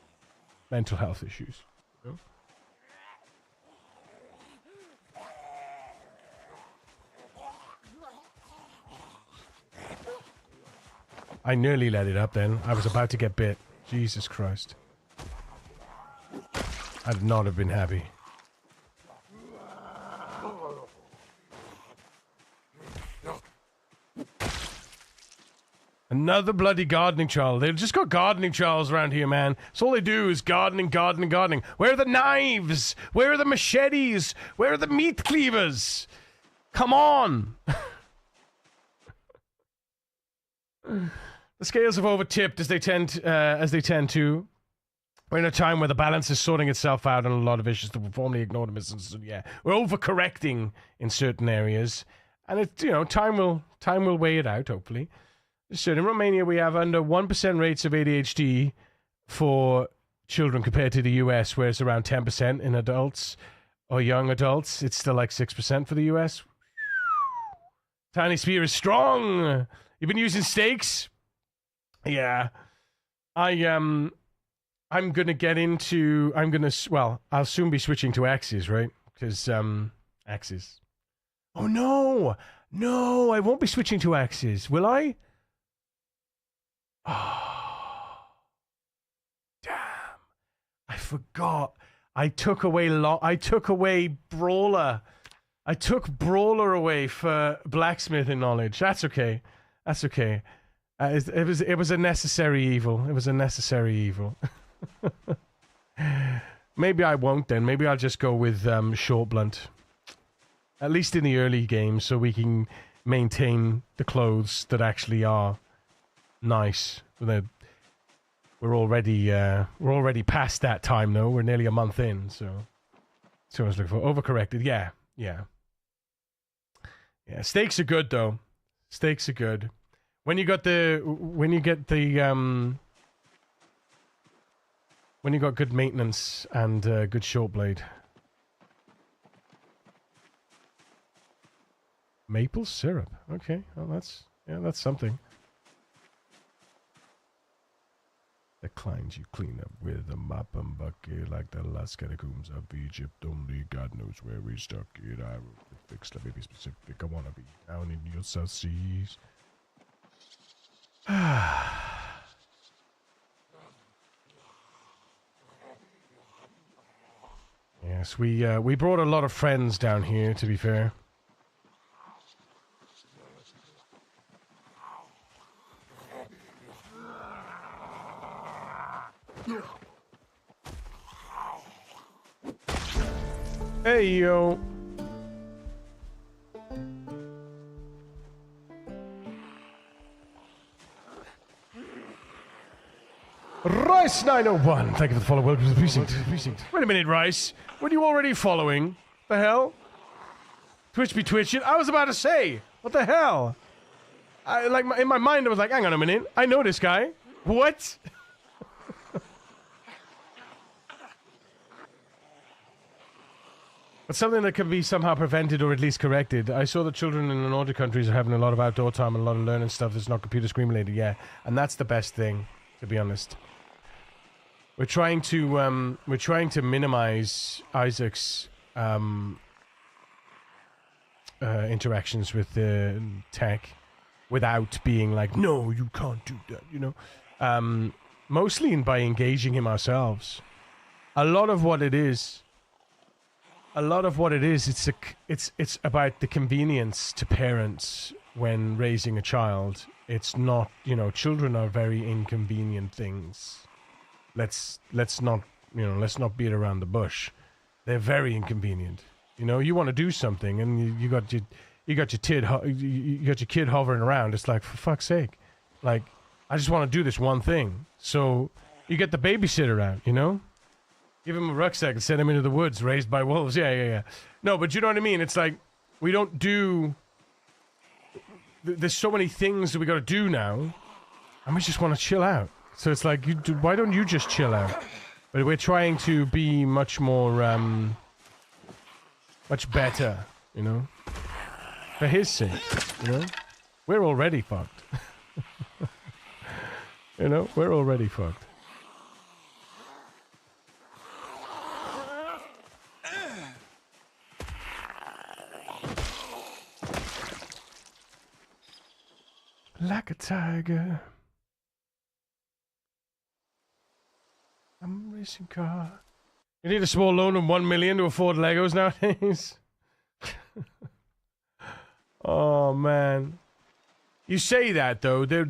mental health issues. You know? I nearly let it up then. I was about to get bit. Jesus Christ. I'd not have been happy. Another bloody gardening trowel. They've just got gardening trowels around here, man. So all they do is gardening. Where are the knives? Where are the machetes? Where are the meat cleavers? Come on! The scales have over-tipped as they tend to. We're in a time where the balance is sorting itself out on a lot of issues that were formerly ignored. Yeah, we're overcorrecting in certain areas, and it's, you know, time will weigh it out. Hopefully, so in Romania we have under 1% rates of ADHD for children compared to the US, where it's around 10% in adults or young adults. It's still like 6% for the US. Tiny Spear is strong. You've been using stakes. Yeah, I'm gonna get into. I'll soon be switching to axes, right? Because axes. Oh no, I won't be switching to axes, will I? Oh, damn! I forgot. I took away Brawler. I took Brawler away for blacksmithing knowledge. That's okay. It was a necessary evil. Maybe I won't then. Maybe I'll just go with short blunt. At least in the early game, so we can maintain the clothes that actually are nice. We're already past that time though. We're nearly a month in, so I was looking for overcorrected. Yeah. Steaks are good though. Steaks are good. When you got when you got good maintenance and good short blade. Maple syrup. Okay, well that's something. The climbs you clean up with a mop and bucket like the last catacombs of Egypt. Only God knows where we stuck it. I wrote the fix, let me be specific. I wanna be down in your South Seas. Yes, we brought a lot of friends down here, to be fair. Hey, yo. Rice 901. Thank you for the follow. Welcome to the precinct. Wait a minute, Rice. Were you already following? The hell? Twitch be twitching. I was about to say, what the hell? In my mind, I was like, hang on a minute. I know this guy. What? But something that can be somehow prevented or at least corrected. I saw that children in the Nordic countries are having a lot of outdoor time and a lot of learning stuff that's not computer screen related. Yeah, and that's the best thing, to be honest. We're trying to minimize Isaac's interactions with the tech without being like, no, you can't do that, you know. Mostly by engaging him ourselves. A lot of what it is, it's about the convenience to parents when raising a child. It's not, you know, children are very inconvenient things. Let's not beat around the bush. They're very inconvenient. You know, you want to do something and you got your kid hovering around. It's like, for fuck's sake, like, I just want to do this one thing. So you get the babysitter out, you know. Give him a rucksack and send him into the woods, raised by wolves. Yeah. No, but you know what I mean? It's like, we don't do... There's so many things that we got to do now, and we just want to chill out. So it's like, why don't you just chill out? But we're trying to be much more, much better, you know? For his sake, you know? We're already fucked. You know? We're already fucked. Like a tiger. I'm a racing car. You need a small loan of 1 million to afford Legos nowadays? Oh, man. You say that, though. The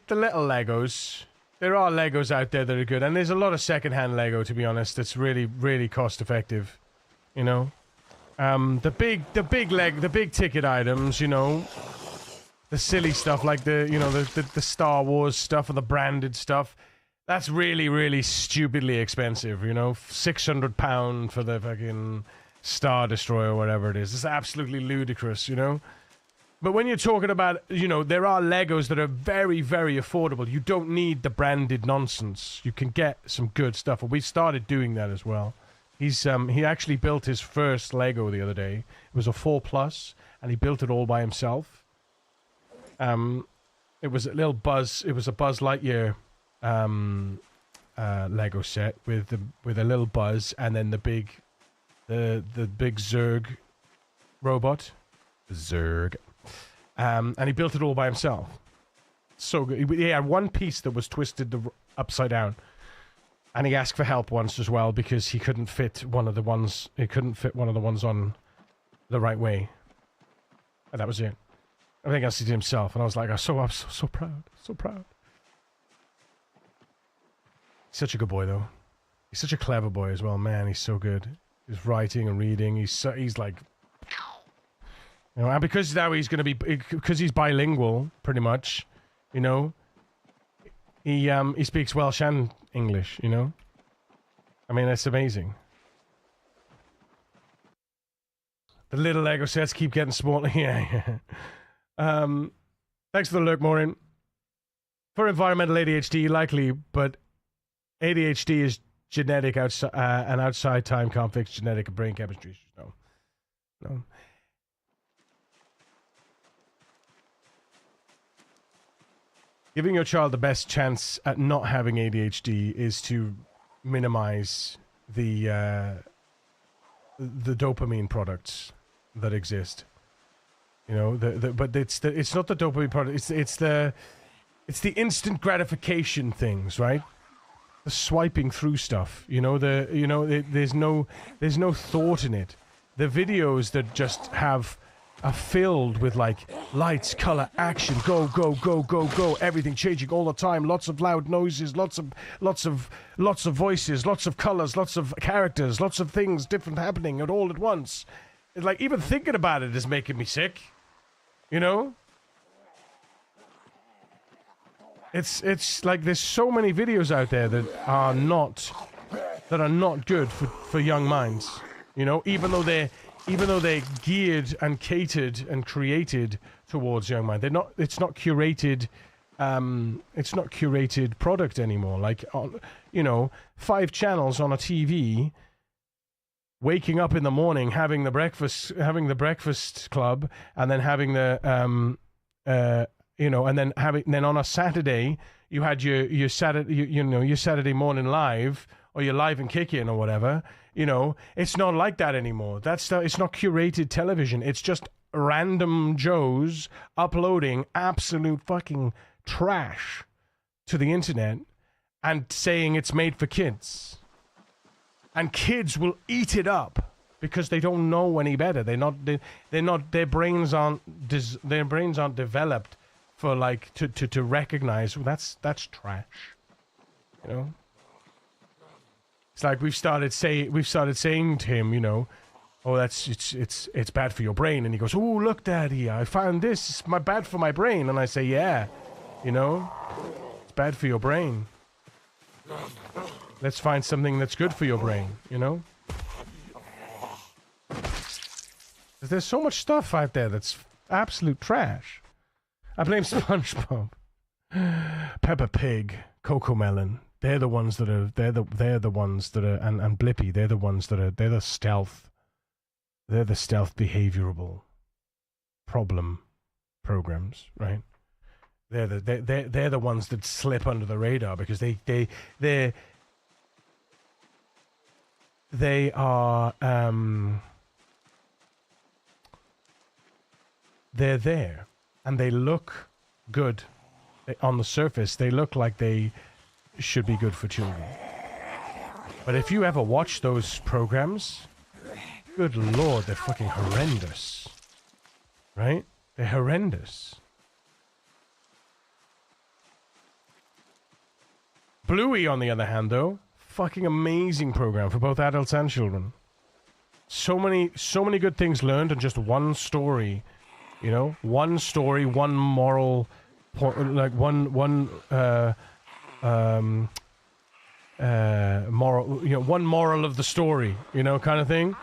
little Legos. There are Legos out there that are good. And there's a lot of second-hand Lego, to be honest, that's really, really cost-effective. You know? The big ticket items, you know... The silly stuff like the Star Wars stuff and the branded stuff, that's really, really stupidly expensive, you know? £600 for the fucking Star Destroyer or whatever it is. It's absolutely ludicrous, you know? But when you're talking about, you know, there are Legos that are very, very affordable. You don't need the branded nonsense. You can get some good stuff. And we started doing that as well. He actually built his first Lego the other day. It was a 4+, and he built it all by himself. It was a little Buzz. It was a Buzz Lightyear Lego set with a little Buzz and then the big Zurg robot, Zurg, and he built it all by himself. So good. He had one piece that was twisted upside down, and he asked for help once as well because he couldn't fit one of the ones. He couldn't fit one of the ones on the right way, and that was it. Everything else he did himself, and I was like, I'm so proud, so proud. He's such a good boy, though. He's such a clever boy as well, man. He's so good. He's writing and reading. He's like, you know, and because now he's gonna be, because he's bilingual, pretty much, you know. He speaks Welsh and English, you know. I mean, that's amazing. The little Lego sets keep getting smaller. Yeah. Thanks for the lurk, Maureen. For environmental ADHD, likely, but ADHD is genetic, and outside time can't fix genetic and brain chemistry. No. Giving your child the best chance at not having ADHD is to minimize the dopamine products that exist. You know, but it's not the dopamine product. It's the instant gratification things, right? The swiping through stuff. You know, there's no thought in it. The videos that just have are filled with like lights, color, action, go, go, go, go, go, everything changing all the time, lots of loud noises, lots of voices, lots of colors, lots of characters, lots of things different happening at all at once. It's like even thinking about it is making me sick. You know? It's like there's so many videos out there that are not good for young minds. You know, even though they're geared and catered and created towards young mind, it's not curated product anymore. Like, you know, 5 channels on a TV, waking up in the morning, having the breakfast club, and then having the you know, and then on a Saturday you had your Saturday morning live, or your live and kick in or whatever. You know, it's not like that anymore. It's not curated television. It's just random Joes uploading absolute fucking trash to the internet and saying it's made for kids. And kids will eat it up because they don't know any better. Their brains aren't developed for like to recognize, well, that's trash. You know? It's like we've started saying to him, you know, oh, it's bad for your brain, and he goes, oh, look, Daddy, I found this. It's bad for my brain, and I say, yeah, you know, it's bad for your brain. Let's find something that's good for your brain, you know. There's so much stuff out there that's absolute trash. I blame SpongeBob, Peppa Pig, Coco Melon. They're the ones that are and Blippi. They're the stealth. They're the stealth behavioral problem programs, right? They're the ones that slip under the radar because they are they're there and they look good on the surface. They look like they should be good for children. But if you ever watch those programs, good lord, they're fucking horrendous. Right? They're horrendous. Bluey, on the other hand, though, fucking amazing program for both adults and children. So many good things learned in just one story. You know, one story, one moral, like one moral, you know, one moral of the story, you know, kind of thing.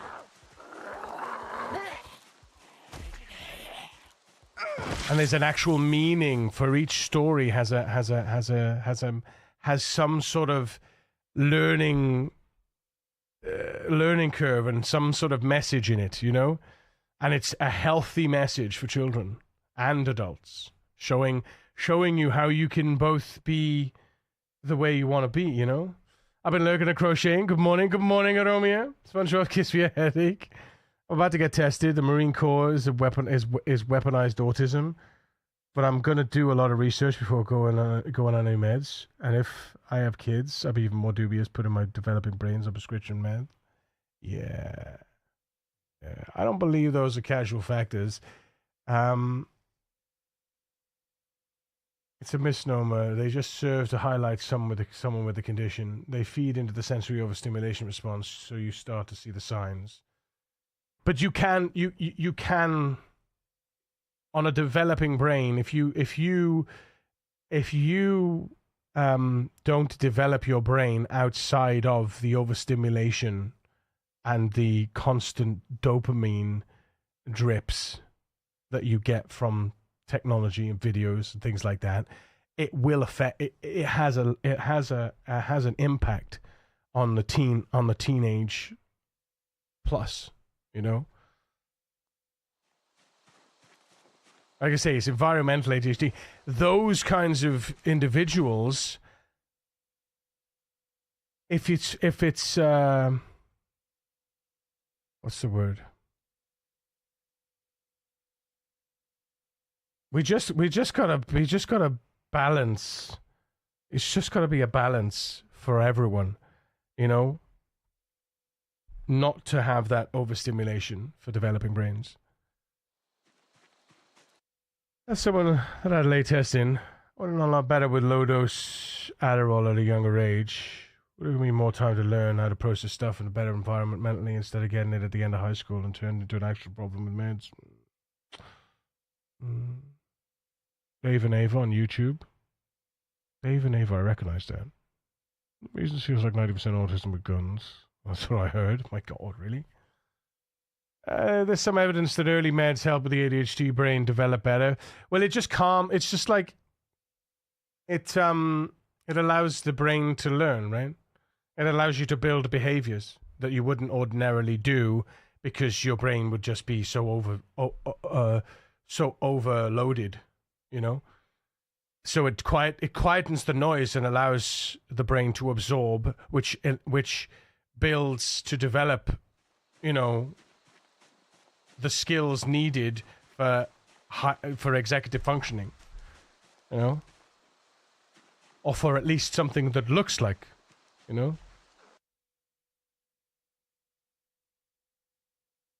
And there's an actual meaning for each story. Has some sort of learning curve and some sort of message in it, you know. And it's a healthy message for children and adults, showing you how you can both be the way you want to be, you know? I've been lurking at crocheting. Good morning, Aromia. SpongeBob, kiss me a headache. I'm about to get tested. The Marine Corps is weaponized autism, but I'm gonna do a lot of research before going on any meds. And if I have kids, I'll be even more dubious putting my developing brains on prescription meds. Yeah, I don't believe those are casual factors. It's a misnomer. They just serve to highlight someone with the condition. They feed into the sensory overstimulation response, so you start to see the signs. But you can on a developing brain, if you don't develop your brain outside of the overstimulation and the constant dopamine drips that you get from technology and videos and things like that, it will affect. It has an impact on the teenage plus. You know, like I say, it's environmental ADHD. Those kinds of individuals, if it's what's the word? We just gotta balance. It's just gotta be a balance for everyone, you know. Not to have that overstimulation for developing brains. That's someone that had lay testing. Would have done a lot better with low dose Adderall at a younger age. Would have given me more time to learn how to process stuff in a better environment mentally instead of getting it at the end of high school and turned into an actual problem with meds. Dave and Ava on YouTube. Dave and Ava, I recognize that. Reason feels like 90% autism with guns. That's what I heard. My God, really? There's some evidence that early meds help with the ADHD brain develop better. Well, it's just like it allows the brain to learn, right? It allows you to build behaviors that you wouldn't ordinarily do because your brain would just be so overloaded, you know? So it quietens the noise and allows the brain to absorb, which builds to develop, you know, the skills needed for executive functioning, you know, or for at least something that looks like, you know.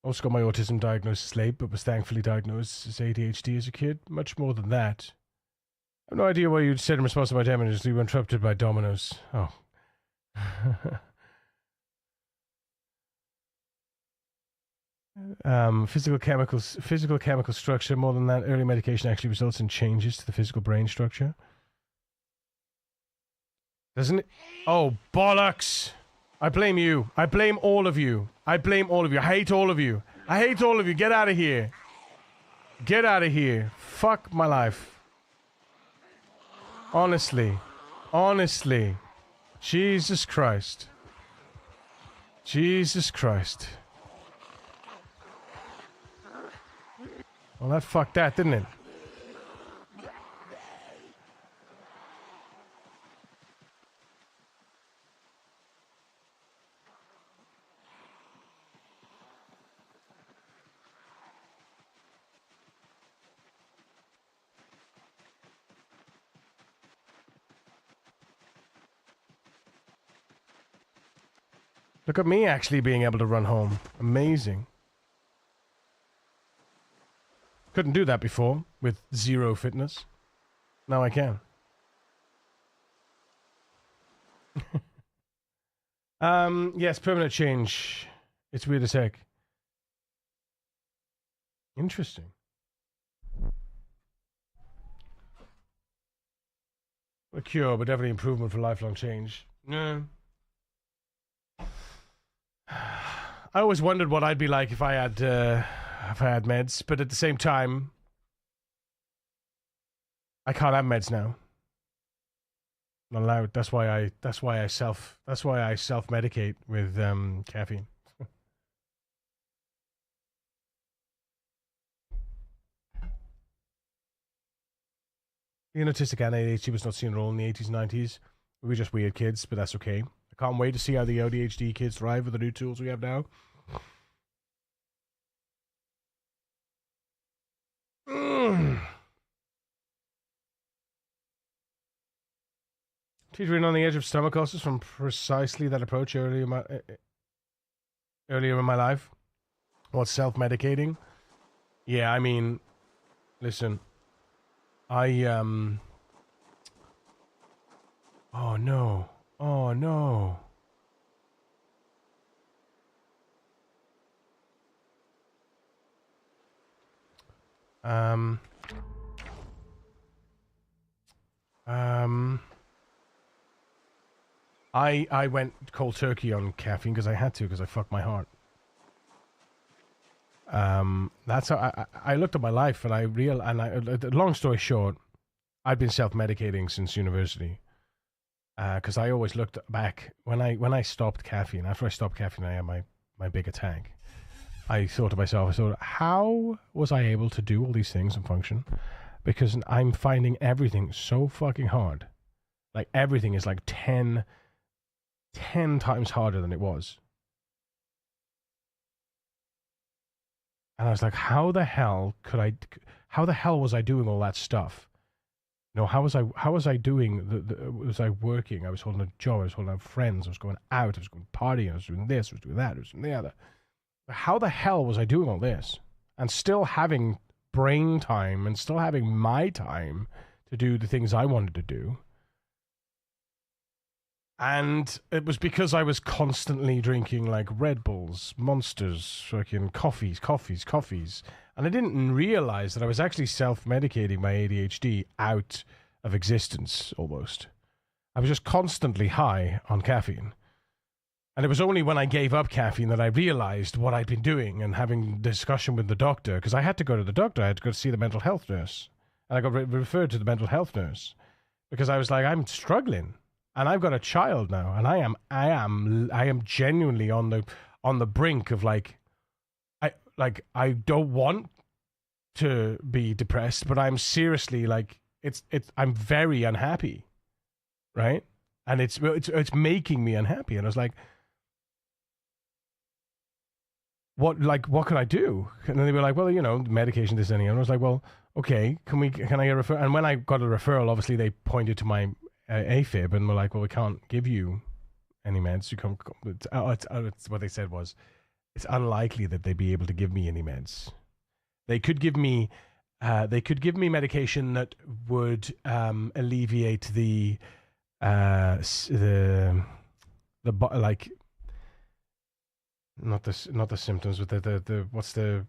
Also got my autism diagnosis late, but was thankfully diagnosed as ADHD as a kid. Much more than that. I have no idea why you said in response to my damages you were interrupted by dominoes. Oh. Physical chemical structure. More than that, early medication actually results in changes to the physical brain structure. Doesn't it? Oh, bollocks! I blame you. I blame all of you. I blame all of you. I hate all of you. I hate all of you. Get out of here. Get out of here. Fuck my life. Honestly. Honestly. Jesus Christ. Jesus Christ. Well, that fucked that, didn't it? Look at me actually being able to run home. Amazing. Couldn't do that before with zero fitness. Now I can. Yes, permanent change. It's weird as heck. Interesting. A cure, but definitely improvement for lifelong change. No. I always wondered what I'd be like if I had meds, but at the same time, I can't have meds now. Not allowed. That's why I self-medicate with caffeine. Being autistic and ADHD was not seen at all in the 80s and 90s. We were just weird kids, but that's okay. I can't wait to see how the ADHD kids thrive with the new tools we have now. Teetering on the edge of stomach ulcers from precisely that approach earlier in my life. What's self-medicating? Yeah, I mean, listen, oh no. Oh no. I went cold turkey on caffeine because I had to, because I fucked my heart. That's how I looked at my life and long story short, I'd been self-medicating since university. Because I always looked back when I stopped caffeine. After I stopped caffeine, I had my big attack. I thought to myself, how was I able to do all these things and function? Because I'm finding everything so fucking hard. Like everything is like 10 times harder than it was. And I was like, how the hell was I doing all that stuff? No, how was I doing? Was I working? I was holding a job. I was holding out friends. I was going out. I was going partying. I was doing this. I was doing that. I was doing the other. How the hell was I doing all this and still having brain time and still having my time to do the things I wanted to do. And it was because I was constantly drinking like Red Bulls, Monsters, fucking coffees. And I didn't realize that I was actually self-medicating my ADHD out of existence almost. I was just constantly high on caffeine. And it was only when I gave up caffeine that I realized what I'd been doing and having a discussion with the doctor, because I had to go to the doctor. I had to go to see the mental health nurse. And I got referred to the mental health nurse because I was like, I'm struggling. And I've got a child now, and I am genuinely on the brink of I don't want to be depressed, but I'm seriously I'm very unhappy, right? And it's making me unhappy. And I was like, what can I do? And then they were like, well, medication, this, and that. And I was like, well, okay, can I get a referral? And when I got a referral, obviously they pointed to my AFib and were like, well, we can't give you any meds. You can't. It's what they said was, it's unlikely that they'd be able to give me any meds. They could give me medication that would alleviate the not the symptoms, but the what's the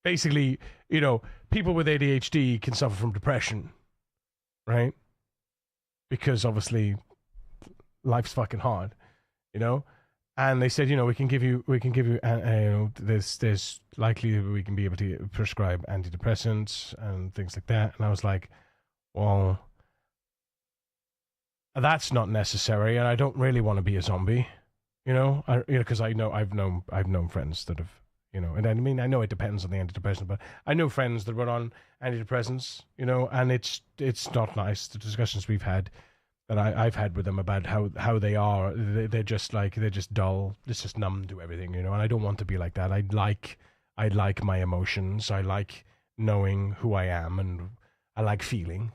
basically, people with ADHD can suffer from depression, right? Because obviously life's fucking hard, And they said, we can give you, there's likely we can be able to prescribe antidepressants and things like that. And I was like, well, that's not necessary, and I don't really want to be a zombie, because I've known friends that have, and I mean, I know it depends on the antidepressant, but I know friends that were on antidepressants, and it's not nice. The discussions we've had that I've had with them about how they are, they're just dull, it's just numb to everything, and I don't want to be like that. I like my emotions. I like knowing who I am, and I like feeling,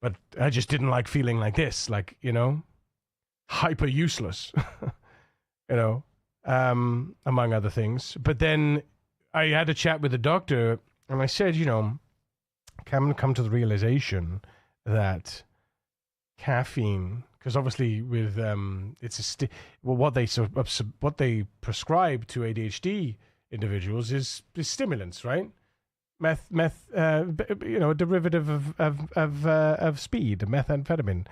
but I just didn't like feeling like this, hyper useless, among other things. But then I had a chat with the doctor, and I said, come to the realization that caffeine, because obviously with what they prescribe to ADHD individuals is stimulants, right? Meth, a derivative of speed, methamphetamine.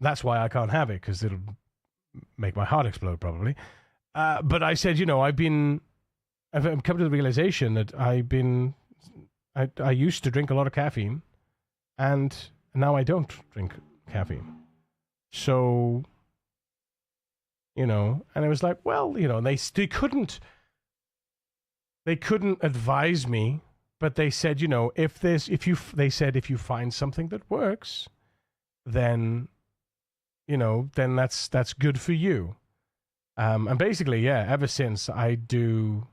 That's why I can't have it, because it'll make my heart explode probably. But I said, I've come to the realization that I used to drink a lot of caffeine, and now I don't drink caffeine. So, and it was like, well, they couldn't advise me, but they said, if you find something that works, then that's good for you. And basically, ever since I do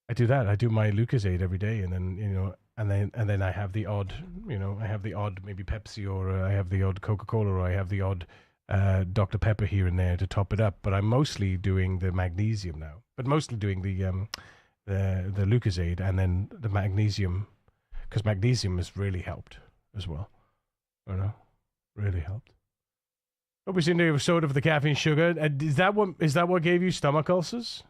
that. I do my Lucozade every day, and then, and then I have the odd, maybe Pepsi, or I have the odd Coca-Cola, or I have the odd Dr. Pepper here and there to top it up. But I'm mostly doing the magnesium now, but mostly doing the Lucozade and then the magnesium, because magnesium has really helped as well. Really helped. Hope we seen the episode of the caffeine sugar. Is that what gave you stomach ulcers?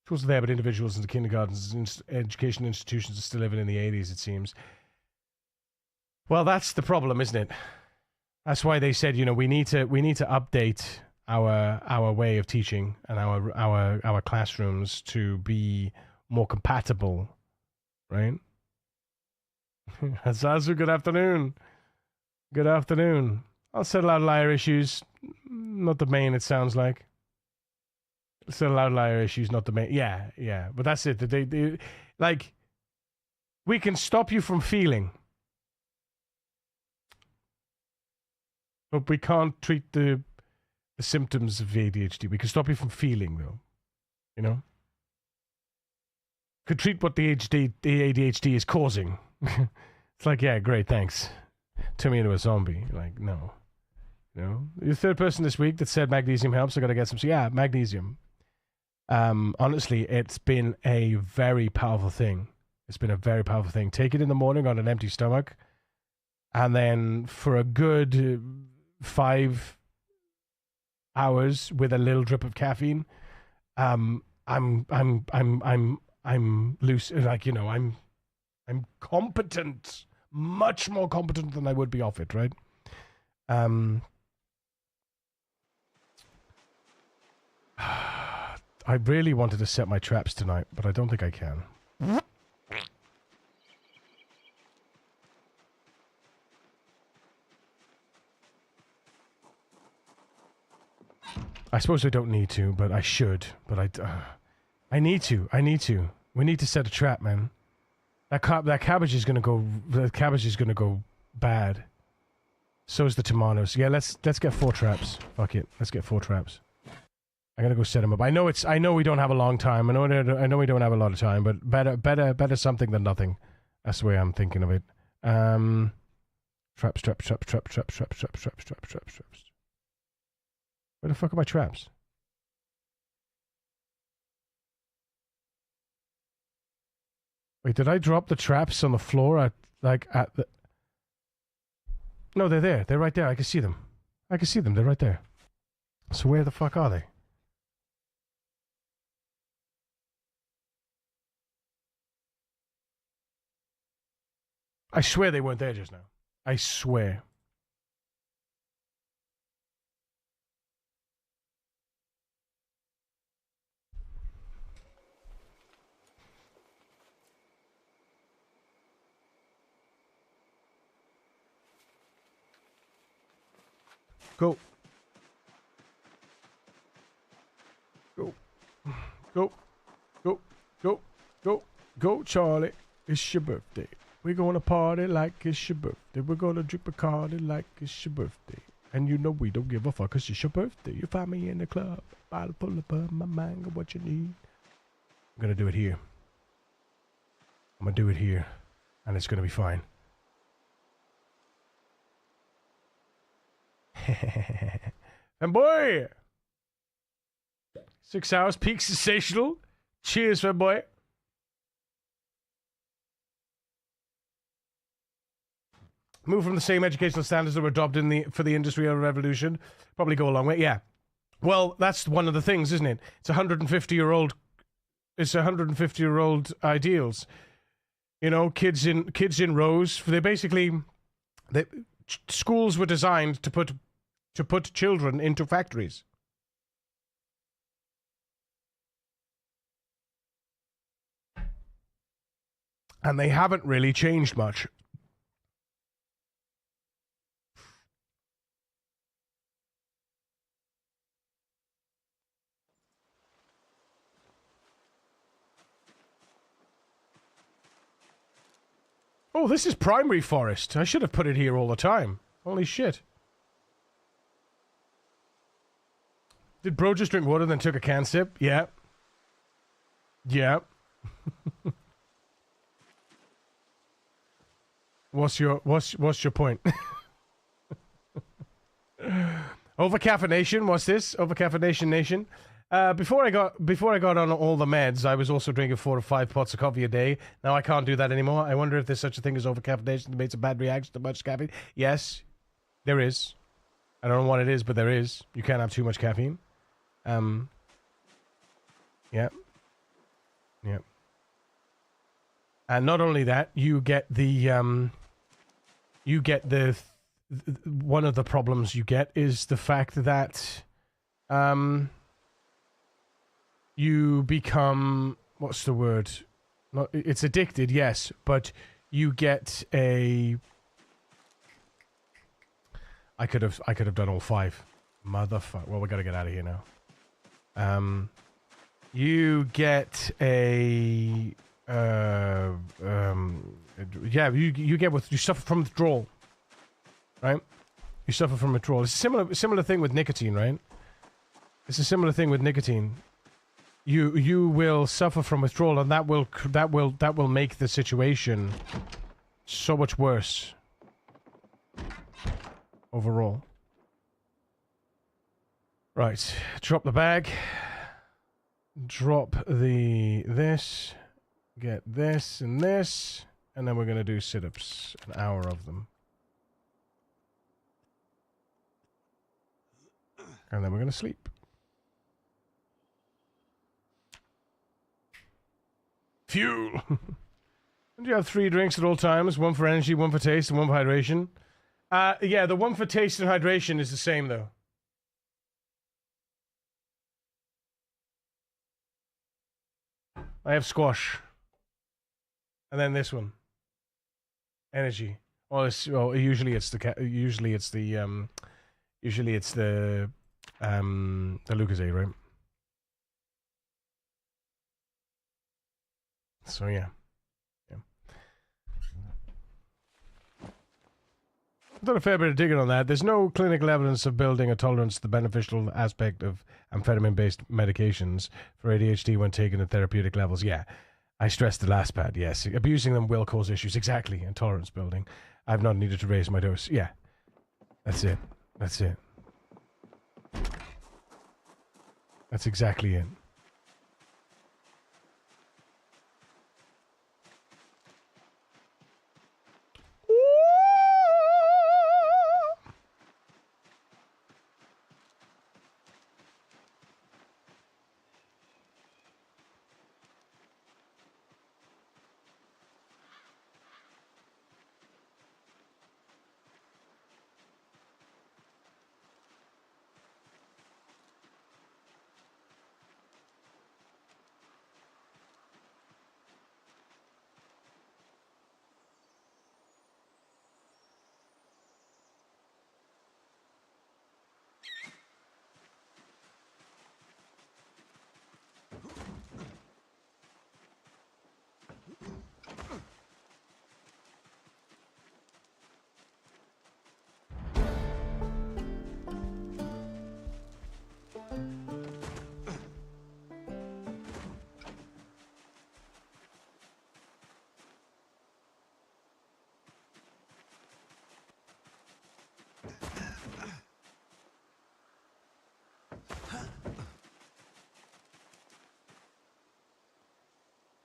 Schools are there, but individuals in the kindergartens and education institutions are still living in the 80s, it seems. Well, that's the problem, isn't it? That's why they said, we need to update our way of teaching and our classrooms to be more compatible, right? Zazu, good afternoon. Good afternoon. I'll settle outlier issues, not the main, it sounds like. Settle outlier issues, not the main. Yeah. But that's it. They we can stop you from feeling, but we can't treat the symptoms of ADHD. We can stop you from feeling, though. Could treat what the ADHD is causing. It's like, yeah, great, thanks. Turn me into a zombie. Like, no. You're the third person this week that said magnesium helps. I got to get some. So yeah, magnesium. Honestly, it's been a very powerful thing. It's been a very powerful thing. Take it in the morning on an empty stomach, and then for a good 5 hours with a little drip of caffeine, I'm loose. Like, you know, I'm competent, much more competent than I would be off it, right? I really wanted to set my traps tonight, but I don't think I can. I suppose I don't need to, but I should. But I need to. I need to. We need to set a trap, man. That cabbage is gonna go. The cabbage is gonna go bad. So is the tomatoes. Yeah, let's get 4 traps. Fuck it. Let's get 4 traps. I gotta go set them up. I know we don't have a long time. I know we don't have a lot of time, but better something than nothing. That's the way I'm thinking of it. Traps. Where the fuck are my traps? Wait, did I drop the traps on the floor at the... No, they're there. They're right there. I can see them. They're right there. So where the fuck are they? I swear they weren't there just now. I swear. Go. Go. Go. Go. Go. Go. Go, Charlie. It's your birthday. We're gonna party like it's your birthday. We're gonna drink Bacardi like it's your birthday. And you know we don't give a fuck 'cause it's your birthday. You find me in the club, bottle full of bud, my mango, what you need. I'm gonna do it here. And it's gonna be fine. And boy! 6 hours, peak sensational. Cheers, fanboy. Move from the same educational standards that were adopted for the Industrial Revolution. Probably go a long way. Yeah. Well, that's one of the things, isn't it? It's 150-year-old. It's 150-year-old ideals. You know, kids in rows. Schools were designed to put children into factories. And they haven't really changed much. Oh, this is primary forest. I should have put it here all the time. Holy shit. Did bro just drink water and then took a can sip? Yeah. Yeah. What's your point? Overcaffeination, what's this? Overcaffeination nation. Before I got on all the meds, I was also drinking 4 to 5 pots of coffee a day. Now I can't do that anymore. I wonder if there's such a thing as overcaffeination that makes a bad reaction to much caffeine. Yes, there is. I don't know what it is, but there is. You can't have too much caffeine. Yeah. And not only that, you get the one of the problems you get is the fact that you become, what's the word? It's addicted, yes, but you get a... I could have done all 5. Motherfucker. Well, we gotta get out of here now. You get a... yeah, you suffer from withdrawal, right? You suffer from withdrawal. It's a similar thing with nicotine, right? It's a similar thing with nicotine. You will suffer from withdrawal, and that will make the situation so much worse overall. Right, drop the bag. drop this, get this and this, and then we're going to do sit-ups, an hour of them. And then we're going to sleep. Fuel! And you have 3 drinks at all times, 1 for energy, 1 for taste, and 1 for hydration. Yeah, the 1 for taste and hydration is the same, though. I have squash. And then this one. Energy. Well, usually it's the Lucozade, right? So yeah. I've done a fair bit of digging on that. There's no clinical evidence of building a tolerance to the beneficial aspect of amphetamine-based medications for ADHD when taken at therapeutic levels. Yeah, I stressed the last part, yes. Abusing them will cause issues, exactly, and tolerance building. I've not needed to raise my dose. Yeah, that's it. That's it. That's exactly it.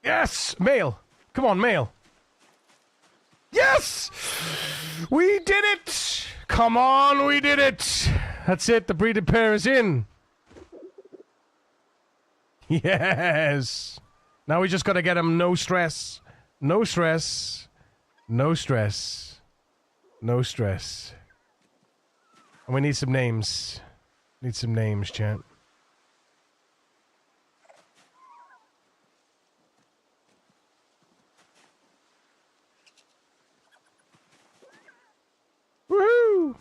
Yes! Mail! Come on, mail! Yes! We did it! Come on, we did it! That's it, the breeded pair is in. Yes! Now we just gotta get him no stress. No stress. No stress. No stress. And we need some names. Need some names, chat. Woohoo!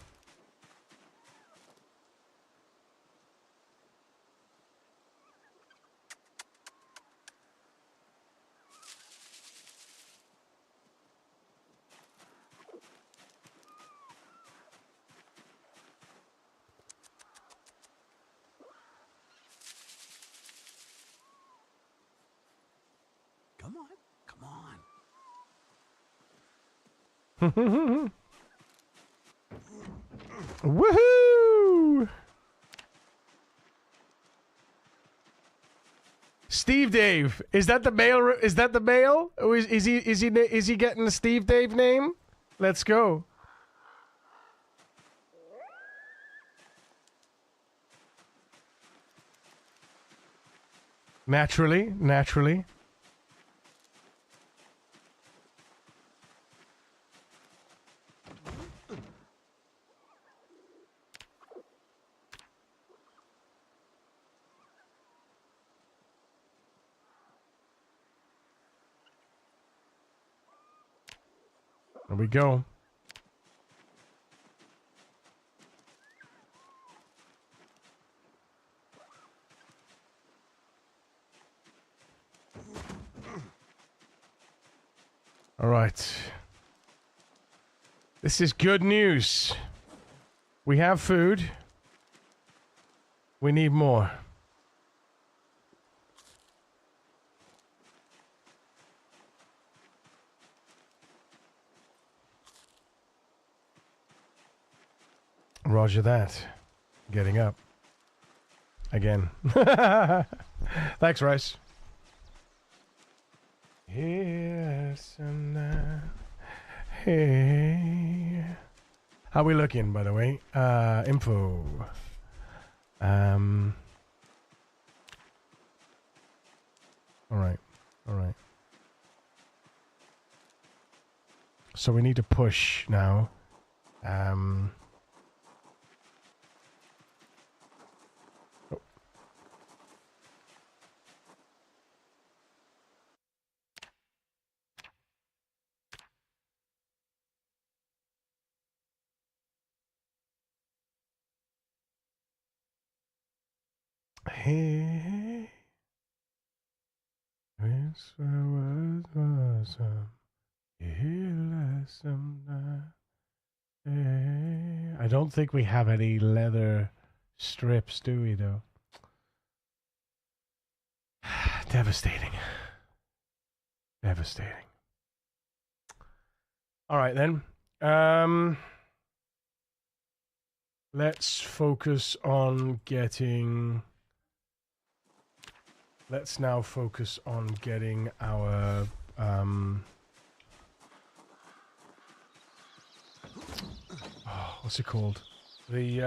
Come on, come on. Woohoo! Steve Dave, is that the male? Is that the male? Or is he getting the Steve Dave name? Let's go. Naturally. There we go. All right. This is good news. We have food. We need more. Roger that. Getting up. Again. Thanks, Rice. Yes, and hey. How we looking, by the way? Info. Alright. Alright. So we need to push now. Oh. Hey. This was awesome. I don't think we have any leather strips, do we, though? Devastating. Devastating. All right, then. Let's focus on getting... Let's now focus on getting our... what's it called? The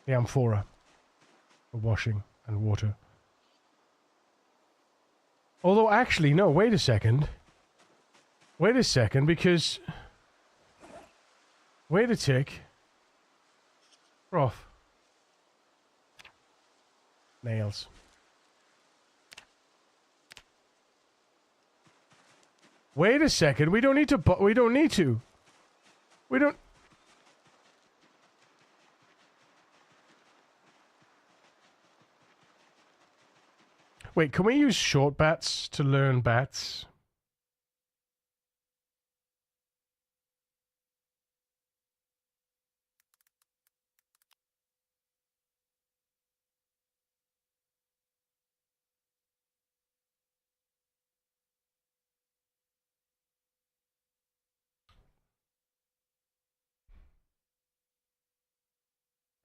amphora for washing and water. Although, actually, no, wait a second. Wait a second, because... Wait a tick. Prof. Nails. Wait a second, we don't need to... We don't need to. We don't... Wait, can we use short bats to learn bats?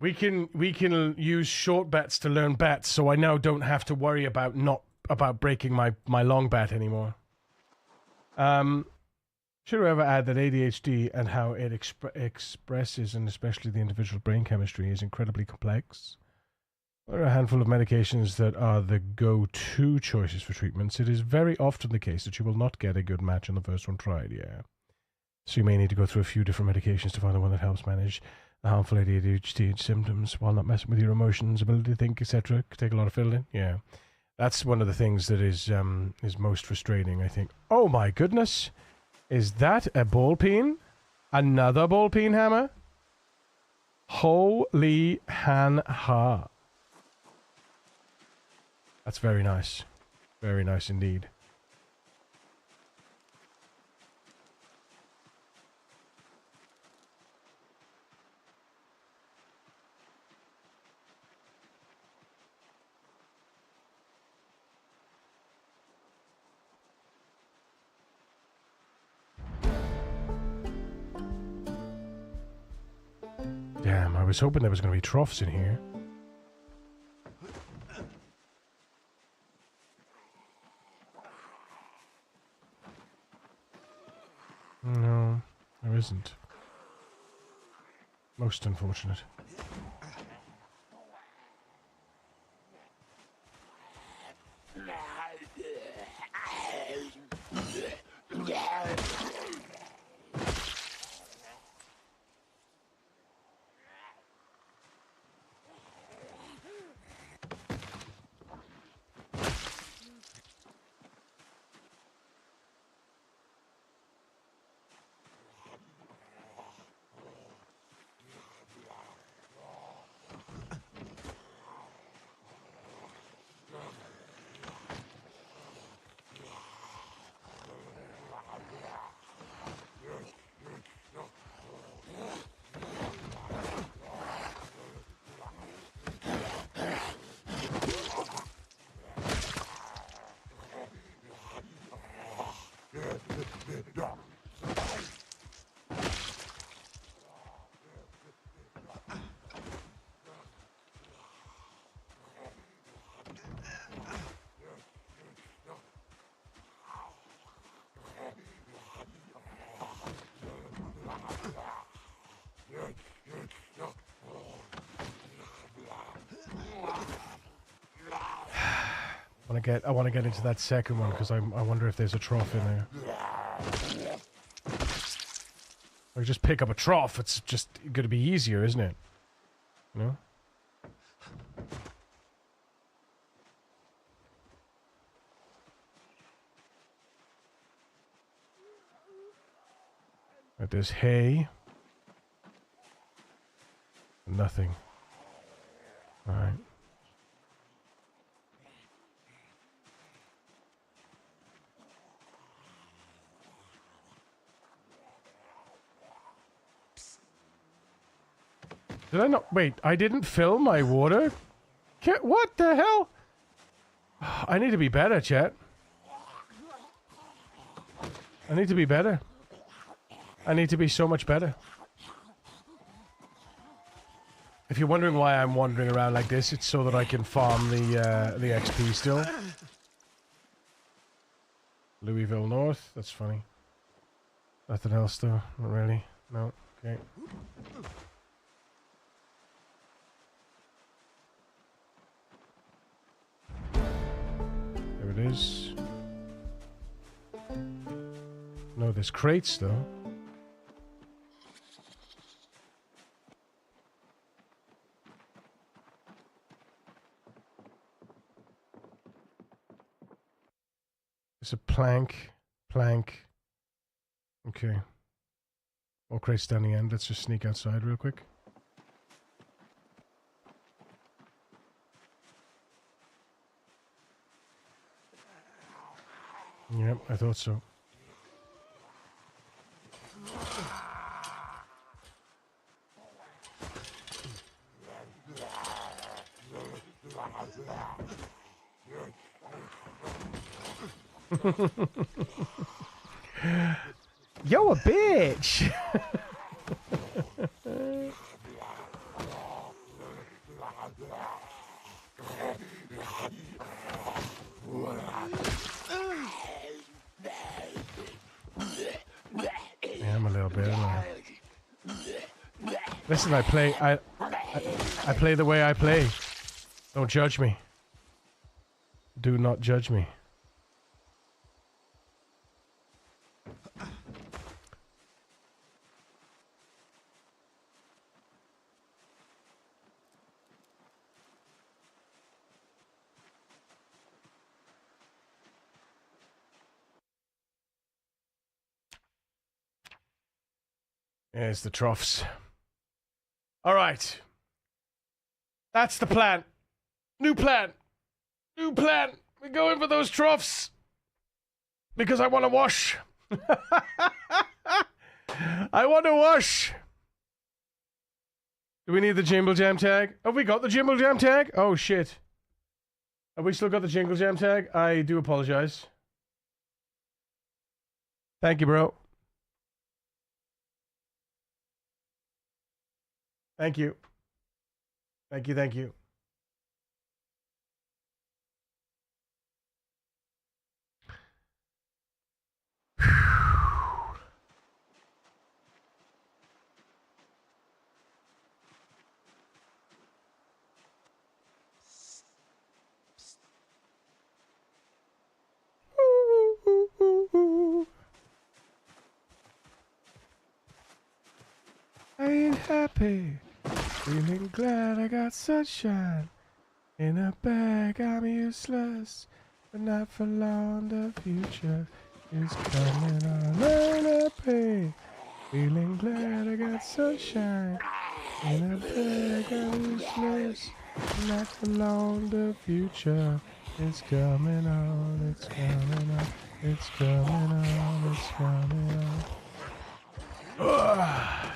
We can use short bats to learn bats, so I now don't have to worry about breaking my long bat anymore. Should we ever add that ADHD and how it expresses, and especially the individual brain chemistry, is incredibly complex. There are a handful of medications that are the go-to choices for treatments. It is very often the case that you will not get a good match on the first one tried, yeah. So you may need to go through a few different medications to find the one that helps manage the harmful ADHD symptoms while not messing with your emotions, ability to think, etc. Could take a lot of fiddling. Yeah, that's one of the things that is most frustrating, I think. Oh my goodness, is that a ball peen? Another ball peen hammer? Holy han-ha! That's very nice. Very nice indeed. Damn, I was hoping there was going to be troughs in here. No, there isn't. Most unfortunate. I want to get into that second one because I wonder if there's a trough in there. Or just pick up a trough. It's just going to be easier, isn't it? You know? Right, there's hay. Nothing. Alright. Did I not? Wait, I didn't fill my water? What the hell? I need to be better, chat. I need to be better. I need to be so much better. If you're wondering why I'm wandering around like this, it's so that I can farm the XP still. Louisville North, that's funny. Nothing else though, not really. No, okay. There it is. No, there's crates though. There's a plank. Okay. All crates down the end. Let's just sneak outside real quick. Yep, I thought so. Yo, a bitch! Yeah, I'm a little bit. Listen, I play the way I play. Don't judge me. Do not judge me. There's the troughs. Alright. That's the plan. New plan. New plan. We're going for those troughs. Because I want to wash. I want to wash. Do we need the Jimble Jam tag? Have we got the Jimble Jam tag? Oh shit. Have we still got the Jingle Jam tag? I do apologize. Thank you, bro. Thank you. Thank you, thank you. I ain't happy. Feeling glad I got sunshine. In a bag, I'm useless. But not for long, the future is coming on. I'm happy. Feeling glad I got sunshine. In a bag, I'm useless. But not for long, the future is coming on. It's coming on. It's coming on. It's coming on. Ugh.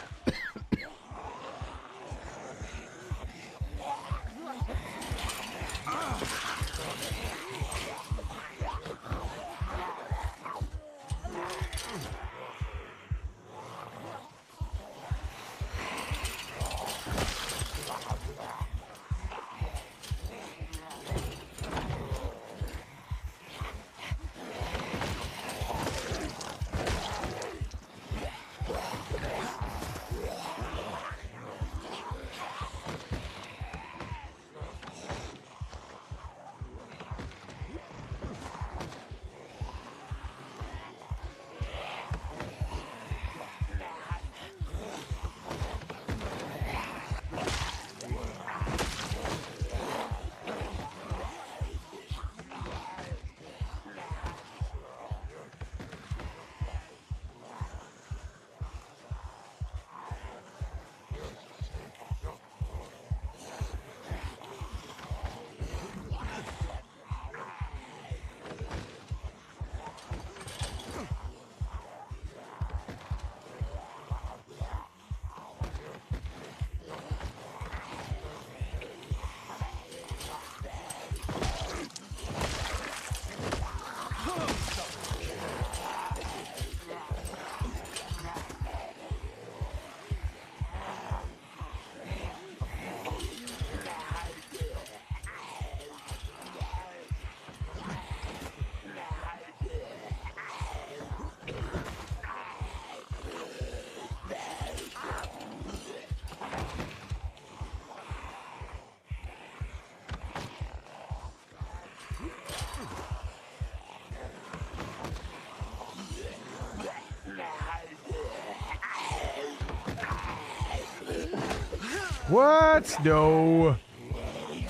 What? No.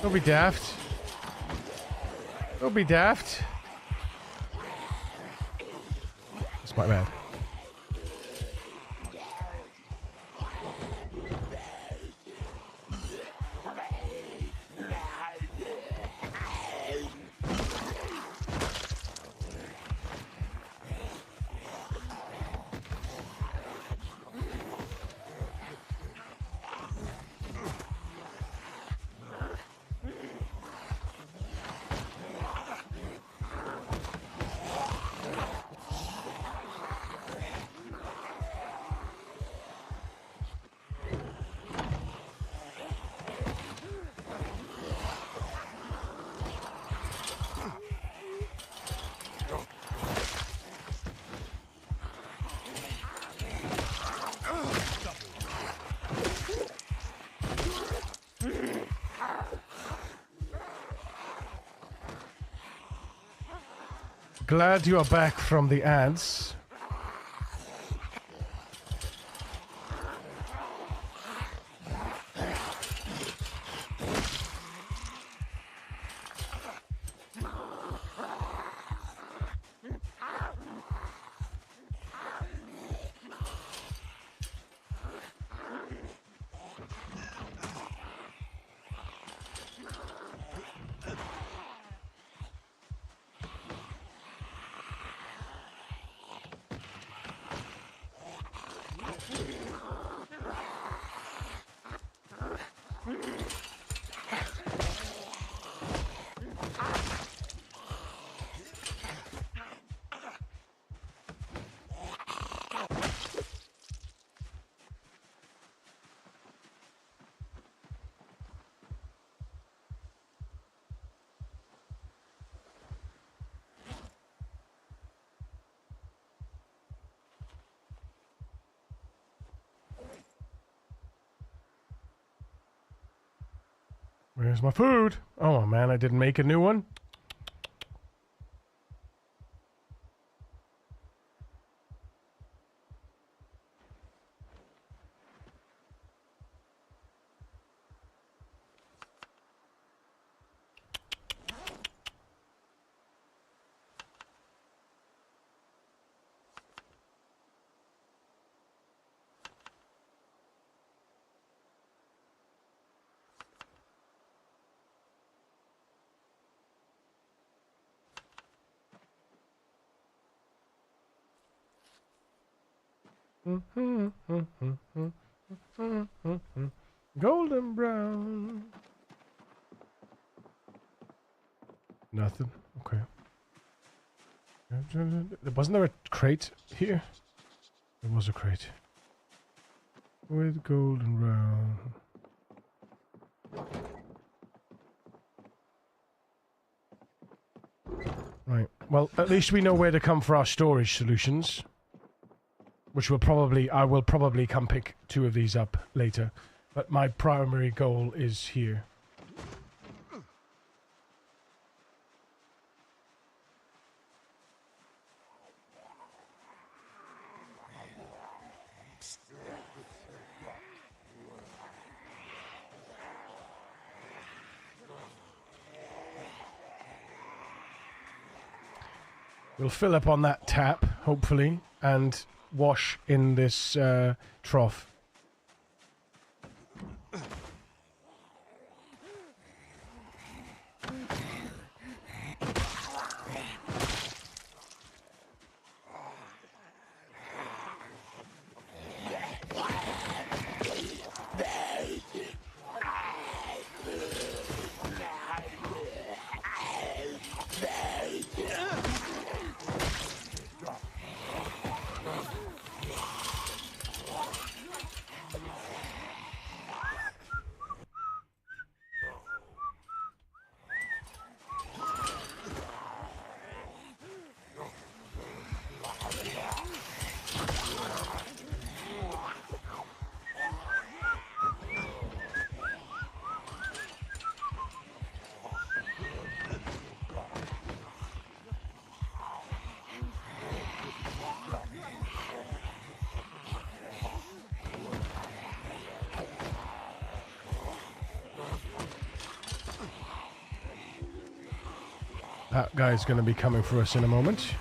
Don't be daft. Don't be daft. That's my bad. Glad you are back from the ads. Where's my food? Oh man, I didn't make a new one. Golden brown. Nothing. Okay. Wasn't there a crate here? There was a crate. With golden brown. Right. Well, at least we know where to come for our storage solutions. Which I will probably come pick 2 of these up later. But my primary goal is here. We'll fill up on that tap, hopefully, and wash in this trough. That guy's going to be coming for us in a moment.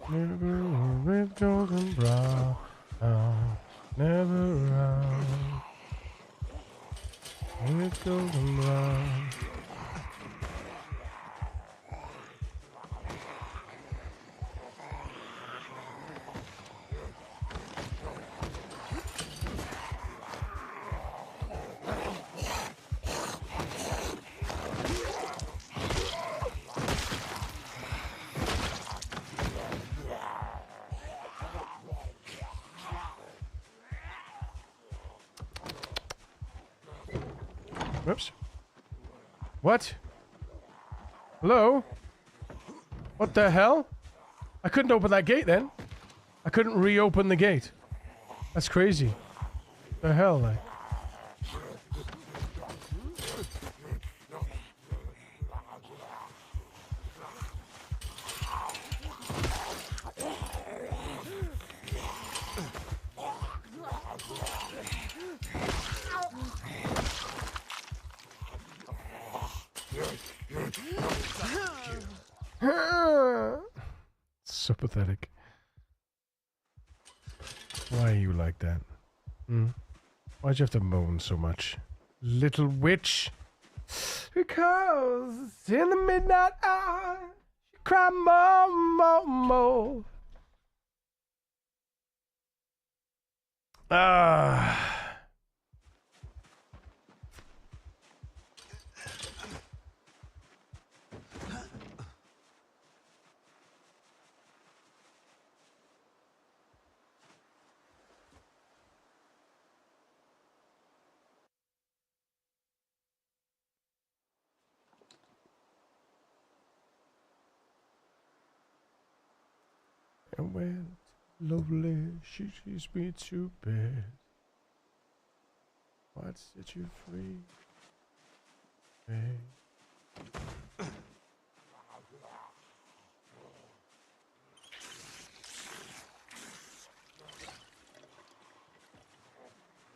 Never with golden brown, never round with golden brown. Whoops. What? Hello? What the hell? I couldn't open that gate then. I couldn't reopen the gate. That's crazy. The hell, like? So pathetic. Why are you like that? Why'd you have to moan so much? Little witch. Because in the midnight hour, you cry more, more, more. Ah. And went lovely, she's me to bed. What set you free? Hey.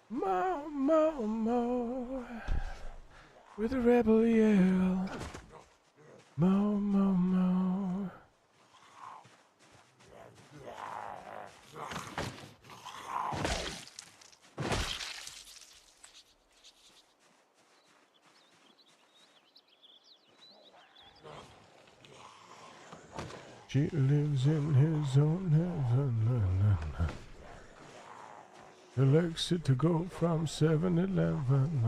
Mo, mo, mo, with a rebel yell. Mo, mo, mo. She lives in his own heaven. Elects it to go from 7-Eleven.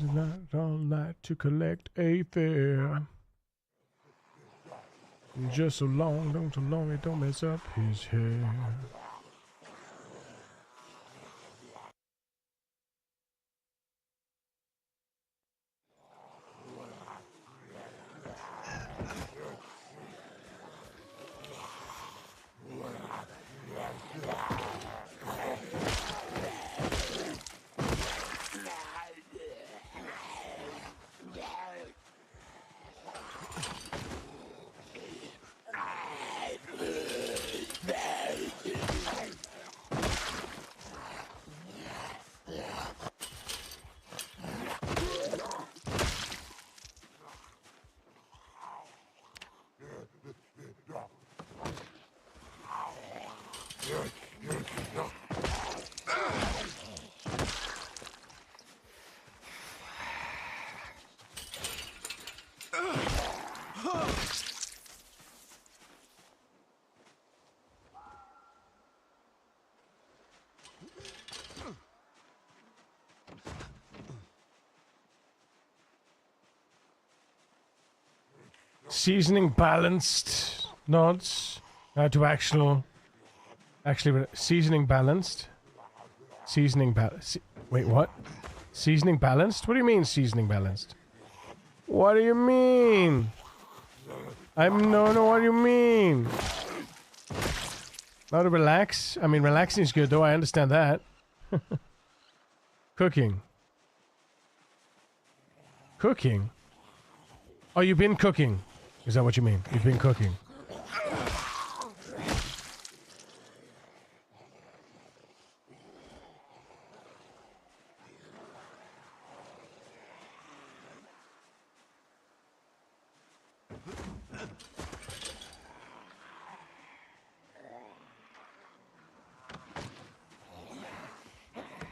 Night all night to collect a fare. Just so long it don't mess up his hair. Seasoning balanced nods to actually seasoning balanced. Wait, what? Seasoning balanced? What do you mean seasoning balanced? What do you mean? I don't know what you mean. Now to relax. I mean, relaxing is good, though. I understand that. Cooking. Cooking? Oh, you've been cooking. Is that what you mean? You've been cooking.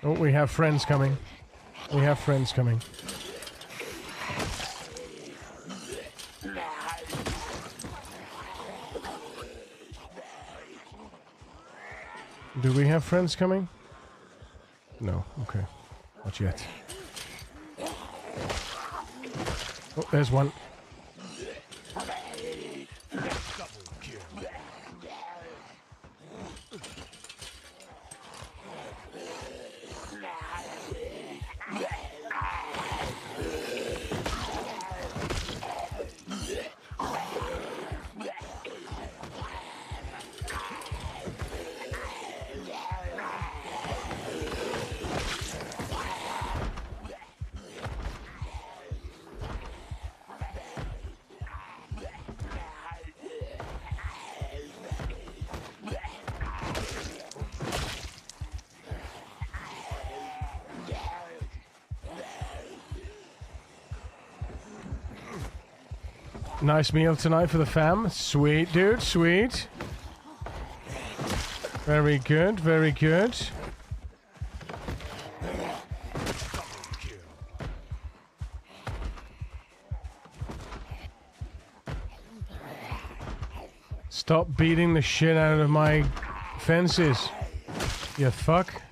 Oh, we have friends coming. We have friends coming. Do we have friends coming? No, okay. Not yet. Oh, there's one. Nice meal tonight for the fam. Sweet, dude. Sweet. Very good. Very good. Stop beating the shit out of my fences, you fuck.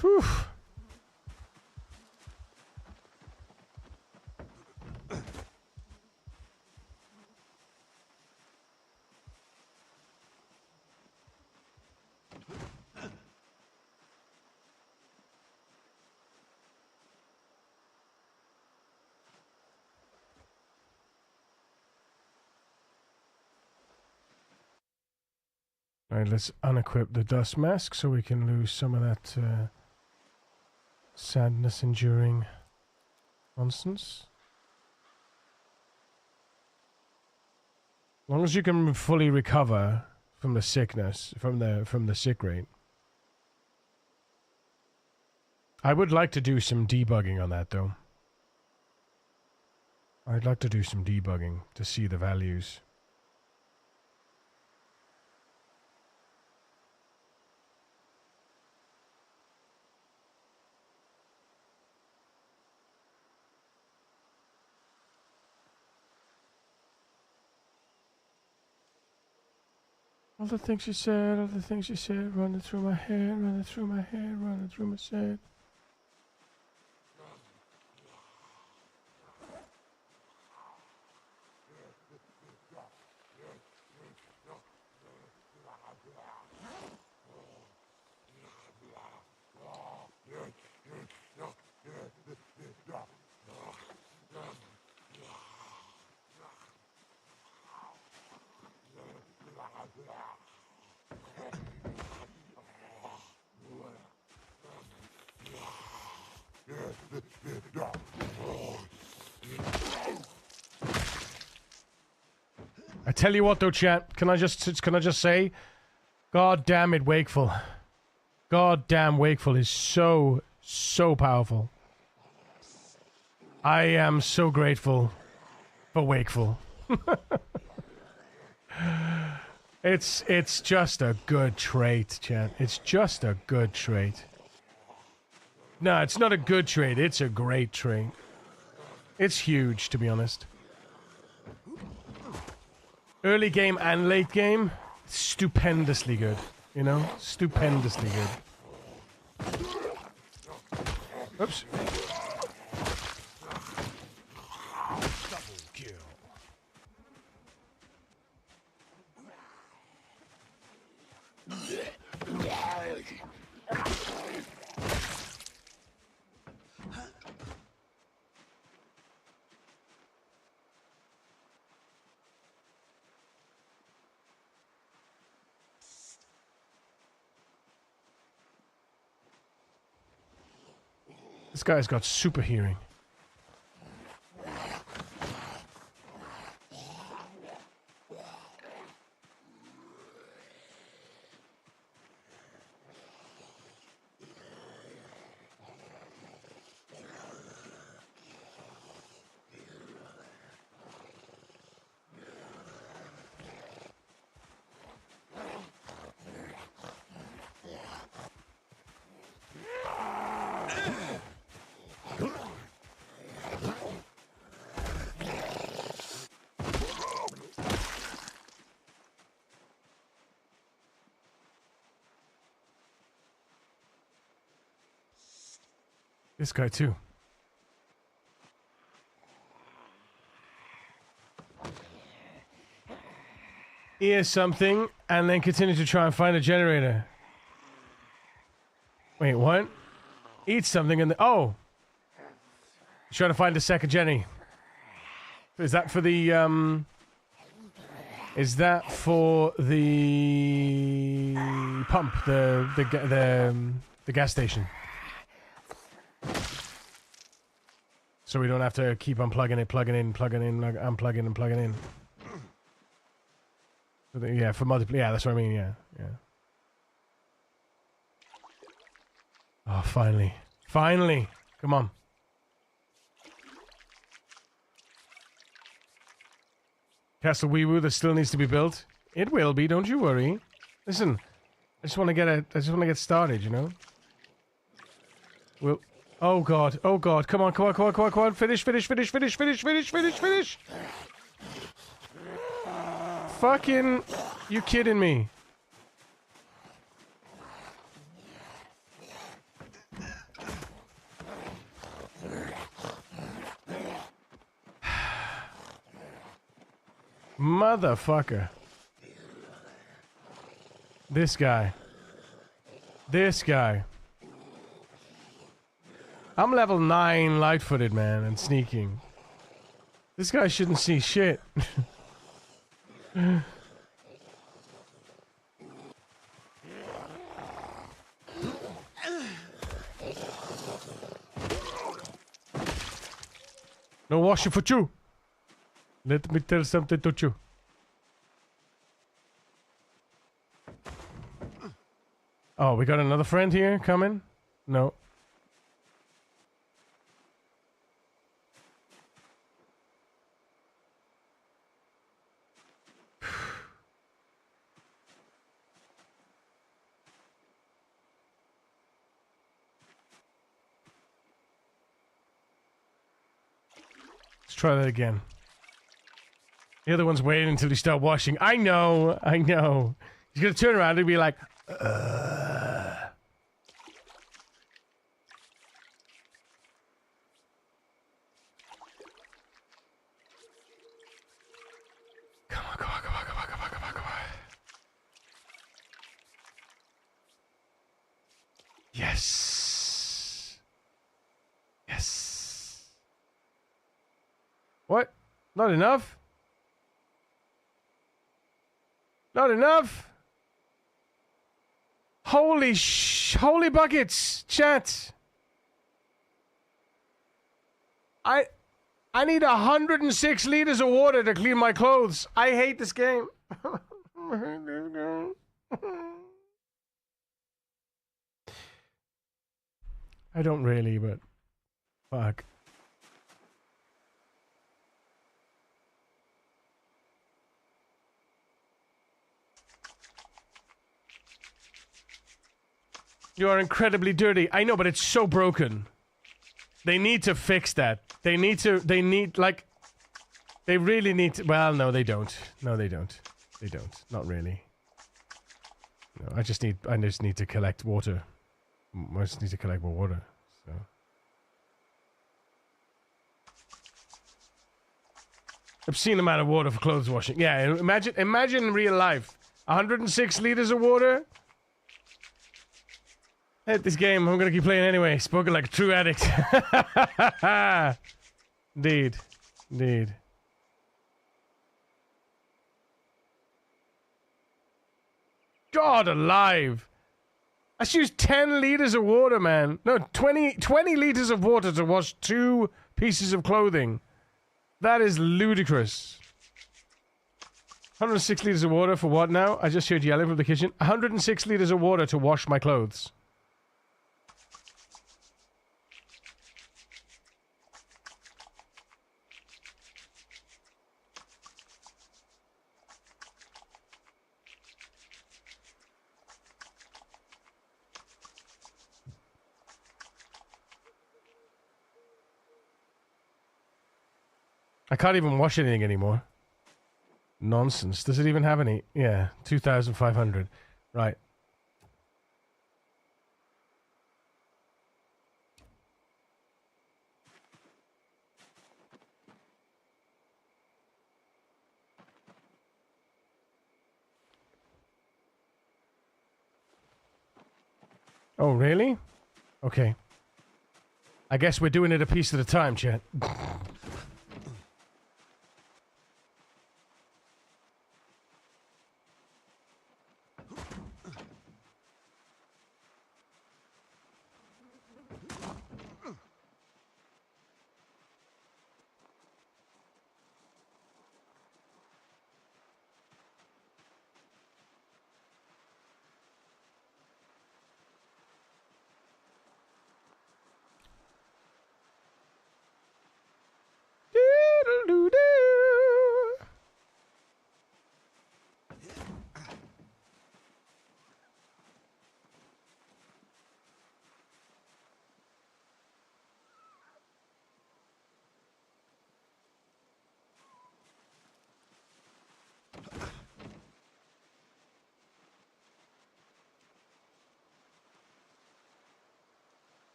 Whew. All right, let's unequip the dust mask so we can lose some of that sadness enduring nonsense. As long as you can fully recover from the sickness, from the sick rate. I would like to do some debugging on that though. I'd like to do some debugging to see the values. All the things you said, all the things you said, running through my head, running through my head, running through my head. I tell you what though, chat, can I just say, God damn it, Wakeful. God damn, Wakeful is so powerful. I am so grateful for Wakeful. It's just a good trait, chat. It's just a good trait. No, it's not a good trait, it's a great trait. It's huge, to be honest. Early game and late game, stupendously good. You know? Stupendously good. Oops. Double kill. This guy's got super hearing. This guy too. Here's something, and then continue to try and find a generator. Wait, what? Eat something and oh! Try to find a second Jenny. Is that for the, Is that for the pump, the gas station? So we don't have to keep unplugging it, plugging in, unplugging and plugging in. Yeah, for multiple. Yeah, that's what I mean. Yeah, yeah. Oh, finally, finally! Come on. Castle Wee Woo that still needs to be built. It will be. Don't you worry. Listen, I just want to get started. You know. We'll. Oh god, oh god, come on, come on, come on, come on, come on, finish. Fucking, you kidding me? Motherfucker. This guy. I'm level 9 light-footed, man, and sneaking. This guy shouldn't see shit. No washing for you. Let me tell something to you. Oh, we got another friend here coming? No. Let's try that again. The other one's waiting until you start washing. I know. He's gonna turn around and be like, Come on. Yes. What? Not enough? Not enough? Holy buckets, chat. I need 106 liters of water to clean my clothes. I hate this game. I don't really, but fuck. You are incredibly dirty. I know, but it's so broken. They need to fix that. They really need to, well, no, they don't. They don't. Not really. No, I just need to collect water. I just need to collect more water. So. Obscene amount of water for clothes washing. Yeah, imagine real life. 106 liters of water. I hate this game. I'm gonna keep playing anyway. Spoken like a true addict. Indeed. Indeed. God alive. I just used 10 liters of water, man. No, 20 liters of water to wash 2 pieces of clothing. That is ludicrous. 106 liters of water for what now? I just heard yelling from the kitchen. 106 liters of water to wash my clothes. I can't even wash anything anymore. Nonsense. Does it even have any? Yeah, 2,500. Right. Oh, really? Okay. I guess we're doing it a piece at a time, chat.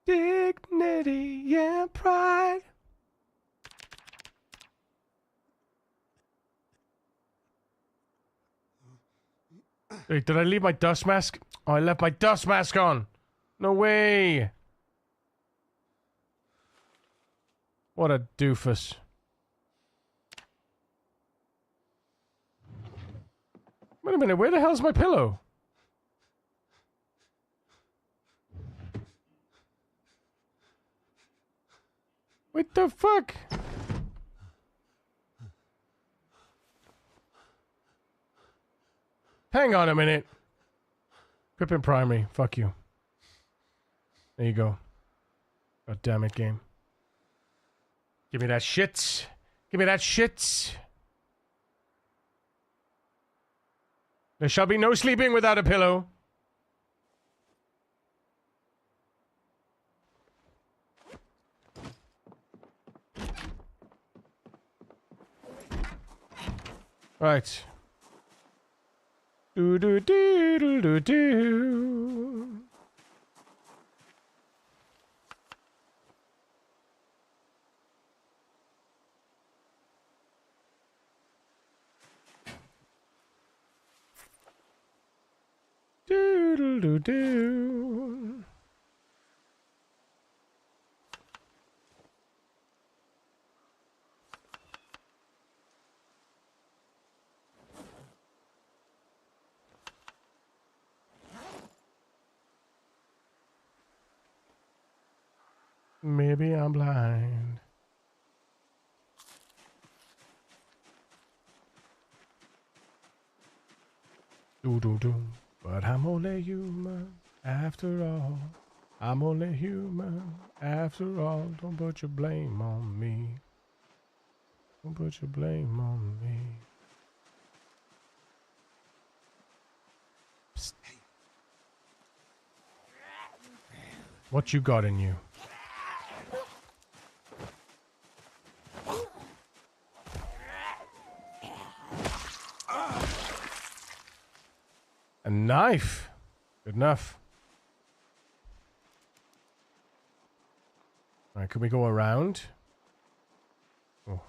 Dignity and pride. Wait, did I leave my dust mask? Oh, I left my dust mask on. No way. What a doofus. Wait a minute, where the hell's my pillow? What the fuck? Hang on a minute. Equipment primary. Fuck you. There you go. God damn it, game. Give me that shit. Give me that shit. There shall be no sleeping without a pillow. Right. Do do do do do do. Do do do do. Maybe I'm blind. Do do do. But I'm only human after all. I'm only human after all. Don't put your blame on me. Don't put your blame on me. Psst. What you got in you? A knife. Good enough. All right, can we go around? Oh.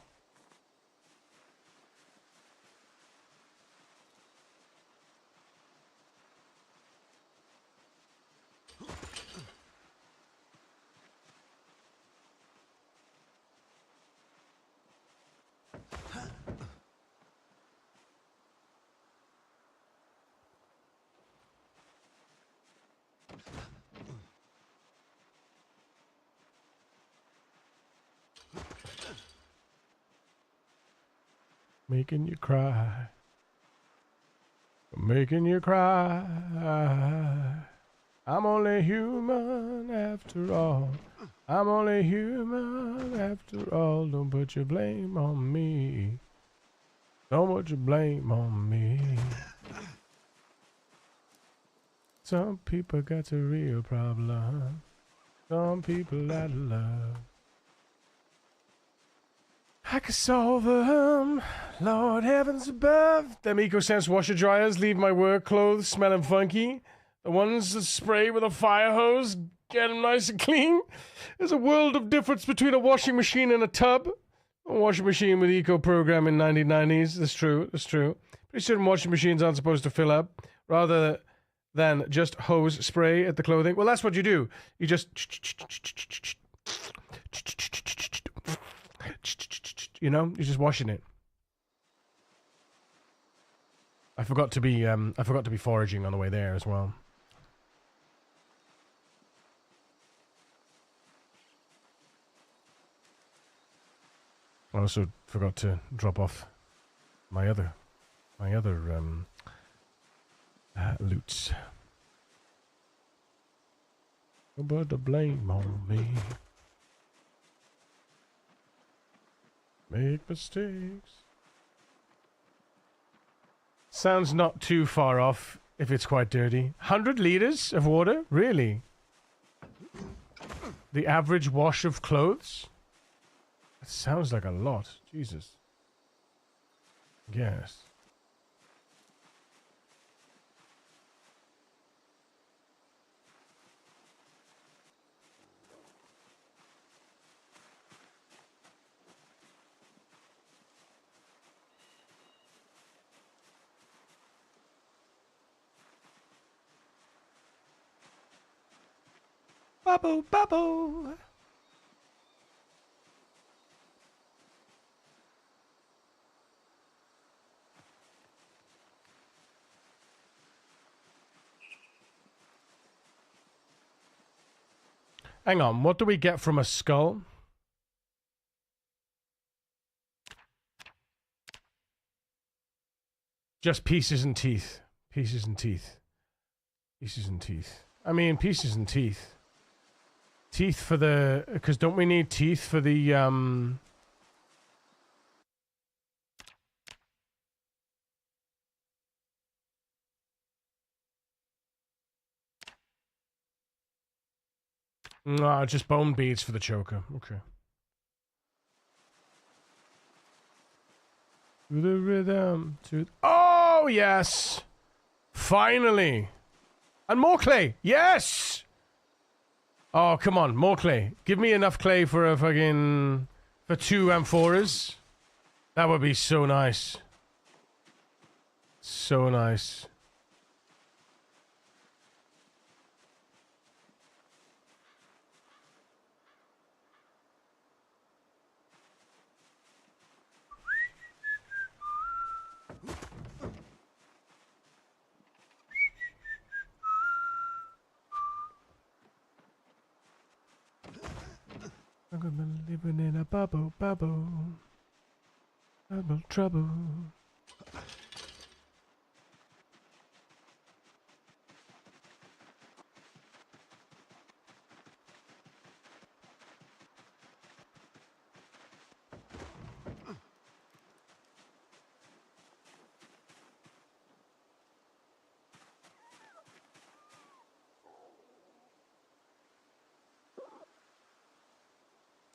Making you cry. Making you cry. I'm only human after all. I'm only human after all. Don't put your blame on me. Don't put your blame on me. Some people got a real problem. Some people I love. I could solve them, Lord heavens above. Them EcoSense washer dryers leave my work clothes smelling funky. The ones that spray with a fire hose get them nice and clean. There's a world of difference between a washing machine and a tub. A washing machine with eco program in 1990s. That's true, that's true. Pretty certain washing machines aren't supposed to fill up, rather than just hose spray at the clothing. Well, that's what you do. You just... You know, you're just washing it. I forgot to be foraging on the way there as well. I also forgot to drop off my other loots. Don't put the blame on me. Make mistakes. Sounds not too far off if it's quite dirty. 100 liters of water? Really? The average wash of clothes? That sounds like a lot. Jesus. Yes. Bubble, bubble. Hang on, what do we get from a skull? Just pieces and teeth. Pieces and teeth. Pieces and teeth. I mean, pieces and teeth. Teeth for the... Because don't we need teeth for the, No, just bone beads for the choker. Okay. To the rhythm. Oh, yes! Finally! And more clay! Yes! Oh, come on, more clay. Give me enough clay for a fucking... For 2 amphoras. That would be so nice. So nice. I'm gonna be living in a bubble, bubble. Bubble trouble.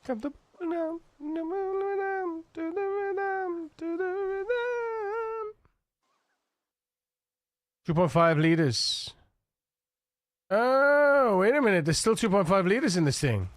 Come the rhythm, to the rhythm, to the rhythm, to the rhythm. 2.5 liters. Oh, wait a minute. There's still 2.5 liters in this thing.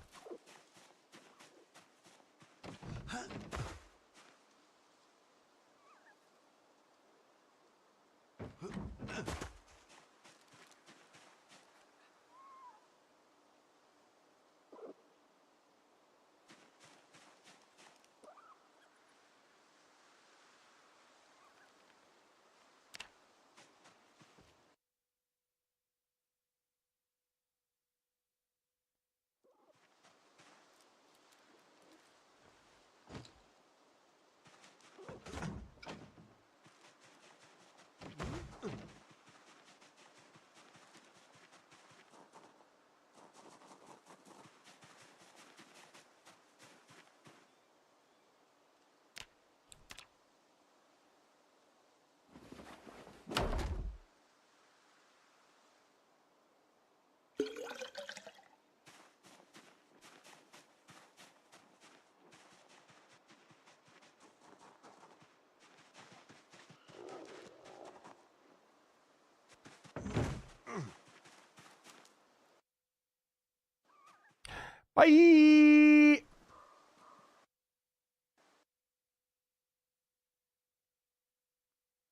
Bye.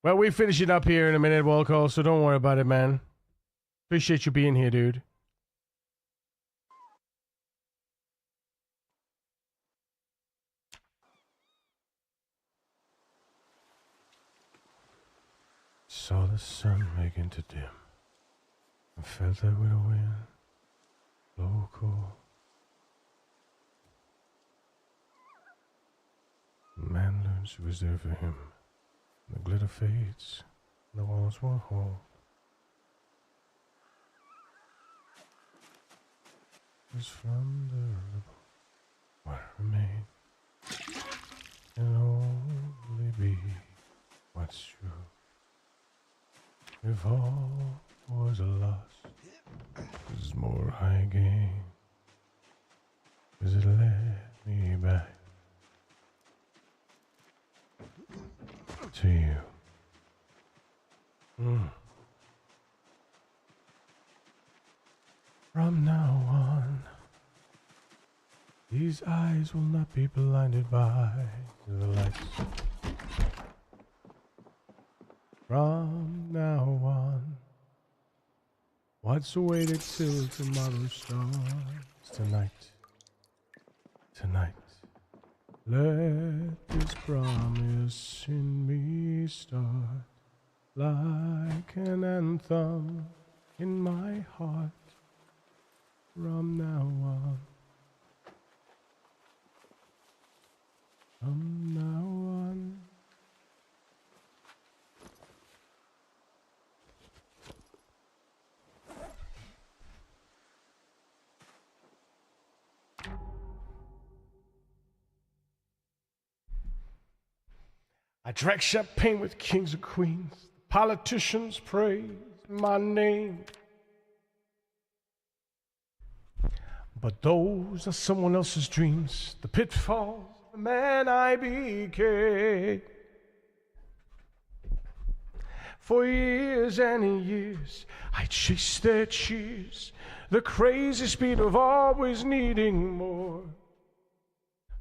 Well, we finish it up here in a minute, Walcall, so don't worry about it, man. Appreciate you being here, dude. Saw the sun begin to dim. I felt that with a wind. Local. Man learns who is there for him. The glitter fades. The walls won't hold. It's from the rubble. What remains can only be what's true. If all was a loss, there's more I gain. 'Cause it led me back to you. From now on, these eyes will not be blinded by the lights. From now on, what's waited till tomorrow starts tonight? Tonight. Let this promise in me start like an anthem in my heart. From now on. From now on. I drank champagne with kings and queens. The politicians praise my name. But those are someone else's dreams. The pitfalls of the man I became. For years and years, I chased their cheers. The crazy speed of always needing more.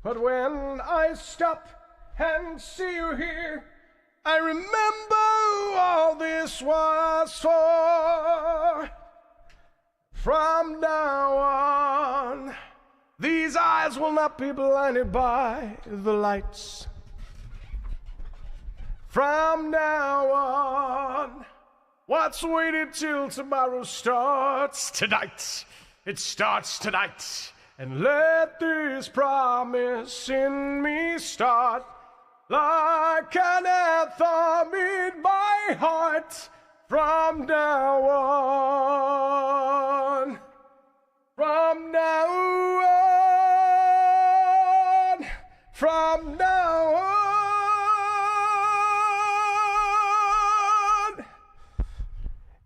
But when I stop and see you here, I remember all this was for. From now on, these eyes will not be blinded by the lights. From now on, what's waited till tomorrow starts tonight. It starts tonight. And let this promise in me start like an anthem in my heart. From now on, from now on, from now on.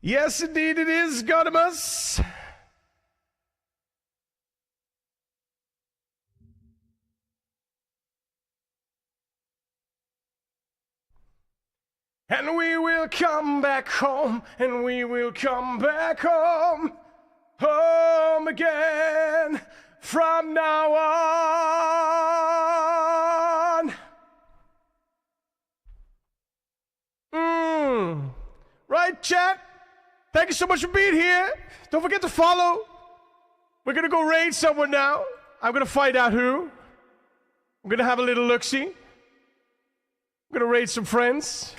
Yes, indeed it is, Godimus. And we will come back home, and we will come back home, home again from now on. Right, chat? Thank you so much for being here. Don't forget to follow. We're gonna go raid someone now. I'm gonna find out who. I'm gonna have a little look-see. I'm gonna raid some friends.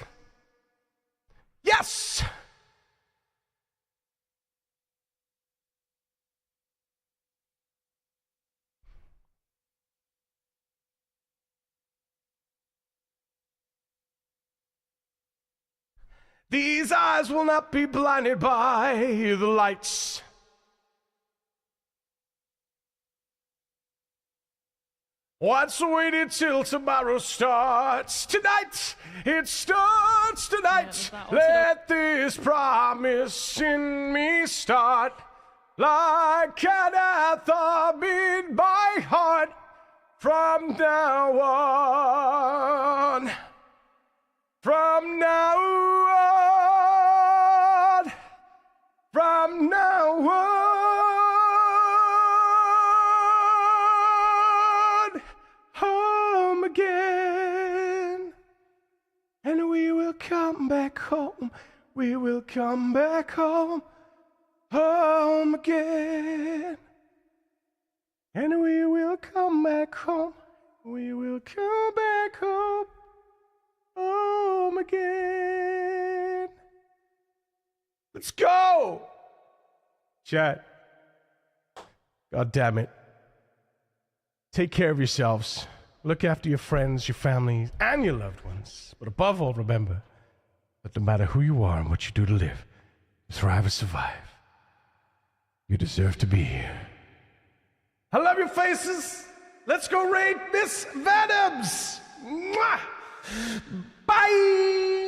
Yes! These eyes will not be blinded by the lights. What's waiting till tomorrow starts? Tonight, it starts tonight. Let this promise in me start. Like an anthem in my heart from now on. From now on. From now on. Home again. And we will come back home. We will come back home. Home again. And we will come back home. We will come back home. Home again. Let's go. Chat. God damn it. Take care of yourselves. Look after your friends, your families, and your loved ones. But above all, remember that no matter who you are and what you do to live, thrive or survive, you deserve to be here. I love your faces. Let's go raid Miss Venoms. Mwah! Bye.